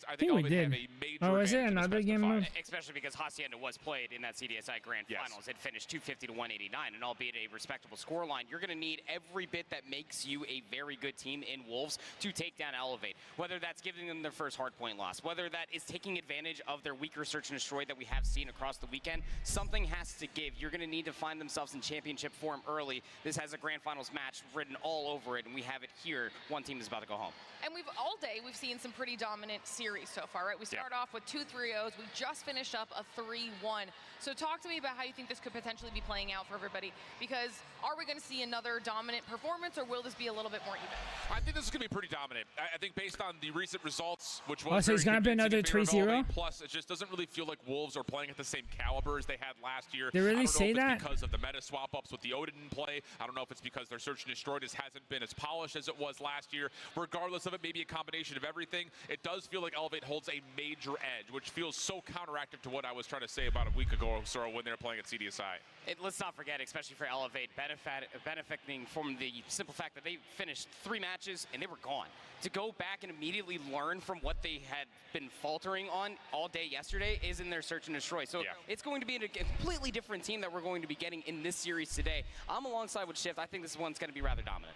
I think we did. Oh, was it another game mode? Especially because Hacienda was played in that CDSI Grand Finals. It finished 250 to 189, and albeit a respectable scoreline, you're going to need every bit that makes you a very good team in Wolves to take down Elevate. Whether that's giving them their first hardpoint loss, whether that is taking advantage of their weaker search and destroy that we have seen across the weekend, something has to give. You're going to need to find themselves in championship form early. This has a Grand Finals match written all over it, and we have it here. One team is about to go home. And we've seen some pretty dominant series so far, right? We start off with 2 3-0s. We just finished up a 3-1. So talk to me about how you think this could potentially be playing out for everybody, because are we going to see another dominant performance, or will this be a little bit more even? I think this is going to be pretty dominant. I think based on the recent results, which was so it's going to be another 3-0? Plus, it just doesn't really feel like Wolves are playing at the same caliber as they had last year. They really say that? It's because of the meta swap-ups with the Odin in play. I don't know if it's because their search and destroy hasn't been as polished as it was last year. Regardless of it, maybe a combination of everything, it does feel like Elevate holds a major edge, which feels so counteractive to what I was trying to say about a week ago or so when they were playing at CDSI. Let's not forget, especially for Elevate, benefiting from the simple fact that they finished 3 matches and they were gone. To go back and immediately learn from what they had been faltering on all day yesterday is in their search and destroy. So it's going to be a completely different team that we're going to be getting in this series today. I'm alongside with Shift. I think this one's going to be rather dominant.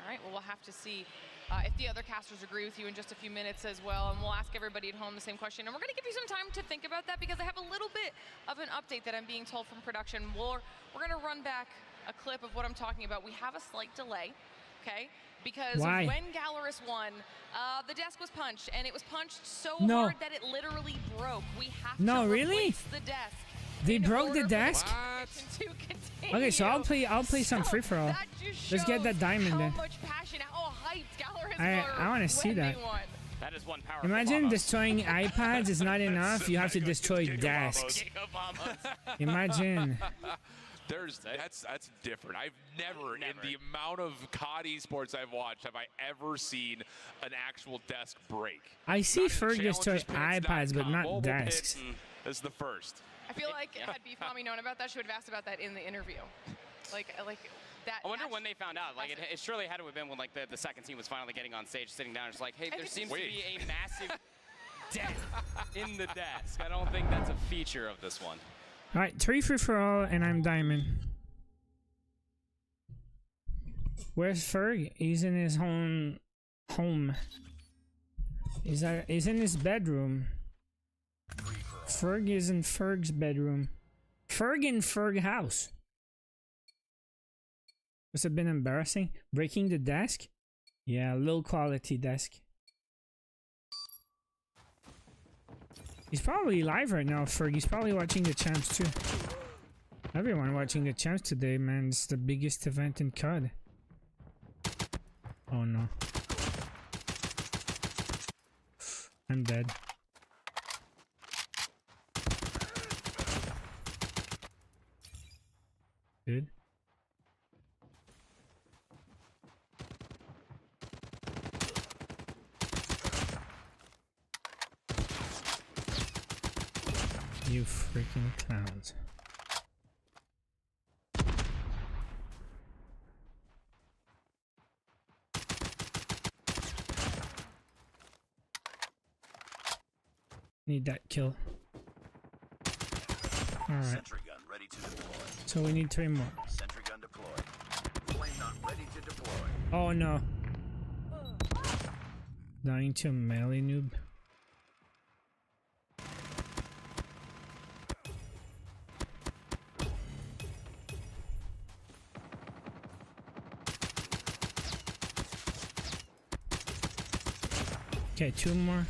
All right, well, we'll have to see if the other casters agree with you in just a few minutes as well, and we'll ask everybody at home the same question. And we're going to give you some time to think about that, because I have a little bit of an update that I'm being told from production. We're going to run back a clip of what I'm talking about. We have a slight delay, okay? Because when Gallerus won, the desk was punched, and it was punched so hard that it literally broke. We have to replace the desk. They broke the desk? Okay, so I'll play some free for all. Let's get that diamond then. I want to see that. That is one powerful Imagine destroying iPads is not enough. You have to destroy desks. Imagine. That's different. I've never, in the amount of COD esports I've watched, have I ever seen an actual desk break. I see Ferg destroy iPads, but not desks. This is the first. I feel like had BFOMI known about that, she would have asked about that in the interview. Like that. I wonder when they found out. Like it surely had to have been when like the second team was finally getting on stage, sitting down. It's like, hey, there seems to be a massive dent in the desk. I don't think that's a feature of this one. All right, 3 free for all, and I'm diamond. Where's Ferg? He's in his home. He's in his bedroom. Ferg is in Ferg's bedroom. Ferg in Ferg house. Has it been embarrassing? Breaking the desk? Yeah, low quality desk. He's probably live right now, Ferg. He's probably watching the champs too. Everyone watching the champs today, man. It's the biggest event in COD. Oh no. I'm dead. Dude. You freaking clowns. Need that kill. Alright. Sentry gun ready to deploy. So we need 3 more. Sentry gun deployed. Flame knot ready to deploy. Oh no. Dying to a melee noob. Okay, 2 more.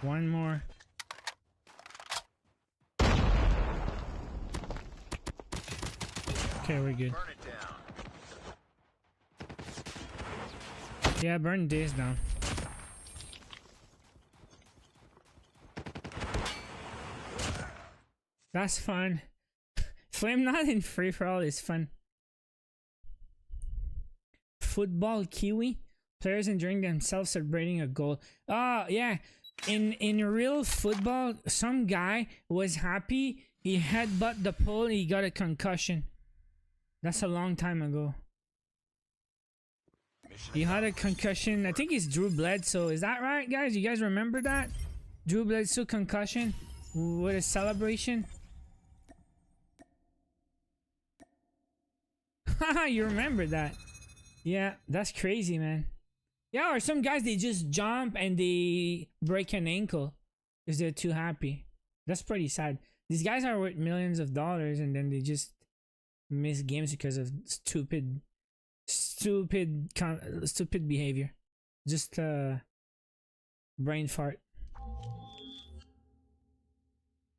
1 more. Okay, we're good. Burn it down. Yeah, burn this down. That's fun. Flame not in free for all is fun. Football Kiwi. Players enjoying themselves celebrating a goal. Oh yeah. In real football, some guy was happy. He headbutt the pole. He got a concussion. That's a long time ago. He had a concussion. I think it's Drew Bledsoe. Is that right, guys? You guys remember that? Drew Bledsoe concussion with a celebration. Haha, you remember that? Yeah, that's crazy, man. Yeah, or some guys, they just jump and they break an ankle because they're too happy. That's pretty sad. These guys are worth millions of dollars and then they just miss games because of stupid behavior. Just brain fart.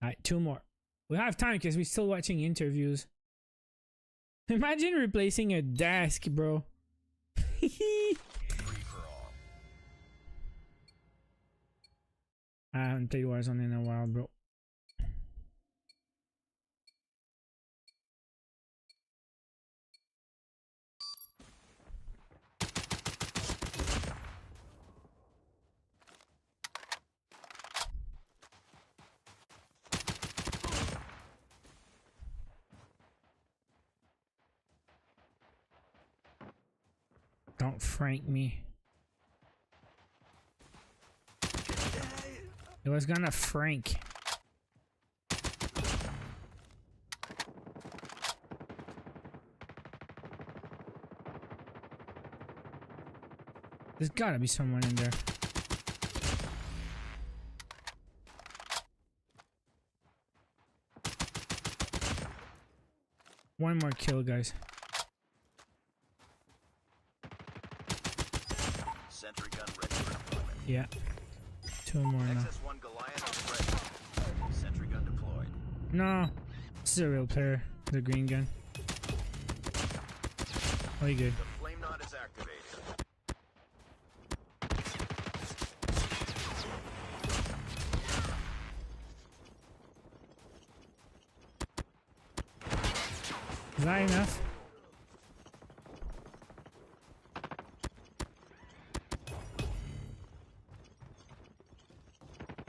Alright, 2 more. We have time because we're still watching interviews. Imagine replacing a desk, bro. I haven't played Warzone in a while, bro. Don't frank me. It was gonna frank. There's gotta be someone in there. One more kill, guys. Sentry gun ready for deployment. Yeah. 2 more now. XS1 Goliath is ready. Sentry gun deployed. No. This is a real player. The green gun. Oh, you good. The flame knot is activated. Is that enough?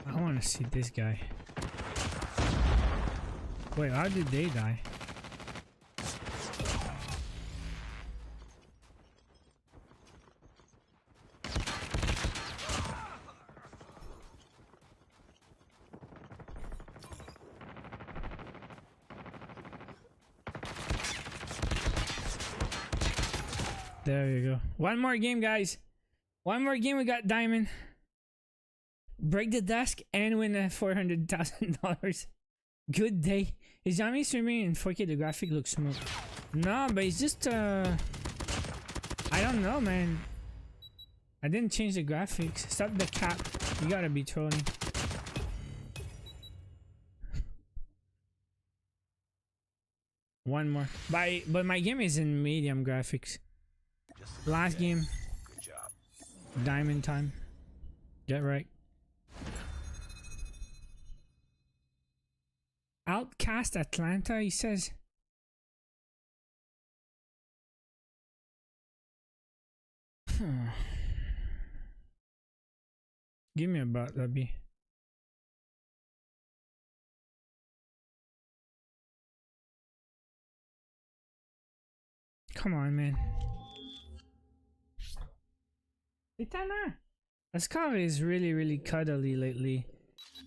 I want to see this guy. Wait, how did they die? There you go. One more game, guys. One more game. We got diamond. Break the desk and win $400,000. Good day. Is Yami streaming in 4K? The graphic looks smooth. No, but it's just I don't know, man. I didn't change the graphics. Stop the cap. You gotta be trolling. One more. But my game is in medium graphics. Last game. Good job. Diamond time. Get right. Outcast Atlanta, he says. Give me a butt, Lubby. Come on, man. Itana. This guy is really cuddly lately.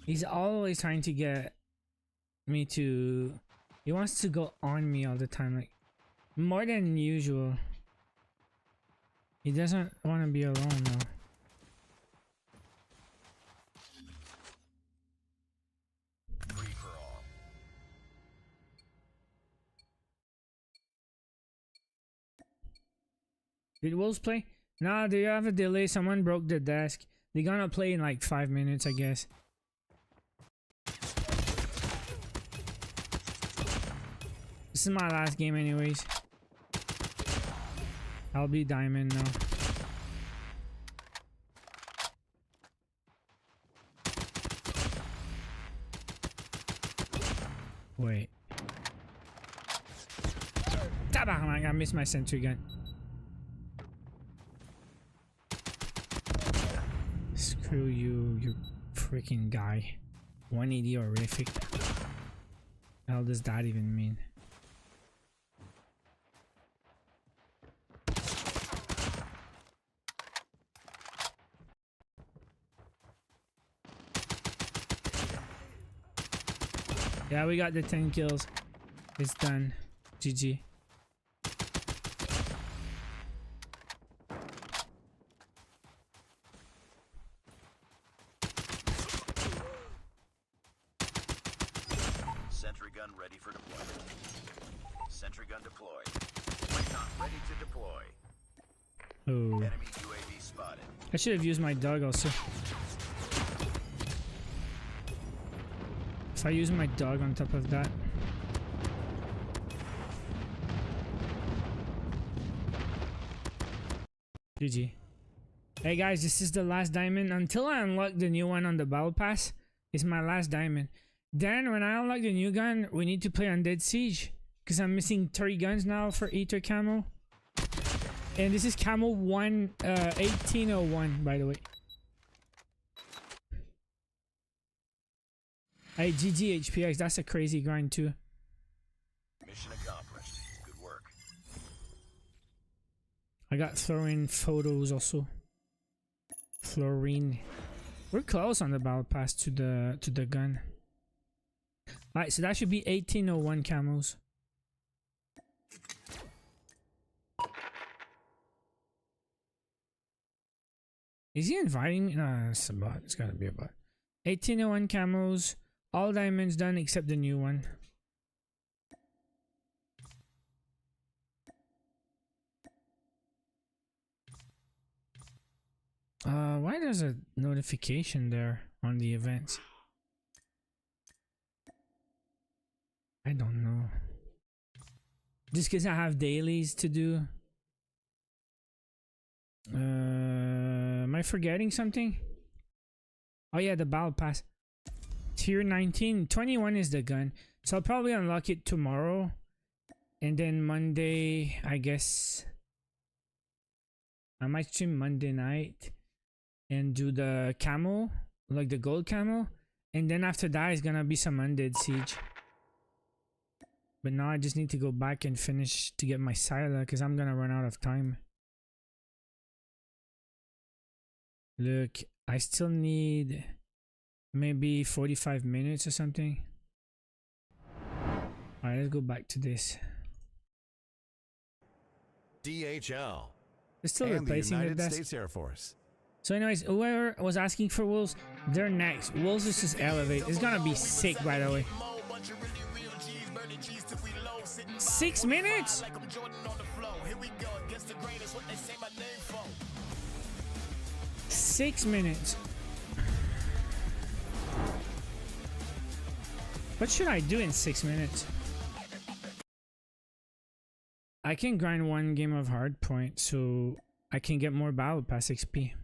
He's always trying to get me to... He wants to go on me all the time, like more than usual. He doesn't want to be alone though. Did Wolves play? Nah, do you have a delay? Someone broke the desk. They're gonna play in like 5 minutes, I guess. This is my last game anyways. I'll be diamond now. Wait. Tabarnak, I missed my sentry gun. Screw you, you freaking guy. 180 horrific. The hell does that even mean? Yeah, we got the 10 kills. It's done. GG. Sentry gun ready for deployment. Sentry gun deployed. Recon ready to deploy. Oh. Enemy UAV spotted. I should have used my dog also. If I use my dog on top of that. GG. Hey guys, this is the last diamond. Until I unlock the new one on the battle pass, it's my last diamond. Then when I unlock the new gun, we need to play Undead Siege. Because I'm missing 3 guns now for Ether Camo. And this is Camo 1801, by the way. Hey, GG HPX, that's a crazy grind too. Mission accomplished. Good work. I got throw-in photos also. Fluorine. We're close on the battle pass to the gun. Alright, so that should be 1801 camos. Is he inviting me? No, it's a bot. It's gotta be a bot. 1801 camos. All diamonds done except the new one. Why there's a notification there on the events? I don't know. Just because I have dailies to do. Am I forgetting something? Oh yeah, the battle pass. Tier 19. 21 is the gun. So I'll probably unlock it tomorrow. And then Monday, I guess. I might stream Monday night. And do the camo. Like the gold camo. And then after that, it's gonna be some Undead Siege. But now I just need to go back and finish to get my Scylla. Because I'm gonna run out of time. Look, I still need maybe 45 minutes or something. Alright, let's go back to this. DHL. They're still and replacing the the United desk. States Air Force. So anyways, whoever was asking for Wolves, they're next. Wolves is just elevate. It's gonna be sick, by the way. 6 minutes? 6 minutes. What should I do in 6 minutes? I can grind 1 game of hardpoint so I can get more battle pass XP.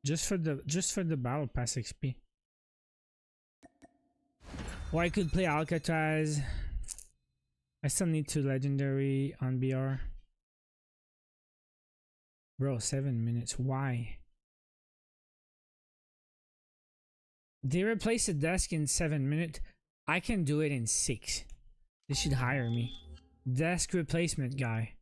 Just for the battle pass XP. Or I could play Alcatraz. I still need 2 legendary on BR. Bro, 7 minutes. Why? They replace the desk in 7 minutes. I can do it in 6. They should hire me. Desk replacement guy.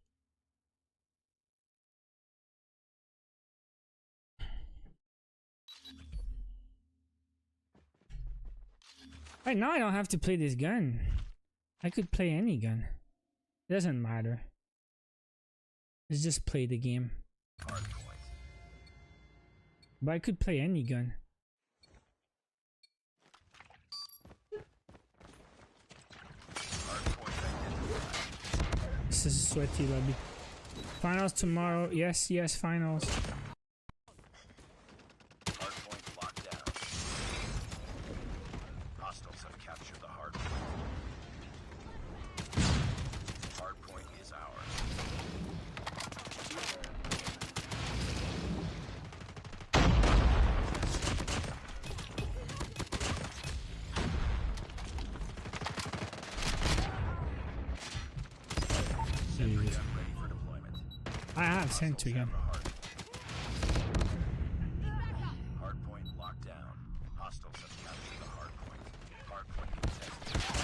Right now I don't have to play this gun. I could play any gun. Doesn't matter. Let's just play the game. But I could play any gun. This is a sweaty lobby. Finals tomorrow. Yes, yes, finals. Hardpoint locked down. Hostiles have captured the hardpoint. Hardpoint is ours. Jesus. I have sentry gun. Hardpoint locked down. Hostiles have captured the hardpoint. Hardpoint contested.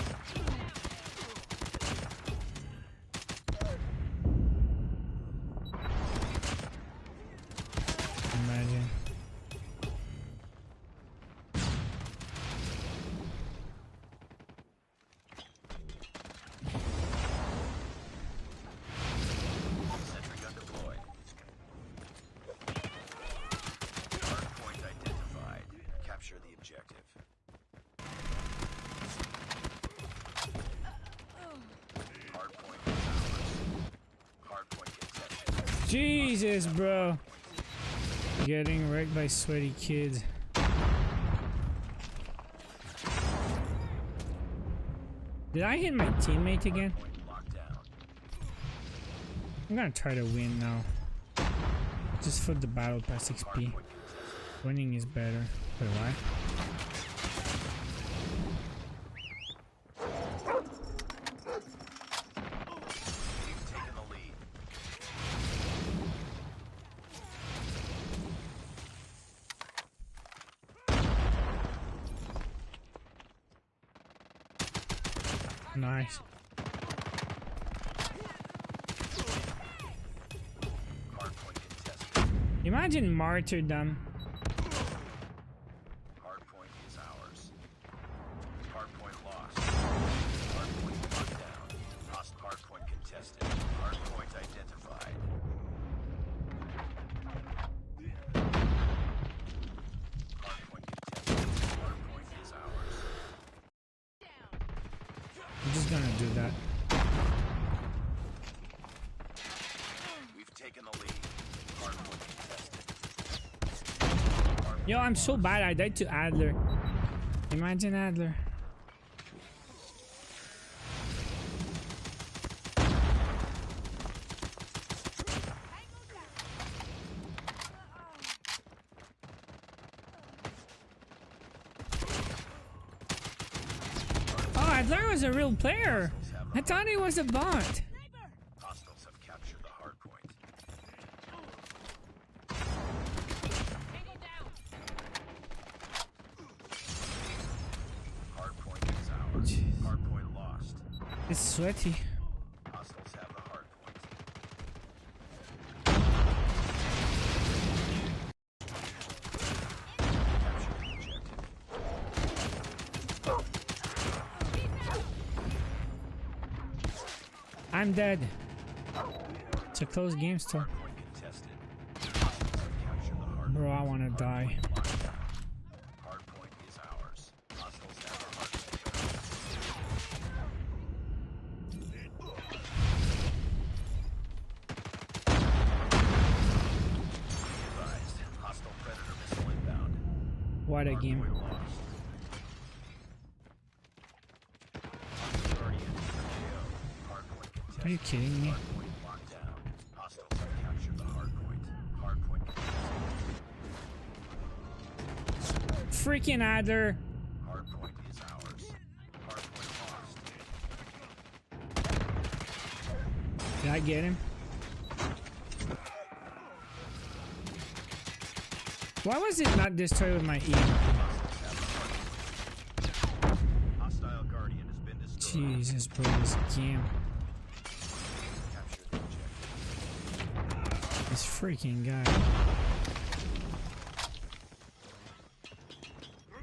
Imagine. Sentry gun deployed. Hardpoint identified. Capture the objective. Hardpoint is ours. Hardpoint contested. Jesus, bro. Getting wrecked by sweaty kids. Did I hit my teammate again? I'm gonna try to win now. Just for the battle pass XP. Winning is better. Wait, why? We've taken the lead. Nice. Hardpoint contested. Imagine martyrdom. Hardpoint is ours. Hardpoint lost. Hardpoint locked down. Lost hardpoint contested. Hardpoint identified. Hardpoint contested. Hardpoint is ours. I'm just gonna do that. We've taken the lead. Hardpoint contested. Yo, I'm so bad. I died to Adler. Imagine Adler. Oh, Adler was a real player. I thought he was a bot. Hostiles have captured the hardpoint. Hardpoint is ours. Hardpoint lost. It's sweaty. Hostiles have the hardpoint. Capture the objective. I'm dead. It's a close game still. Hardpoint contested. Hostiles have captured the hardpoint. Bro, I wanna die. Hardpoint is ours. Hostiles have the hardpoint. Advised. Hostile predator missile inbound. What a game. Hardpoint lost. Guardian KO. Hardpoint contested. Are you kidding me? Hardpoint locked down. Hostiles have captured the hardpoint. Hardpoint contested. Freaking Adler. Hardpoint is ours. Hardpoint lost. Did I get him? Why was it not destroyed with my E? Hostile Guardian has been destroyed. Jesus, bro, this game. Capture the objective. This freaking guy.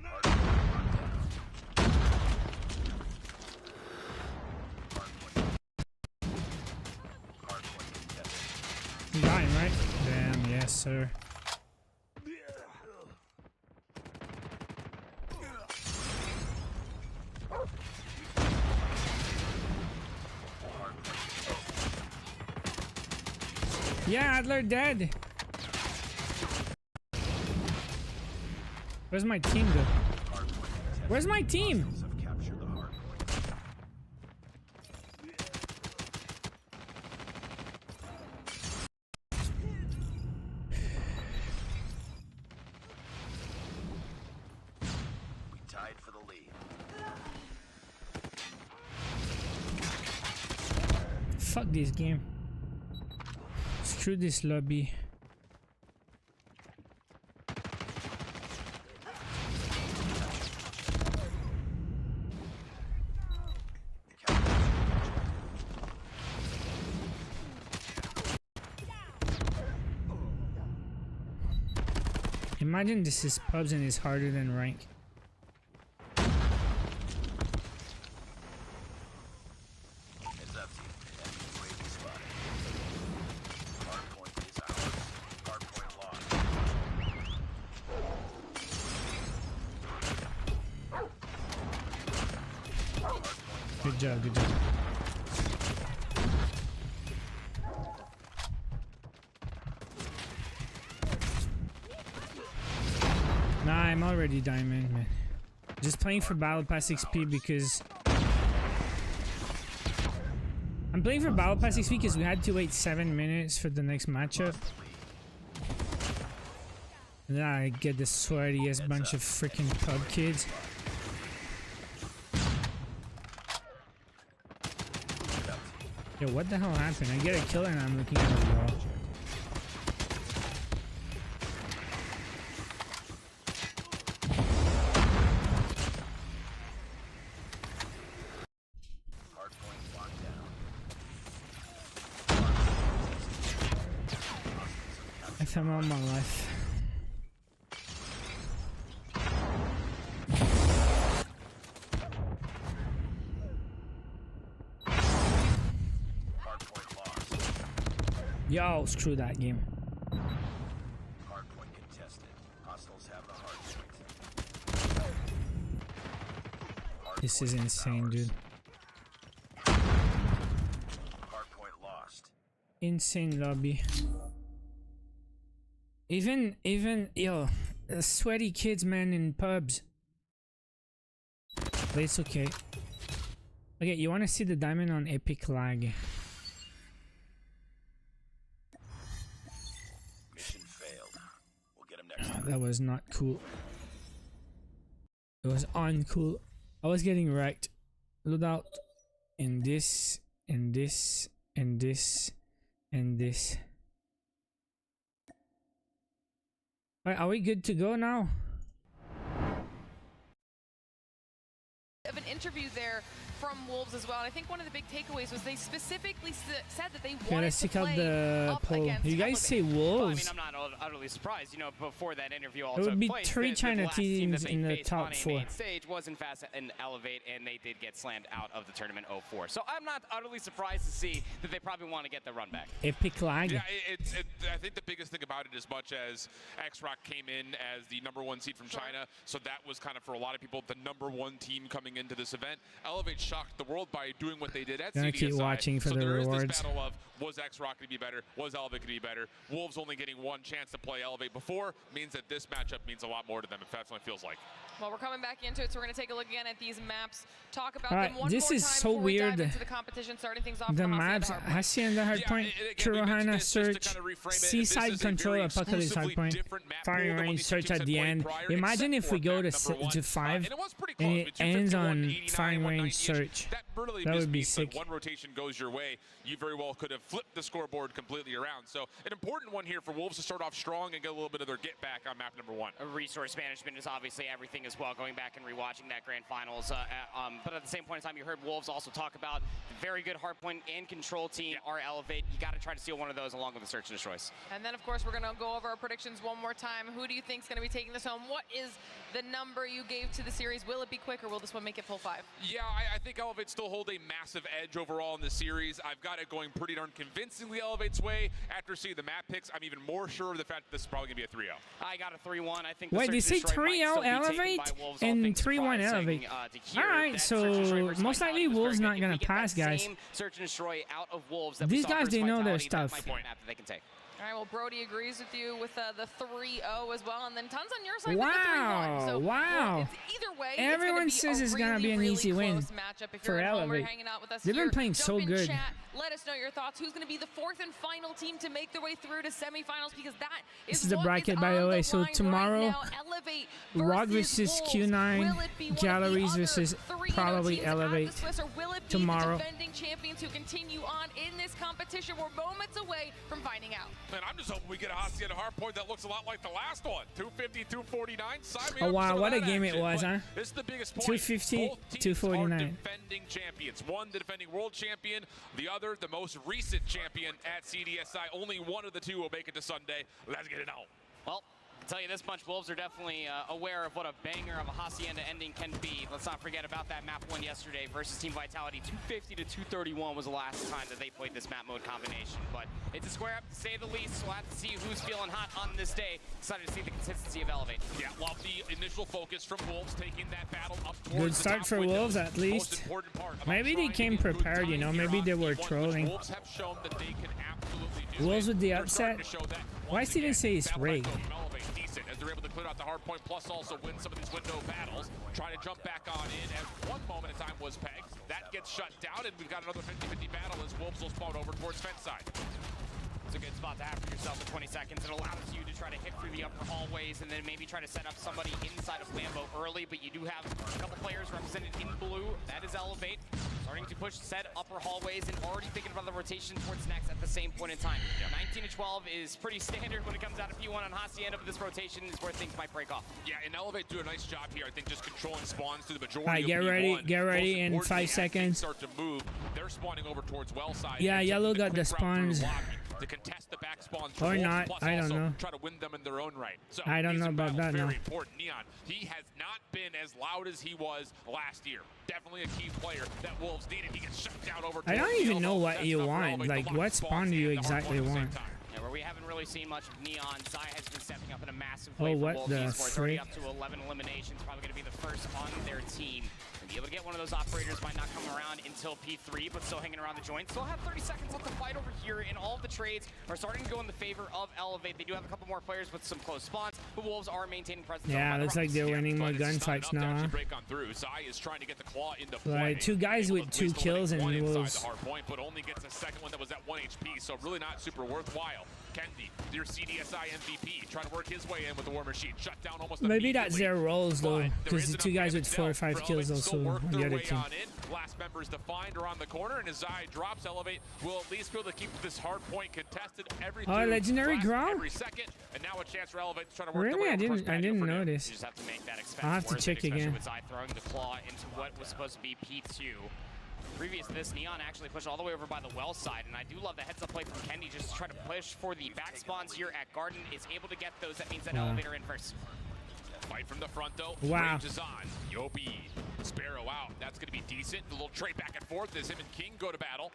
Hardpoint locked down. You got him, right? Damn, yes, sir. Yeah, Adler dead. Where's my team, though? Where's my team? We tied for the lead. Fuck this game. Screw this lobby. Imagine this is pubs and it's harder than rank. Heads up, team. Enemy UAV spotted. Hardpoint is ours. Hardpoint lost. Good job, good job. Nah, I'm already diamond, man. Just playing for Battle Pass XP because... I'm playing for Battle Pass XP because we had to wait 7 minutes for the next matchup. And then I get the sweatiest bunch of freaking pub kids. Yo, what the hell happened? I get a kill and I'm looking at the wall. I'm on my life. Yo, screw that game. Hardpoint contested. Hostiles have the hardpoint. This is insane, dude. Hardpoint lost. Insane lobby. Even yo, sweaty kids, man, in pubs. But it's okay. Okay, you want to see the diamond on epic lag? Mission failed. We'll get him next time. That was not cool. It was uncool. I was getting wrecked. Load out. And this, and this, and this, and this. Alright, are we good to go now? Of an interview there from Wolves as well. And I think one of the big takeaways was they specifically said that they wanted to play the up poll. against You guys say Wolves? Well, I mean, I'm not utterly surprised. You know, before that interview all There would took be place, 3 China last team teams that they in the faced top on a 4. main stage was in fast and Elevate, and they did get slammed out of the tournament 0-4. So I'm not utterly surprised to see that they probably want to get the run back. Epic lag. Yeah, I think the biggest thing about it, as much as XRock came in as the #1 seed from China, so that was kind of, for a lot of people, the #1 team coming into this event. Elevate shocked the world by doing what they did at Gonna CDSI. keep watching for so the there rewards. is this battle of, was XRock going to be better? Was Elevate going to be better? Wolves only getting 1 chance to play Elevate before means that this matchup means a lot more to them. That's what it feels like. Well, we're coming back into it, so we're going to take a look again at these maps, talk about Alright, them one this more is time so before we dive weird. into the competition, starting things off The with maps, Hacienda Hardpoint. Hacienda Hardpoint, Churrohana Search, Seaside Control, Apocalypse Hardpoint, Firing Range Search at the end. Imagine if we go to 5 and it ends on Firing Range Search. That would be sick. One rotation goes your way, you very well could have flipped the scoreboard completely around. So an important one here for Wolves to start off strong and get a little bit of their get back on map #1. Resource management is obviously everything as well, going back and rewatching that grand finals. But at the same point in time, you heard Wolves also talk about the very good hardpoint and control team are Elevate. You got to try to steal one of those along with the search and destroys. And then, of course, we're going to go over our predictions one more time. Who do you think is going to be taking this home? What is the number you gave to the series? Will it be quick, or will this one make it full 5? Yeah, I think Elevate still still hold a massive edge overall in the series. I've got it going pretty darn convincingly Elevate's way. After seeing the map picks, I'm even more sure of the fact that this is probably going to be a 3-0. I got a 3-1. I think. Wait, they say 3-0 Elevate and 3-1 Elevate. All right, so most likely Wolves not going to pass, guys. Search and destroy out of Wolves. These guys, they know their stuff. They can take. All right, well, Brody agrees with you with the 3-0 as well, and then Tons on your side wow, with the 3-1. So, wow. Well, either way, everyone says it's going to be an easy win for Elevate. They've been playing so good. Chat, let us know your thoughts. Who's going to be the 4th and final team to make their way through to semifinals? Because that is this is the bracket, by the way. So tomorrow, Rod versus Q9, Galleries versus probably Elevate tomorrow. Defending champions who continue on in this competition. We're moments away from finding out. Man, I'm just hoping we get a Hacienda hardpoint that looks a lot like the last one. 250, 249. Oh wow, what a game it was, huh? This is the biggest point. 250, 249. Defending champions. One, the defending world champion. The other, the most recent champion at CDSI. Only one of the two will make it to Sunday. Let's get it out. Well, I'll tell you this much, Wolves are definitely aware of what a banger of a Hacienda ending can be. Let's not forget about that map one yesterday versus Team Vitality. 250 to 231 was the last time that they played this map mode combination. But it's a square up, to say the least. We'll have to see who's feeling hot on this day. Excited to see the consistency of Elevate. Yeah, love the initial focus from Wolves, taking that battle up towards good start for Wolves, at least. Maybe they came prepared, you know. Maybe they were trolling. Wolves have shown that they can absolutely do Wolves with the upset. Why didn't say it's rigged? As they're able to clear out the hard point, plus also win some of these window battles. Trying to jump back on in as one moment in time was pegged. That gets shut down, and we've got another 50-50 battle as Wolves will spawn over towards fence side. It's a good spot to have for yourself at 20 seconds. It allows you to try to hit through the upper hallways and then maybe try to set up somebody inside of Lambo early, but you do have a couple players represented in blue. That is Elevate. Starting to push said upper hallways and already thinking about the rotation towards next at the same point in time. 19 to 12 is pretty standard when it comes out of P1 on Hacienda, but this rotation is where things might break off. Yeah, and Elevate do a nice job here. I think just controlling spawns through the majority All right, get ready in 5 seconds. Start to move. They're spawning over towards well side. Yeah, yellow got the spawns. To contest the back spawns or Wolves, not, I don't know. Try to win them in their own right. So I don't know about that now. Very important. Neon, he has not been as loud as he was last year. Definitely a key player that Wolves needed. He gets shut down over. I don't even know what you want. Like, what spawn do you exactly want? Yeah, where we haven't really seen much of Neon. Zai has been stepping up in a massive way for what Wolves. the He's already up to 11 eliminations. Probably going to be the first on their team. Be able to get one of those operators might not come around until P3, but still hanging around the joint. Still have 30 seconds left to fight over here, and all of the trades are starting to go in the favor of Elevate. They do have a couple more players with some close spawns, but Wolves are maintaining presence. Yeah, looks like they're winning more gunfights now, huh? Break on through. Zai is trying to get the claw into play. Right, 2 guys with 2 kills and Wolves. Point, but only gets a second one that was at 1 HP, so really not super worthwhile. Kendi, your CDSI MVP, trying to work his way in with the War Machine. Shut down almost maybe that's their roles, though, because the 2 guys with 4 or 5 kills also on the other team. Last members defined around the corner, and as Zai drops, Elevate will at least be able to keep this hard point contested every legendary ground? every second, and now a chance for Elevate to try to work really? I didn't notice. You just have to make that I'll have to check again. With Zai throwing the claw into what was supposed to be P2. Previous to this, Neon actually pushed all the way over by the well side, and I do love the heads-up play from Kendi just to try to push for the back spawns here at Garden. Is able to get those. That means that Elevator in first. Fight from the front, though. Wow. Range is on. Yopi, Sparrow out. That's going to be decent. A little trade back and forth as him and King go to battle.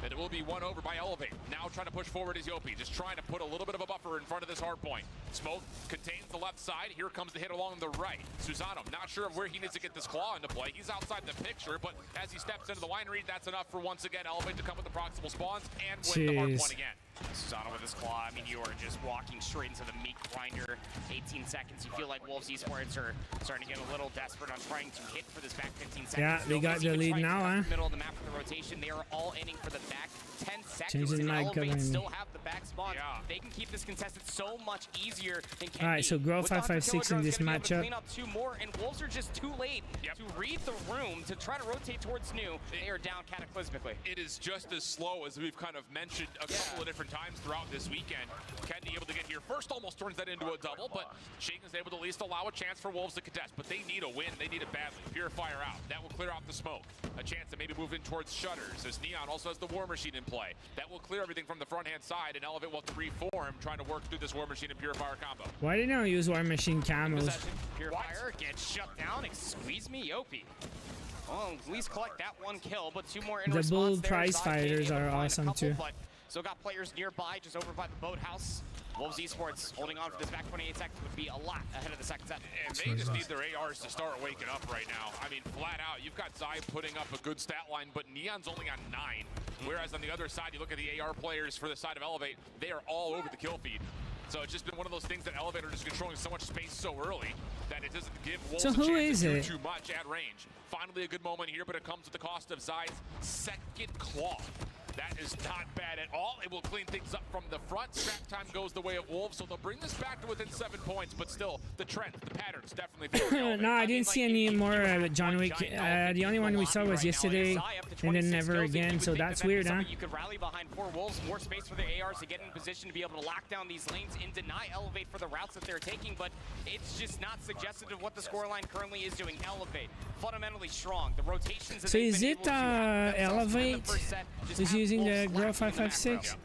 And it will be won over by Elevate. Now trying to push forward is Yopi, just trying to put a little bit of a buffer in front of this hard point. Smoke contains the left side. Here comes the hit along the right. Susano, not sure of where he needs to get this claw into play. He's outside the picture, but as he steps into the line read, that's enough for once again Elevate to come with the proximal spawns and win the hard point again. Susano with his claw. I mean, you are just walking straight into the meat grinder. 18 seconds. You feel like Wolves esports are starting to get a little desperate on trying to hit for this back 15 seconds. Yeah, they got the lead now, huh? Middle of the map for the rotation. They are all aiming for the back 10 seconds. Changing my Elevate still have the back spawn. Yeah. They can keep this contested so much easier than Kendi. All right, so Grow 556 in this matchup. Clean up 2 more, and Wolves are just too late to read the room to try to rotate towards New. They are down cataclysmically. It is just as slow as we've kind of mentioned a couple of different times throughout this weekend. Kendi able to get here first, almost turns that into a double, but Shaken is able to at least allow a chance for Wolves to contest. But they need a win. They need it badly. Purifier out. That will clear off the smoke. A chance to maybe move in towards Shutters, as Neon also has the War Machine in play. That will clear everything from the front-hand side, and Elevate will have to reform, trying to work through this War Machine and Purifier combo. Why didn't I use War Machine camos? Purifier gets shut down. Squeeze me, Yopi. well, at least collect that one kill, but 2 more in The response bull there. prize Zai fighters able to are find a awesome couple, too. But still got players nearby, just over by the boathouse. Wolves Esports holding on for this back 28 seconds would be a lot ahead of the second set. And they just need their ARs to start waking up right now. I mean, flat out, you've got Zai putting up a good stat line, but Neon's only on 9. Whereas on the other side, you look at the AR players for the side of Elevate, they are all over the kill feed. So it's just been one of those things that Elevate are just controlling so much space so early that it doesn't give Wolves a chance to do too much at range. Finally a good moment here, but it comes at the cost of Zai's second claw. That is not bad at all. It will clean things up from the front. Scrap time goes the way of Wolves, so they'll bring this back to within 7 points, but still, the trend, the patterns definitely No, I didn't see any more John Wick. The only one we saw was yesterday, and then never again, so that's weird, huh? You could rally behind 4 Wolves, more space for the ARs to get in position to be able to lock down these lanes and deny Elevate for the routes that they're taking, but it's just not suggestive of what the scoreline currently is doing. Elevate, fundamentally strong. The rotations. So is it Elevate? Is using the Grow 556?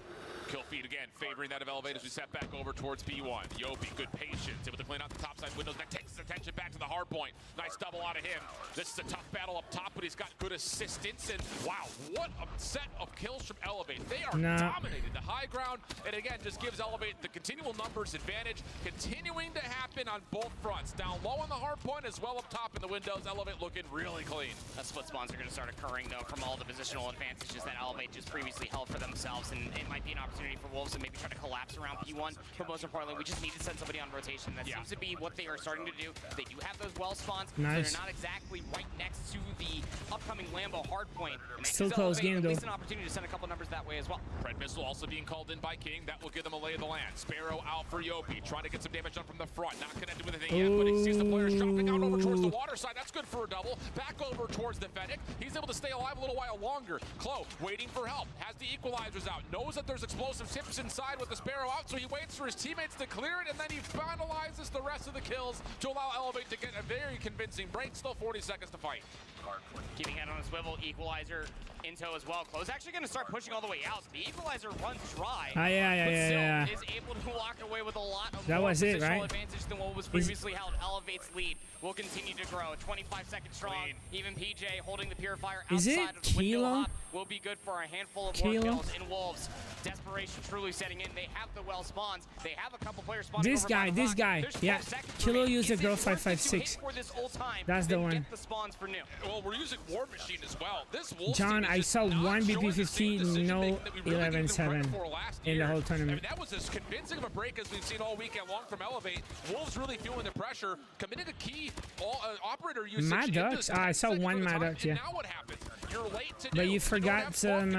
Kill feed again, favoring that of Elevate as we step back over towards B1. Yopi, good patience, able to clean out the topside windows. That takes his attention back to the hard point. Nice double out of him. This is a tough battle up top, but he's got good assistance. And wow, what a set of kills from Elevate. They are dominating the high ground. And again, just gives Elevate the continual numbers advantage, continuing to happen on both fronts. Down low on the hard point as well up top in the windows. Elevate looking really clean. That split spawns are going to start occurring, though, from all the positional advantages that Elevate just previously held for themselves. And it might be an opportunity for Wolves to maybe try to collapse around P1, but most importantly, we just need to send somebody on rotation. That seems to be what they are starting to do. They do have those well spawns, so they're not exactly right next to the upcoming Lambo hardpoint. Still close game, though. At least an opportunity to send a couple numbers that way as well. Red Missile also being called in by King. That will give them a lay of the land. Sparrow out for Yopi, trying to get some damage done from the front. Not connected with anything yet, but he sees the players dropping out over towards the water side. That's good for a double. Back over towards the Fennec. He's able to stay alive a little while longer. Clo waiting for help. Has the equalizers out. Knows that there's explosive tips inside with the Sparrow out, so he waits for his teammates to clear it, and then he finalizes the rest of the kills to allow Elevate to get a very convincing break. Still 40 seconds to fight. Keeping head on a swivel, equalizer into as well. Clo's actually going to start pushing all the way out. The equalizer runs dry. Yeah. Is able to walk away with a lot of That more was it, positional right? advantage than what was previously held. Elevate's lead will continue to grow. 25 seconds strong. Even PJ holding the purifier outside of the window hop will be good for a handful of more kills. In Wolves, desperation truly setting in. They have the well spawns. They have a couple players spawning. This guy. Yeah. Kilo used the Grow 556. That's the one. Get the spawns for new. Well, we're using War Machine as well. This Wolves John, I saw one BP50, no 11-7 in the whole tournament. That was as convincing of a break as we've seen all weekend long from Elevate. Wolves really feeling the pressure, committed a key operator usage. Mad Ducks? I saw one Mad Ducks, yeah. Now what happens? You're late to But you forgot some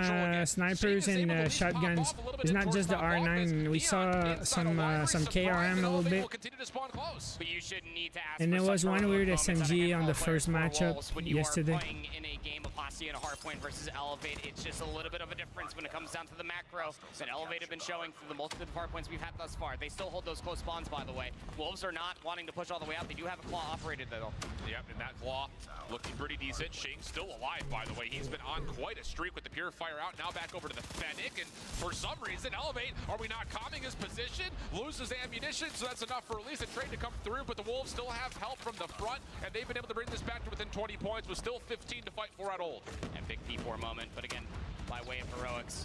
snipers and shotguns. It's not just the R9. We saw some KRM a little bit. But you shouldn't need to ask and there was one weird SMG on the first matchup yesterday. Playing in a game of Hostia and a hardpoint versus Elevate, it's just a little bit of a difference when it comes down to the macro that Elevate have been showing through the multiple hardpoints we've had thus far. They still hold those close spawns, by the way. Wolves are not wanting to push all the way out. They do have a claw operated, though. Yep, and that claw looking pretty decent. Shing's still alive, by the way. He's been on quite a streak with the purifier out. Now back over to the Fennec, and for some reason, Elevate, are we not calming his position? Loses ammunition, so that's enough for at least a trade to come through, but the Wolves still have help from the front, and they've been able to bring this back to within 20 points with still 15 to fight for at old. And big P4 moment, but again, by way of heroics.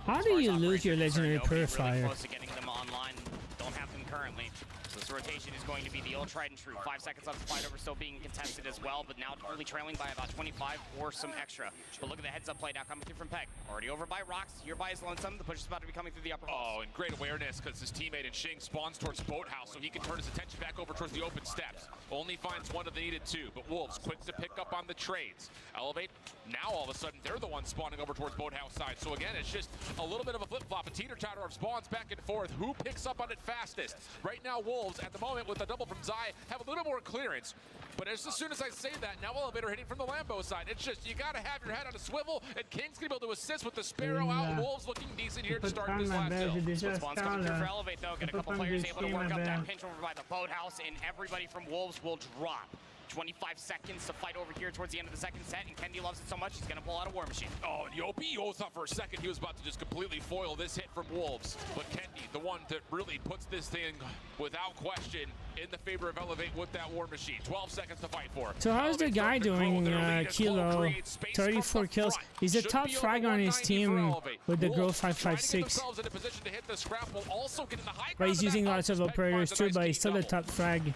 How do you lose your legendary purifier? Really close to getting them online. Don't have them currently. So this rotation is going to be the old tried and true. 5 seconds left to fight over, still being contested as well, but now only trailing by about 25 or some extra. But look at the heads-up play now coming through from Peg. Already over by Rocks, here by his Lonesome. The push is about to be coming through the upper halls. Oh, and great awareness because his teammate in Shing spawns towards Boathouse, so he can turn his attention back over towards the open steps. Only finds one of the needed 2, but Wolves quick to pick up on the trades. Elevate, now all of a sudden they're the ones spawning over towards Boathouse side. So again, it's just a little bit of a flip-flop, a teeter-totter of spawns back and forth. Who picks up on it fastest? Right now, Wolves, at the moment, with a double from Zai, have a little more clearance. But as soon as I say that, now Elevator hitting from the Lambo side. It's just, you gotta have your head on a swivel, and King's gonna be able to assist with the Sparrow out. Wolves looking decent here to start this last kill. Spawns coming through for Elevate, though. Get a couple players able to work up that pinch over by the Boathouse, and everybody from Wolves will drop. 25 seconds to fight over here towards the end of the second set, and Kendi loves it so much he's gonna pull out a War Machine. Oh, and Yopi, I thought for a second he was about to just completely foil this hit from Wolves. But Kendi, the one that really puts this thing without question in the favor of Elevate with that War Machine. 12 seconds to fight for. So how's the guy doing, Kilo? 34 kills. He's a top frag on his team with the Grow 556. But he's using lots of operators too, but he's still the top frag.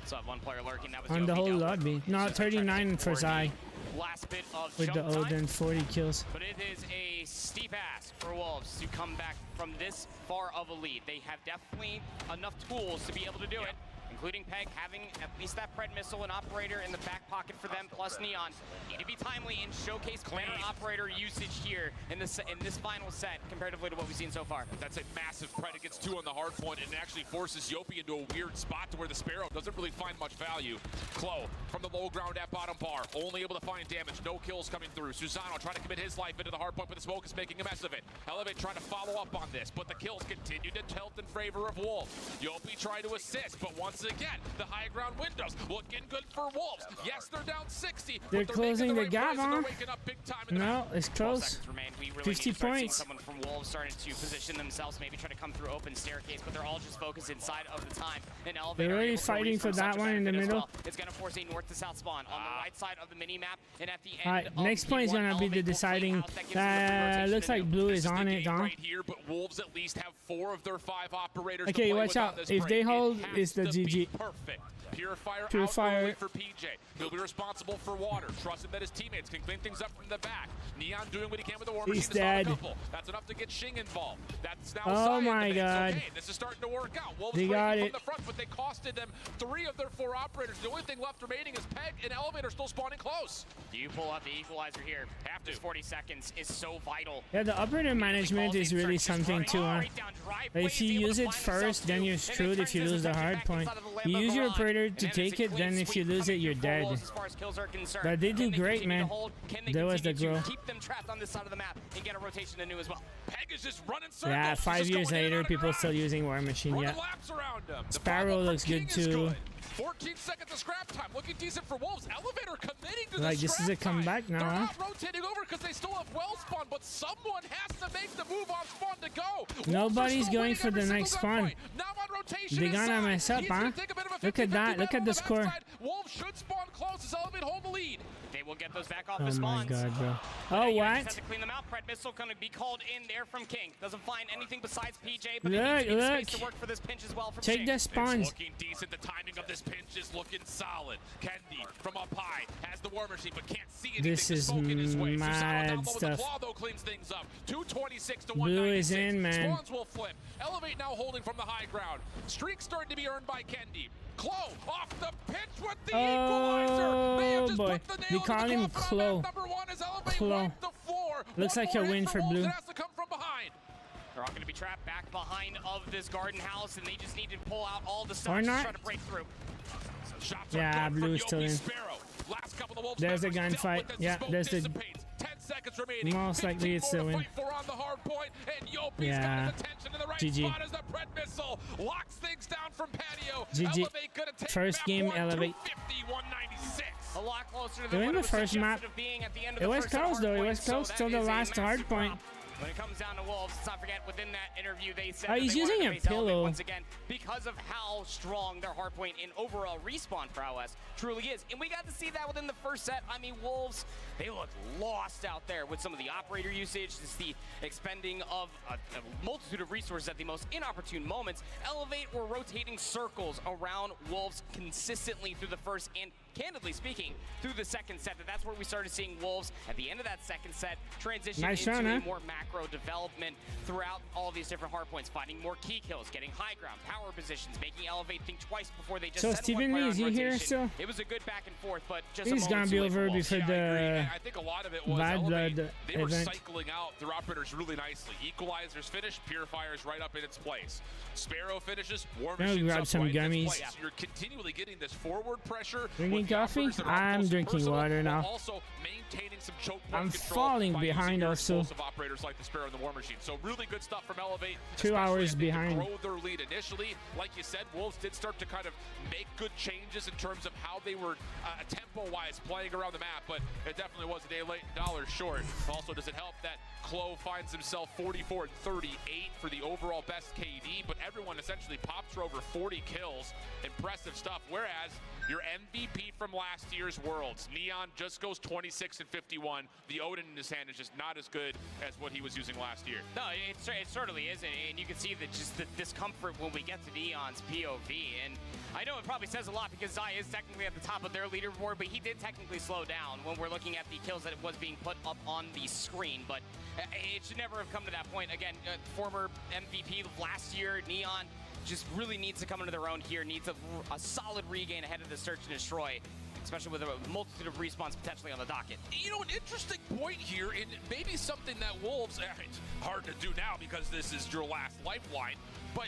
So one player lurking, that was On the whole lobby. No, 39 for Zai. Last bit of With the Odin, 40 kills. But it is a steep ask for Wolves to come back from this far of a lead. They have definitely enough tools to be able to do it, including Peg having at least that Pred missile and operator in the back pocket for them, plus Neon. Need to be timely and showcase better operator usage here in this final set comparatively to what we've seen so far. That's a massive Pred. It gets 2 on the hard point and actually forces Yopi into a weird spot to where the Sparrow doesn't really find much value. Klo from the low ground at bottom bar, only able to find damage. No kills coming through. Susano trying to commit his life into the hard point, but the smoke is making a mess of it. Elevate trying to follow up on this, but the kills continue to tilt in favor of Wolves. Yopi trying to assist, but once again, the high ground windows looking good for Wolves. Yes, they're down 60. They're closing the gap, huh? No, it's close. 50 points. Someone from Wolves starting to position themselves, maybe try to come through open staircase, but they're all just focused inside of the time. And Elevator they're really fighting for that one in the middle. Well. It's going to force a north to south spawn on the right side of the mini map, and at the end. Alright, next point is going to be the deciding. Looks like blue is on it, huh? Right here, but Wolves at least have 4 of their 5 operators. Okay, watch out. If they hold, it's the GG. Perfect. Purifier Purifier for PJ. He'll be responsible for water, trusting that his teammates can clean things up from the back. Neon doing what he can with the War Machine. He's dead. That's enough to get Shing involved. That's now oh my god. Okay, this is starting to work out. Wolves they got it from the front, but they costed them 3 of their 4 operators. The only thing left remaining is Peg and Elevator still spawning close. Do you pull out the equalizer here? Have to. 40 seconds is so vital. Yeah, the operator management is really something too, huh? If you use it first, then you're screwed if you lose the hard point. You use your operator to take it, then if you lose it, you're dead. But they do great, man. There was the grow. Keep them trapped on this side of the map and get a rotation to new as well. Peg is just running circles. Yeah, 5 years later, people still using War Machine. Yeah. Sparrow looks good too. 14 seconds of scrap time, looking decent for Wolves. Elevator committing to like this is a comeback now, They're huh? not rotating over because they still have well spawn, but someone has to make the move on spawn to go. Nobody's going for the next spawn. Now on rotation They're gonna mess up, huh? Look at that. Look at the score. Wolves should spawn close as Elevate hold the lead. They will get those back off the spawns. Oh my god, bro. Oh, what? Have to clean them out. Pred missile going to be called in there from King. Doesn't find anything besides PJ, but look. Space to work for this pinch as well from Take Shing. the spawns. It's looking decent. The timing of this pinch is looking solid. Kendi from up high has the War Machine, but can't see anything. This is mad stuff. Claw, though, cleans things up. 226 to Blue is in, man. Spawns will flip. Elevate now holding from the high ground. Streak starting to be earned by Kendi. Klo off the pitch with the equalizer. They have just boy. put the They nail call in the him coffin Klo. on that. Number 1 is Elevate Klo. wipe the floor. Looks One like a more win hit for Wolves. blue. It has to come from behind. They're all going to be trapped back behind of this garden house, and they just need to pull out all the stuff Or to not. try to break through. Yeah, blue is still in. There's a gunfight. Yeah, there's the. 10 seconds remaining. Most likely it's the win. Yeah. GG. GG. First game, Elevate. A lot closer to Doing the first map. It was close though. It was close till the last hard point. When it comes down to Wolves, let's not forget within that interview they said he's they using wanted a to face Elevate pillow. once again because of how strong their hardpoint in overall respawn prowess truly is. And we got to see that within the first set. I mean, Wolves, they look lost out there with some of the operator usage. It's the expending of a multitude of resources at the most inopportune moments. Elevate were rotating circles around Wolves consistently through the first and candidly speaking, through the second set. That's where we started seeing Wolves at the end of that second set transition into a more macro development throughout all these different hardpoints, finding more key kills, getting high ground, power positions, making Elevate think twice before they just So send Stephen one player Lee, is on he here rotation. still? It was a good back and forth, but just He's gonna be over before the I think a lot of it was Bad Elevate. Blood They were event. cycling out their operators really nicely. Equalizers finish, Purifiers right up in its place. Sparrow finishes, War Now Machines grab up some right in gummies. its place. You're continually getting this forward pressure Drinking drinking coffee? I'm drinking water now. Also maintaining some choke point I'm control falling by behind using also. explosive operators like the Sparrow and the War Machine. So really good stuff from Elevate. 2 hours especially, I think, to behind. grow their lead initially. Like you said, Wolves did start to kind of make good changes in terms of how they were tempo-wise playing around the map, but it definitely was a day late, $1 short. Also, does it help that Claw finds himself 44 and 38 for the overall best KD, but everyone essentially pops for over 40 kills. Impressive stuff. Whereas your MVP from last year's Worlds, Neon, just goes 26 and 51. The Odin in his hand is just not as good as what he was using last year. No, it certainly isn't, and you can see that just the discomfort when we get to Neon's POV. And I know it probably says a lot because Zai is technically at the top of their leaderboard, but he did technically slow down when we're looking at the kills that was being put up on the screen. But it should never have come to that point. Again, former MVP last year, Neon just really needs to come into their own here, needs a solid regain ahead of the Search and Destroy, especially with a multitude of respawns potentially on the docket. You know, an interesting point here, and maybe something that Wolves, it's hard to do now because this is your last lifeline, but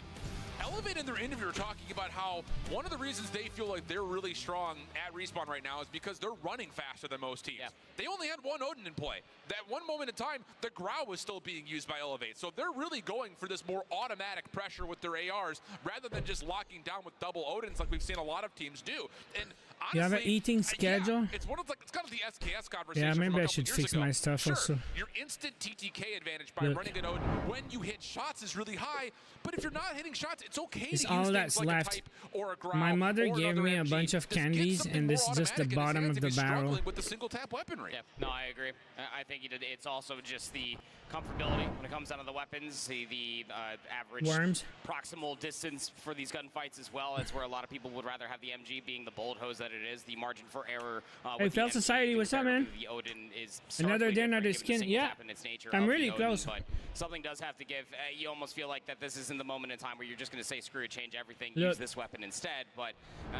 Elevate in their interview are talking about how one of the reasons they feel like they're really strong at Respawn right now is because they're running faster than most teams. Yeah. They only had one Odin in play. That one moment in time, the Grau was still being used by Elevate. So they're really going for this more automatic pressure with their ARs rather than just locking down with double Odins like we've seen a lot of teams do. And honestly, You have an eating schedule? Yeah, it's kind of the SKS conversation. Yeah, maybe from a I couple should years fix ago. my stuff Sure, also. your instant TTK advantage by Look. running an Odin when you hit shots is really high, but if you're not hitting shots, it's okay It's to all use that's things like left. a type or a Grau My mother or gave another me a MG. bunch of Just get candies, something and this more is just the automatic in his bottom hands of if the he's barrel. struggling with the single tap weaponry. Yep. No, I agree. I think it's also just the comfortability when it comes down to the weapons, the average Worms. proximal distance for these gunfights as well. It's where a lot of people would rather have the MG being the bolt hose that it is. The margin for error. Hey, with the Fel MG Society, what's up, man? The Odin is Another starkly day, another different given the skin. single Yeah, tap and its nature I'm of really the Odin, close. but something does have to give. You almost feel like that this isn't the moment in time where you're just going to say screw it, change everything, Look. use this weapon instead. But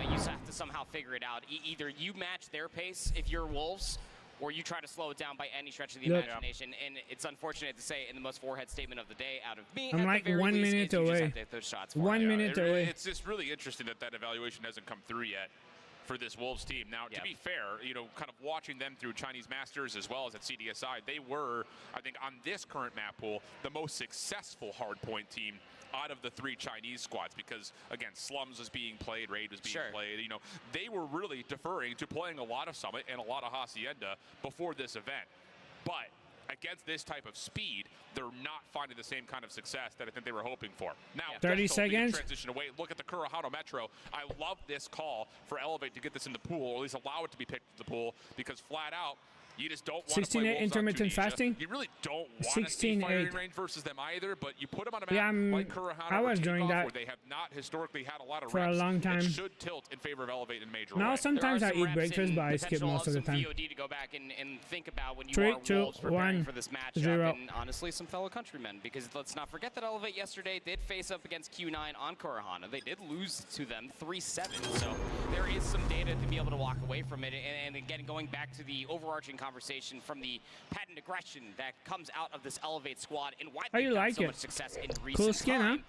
you just have to somehow figure it out. Either you match their pace if you're Wolves, or you try to slow it down by any stretch of the Look. imagination. And it's unfortunate to say in the most forehead statement of the day out of me. I'm at like the very 1 least, minute is you just away. have to hit those shots for 1 it. minute away. It's just really interesting that evaluation hasn't come through yet for this Wolves team. Now, to be fair, you know, kind of watching them through Chinese Masters as well as at CDSI, they were, I think, on this current map pool, the most successful hardpoint team out of the 3 Chinese squads because, again, Slums was being played, Raid was being played. You know, they were really deferring to playing a lot of Summit and a lot of Hacienda before this event. But against this type of speed, they're not finding the same kind of success that I think they were hoping for. Now, 30 just to lead seconds. Transition away. Look at the Kurahano Metro. I love this call for Elevate to get this in the pool, or at least allow it to be picked in the pool, because flat out, you just don't want to play 16-8 Wolves on intermittent Tunisia. fasting? You really don't want to see 16-8. firing range versus them either, but you put them on a map Yeah, like Kurahano I or was doing Takeoff, that where they have not historically had a lot of for a reps. long time. It should tilt in favor of Elevate in major Now way. sometimes I eat breakfast, but I skip Potential most of the some time. VOD to go back and think about when you 3, are 2, Wolves preparing 1, for this matchup, 0. and honestly some fellow countrymen, because let's not forget that Elevate yesterday did face up against Q9 on Kurahana. They did lose to them 3-7, so there is some data to be able to walk away from it. And again, going back to the overarching conversation from the patent aggression that comes out of this Elevate squad and why How they've you had like so it? much success in recent Cool skin, time. huh?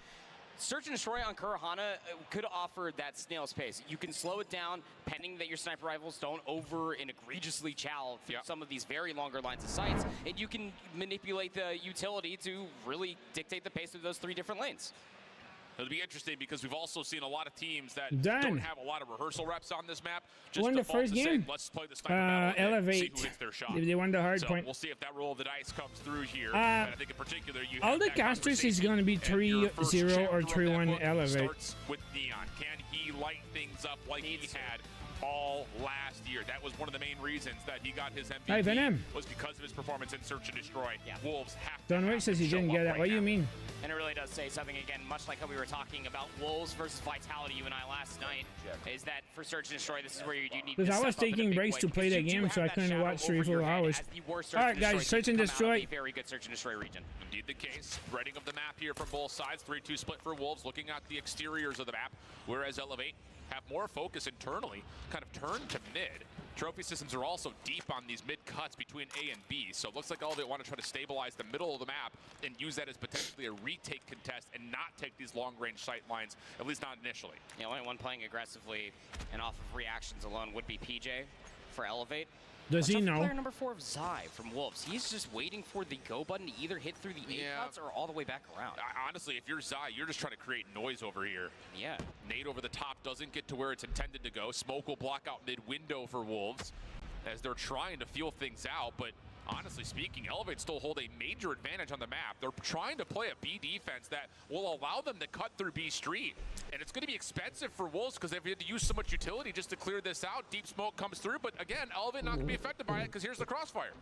Search and Destroy on Kurahana could offer that snail's pace. You can slow it down pending that your sniper rifles don't over and egregiously chow through some of these very longer lines of sights, and you can manipulate the utility to really dictate the pace of those 3 different lanes. It'll be interesting because we've also seen a lot of teams that Done. don't have a lot of rehearsal reps on this map. Just Won the default first to say, game. let's play the sniper battle and see Elevate. who hits their shot. They won the hard so point. we'll see if that roll of the dice comes through here. Uh, and I think in particular, you All have the that casters is conversation, going to be and your first 3-0 chapter or of that 3-1 book Elevate. starts with Neon. Can he light things up like he had all last year? That was one of the main reasons that he got his MVP. Hey, Venom. Was because of his performance in Search and Destroy. Wolves have Don to Wick says to he show didn't up get that. right What do you now. mean? And it really does say something, again, much like how we were talking about Wolves versus Vitality, you and I, last night, is that for Search and Destroy, this is where you do need to Because I step was up in a taking big breaks way, to play because the you do game, have so I that couldn't shadow watch over 3-4 your head hours. as the worst All right, Search and guys, Search and team come out of Destroy. a very good Search and Destroy region. Indeed the case. Spreading of the map here from both sides. 3-2 split for Wolves, looking at the exteriors of the map, whereas Elevate have more focus internally, kind of turn to mid. Trophy systems are also deep on these mid cuts between A and B, so it looks like Elevate want to try to stabilize the middle of the map and use that as potentially a retake contest and not take these long-range sight lines, at least not initially. The only one playing aggressively and off of reactions alone would be PJ for Elevate. Does he know? Player number 4 of Zai from Wolves. He's just waiting for the go button to either hit through the A cuts or all the way back around. Honestly, if you're Zai, you're just trying to create noise over here. Yeah. Nade over the top doesn't get to where it's intended to go. Smoke will block out mid-window for Wolves as they're trying to feel things out, but honestly speaking, Elevate still hold a major advantage on the map. They're trying to play a B defense that will allow them to cut through B Street. And it's going to be expensive for Wolves because they've had to use so much utility just to clear this out. Deep smoke comes through, but again, Elevate not going to be affected by it because here's the crossfire.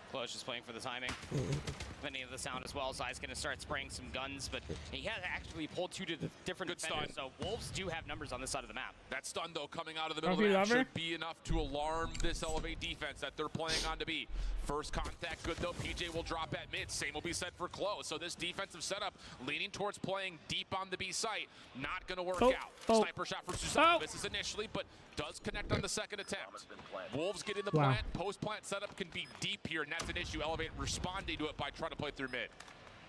Close just playing for the timing. Plenty of the sound as well. Zai's going to start spraying some guns, but he has actually pulled 2 different defenders, so Wolves do have numbers on this side of the map. That stun, though, coming out of the middle of the map should be enough to alarm this Elevate defense that they're playing on to be. First contact good, though. PJ will drop at mid. Same will be said for Clo. So this defensive setup leaning towards playing deep on the B site. Not going to work out. Sniper shot for Susano. Misses initially, but does connect on the second attempt. Wolves get in the plant. Post-plant setup can be deep here, and that's an issue. Elevate responding to it by trying to play through mid.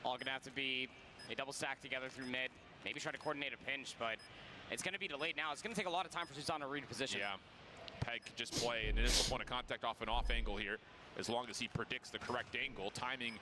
All going to have to be a double stack together through mid. Maybe try to coordinate a pinch, but it's going to be delayed now. It's going to take a lot of time for Susano to read position. Yeah. Peg can just play an initial point of contact off an off angle here, as long as he predicts the correct angle. Timing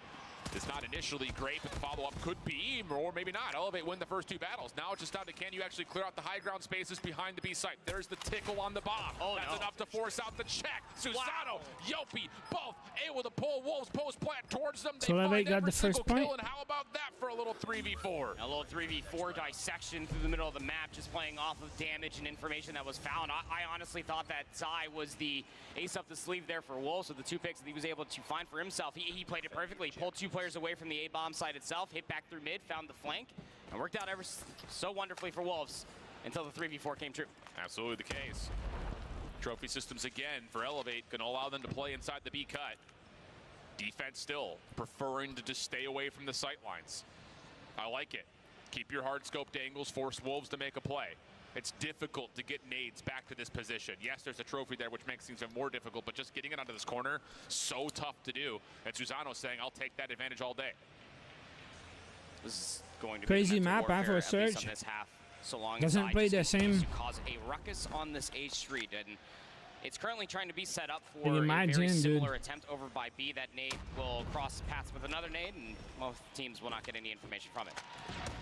is not initially great, but the follow-up could be, or maybe not. Elevate win the first 2 battles. Now it's just down to can you actually clear out the high ground spaces behind the B site. There's the tickle on the bomb. That's enough to force out the check. Susano, Yopi, both able to pull Wolves post-plant towards them. They So Elevate got the first point. And how about that for a little 3v4? A little 3v4 dissection through the middle of the map, just playing off of damage and information that was found. I honestly thought that Zai was the ace up the sleeve there for Wolves with the 2 picks that he was able to find for himself. He played it perfectly, pulled 2 players away from the A-bomb side itself, hit back through mid, found the flank, and worked out ever so wonderfully for Wolves until the 3v4 came true. Absolutely the case. Trophy systems again for Elevate, going to allow them to play inside the B cut. Defense still preferring to just stay away from the sight lines. I like it. Keep your hard scoped angles, force Wolves to make a play. It's difficult to get nades back to this position. Yes, there's a trophy there, which makes things even more difficult, but just getting it onto this corner, so tough to do. And Susano saying, I'll take that advantage all day. This is going to crazy be map after a surge. on this half, so long Doesn't play the same. To cause a ruckus on this A street, and it's currently trying to be set up for Can you imagine, a very similar dude? attempt over by B. That nade will cross paths with another nade, and most teams will not get any information from it.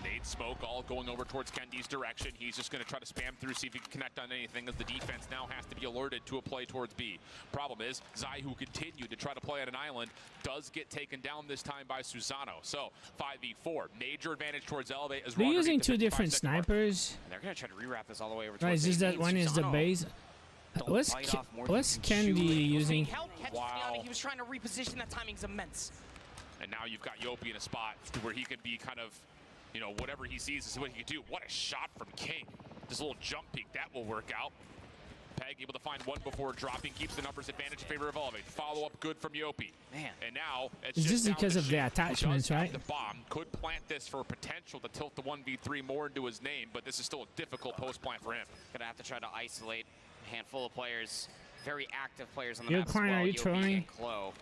Nade smoke all going over towards Kendi's direction. He's just going to try to spam through, see if he can connect on anything, as the defense now has to be alerted to a play towards B. Problem is, Zai, who continued to try to play at an island, does get taken down this time by Susano. So 5v4, major advantage towards Elevate as They're using 2 different snipers. And they're going to try to rewrap this all the way over Right, towards is A. that one is the base? What's Kendi using? Wow. He was trying to reposition. That timing's immense. And now you've got Yopi in a spot where he can be kind of, you know, whatever he sees is what he can do. What a shot from King. This little jump peek, that will work out. Peg able to find one before dropping, keeps the numbers advantage in favor of Elevate. Follow up good from Yopi. Man. And now it's It's just down because to of the Shin, who attachments, does have right? The bomb could plant this for potential to tilt the 1v3 more into his name, but this is still a difficult post plant for him. Gonna have to try to isolate a handful of players, very active players on the Yo, map as Klein, well. are you Yopi trolling? and Clo.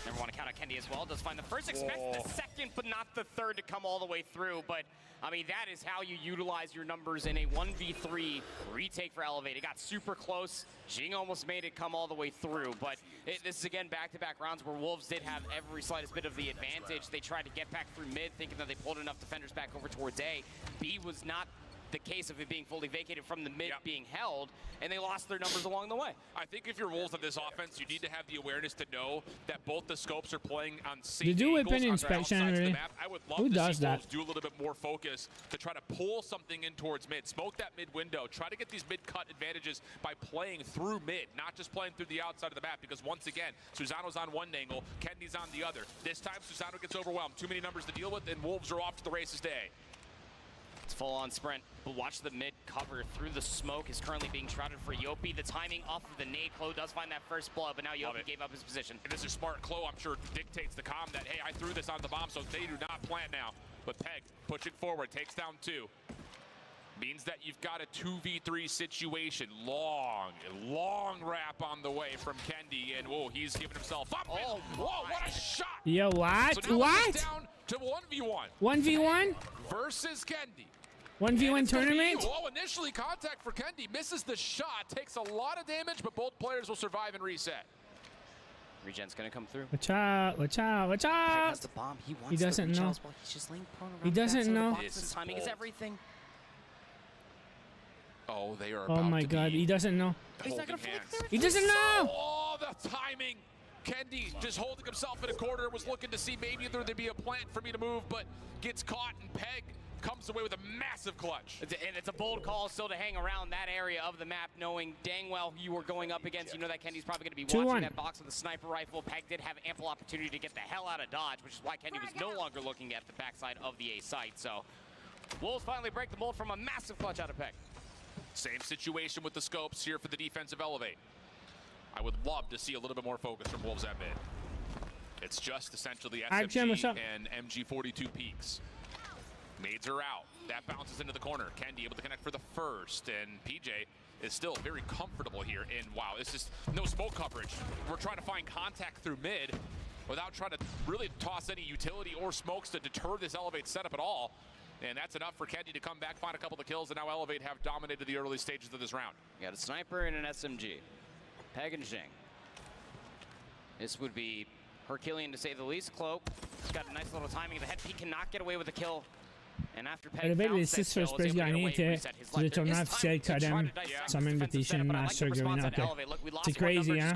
Never want to count out Kendi as well. Does find the first, expects the second, but not the third to come all the way through. But I mean, that is how you utilize your numbers in a 1v3 retake for Elevate. It got super close. Jing almost made it come all the way through. But this is, again, back-to-back rounds where Wolves did have every slightest bit of the advantage. They tried to get back through mid, thinking that they pulled enough defenders back over towards A. B was not the case of it being fully vacated from the mid being held, and they lost their numbers along the way. I think if you're Wolves on this offense, you need to have the awareness to know that both the scopes are playing on safe They do angles weapon on their inspection, outsides of the really? map. I would love Who to does see that? Wolves do a little bit more focus to try to pull something in towards mid. Smoke that mid window. Try to get these mid-cut advantages by playing through mid, not just playing through the outside of the map, because once again, Susano's on one angle, Kendi's on the other. This time, Susano gets overwhelmed. Too many numbers to deal with, and Wolves are off to the races day. It's full-on sprint, but watch the mid cover through the smoke is currently being shrouded for Yopi. The timing off of the nade. Clo does find that first blood, but now Yopi gave up his position. And this is smart. Clo, I'm sure, dictates the comm that, hey, I threw this on the bomb, so they do not plant now. But Peg pushing forward, takes down 2. Means that you've got a 2v3 situation. Long wrap on the way from Kendi, and whoa, he's giving himself up. Oh, whoa, what a shot! Yo, what? So What? Down to 1v1. 1v1? Versus Kendi. 1v1 tournament? Well, initially contact for Kendi, misses the shot, takes a lot of damage, but both players will survive and reset. Regen's gonna come through. Watch out, watch out, watch Peg out! has the bomb. He wants He doesn't the know. as well. He's just laying prone around He doesn't know. This timing is everything. Oh, they are Oh about my to god, be he doesn't know. He's not gonna holding flick hands. He doesn't know! Oh, the timing. Kendi just holding himself in a corner, was looking to see maybe there'd be a plant for me to move, but gets caught, and Peg comes away with a massive clutch. And it's a bold call still to hang around that area of the map, knowing dang well who you were going up against. You know that Kendi's probably going to be 2-1. watching that box with a sniper rifle. Peg did have ample opportunity to get the hell out of dodge, which is why Kendi was no longer looking at the backside of the A site. So Wolves finally break the mold from a massive clutch out of Peg. Same situation with the scopes here for the defensive elevate. I would love to see a little bit more focus from Wolves at mid. It's just essentially SMG and MG42 peaks. Nades are out. That bounces into the corner. Kendi able to connect for the first, and PJ is still very comfortable here. And wow, this is no smoke coverage. We're trying to find contact through mid without trying to really toss any utility or smokes to deter this elevate setup at all. And that's enough for Kendi to come back, find a couple of kills, and now Elevate have dominated the early stages of this round. You got a sniper and an SMG. Peg and Zheng. This would be Herculean to say the least. Cloak, he's got a nice little timing. The head peek cannot get away with a kill. And after Peg Elevated is this first place gagné le tournoi officiel CODM Summer Invitation Master Arena. C'est crazy, huh?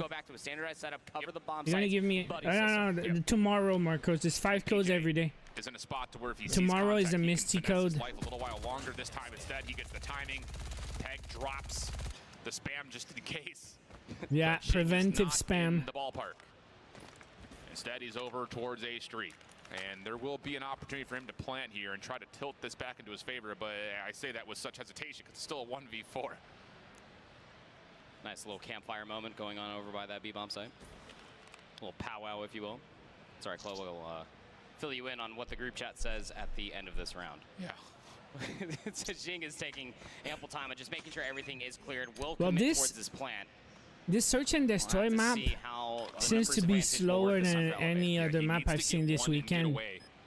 You're gonna give me no, tomorrow, Marcos. There's 5 codes every day. Is in a spot to where if he tomorrow sees is the Misty code. Life a little while longer. This time instead he gets the timing. Peg drops the spam just in case. Yeah, preventive spam. The ballpark. Instead he's over towards A Street. And there will be an opportunity for him to plant here and try to tilt this back into his favor, but I say that with such hesitation because it's still a 1v4. Nice little campfire moment going on over by that B-bomb site. A little powwow, if you will. Sorry, Chloe will fill you in on what the group chat says at the end of this round. Yeah. Jing is taking ample time and just making sure everything is cleared. Will commit towards this plant. This search and destroy map seems to be slower than any other map I've seen this weekend.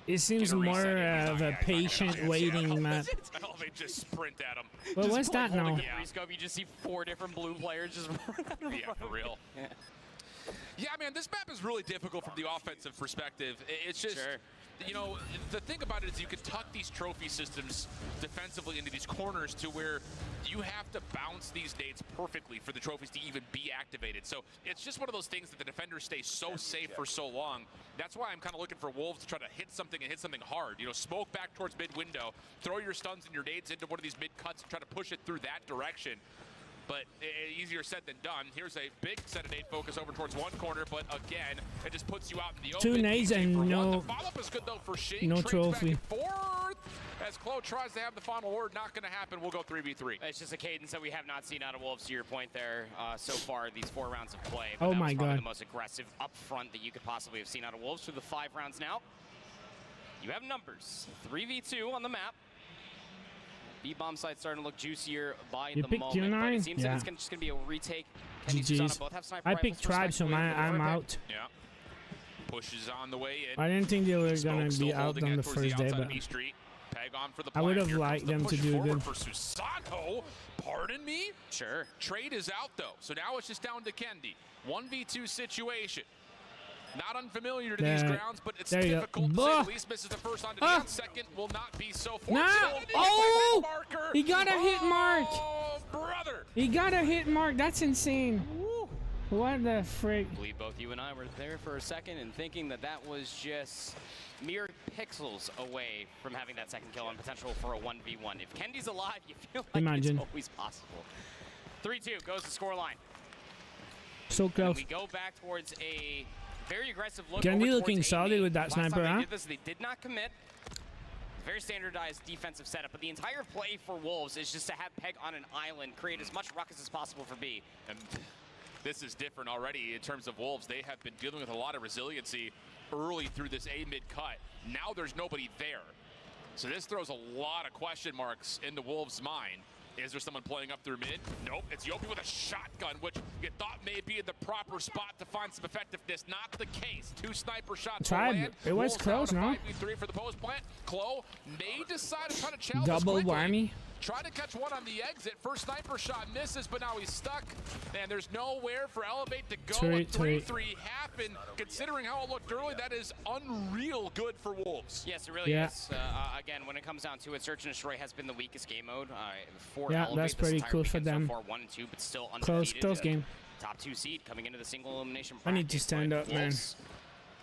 It seems more of a patient waiting map. They just sprint at him. Well, what's that now? You just see 4 different blue players just run out of Yeah, for real. Yeah, man, this map is really difficult from the offensive perspective. It's just, you know, the thing about it is you can tuck these trophy systems defensively into these corners to where you have to bounce these nades perfectly for the trophies to even be activated. So it's just one of those things that the defenders stay so safe for so long. That's why I'm kind of looking for Wolves to try to hit something and hit something hard. You know, smoke back towards mid window, throw your stuns and your nades into one of these mid cuts and try to push it through that direction. But easier said than done. Here's a big set of nade focus over towards one corner, but again, it just puts you out in the open. 2 nades and no, follow-up is good though for Shing. no trophy. Fourth, as Chloe tries to have the final word, not going to happen. We'll go 3v3. It's just a cadence that we have not seen out of Wolves, to your point there, so far these 4 rounds of play. But that my was probably god, the most aggressive up front that you could possibly have seen out of Wolves through the 5 rounds now. You have numbers, 3v2 on the map. B-bomb side starting to look juicier by the moment, but it seems that it's just going to be a retake. GG's. I picked Tribe, so I'm out. Yeah. Pushes on the way in. I didn't think they were going to be out on the first day, but I would have liked them to do good. For Susanto, pardon me? Sure. Trade is out, though, so now it's just down to Kendi. 1v2 situation. Not unfamiliar to these grounds, but it's difficult to say the least. Misses the first on to second will not be so fortunate. Oh! He got a hit mark. Oh, brother! He got a hit mark. That's insane. Woo. What the frick? I believe both you and I were there for a second and thinking that that was just mere pixels away from having that second kill and potential for a 1v1. If Kendi's alive, you feel like it's always possible. 3-2 goes the scoreline. So close. We go back towards a very aggressive look. Kendi looking solid with that sniper, huh? They did not commit. Very standardized defensive setup, but the entire play for Wolves is just to have Peg on an island, create as much ruckus as possible for B. And this is different already in terms of Wolves. They have been dealing with a lot of resiliency early through this A mid cut. Now there's nobody there. So this throws a lot of question marks into Wolves' mind. Is there someone playing up through mid? Nope, it's Yopi with a shotgun, which you thought may be in the proper spot to find some effectiveness. Not the case. 2 sniper shots will land. It was close, no? 5v3 for the post plant. Chloe may decide to try to challenge double whammy. Try to catch one on the exit. First sniper shot misses, but now he's stuck. And there's nowhere for Elevate to go. A 3-3 happened. Considering how it looked early, that is unreal good for Wolves. Yes, it really is. Again, when it comes down to it, Search and Destroy has been the weakest game mode for Elevate. That's pretty cool for them. So far, 1 and 2, but still undefeated. Close game. Top 2 seed coming into the single elimination bracket. I need to stand up, man.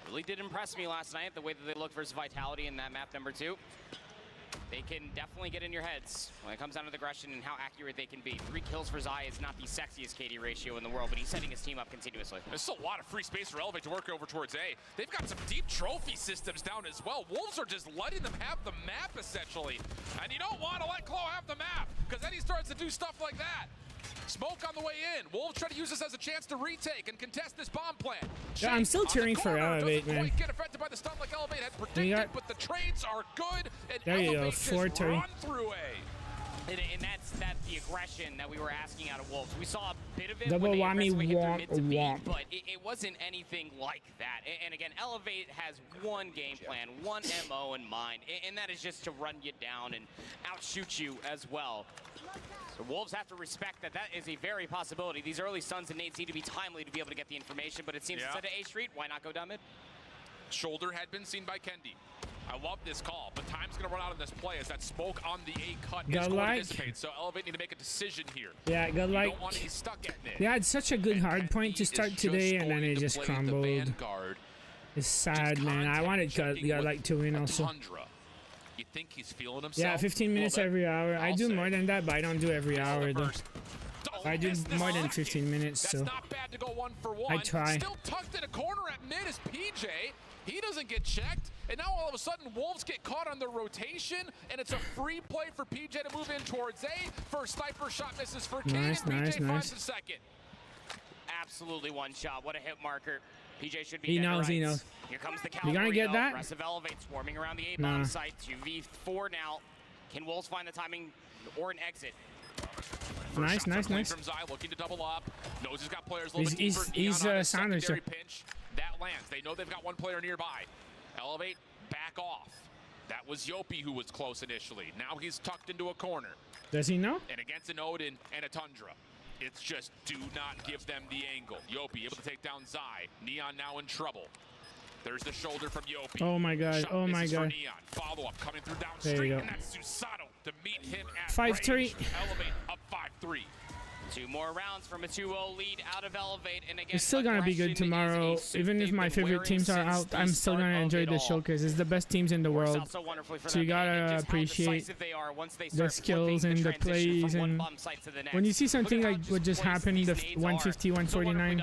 Really did impress me last night, the way that they looked versus Vitality in that map number 2. They can definitely get in your heads when it comes down to the aggression and how accurate they can be. 3 kills for Zai is not the sexiest KD ratio in the world, but he's setting his team up continuously. There's still a lot of free space for Elevate to work over towards A. They've got some deep trophy systems down as well. Wolves are just letting them have the map, essentially. And you don't want to let Claw have the map, because then he starts to do stuff like that. Smoke on the way in. Wolves try to use this as a chance to retake and contest this bomb plant. Yeah, I'm still cheering for Elevate, man. Quite get affected by the stun like Elevate had predicted, but the trades are good. And there you go, Elevate just run through A. And that's the aggression that we were asking out of Wolves. We saw a bit of it double when they whammy womp womp. But it wasn't anything like that. And again, Elevate has one game plan, one MO in mind, and that is just to run you down and outshoot you as well. So Wolves have to respect that is a very possibility. These early stuns and nades need to be timely to be able to get the information, but it seems instead of A Street, why not go down mid? Shoulder had been seen by Kendi. I love this call, but time's going to run out on this play as that smoke on the A cut is going to dissipate. So Elevate need to make a decision here. Yeah, good luck. Don't want to be stuck at it. They had such a good hard point to start today, and then it just crumbled. It's sad, man. I wanted Godlike to win also. You think he's feeling himself? Yeah, 15 minutes every hour. I do more than that, but I don't do every hour though. I do more than 15 minutes, so not bad to go 1 for 1. I try. Still tucked in a corner at mid is PJ. He doesn't get checked, and now all of a sudden Wolves get caught on the rotation, and it's a free play for PJ to move in towards A. First sniper shot misses for Kane, and PJ finds the second. Absolutely one shot. What a hit marker. PJ should be he knows. Here comes the you gonna get that? Aggressive Elevate swarming around the A-bomb site. 2v4 now. Can Wolves find the timing or an exit? Nice. From Zai, looking to double up. Knows he's got players a little bit deeper. He's secondary pinch. That lands. They know they've got one player nearby. Elevate, back off. That was Yopi who was close initially. Now he's tucked into a corner. Does he know? And against an Odin and a Tundra. It's just do not give them the angle. Yopi able to take down Zai. Neon now in trouble. There's the shoulder from Yopi. Oh my god. Shot oh my god. Neon. Follow up coming through down there street, you go. and that's Susato to meet him at 5-3. Elevate up 5-3. 2 more rounds from a 2-0 lead out of Elevate, and again, it's still gonna be good tomorrow. Even if my favorite teams are out, I'm still gonna enjoy the show because it's the best teams in the world. So you gotta appreciate the skills and the plays. And when you see something like what just happened, the 150, 149,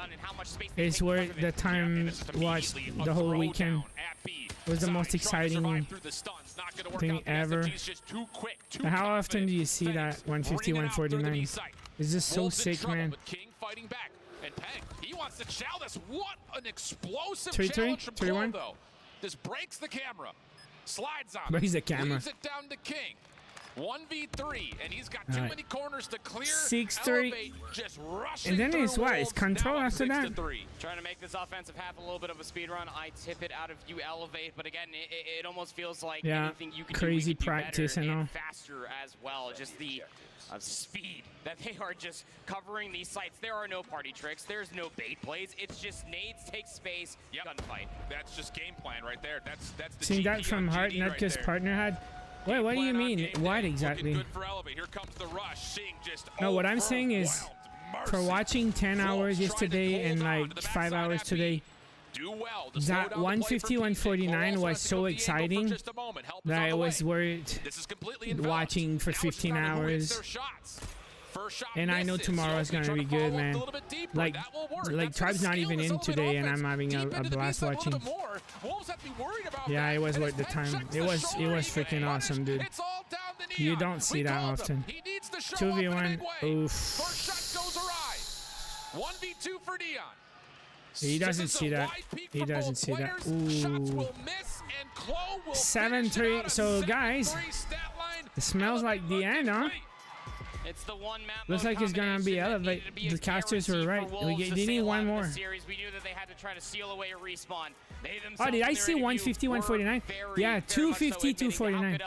it's worth the time watched the whole weekend. It was the most exciting thing ever. And how often do you see that 150, 149? It's just so sick, man. King fighting back. And Peng, he wants to chow this. What an explosive 3-3, challenge from 3-1. Claw, though. This breaks the camera. Slides on. Breaks the camera. Leaves it down to King. 1v3, and he's got too many corners to clear. 6-3. Just rushing and then through it's what? It's control after that. Trying to make this offensive half a little bit of a speed run. I tip it out of you, Elevate, but again, it almost feels like anything you can crazy do, practice and all. Faster as well. Just the speed that they are just covering these sites. There are no party tricks. There's no bait plays. It's just nades, take space, gunfight. That's just game plan right there. That's the seeing that from Hart, Nutka's partner had. Wait, what do you mean? What exactly? Good for Elevate. Here comes the rush. Seeing just no, what I'm saying is, for watching 10 hours yesterday and like 5 hours today, that 150, 149 was so exciting that I was worried watching for 15 hours. And I know tomorrow is gonna be good, man. Like Tribe's not even in today, and I'm having a blast watching. Yeah, it was worth the time. It was freaking awesome, dude. You don't see that often. 2v1. Oof. 1v2 for Neon. He doesn't see that. He doesn't see that. Ooh. 7-3. So guys, it smells like the end, huh? It's the one map Looks like it's gonna be elevate. The casters were right. We need one more. We knew that they had to try to steal away a respawn. Oh, did I see 150, 149? Yeah, 250, 249.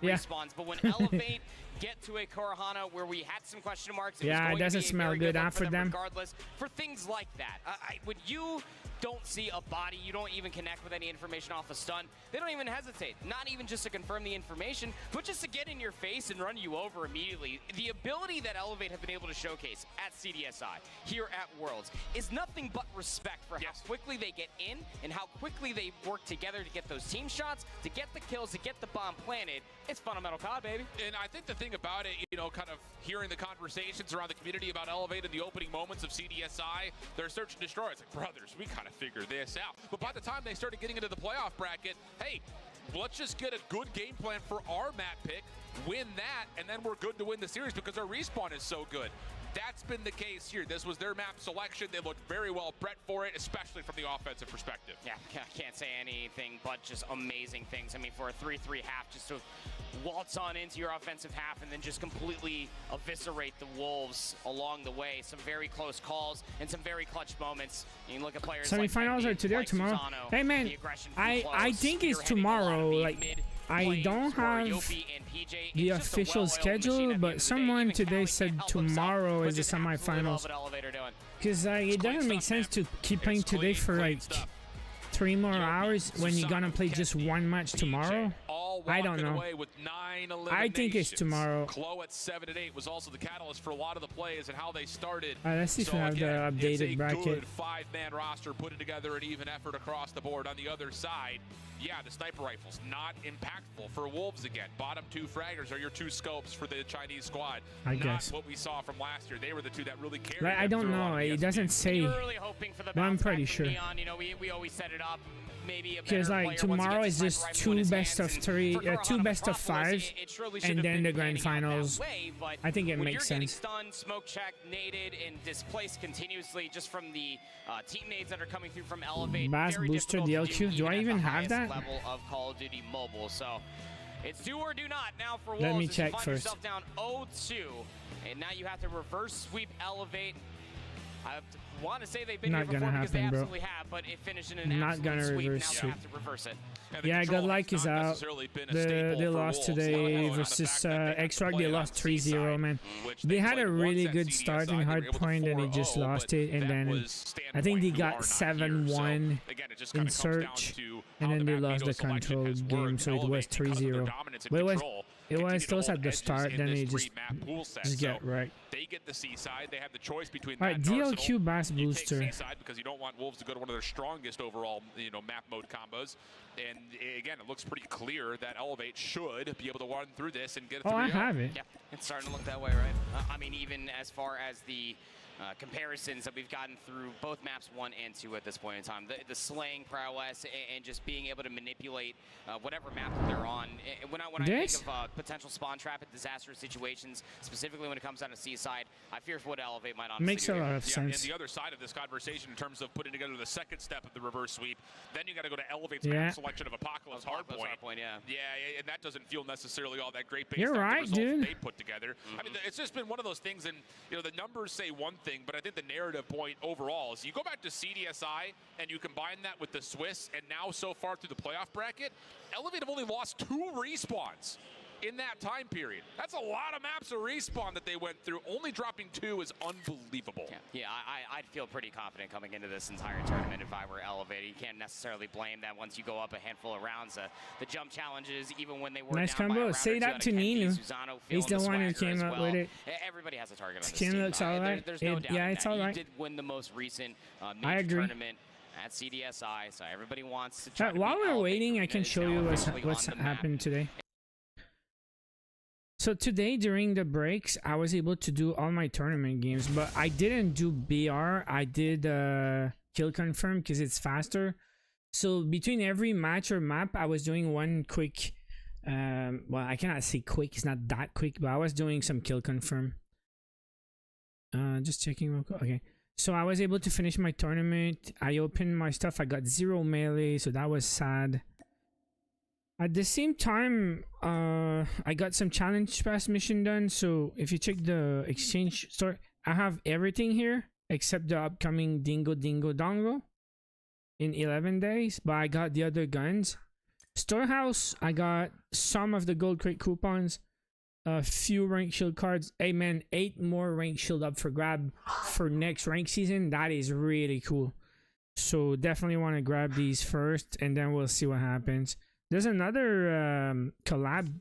Yeah. But when Elevate get to a Korahana where we had some question marks, it doesn't smell good after them. Regardless, for things like that, when you don't see a body, you don't even connect with any information off a stun, they don't even hesitate. Not even just to confirm the information, but just to get in your face and run you over immediately. The ability that Elevate have been able to showcase at CDSI, here at Worlds, is nothing but respect for how quickly they get in and how quickly they work together to get those team shots, to get the kills, to get the bomb planted. It's fundamental COD, baby. And I think the thing about it, you know, kind of hearing the conversations around the community about Elevate in the opening moments of CDSI, their search and destroy, it's like, brothers, we kind of figure this out. But by the time they started getting into the playoff bracket, hey, let's just get a good game plan for our map pick, win that, and then we're good to win the series because our respawn is so good. That's been the case here. This was their map selection. They looked very well bred for it, especially from the offensive perspective. Yeah, I can't say anything but just amazing things. I mean, for a 3-3 half, just to waltz on into your offensive half and then just completely eviscerate the Wolves along the way. Some very close calls and some very clutch moments. You can look at players semifinals like are today or tomorrow? Susano, hey man, I think it's tomorrow. Like, I don't have the official schedule, but someone today said tomorrow is the semifinals. Because it doesn't make sense to keep playing today for like 3 more hours when you're gonna play just one match tomorrow. I don't know. I think it's tomorrow. Claw at 7 and 8 was also the catalyst for a lot of the plays and how they started. Let's see if we have the updated bracket. Good 5-man roster putting together an even effort across the board. On the other side, yeah, the sniper rifles not impactful for Wolves again. Bottom 2 fraggers are your 2 scopes for the Chinese squad. I guess. Not what we saw from last year. They were the 2 that really carried. Like, I don't know. It doesn't say. Really hoping for the but I'm pretty sure. Neon. You know, we always set it up. Because like tomorrow is just 2 best of 3, 2 best of 5, and then the grand finals. I think it makes sense. Stunned, smoke checked, naded, and displaced continuously just from the team nades that are coming through from Elevate. Bass booster DLQ. Do I even have that? Level of Call of Duty Mobile. So it's do or do not now for Wolves. Let me check first. Yourself down 0-2, and now you have to reverse sweep Elevate. I want to say they've been not here before because they happen, absolutely have, but it finished in an not gonna sweep. reverse Now you have to reverse it. Yeah, Godlike is out. They lost today versus X-Rock. They lost 3-0, man. They had a really good start in Hardpoint, and they just lost it. And then I think they got 7-1 in search, and then they lost the control game, so it was 3-0. But it was close at the start, then they just get right. They get the C-side. They have the choice between that DLQ Bass you booster. take C-side because you don't want Wolves to go to one of their strongest overall, you know, map mode combos. And again, it looks pretty clear that Elevate should be able to run through this and get it. Oh, I have it. Yeah, it's starting to look that way, right? I mean, even as far as the comparisons that we've gotten through both maps 1 and 2 at this point in time, the slaying prowess and just being able to manipulate whatever map that they're on. When I think of potential spawn trap in disastrous situations, specifically when it comes down to C-side, I fear for what Elevate might honestly Makes a lot of sense. sense. And the other side of this conversation in terms of putting together the second step of the reverse sweep, then you got to go to Elevate's map selection of Apocalypse Hardpoint. Yeah, and that doesn't feel necessarily all that great based You're on right, the results dude. they put together. I mean, it's just been one of those things, and you know, the numbers say one thing, but I think the narrative point overall is you go back to CDSI and you combine that with the Swiss, and now so far through the playoff bracket, Elevate have only lost 2 respawns in that time period. That's a lot of maps of respawn that they went through. Only dropping 2 is unbelievable. Yeah, I'd feel pretty confident coming into this entire tournament if I were Elevated. You can't necessarily blame that once you go up a handful of rounds. The jump challenges, even when they were nice down by a combo. round Say or that two, to Ninu. Susano He's the one who came up with it. Everybody has a target on this Skin team. looks alright. There's no doubt yeah, in it's that. alright. He did win the most recent I agree. tournament at CDSI, so everybody wants to try to while beat we're Elevate. waiting, I can show you what's happened today. So today during the breaks, I was able to do all my tournament games, but I didn't do BR. I did kill confirm because it's faster. So between every match or map, I was doing one quick. Well, I cannot say quick. It's not that quick, but I was doing some kill confirm. Just checking real quick. Okay. So I was able to finish my tournament. I opened my stuff. I got 0 melee, so that was sad. At the same time, I got some challenge pass mission done. So if you check the exchange store, I have everything here except the upcoming Dingo Dingo Dongo in 11 days. But I got the other guns. Storehouse, I got some of the gold crate coupons, a few rank shield cards. Hey man, 8 more rank shield up for grab for next rank season. That is really cool. So definitely want to grab these first, and then we'll see what happens. There's another collab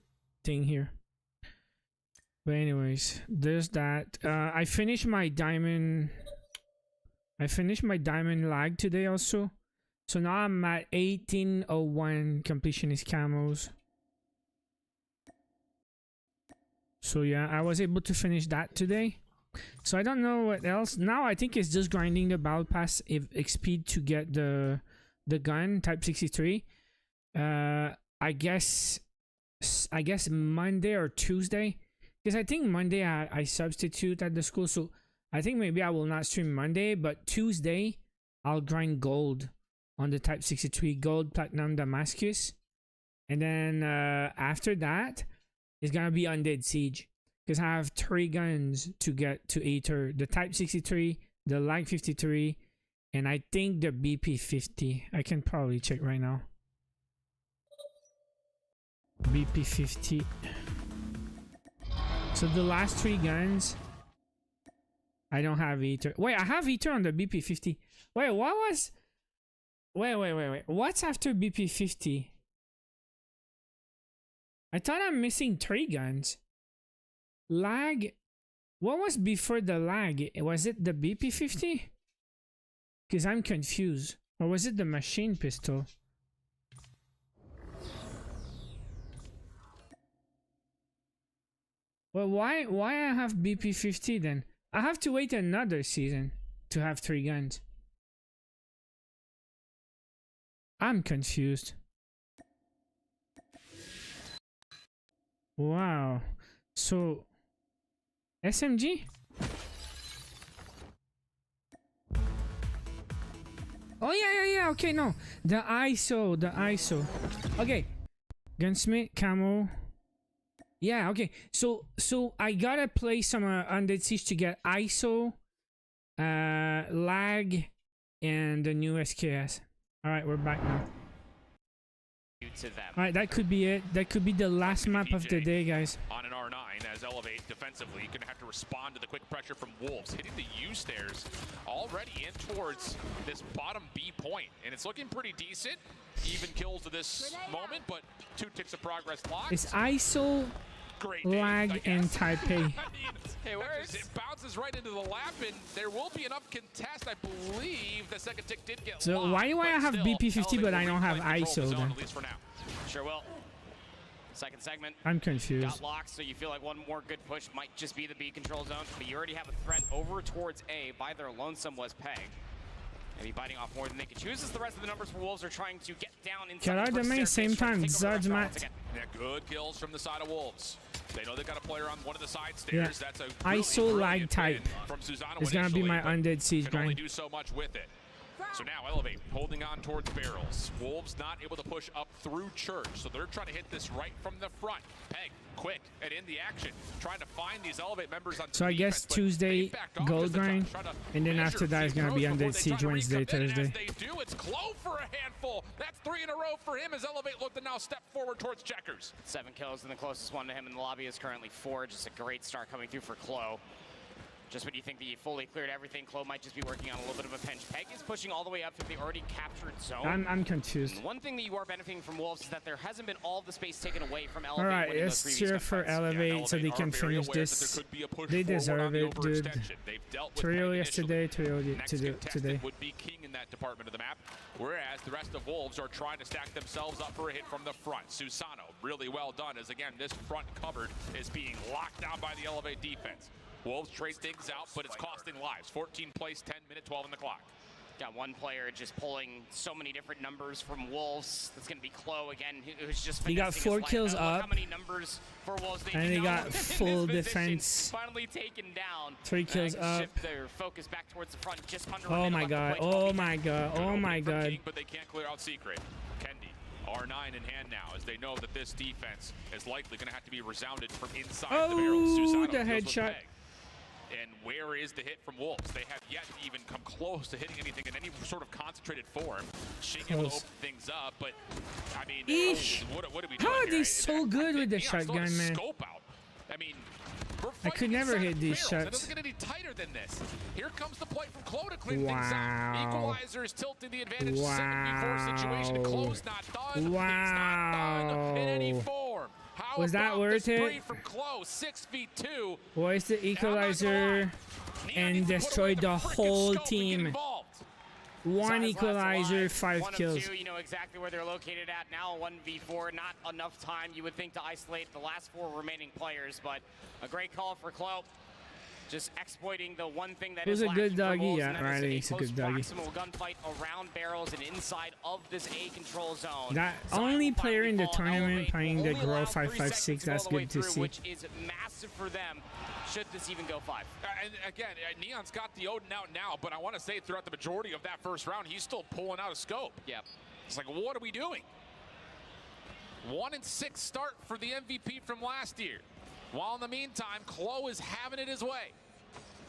thing here. But anyways, there's that. I finished my diamond lag today also. So now I'm at 1801 completionist camos. So yeah, I was able to finish that today. So I don't know what else. Now I think it's just grinding the battle pass XP to get the gun type 63. I guess Monday or Tuesday, because I think Monday I substitute at the school, so I think maybe I will not stream Monday, but Tuesday I'll grind gold on the type 63, gold, platinum, Damascus, and then after that it's gonna be Undead Siege, because I have 3 guns to get to Aether: the type 63, the lag 53, and I think the BP50. I can probably check right now. BP50. So the last 3 guns, I don't have Aether. Wait, I have Aether on the BP50. Wait, what was? Wait. What's after BP50? I thought I'm missing 3 guns. Lag. What was before the lag? Was it the BP50? Because I'm confused. Or was it the machine pistol? Well, why I have BP50 then? I have to wait another season to have 3 guns. I'm confused. Wow. So SMG? Oh yeah. Okay, no. The ISO. Okay. Gunsmith, camo. Yeah, okay. So I gotta play some Undead Siege to get ISO, lag, and the new SKS. Alright, we're back now. Alright, that could be it. That could be the last map of the day, guys. On an R9, as Elevate defensively, you're gonna have to respond to the quick pressure from Wolves, hitting the U stairs already in towards this bottom B point, and it's looking pretty decent. Even kills to this moment, but 2 ticks of progress locked. It's ISO, lag, and type A. It bounces right into the lap, and there will be enough contest. I believe the second tick did get So locked, why do I have BP50 but I don't have ISO then? At least for now. Sure will. Second segment. I'm confused. Got locked, so you feel like one more good push might just be the B control zone, but you already have a threat over towards A by their lonesome was Peg. Maybe biting off more than they could choose as the rest of the numbers for Wolves are trying to get down inside the main same time. Zards Matt. Yeah, good kills from the side of Wolves. They know they got a player on one of the side stairs. Yeah. That's a really ISO lag type. From Susano it's gonna be my Undead Siege can only grind. do so much with it. So now Elevate holding on towards barrels. Wolves not able to push up through Church, so they're trying to hit this right from the front. Peg, quick, and in the action, trying to find these Elevate members on So I guess Tuesday gold grind, and then after that is gonna be Undead Siege Wednesday, Thursday. They do, it's Clo for a handful. That's 3 in a row for him as Elevate look to now step forward towards Checkers. 7 kills, and the closest one to him in the lobby is currently 4. Just a great start coming through for Clo. Just when you think that you fully cleared everything, Clo might just be working on a little bit of a pinch. Peg is pushing all the way up to the already captured zone. I'm confused. And one thing that you are benefiting from Wolves is that there hasn't been all of the space taken away from Elevate. Alright, let's cheer for Elevate so they can finish this. They deserve it, dude. 3-0 yesterday, 3-0 today. Would be king in that department of the map, whereas the rest of Wolves are trying to stack themselves up for a hit from the front. Susano, really well done, as again, this front cupboard is being locked down by the Elevate defense. Wolves trade things out, but it's costing lives. 14 plays, 10 minutes, 12 on the clock. Got one player just pulling so many different numbers from Wolves. That's going to be Claw again, who's just He got 4 kills up. How many numbers for Wolves and he got full defense. Finally taken down. 3 kills up. Shift their focus back towards the front. Just under oh my god! Oh my god! Oh my god! King, but they can't clear out Secret. Kendi, R9 in hand now, as they know that this defense is likely going to have to be resounded from inside the barrel. Oh, the headshot. And where is the hit from Wolves? They have yet to even come close to hitting anything in any sort of concentrated form. Shing able to open things up, but I mean, what are we doing? How are here? they so good with the shotgun, man? Scope out. I mean, I could never hit these shots. It doesn't get any tighter than this. Here comes the play from Claw to clean things up. Equalizer is tilting the advantage. 7v4 situation. Claw's not done. He's not done in any form. How was that worth it? From Claw, 6v2. Was the equalizer and destroyed the whole team? 1 equalizer, 5 kills. 1 of 2, you know exactly where they're located at now. 1v4, not enough time, you would think, to isolate the last 4 remaining players, but a great call for Claw. Just exploiting the one thing that is a good doggy, yeah, right? He's a good doggy. Proximal gunfight around barrels and inside of this A control zone. That only player in the tournament playing the Grow 5.56. That's good to see. Which is massive for them. Should this even go 5? And again, Neon's got the Odin out now, but I want to say throughout the majority of that first round, he's still pulling out a scope. Yep. It's like, what are we doing? 1-6 start for the MVP from last year. While in the meantime, Claw is having it his way.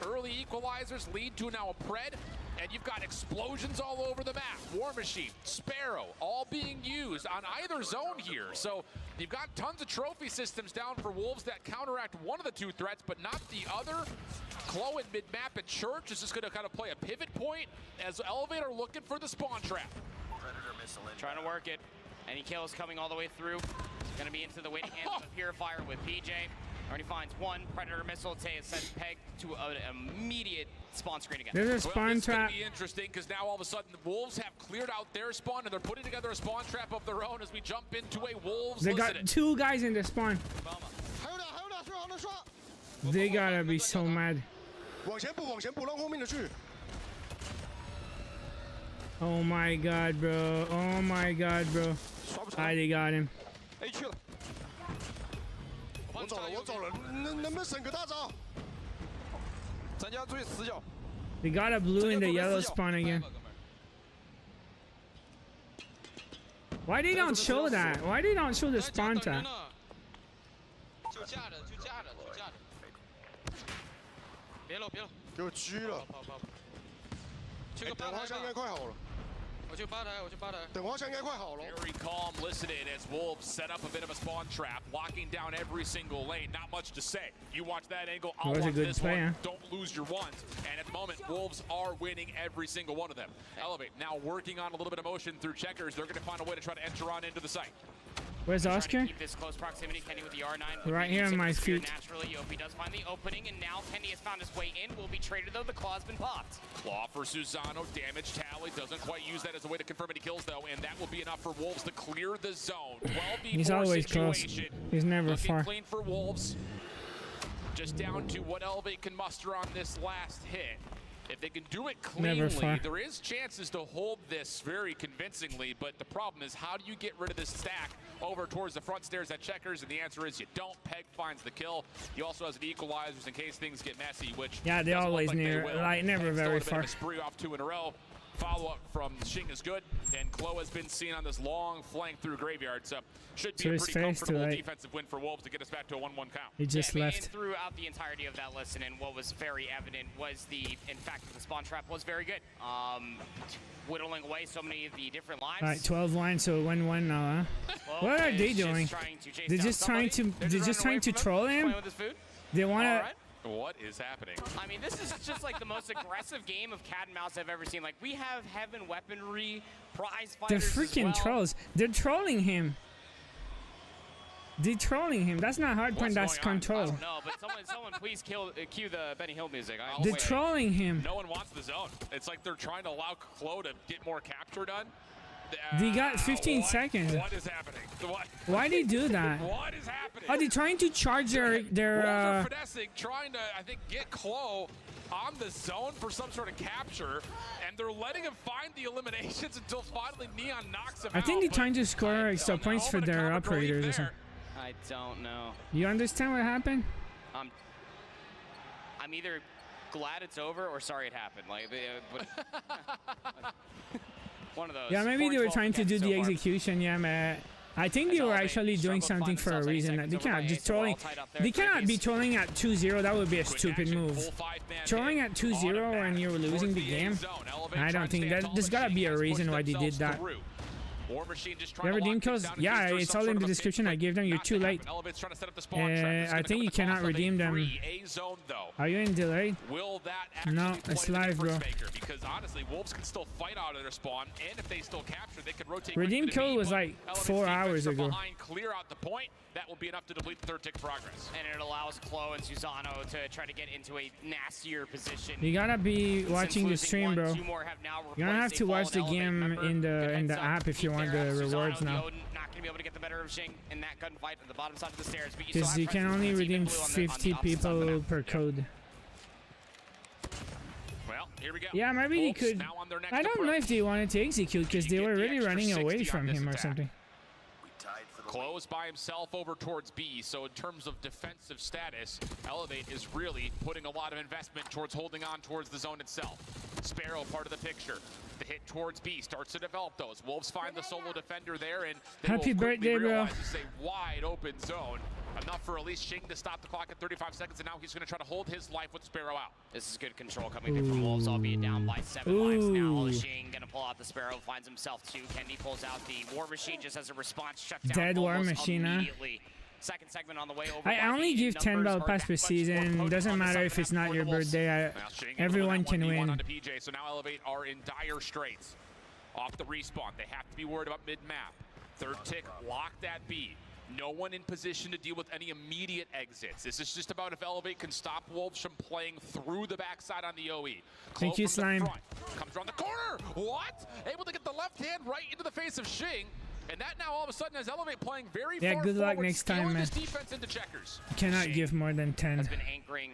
Early equalizers lead to now a Pred, and you've got explosions all over the map. War Machine, Sparrow, all being used on either zone here. So you've got tons of trophy systems down for Wolves that counteract one of the 2 threats, but not the other. Claw in mid-map at Church is just going to kind of play a pivot point as Elevator looking for the spawn trap. Predator missile in. Trying to work it. Any kills coming all the way through. Going to be into the waiting hands of the Purifier with PJ. Already finds 1 Predator missile. Tay is sent Peg to an immediate spawn screen again. There's a spawn trap. It's going to be interesting because now all of a sudden the Wolves have cleared out their spawn and they're putting together a spawn trap of their own as we jump into a Wolves. They got 2 guys in the spawn. They gotta be so mad. Oh my god, bro. Oh my god, bro. They got him. They got a blue in the yellow spawn again. Why they don't show that? Why they don't show the spawn trap? Very calm, listening as Wolves set up a bit of a spawn trap, locking down every single lane. Not much to say. You watch that angle, I'll watch this one. Don't lose your ones. And at the moment, Wolves are winning every single one of them. Elevate now working on a little bit of motion through checkers. They're going to find a way to try to enter on into the site. Where's Oscar? Keep this close proximity. Kenny with the R9. Right here on my feet. Naturally, OP does find the opening, and now Kenny has found his way in. Will be traded though. The claw's been popped. Claw for Susano. Damage tally. Doesn't quite use that as a way to confirm any kills though, and that will be enough for Wolves to clear the zone. 12v4 He's always close. He's never looking far. Clean for Wolves. Just down to what Elevate can muster on this last hit. If they can do it cleanly, there is chances to hold this very convincingly, but the problem is how do you get rid of this stack over towards the front stairs at checkers? And the answer is you don't. Peg finds the kill. He also has an equalizers in case things get messy, which they always near, like never very far. A spree off 2 in a row. Follow-up from Shing is good, and Claw has been seen on this long flank through Graveyard, so should be a pretty comfortable defensive win for Wolves to get us back to a 1-1 count. He just left. And throughout the entirety of that listen, and what was very evident was in fact, the spawn trap was very good. Whittling away so many of the different lives. All right, 12 lines, so 1-1 now, huh? Well, what are they doing? They're just trying to troll him? They want to... What is happening? I mean, this is just like the most aggressive game of cat and mouse I've ever seen. Like, we have heaven weaponry, prize fighters. They're freaking trolls. They're trolling him. They're trolling him. That's not hardpoint, that's control. I don't know, but someone please cue the Benny Hill music. They're trolling him. No one wants the zone. It's like they're trying to allow Claw to get more capture done. They got 15 seconds. What is happening? Why they do that? What is happening? Are they trying to charge their Wolves are finessing, trying to, I think, get Claw on the zone for some sort of capture, and they're letting him find the eliminations until finally Neon knocks him out. I think they're trying to score extra points for their operators or something. I don't know. You understand what happened? I'm either glad it's over or sorry it happened. Like, one of those. Yeah, maybe they were trying to do the execution. Yeah, man. I think they were actually doing something for a reason. They cannot just trolling. They cannot be trolling at 2-0. That would be a stupid move. Trolling at 2-0 when you're losing the game. I don't think that. There's gotta be a reason why they did that. You have redeem kills? Yeah, it's all in the description. I gave them. You're too late. I think you cannot redeem them. Are you in delay? No, it's live, bro. Because honestly, Wolves can still fight out of their spawn, and if they still capture, they can rotate. Redeem kill was like 4 hours ago. Clear out the point. That will be enough to deplete the third tick progress. And it allows Claw and Susano to try to get into a nastier position. You gotta be watching the stream, bro. You're gonna have to watch the game in the app if you want the rewards now. Not gonna be able to get the better of Xing in that gunfight at the bottom side of the stairs. Because you can only redeem 50 people per code. Well, here we go. Yeah, maybe they could. I don't know if they wanted to execute because they were really running away from him or something. Close by himself over towards B, so in terms of defensive status, Elevate is really putting a lot of investment towards holding on towards the zone itself. Sparrow part of the picture. The hit towards B starts to develop those. Wolves find the solo defender there, and they Happy will birthday, bro. realize it's a wide open zone. Enough for at least Xing to stop the clock at 35 seconds, and now he's going to try to hold his life with Sparrow out. This is good control coming in from Wolves, albeit down by 7 lives now. Xing going to pull out the Sparrow, finds himself 2. Kendi pulls out the War Machine just as a response, shut down Dead War Machine, huh? Second segment on the way over. I only give 10 battle pass per season. Doesn't matter if it's not your birthday. Everyone can win. PJ, so now Elevate are in dire straits. Off the respawn, they have to be worried about mid-map. Third tick locked at B. No one in position to deal with any immediate exits. This is just about if Elevate can stop Wolves from playing through the backside on the OE. Thank you, Slime. Comes around the corner. What? Able to get the left hand right into the face of Xing. And that now all of a sudden has Elevate playing very far good luck forward, next time, man. defense into checkers. You cannot give more than 10. Has been anchoring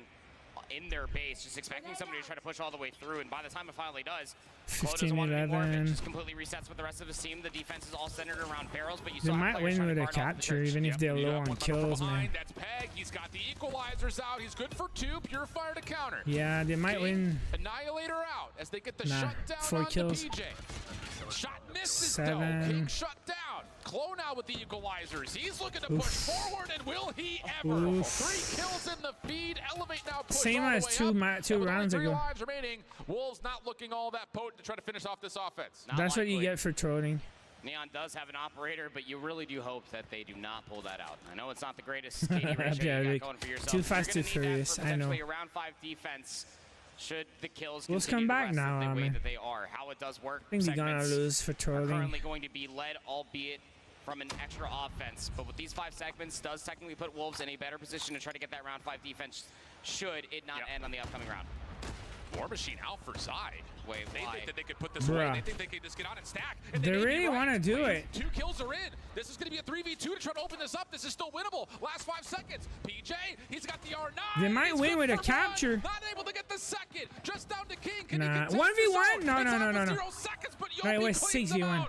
in their base, just expecting somebody to try to push all the way through, and by the time it finally does, 15-11. just completely resets with the rest of his team. The defense is all centered around barrels, but you They still might win with a capture, even if they're low on kills, man. That's Peg. He's got the equalizers out. He's good for 2. Purifier to counter. Yeah, they might win. Annihilator out as they get the shutdown 4 on kills. the PJ. Shot misses 7. though. King shut down. Claw now with the equalizers. He's looking to push forward, and will he ever? 3 kills in the feed. Elevate now push Same as two rounds ago. 3 lives remaining. Wolves not looking all that potent to try to finish off this offense. That's what you get for trolling. Neon does have an operator, but you really do hope that they do not pull that out. I know it's not the greatest skating ratio you got going for yourself. Too fast, too furious. I know. A round 5 defense. Should the kills Wolves come back now, the way man. that they are, how it does work. I think they're gonna lose for trolling. Currently going to be led, albeit from an extra offense. But with these 5 segments, does technically put Wolves in a better position to try to get that round 5 defense. Should it not end on the upcoming round. War Machine out for side. Wait, they why? think that they could put this away. They think they could just get on and stack. And They really want to do it. 2 kills are in. This is going to be a 3v2 to try to open this up. This is still winnable. Last 5 seconds. PJ, he's got the R9. They might win with a capture. Not able to get the second. Just down to King. Nah, 1v1? No. Right, it was 6v1.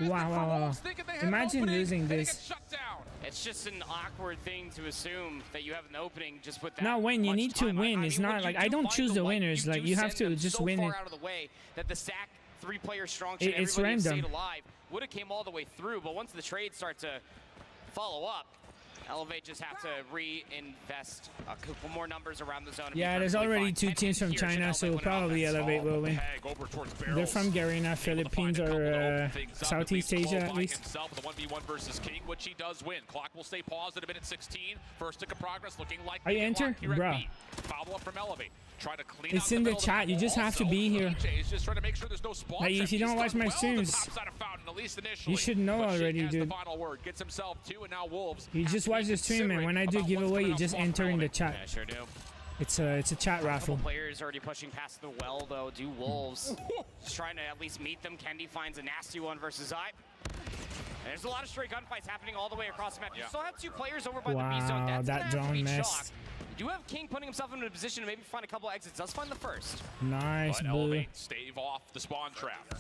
Wow. Imagine losing this. It's just an awkward thing to assume that you have an opening just with that. No, when you need to win, it's not like I don't choose the winners. Like you have to just win it. Out of the way that the stack 3-player strong It's random. Alive would have came all the way through, but once the trades start to follow up, Elevate just have to reinvest a couple more numbers around the zone. Yeah, there's already 2 teams from China, so probably Elevate will win. They're from Garena, Philippines, or Southeast Asia at least. Himself with a 1v1 versus King, which he does win. Clock will stay paused at a minute 16. First tick of progress looking like. Are you enter? Bruh. Follow up from Elevate. Try to clean It's in the chat. You just have to be here. Just trying to make sure there's no spawn. Like, if you don't watch my streams, you should know already, dude. The final word. Gets himself 2, and now Wolves. You just watch the stream, and when I do giveaway, you just enter in the chat. Yeah, sure do. It's a chat raffle. Players already pushing past the well, though. Do Wolves just trying to at least meet them? Kendi finds a nasty one versus I. There's a lot of straight gunfights happening all the way across the map. You still have 2 players over by the B zone. That's that drone missed. You do have King putting himself into a position to maybe find a couple exits. Does find the first. Nice, But blue. Elevate stave off the spawn trap.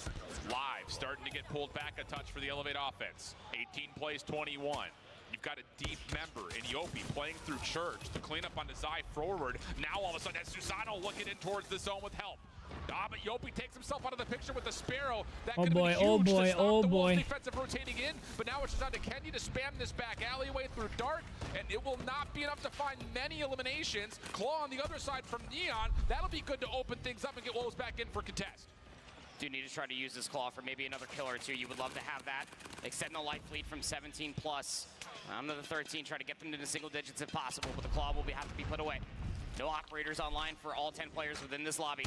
Live starting to get pulled back a touch for the Elevate offense. 18 plays 21. You've got a deep member in Yopi playing through Church. The cleanup on the Zai forward. Now all of a sudden, that's Susano looking in towards the zone with help. But Yopi takes himself out of the picture with the Sparrow. That Oh could boy, have been oh huge to boy, stop oh the Wolves boy. defensive rotating in. But now it's just on to Kenny to spam this back alleyway through Dark, and it will not be enough to find many eliminations. Claw on the other side from Neon. That'll be good to open things up and get Wolves back in for contest. Do need to try to use this Claw for maybe another kill or two. You would love to have that. Extend the life lead from 17 plus onto the 13. Try to get them into single digits if possible, but the Claw will have to be put away. No operators online for all 10 players within this lobby.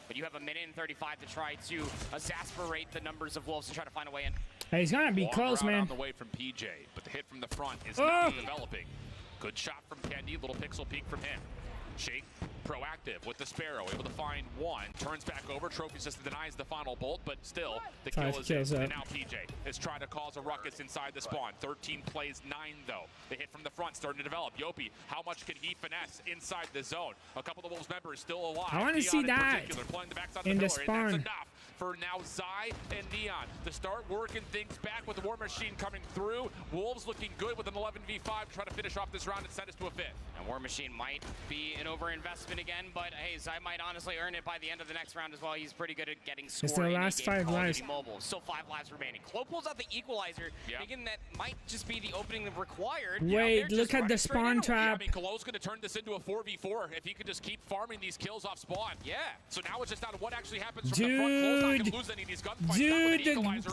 But you have a minute and 35 to try to exasperate the numbers of Wolves to try to find a way in. Hey, he's gonna be close, man. On the way from PJ, but the hit from the front is not developing. Good shot from Kendi, little pixel peek from him. Shake, proactive with the Sparrow, able to find one, turns back over, Trophy System denies the final bolt, but still, the kill is in. And now PJ is trying to cause a ruckus inside the spawn. 13 plays 9 though. The hit from the front starting to develop. Yopi, how much can he finesse inside the zone? A couple of the Wolves members still alive. I want to see that in the spawn. And that's enough for now Zai and Neon to start working things back with the War Machine coming through. Wolves looking good with an 11v5, trying to finish off this round and set us to a 5th. And War Machine might be an overinvestment again, but hey, Zai might honestly earn it by the end of the next round as well. He's pretty good at getting scoring. It's the last 5 lives. Mobile. Still 5 lives remaining. Clo pulls out the equalizer, thinking that might just be the opening required. Wait, look at the spawn trap. I mean, Klo's going to turn this into a 4v4 if he could just keep farming these kills off spawn. Yeah. So now it's just on what actually happens from the front. Klo's not going to lose any of these gunfights. Dude,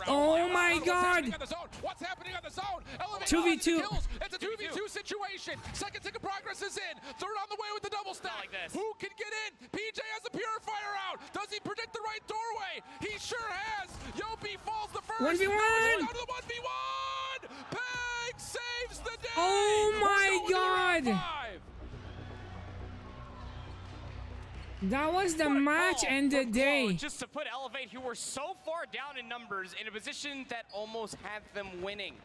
oh my god. What's happening on the zone? 2v2. It's a 2v2 situation. Second tick of progress is in. Third on the way with the double stack. Like this. Who can get in? PJ has a purifier out. Does he predict the right doorway? He sure has. Yopi falls the first. 1v1. Down to the 1v1. Peg saves the day. Oh my god. That was the match and the day. Just to put Elevate, who were so far down in numbers, in a position that almost had them winning.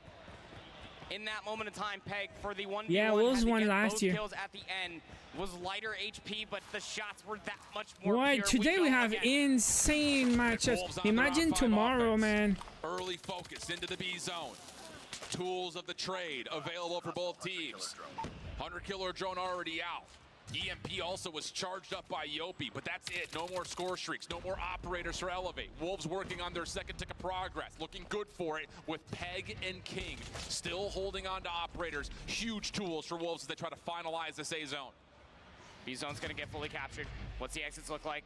In that moment of time, Peg for the 1v1. Yeah, Wolves won last year. Kills at the end was lighter HP, but the shots were that much more Right, pure. today we have insane matchups. Imagine tomorrow, man. Early focus into the B zone. Tools of the trade available for both teams. Hunter Killer drone already out. EMP also was charged up by Yopi, but that's it. No more score streaks, no more operators for Elevate. Wolves working on their second tick of progress, looking good for it with Peg and King still holding on to operators. Huge tools for Wolves as they try to finalize this A zone. B zone's gonna get fully captured. What's the exits look like?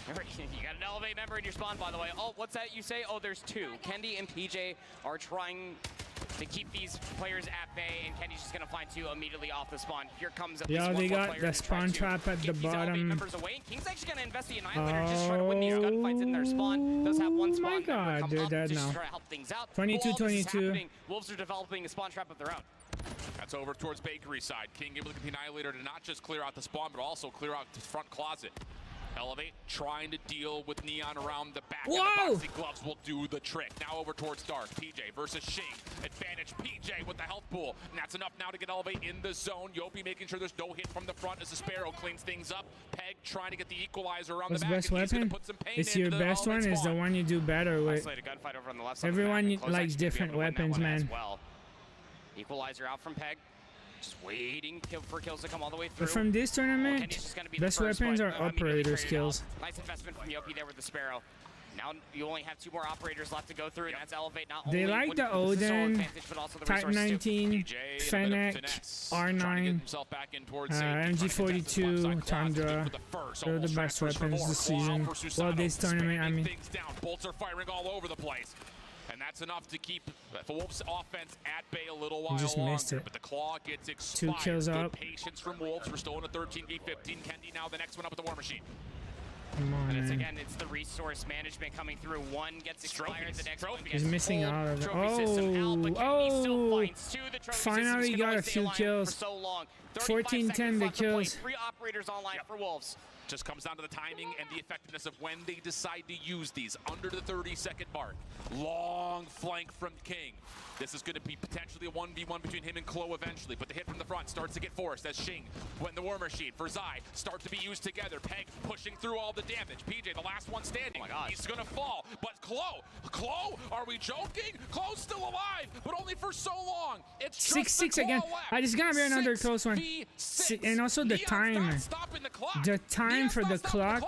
You got an Elevate member in your spawn, by the way. Oh, what's that you say? Oh, there's 2. Kendi and PJ are trying to keep these players at bay, and Kenny's just gonna find 2 immediately off the spawn. Here comes at least one they more got player the to try spawn to trap at the keep these Elevate bottom. members away. King's actually gonna invest the Annihilator, just try to win these gunfights in their spawn. Does have one spawn member come they're up dead just now. to try to help things out. 22-22. Wolves are developing a spawn trap of their own. That's over towards Bakery side. King able to get the Annihilator to not just clear out the spawn, but also clear out the front closet. Elevate trying to deal with Neon around the back. Whoa! And the boxing gloves will do the trick. Now over towards Dark. PJ versus Shing. Advantage PJ with the health pool. And that's enough now to get Elevate in the zone. Yopi making sure there's no hit from the front as the Sparrow cleans things up. Peg trying to get the equalizer around What's the back. best weapon? It's your best one is the one you do better with. Isolated gunfight over on the left side. Everyone likes different weapons, man. Well. Equalizer out from Peg. Just waiting for kills to come all the way through. But from this tournament, best weapons are operator skills. Nice investment from Yopi there with the Sparrow. Now you only have 2 more operators left to go through, and that's Elevate. Not They only like the Odin, Type 19, Fennec, R9, MG42, Tundra. They're the best weapons this season. Well, this tournament, I mean. Bolts are firing all over the place. And that's enough to keep the Wolves offense at bay a little while Just longer. missed it. But the Claw gets expired. 2 kills Good up. patience from Wolves. We're still in a 13v15. Kendi now the next one up with the War Machine. Come on, And it's man. again, it's the resource management coming through. One gets expired, the next one He's gets missing pulled. all of them. Trophy system out, but Kenny still Oh, finds 2. The trophy finally system's got gonna a stay few alive kills. For so long. 14-10 the kills. 3 operators online for Wolves. Just comes down to the timing and the effectiveness of when they decide to use these under the 30-second mark. Long flank from King. This is going to be potentially a 1v1 between him and Claw eventually, but the hit from the front starts to get forced as Xing, when the War Machine for Zai start to be used together. Peg pushing through all the damage. PJ, the last one standing. He's going to fall, but Claw, are we joking? Claw's still alive, but only for so long. It's 6-6 again. It's gonna be another close one. And also the time. The time for the clock.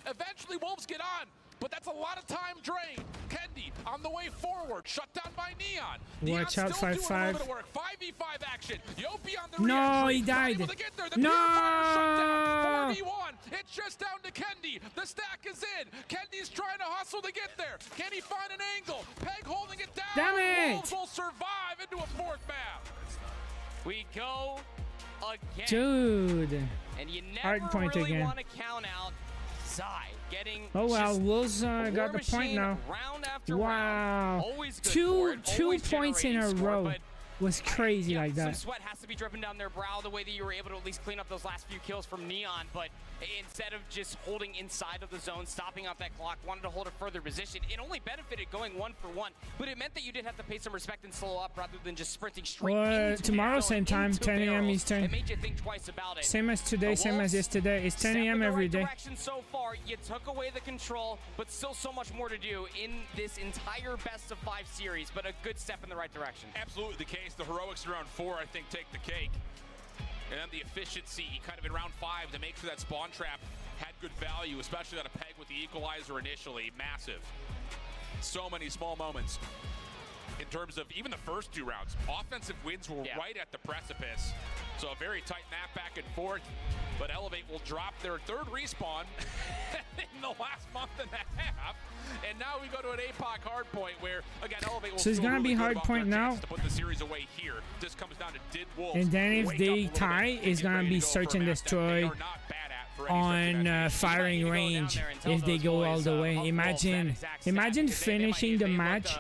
Eventually Wolves get on, but that's a lot of time drained. Kendi on the way forward, shut down by Neon. Watch out, 5-5. 5v5 action. Yopi on the No, he died. No! 4v1. It's just down to Kendi. The stack is in. Kendi's trying to hustle to get there. Can he find an angle? Peg holding it down. Damn it! Wolves will survive into a fourth map. We go again. Dude. And you never Hard point really again. want to count out Zai getting. Oh well, Wolves got the point now. Wow. Two points in a row was crazy like that. Some sweat has to be dripping down their brow the way that you were able to at least clean up those last few kills from Neon, but instead of just holding inside of the zone, stopping up that clock, wanted to hold a further position. It only benefited going 1 for 1, but it meant that you did have to pay some respect and slow up rather than just sprinting straight into tomorrow, the zone, same time, into 10 a.m. barrels. Eastern. It made you think twice about it. Same as today, same as yesterday. It's 10 a.m. every day. Direction so far, you took away the control, but still so much more to do in this entire best of 5 series, but a good step in the right direction. Absolutely the case. The heroics around 4, I think, take the cake. And then the efficiency kind of in round 5 to make sure that spawn trap had good value, especially on a Peg with the equalizer initially. Massive. So many small moments. In terms of even the first 2 rounds, offensive wins were right at the precipice. So a very tight map back and forth, but Elevate will drop their 3rd respawn in the last month and a half. And now we go to an APOC hardpoint where, again, Elevate will So it's gonna really be good about their hardpoint now. chances to put the series away here. This comes down to did Wolves And then if wake they up a little tie, bit it's and gonna get be ready to go search for a and map that they destroy are not bad at for any on firing range if they go all the way. Imagine finishing the match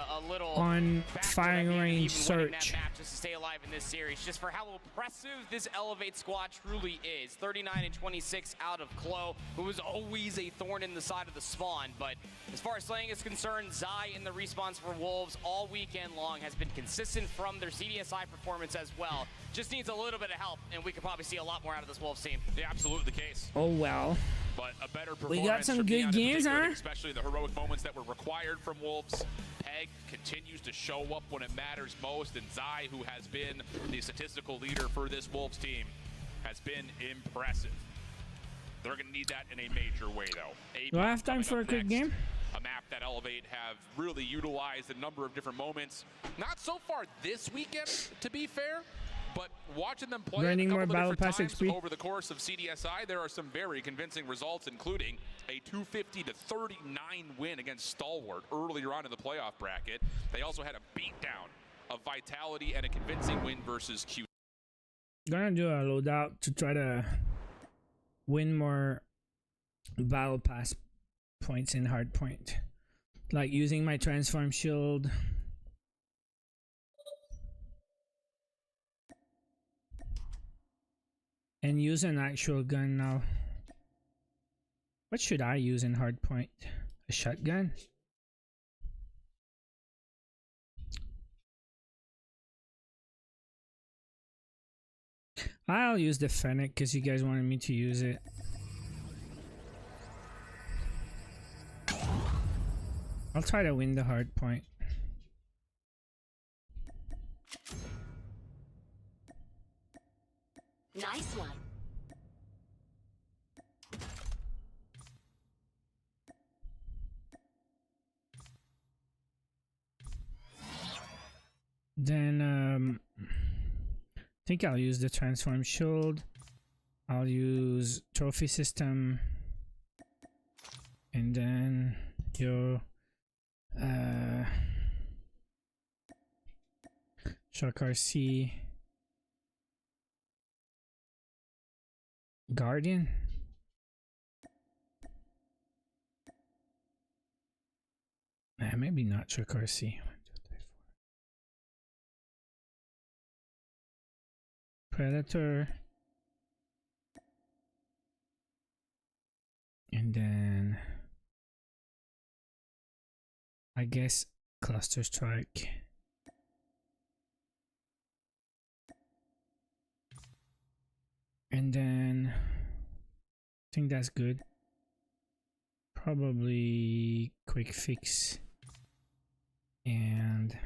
on firing range search. Just to stay alive in this series, just for how oppressive this Elevate squad truly is. 39 and 26 out of Claw, who was always a thorn in the side of the spawn. But as far as slaying is concerned, Zai in the respawns for Wolves all weekend long has been consistent from their CDSI performance as well. Just needs a little bit of help, and we could probably see a lot more out of this Wolves team. Yeah, absolutely the case. Oh well. But a better performance. We got some from good Neon in games, particular, huh? especially the heroic moments that were required from Wolves. Peg continues to show up when it matters most, and Zai, who has been the statistical leader for this Wolves team, has been impressive. They're going to need that in a major way, though. Do I have time for a quick game? A map that Elevate have really utilized a number of different moments. Not so far this weekend, to be fair, but watching them play Grinding a more couple battle of different pass times XP. over the course of CDSI, there are some very convincing results, including a 250-39 win against Stalwart earlier on in the playoff bracket. They also had a beatdown of Vitality and a convincing win versus Q. Gonna do a loadout to try to win more battle pass points in hardpoint, like using my transform shield. And use an actual gun now. What should I use in hardpoint? A shotgun? I'll use the Fennec because you guys wanted me to use it. I'll try to win the hardpoint. Nice one. Then I think I'll use the transform shield. I'll use trophy system, and then your Shock RC Guardian. Maybe not Shock RC. Predator. And then I guess cluster strike. And then I think that's good. Probably quick fix and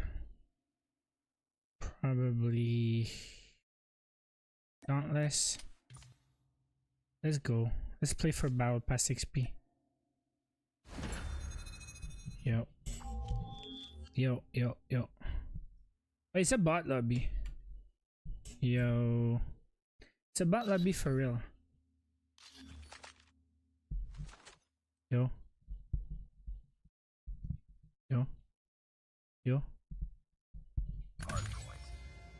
probably dauntless. Let's go. Let's play for battle pass XP. Yo. Yo. Oh, it's a bot lobby. Yo. It's a bot lobby for real. Yo.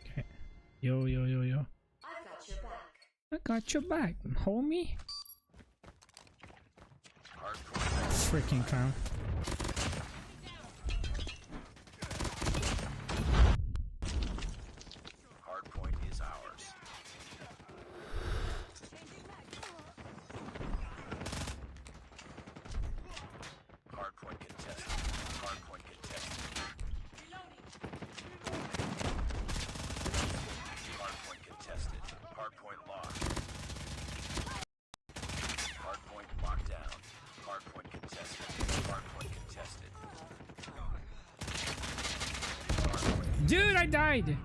Okay. Yo. I got your back, homie. Freaking clown. Hardpoint is ours. Hardpoint contested. Hardpoint contested. Hardpoint contested. Hardpoint locked. Hardpoint locked down. Hardpoint contested. Hardpoint contested. Dude, I died.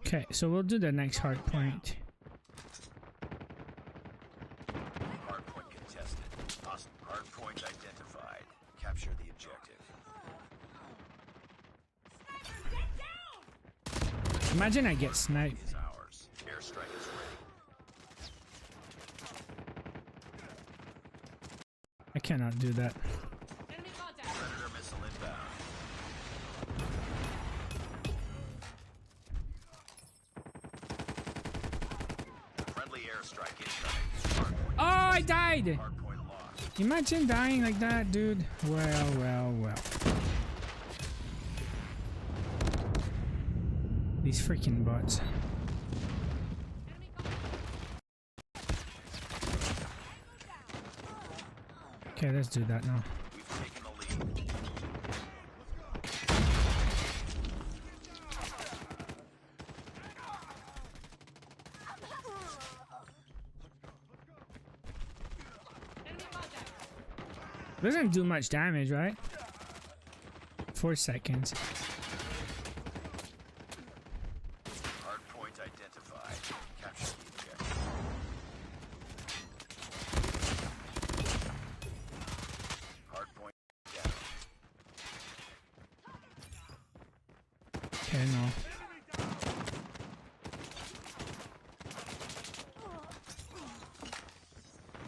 Okay, so we'll do the next hard point. Hardpoint contested. Hardpoint identified. Capture the objective. Imagine I get sniped. Is ours. Airstrike is ready. I cannot do that. Predator missile inbound. Friendly airstrike incoming. Hardpoint Oh, I died! Hardpoint lost. Imagine dying like that, dude. Well. These freaking bots. Okay, let's do that now. We've taken the lead. Doesn't do much damage, right? 4 seconds. Hardpoint identified. Capture the objective. Hardpoint down. Okay, no.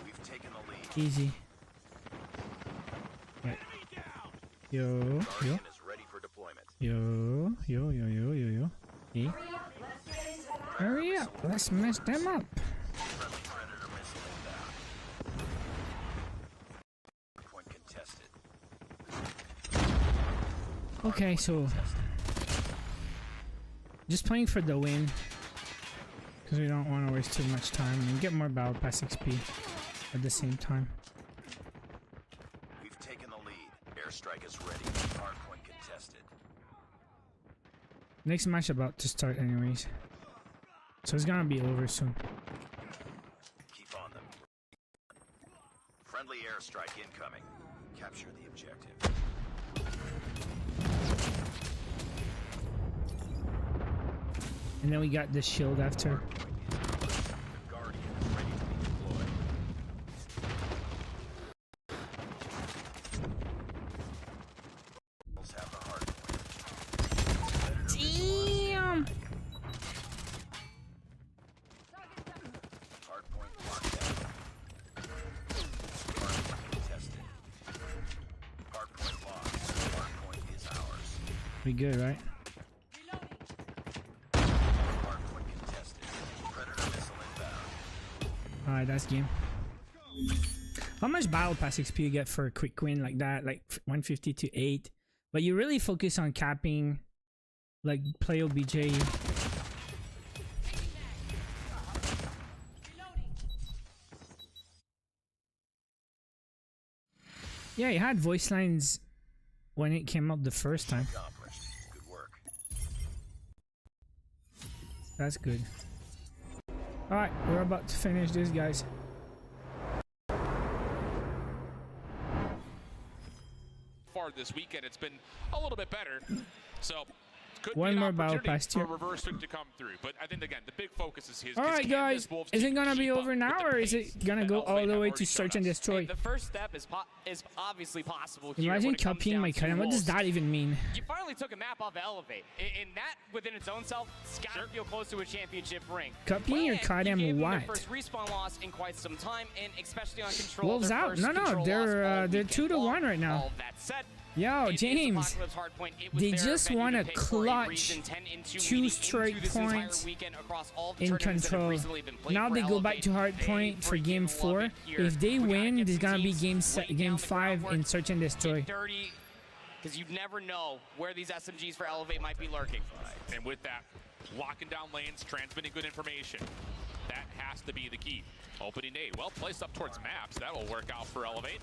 We've taken the lead. Easy. Right. Yo. Guardian is ready for deployment. Yo. Hey. Hurry up. Let's mess them up. Friendly Predator missile inbound. Hardpoint contested. Okay, so just playing for the win because we don't want to waste too much time and get more battle pass XP at the same time. We've taken the lead. Airstrike is ready. Hardpoint contested. Next match about to start anyways, so it's gonna be over soon. Keep on them. Friendly airstrike incoming. Capture the objective. And then we got this shield after. The Guardian is ready to be deployed. Have the hardpoint. Damn! Hardpoint locked down. Hardpoint contested. Hardpoint lost. Hardpoint is ours. We good, right? Alright, that's game. How much battle pass XP you get for a quick win like that? Like 150 to 8. But you really focus on capping, like play OBJ. Yeah, you had voice lines when it came up the first time. Good work. That's good. Alright, we're about to finish this, guys. Far this weekend, it's been a little bit better. So could One be an more battle opportunity pass for here. a reverse sweep to come through. But I think again, the big focus is his. Alright, guys, is it gonna be over now, or is it gonna go all the way to search and destroy? The first step is obviously possible here. Imagine when it comes copying down my to COD. What does Wolves. that even mean? You finally took a map off of Elevate, and that within its own self, it's gotta feel close to a championship ring. Copying your And you gave CODM them their what? first respawn loss in quite some time, and especially on control. Wolves their out. first No, control they're loss they're all 2-1 right now. All that said, Yo, it is James, Apocalypse Hardpoint. It was they their just venue won to a pick for a clutch reason, 10-2 2 leading straight into this entire points weekend across all the in tournaments that have control. recently been played Now for they go back to Elevate. Hardpoint for game 4. If they win, there's gonna be game 5 in search and destroy. Dirty, because you never know where these SMGs for Elevate might be lurking. And with that, locking down lanes, transmitting good information. That has to be the key. Opening nade, well placed up towards maps. That'll work out for Elevate.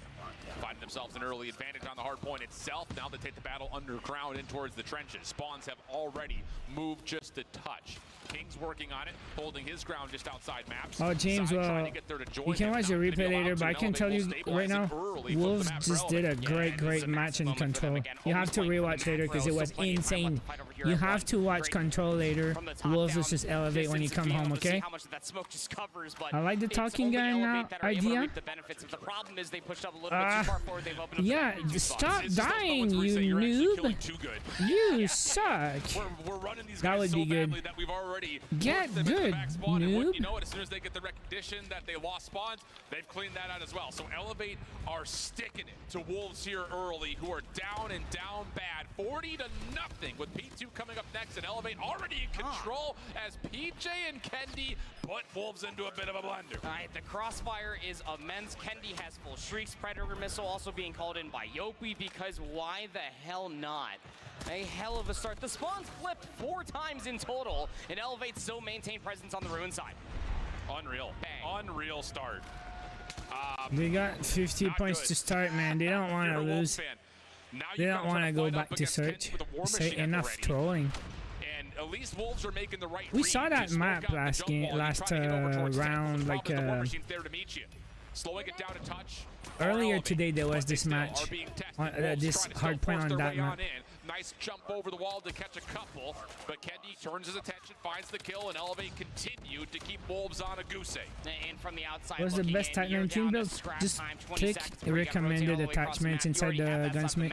Finding themselves an early advantage on the hard point itself. Now they take the battle underground in towards the trenches. Spawns have already moved just a touch. King's working on it, holding his ground just outside maps. Oh, James, Side well, trying to get there to join you can him. watch the Not gonna replay be allowed later, to, but I and can Elevate tell will you stabilize right now, it early from the Wolves map for just did a Elevate. great match in control. You have to rewatch later because it was insane. You have to watch control later. Wolves versus Elevate when you come home, okay? How much of that smoke just covers, but I like the it's talking only guy Elevate now that are able to idea. reap the benefits. The problem is they pushed up a little bit too far forward. They've opened up Yeah, the stop It's just those dying, moments where you say you're actually noob. killing too good. You suck. We're running these That guys would so be good. badly that we've already Get worked them into the good, back spawn, and noob. you know what? As soon as they get the recognition that they lost spawns, they've cleaned that out as well. So Elevate are sticking it to Wolves here early, who are down and down bad, 40-0, with P2 coming up next, and Elevate already in control as PJ and Kendi put Wolves into a bit of a blender. All right, the crossfire is immense. Kendi has full streaks. Predator missile also being called in by Yopi, because why the hell not? A hell of a start. The spawns flipped 4 times in total, and Elevate still maintain presence on the ruin side. Unreal. Bang. Unreal start. They got 50 points to start, man. They don't want to lose. They don't want to go back to search. Say enough trolling. And at least Wolves are making the right We read saw to that smoke map out the last jump game, wall and last try to get over towards round, Temple. like The war machine's there to meet you. Slowing it down a touch. earlier today. There was this match, this hard point on that map. Nice jump over the wall to catch a couple, but Kendi turns his attention, finds the kill, and Elevate continued to keep Wolves on a goose egg. And from the outside, What's the best Type 19 build? Just click recommended attachments inside the gunsmith.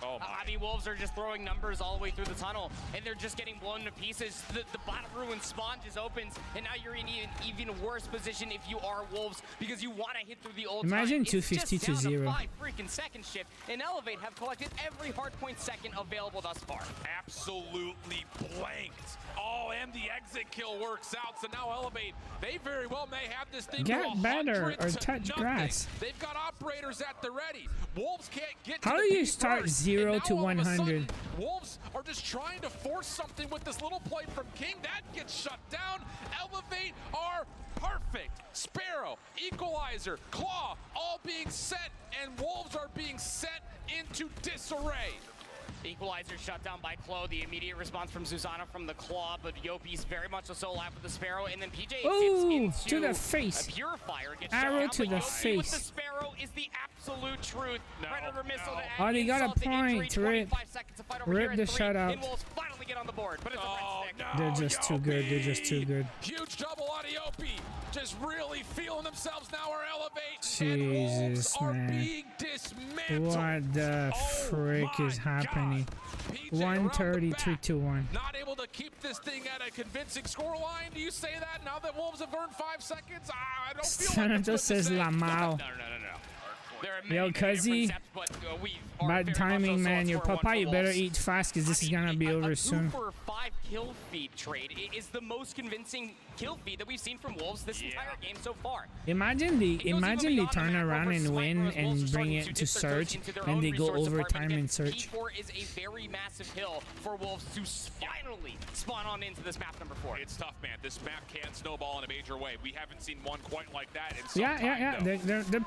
I mean, Wolves are just throwing numbers all the way through the tunnel, and they're just getting blown to pieces. The bottom ruin spawn just opens, and now you're in an even worse position if you are Wolves, because you want to hit through the old Imagine time. 250 to 0. 5 freaking second shift, and Elevate have collected every hardpoint second available thus far. Absolutely blanked. Oh, and the exit kill works out. So now Elevate, they very well may have this thing. Get better or touch grass. They've got operators at the ready. Wolves can't get. How do you start 0 to 100? Wolves are just trying to force something with this little play from King. That gets shut down. Elevate are perfect. Sparrow, Equalizer, Claw, all being set, and Wolves are being set into disarray. Equalizer shut down by Claw. The immediate response from Susanna from the Claw, but Yopi's very much a solo lap with the Sparrow, and then PJ Ooh, to the face. A Purifier gets Arrow shot to down, the but Yopi face. with the Sparrow is the absolute truth. Predator missile to Oh, add they got a insult to injury. point. Rip. 25 seconds to fight over Rip here at the 3, shutout. and Wolves finally get on the board, but it's a red stick. They're just too good. They're just too good. Huge double on Yopi. Just really feeling themselves now are Elevate. And Wolves Jesus, are man. being dismantled. What the frick is happening? 133 to 1. Not able to keep this thing at a convincing scoreline. Do you say that now that Wolves have earned 5 seconds? I don't feel like it's Sanato says Lamau. No. There are Yo, many Cuzzy, different steps, but we are bad very timing, much so man. it's Your for one papa, for you better Wolves. eat fast because this is gonna be over soon. Super 5 kill feed trade is the most convincing kill feed that we've seen from Wolves this entire game so far. Imagine they turn around and win and bring it to Surge, and they go overtime in Surge. P4 is a very massive hill for Wolves to finally spawn on into this map number 4. It's tough, man. This map can snowball in a major way. We haven't seen one quite like that in some Yeah, time, though. they're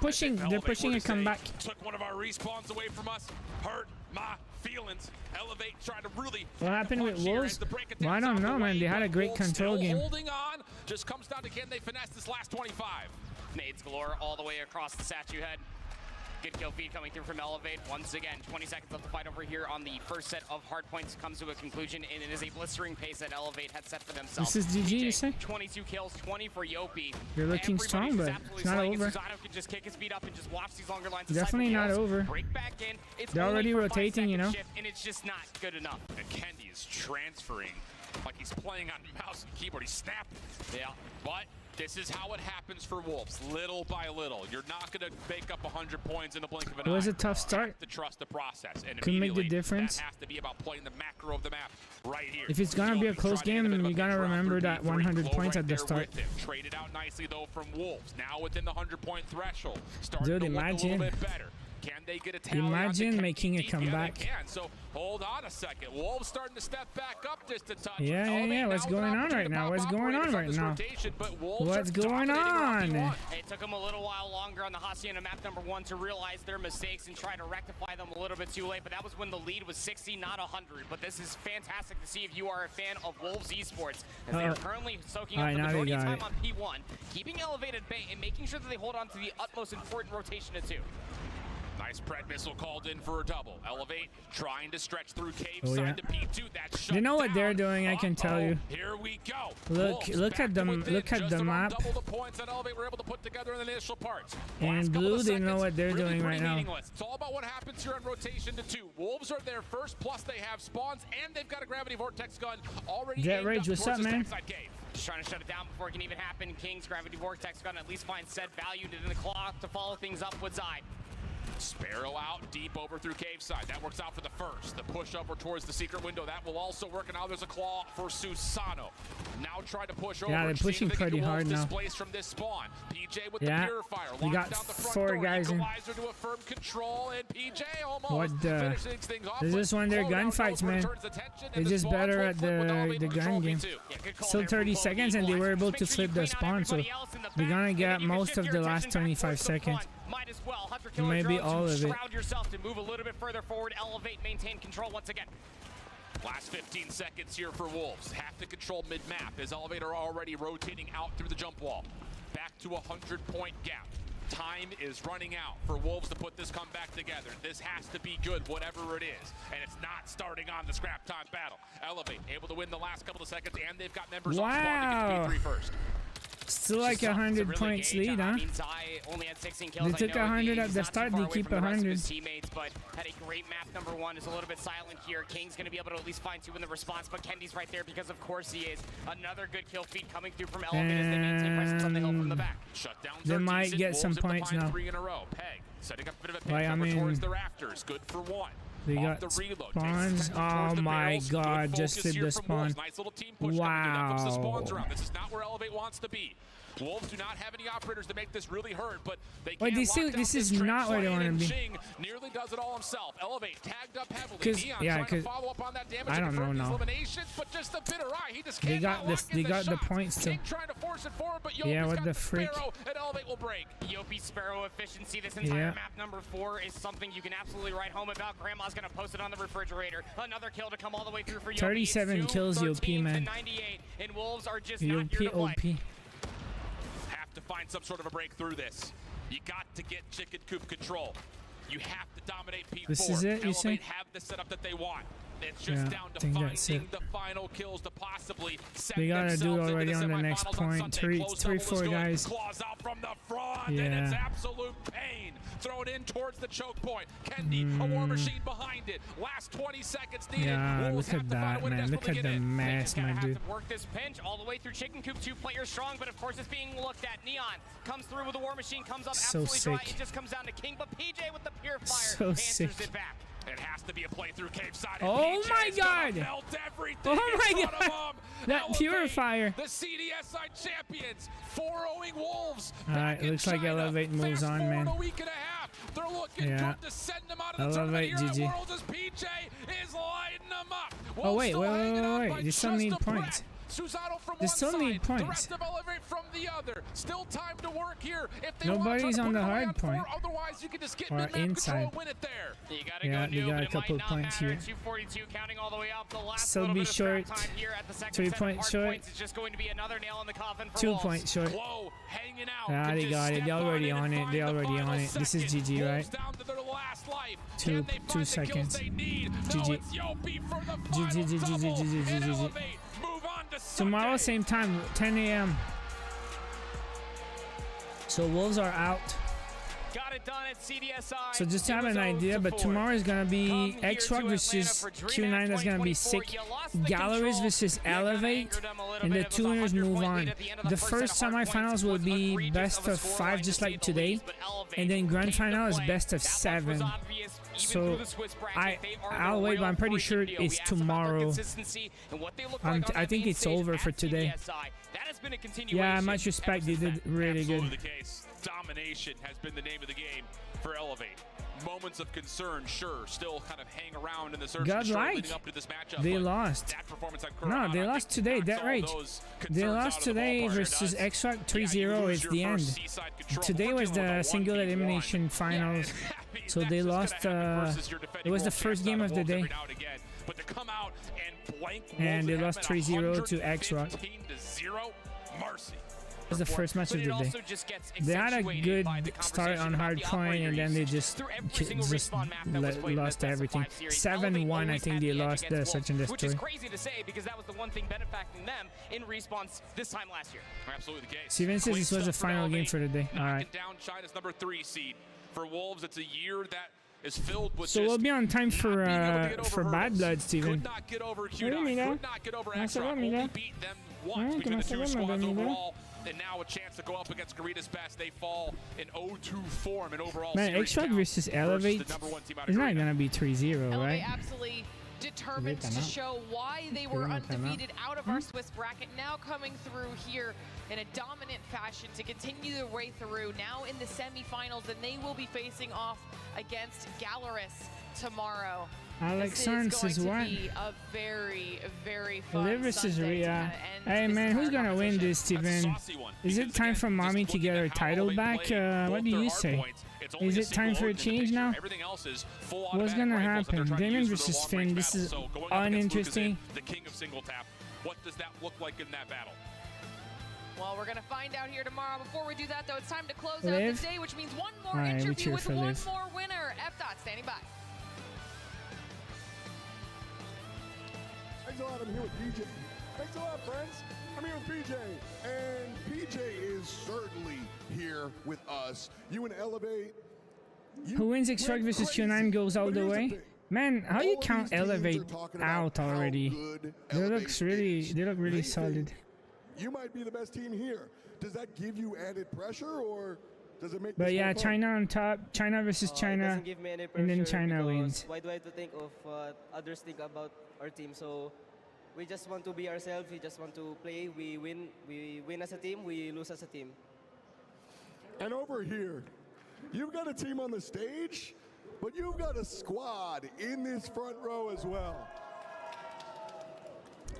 pushing a comeback. Took one of our respawns away from us. Hurt my feelings. Elevate, trying to really. What happened with Wolves? Well, I don't know, man. They had a great control game. Holding on. Just comes down to can they finesse this last 25. Nades galore all the way across the statue head. Good kill feed coming through from Elevate. Once again, 20 seconds left to fight over here on the first set of hard points comes to a conclusion, and it is a blistering pace that Elevate had set for themselves. This is GG, you say? 22 kills, 20 for Yopi. They're looking strong, but it's not over. Susano can just kick his feet up and just watch these longer lines. Definitely not over. Break back in. It's They're already rotating, you know. Shift, and it's just not good enough. And Kendi is transferring like he's playing on mouse and keyboard. He's snapping. Yeah, but this is how it happens for Wolves, little by little. You're not going to make up 100 points in the blink of an eye. It was a tough start. You have to trust the process, and Could make the difference. That has to be about playing the macro of the map right here. If it's gonna be a close game, you gotta remember that 100 points at the start. Traded out nicely though from Wolves. Now within the 100-point threshold, starting Dude, to look imagine. a little bit better. Can they get a tally Imagine making a comeback. Yeah, they can. So hold on a second. Wolves starting to step back up just a touch. Yeah. What's going on right now? What's going on right now? What's going on? It took them a little while longer on the Hacienda map number 1 to realize their mistakes and try to rectify them a little bit too late, but that was when the lead was 60, not 100. But this is fantastic to see if you are a fan of Wolves Esports, as they are currently soaking up the majority of time on P1, keeping elevated bait and making sure that they hold on to the utmost important rotation of 2. Nice Pred missile called in for a double. Elevate trying to stretch through cave side to P2. That's shut They know what down. they're doing, I can tell you. Here we go. Look at the map. Double the points that Elevate were able to put together in the initial parts. And blue, they know what they're doing right now. It's all about what happens here on rotation to 2. Wolves are there first, plus they have spawns, and they've got a gravity vortex gun already. Jet Rage, what's up, man? Just trying to shut it down before it can even happen. King's gravity vortex gun at least finds said value in the claw to follow things up with Zai. Sparrow out deep over through cave side. That works out for the first. The push over towards the secret window. That will also work. And now there's a claw for Susano. Now try to push over. Yeah, they're pushing pretty hard now. Displaced from this spawn. PJ with the purifier. We got down the front 4 door. guys in. To a firm control, and PJ almost What the? This is when they're gunfights, man. They're just better at the gun game. Still 30 seconds, and they were able to flip the spawn, so they're gonna get most of the last 25 seconds. Might as well. Hunter Maybe all of it. Shroud yourself to move a little bit further forward. Elevate, maintain control once again. Last 15 seconds here for Wolves. Have to control mid-map as Elevator already rotating out through the jump wall. Back to a 100-point gap. Time is running out for Wolves to put this comeback together. This has to be good, whatever it is. And it's not starting on the scrap time battle. Elevate, able to win the last couple of seconds, and they've got members on spawn to get P3 first. Still like 100 points lead, huh? Only had 16 kills. They took 100 at the start, they keep 100. Teammates, but had a great map. Number 1 is a little bit silent here. King's going to be able to at least find 2 in the response, but Kendi's right there because of course he is. Another good kill feed coming through from Element as they maintain presence on the hill from the back. They might get some points now. 3 in a row. Peg setting up a bit of a pinch towards the rafters. Good for 1. They got spawns. Oh my god, just hit the spawn. Nice little team push wow. The spawns around. This is not where Elevate wants to be. Wolves do not have any operators to make this really hurt, but they can't this is not where they want to be. Jing nearly does it all himself. Elevate tagged up heavily. Neon trying to follow up on that damage. I don't know now. Eliminations, but just a bitter eye. He just they got this. They got the points too. Trying to force it forward, but yeah, what the freak? And Elevate will break. Yopi Sparrow efficiency. This entire map number 4 is something you can absolutely write home about. Grandma's gonna post it on the refrigerator. Another kill to come all the way through for Yopi. 37 kills, Yopi, man. 98, and Wolves are just not here to play. OP. To find some sort of a break through this. You got to get chicken coop control. You have to dominate P4. This is it, you say? Have the setup that they want. It's just down to finding the final kills to possibly set they gotta do it already on the next point. 3-4 guys. Claws out from the front, and it's absolute pain. Thrown in towards the choke point. Kendi, a war machine behind it. Last 20 seconds needed. Yeah, look at that, man. Look at the mess, my dude. Work this pinch all the way through chicken coop. 2 players strong, but of course it's being looked at. Neon comes through with a war machine, comes up absolutely dry. It just comes down to King, but PJ with the purifier answers it back. It has to be a play through cave side. Oh my God! Oh my God! That purifier. The CDSI champions, 4-0ing Wolves. All right, looks like Elevate moves on, man. A week and a half. They're looking good to send them out of the Elevate, tournament here GG. at Worlds as PJ is lighting them up. Oh wait, wait. They still need points. Susano from They still need the points. rest of Elevate from the other. Still time to work here. If they Nobody's on want to the hard on point. Otherwise, you can just get Or mid-map control inside. and win it there. You gotta Yeah, go they new, got but a it couple might not points matter. here. 242 counting all the way up. The last Still little be bit of short. scrap time here at the second 3 set of points hard short. points is just going to be another nail in the coffin for 2 Wolves. points short. Chloe hanging out. Ah, Can they just got it. step They're already and on it. find They're the already final on it. This is second. GG, right? Wolves down to their last life. Two Can they find the kills seconds. they need? No, GG. it's Yopi for the GG, final double. And GG. Elevate move on to Tomorrow, Sunday. same time, 10 a.m. So Wolves are out. Got it done at CDSI. So just to have an idea, but tomorrow is gonna be X-Rock versus Q9. That's gonna be sick. Galleries versus Elevate, and the two winners move on. The first semifinals will be best of 5, just like today, and then grand final is best of 7. So I'll wait, but I'm pretty sure it's tomorrow. I think it's over for today. Yeah, much respect. They did really good. Absolutely the case. Domination has been the name of the game for Elevate. Moments of concern, sure, still kind of hang around in the search God, right. leading up to this matchup. They but lost. that performance on No, Kurahana, they I lost think, today. knocks That all right. those They concerns lost out of the today ballpark. versus X-Rock 3-0 you lose is your the first end. seaside control. Today We're was dealing with the a single 1v1. elimination finals. So they lost. It was the first game of the day. But to come out and blank And they Wolves lost at 3-0 to X-Rock. 115-0, mercy. It was the first match of the day. They had a good start on hardcoin, and then they just lost everything. 7-1, I think they lost the Search and Which is Destroy. crazy to say because that was the one thing benefiting them in Respawn's this time last year. Absolutely the case. Steven says this was the final game for the day. All right. Knocking down China's number 3 seed. For Wolves, it's a year that is filled with So we'll be on time for Bad Blood, Steven. could not get over Hola, Q9, mira. could not get over ¿Cómo se X-Rock, va, mira? only beat them once Ah, between the ¿cómo se two va, squads mira? overall. And now a chance to go up against Garita's best. They fall in 0-2 form and overall Man, series X-Rock count versus Elevate the number 1 team out of is not Garita. gonna be 3-0, Elevate right? absolutely determined Garita to no. show why they were Garita no. undefeated out of our Swiss bracket, now coming through here in a dominant fashion to continue their way through, now in the semifinals, and they will be facing off against Galeris tomorrow. Alex This Son is going says to what? be a very, very fun Liv versus Sunday to Rhea. kinda end Hey this man, who's entire gonna win competition. this, Steven? Is it time for mommy to get her title back? What do you say? Is it time for a change now? What's gonna happen? Damien versus Finn. This is uninteresting. The king of single tap. What does that look like in that battle? Well, we're going to find out here tomorrow. Before we do that, though, it's time to close out Liv? the day, which means one more Alright, we interview cheer with for one Liv. more winner. F-Dot standing by. Thanks a lot. I'm here with PJ. Thanks a lot, friends. I'm here with PJ. And PJ is certainly here with us. You and Elevate. Who wins X-Rock versus Q9 goes all the way? Man, how you count Elevate out already? They look really solid. You might be the best team here. Does that give you added pressure, or does it make? But this yeah, more fun? China on top, China versus It China, doesn't give me any and then pressure China because wins. Why do I have to think of what others think about our team? So we just want to be ourselves. We just want to play. We win as a team. We lose as a team. And over here, you've got a team on the stage, but you've got a squad in this front row as well.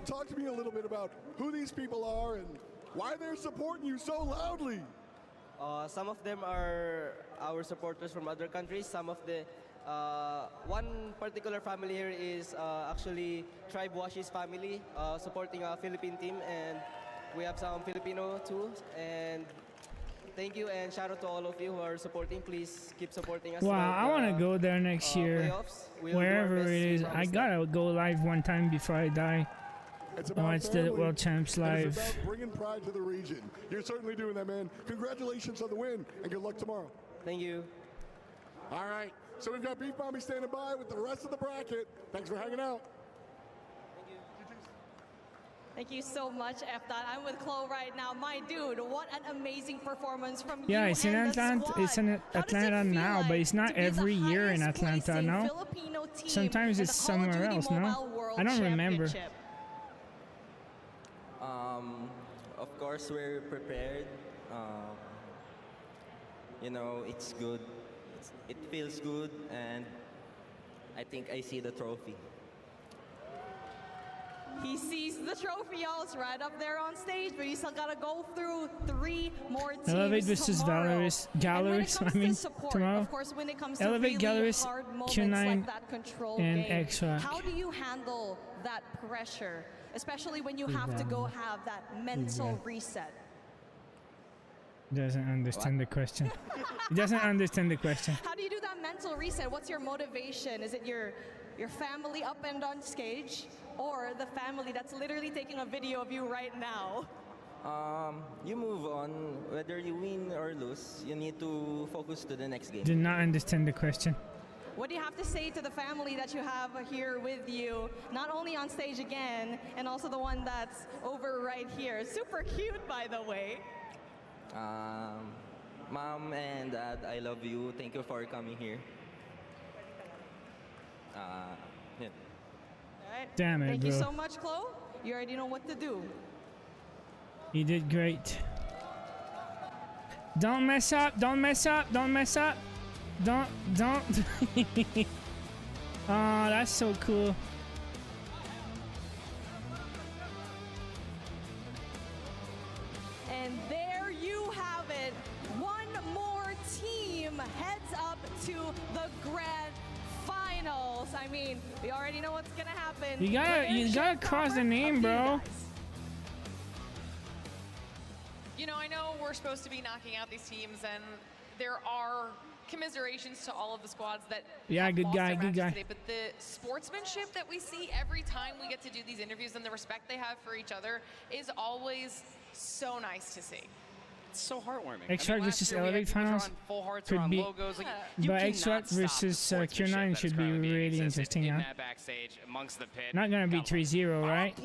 Talk to me a little bit about who these people are and why they're supporting you so loudly. Some of them are our supporters from other countries. Some of the one particular family here is actually Tribe Washi's family, supporting a Philippine team, and we have some Filipino too. And thank you and shout out to all of you who are supporting. Please keep supporting us. Wow, I want to go there next year, playoffs. We'll do our wherever best, it we is. I promise that. gotta go live one time before I die. It's I about watch the family, World Champs and live. It's about bringing pride to the region. You're certainly doing that, man. Congratulations on the win, and good luck tomorrow. Thank you. All right, so we've got Beef Mommy standing by with the rest of the bracket. Thanks for hanging out. Thank you so much, F-Dot. I'm with Chloe right now. My dude, what an amazing performance from Yeah, you it's in and the Atlanta. squad. It's in Atlanta now, but it's not every year in Atlanta, no? Filipino team Sometimes in it's the Call of somewhere Duty else, Mobile no? World I don't remember. Championship? Of course, we're prepared. You know, it's good. It feels good, and I think I see the trophy. He sees the trophy, y'all. It's right up there on stage, but you still gotta go through 3 more teams Elevate versus tomorrow. Gallerist, I mean, tomorrow. Of course, when it comes to Elevate, really Gallerist, hard moments Q9, like that control and game, X-Rock. how do you handle that pressure, especially when you have to go have that mental reset? Doesn't understand the question. He doesn't understand the question. How do you do that mental reset? What's your motivation? Is it your family up and on stage, or the family that's literally taking a video of you right now? You move on. Whether you win or lose, you need to focus to the next game. Did not understand the question. What do you have to say to the family that you have here with you, not only on stage again, and also the one that's over right here? Super cute, by the way. Mom and Dad, I love you. Thank you for coming here. Yeah. All right. Damn it, Thank bro. you so much, Chloe. You already know what to do. You did great. Don't mess up. Don't mess up. Don't mess up. Don't. Oh, that's so cool. And there you have it. One more team heads up to the grand finals. I mean, we already know what's gonna happen. You gotta cross the name, bro. You know, I know we're supposed to be knocking out these teams, and there are commiserations to all of the squads that have good lost guy, their good matches guy. today, but the sportsmanship that we see every time we get to do these interviews and the respect they have for each other is always so nice to see. It's so heartwarming. X-Rock versus Elevate finals full hearts could on be, logos. Like, you but cannot X-Rock stop versus the sportsmanship Q9 that is should be currently being really existed interesting, in huh? that backstage amongst the pit. Not gonna be 3-0, right?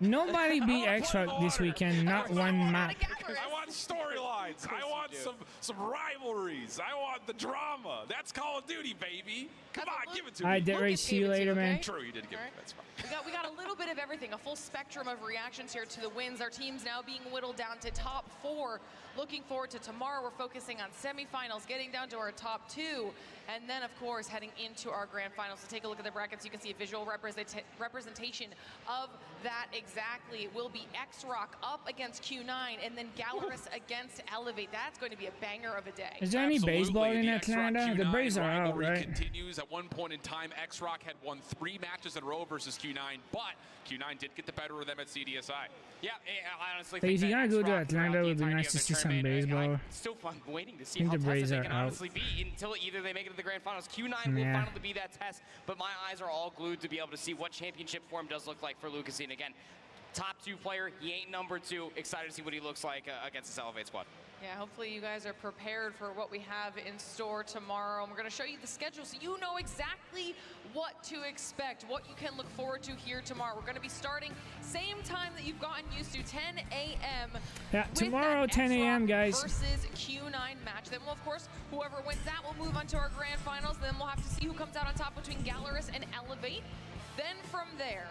Nobody beat X-Rock this weekend, not one map. I want storylines. I want some rivalries. I want the drama. That's Call of Duty, baby. Come on, give it to me. Alright, Dead see you later, man. True, you did give it. That's fine. We got a little bit of everything, a full spectrum of reactions here to the wins. Our team's now being whittled down to top 4. Looking forward to tomorrow. We're focusing on semifinals, getting down to our top 2, and then, of course, heading into our grand finals. So take a look at the brackets. You can see a visual representation of that exactly. It will be X-Rock up against Q9, and then Gallerist against Elevate. That's going to be a banger of a day. Is there any baseball in The Atlanta? X-Rock The Q9 Braves are out, rivalry right? continues. At one point in time, X-Rock had won 3 matches in a row versus Q9, but Q9 did get the better of them at CDSI. Yeah, I honestly But think if you that gotta go to X-Rock Atlanta, throughout it would the be entirety nice of to the see some tournament, baseball. I'm still waiting to see think how the tested Braves they are can out. honestly be until either they make it to the grand finals. Q9 will Yeah. finally be that test, but my eyes are all glued to be able to see what championship form does look like for Lucasine. Again, top 2 player, he ain't number 2. Excited to see what he looks like against this Elevate squad. Yeah, hopefully you guys are prepared for what we have in store tomorrow. And we're going to show you the schedule so you know exactly what to expect, what you can look forward to here tomorrow. We're going to be starting same time that you've gotten used to, 10 a.m. Yeah, tomorrow, 10 a.m., guys. Versus Q9 match. Then, we'll, of course, whoever wins that will move on to our grand finals. Then we'll have to see who comes out on top between Gallerist and Elevate. Then from there,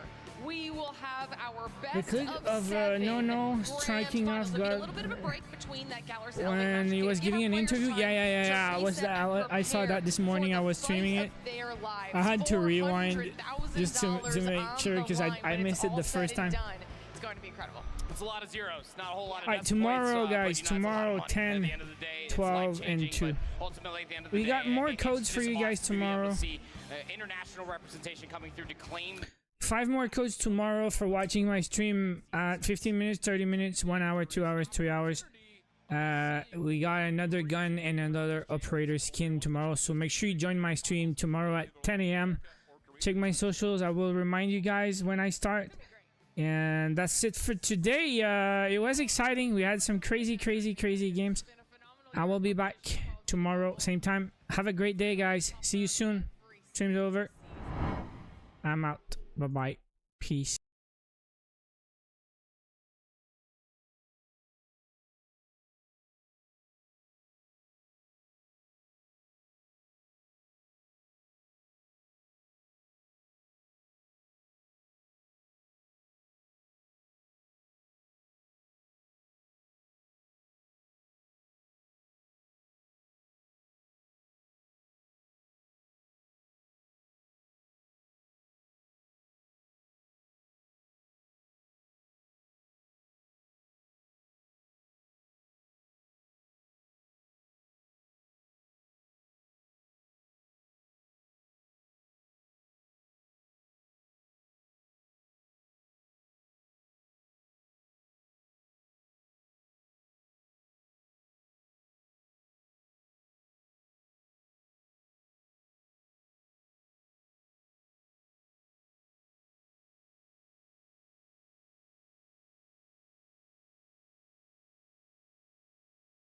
we will have our best The clip of No striking off guard when he was giving an interview. Yeah. I saw that this morning. I was streaming it. I had to rewind just to make sure because I missed it the first time. It's going to be incredible. It's a lot of zeros, not a whole lot of Alright, tomorrow, guys. Tomorrow, 10, 12, and 2. We got more codes for you guys tomorrow. International representation coming through to claim 5 more codes tomorrow for watching my stream at 15 minutes, 30 minutes, 1 hour, 2 hours, 3 hours. We got another gun and another operator skin tomorrow, so make sure you join my stream tomorrow at 10 a.m. Check my socials. I will remind you guys when I start. And that's it for today. It was exciting. We had some crazy games. I will be back tomorrow, same time. Have a great day, guys. See you soon. Stream's over. I'm out. Bye-bye. Peace.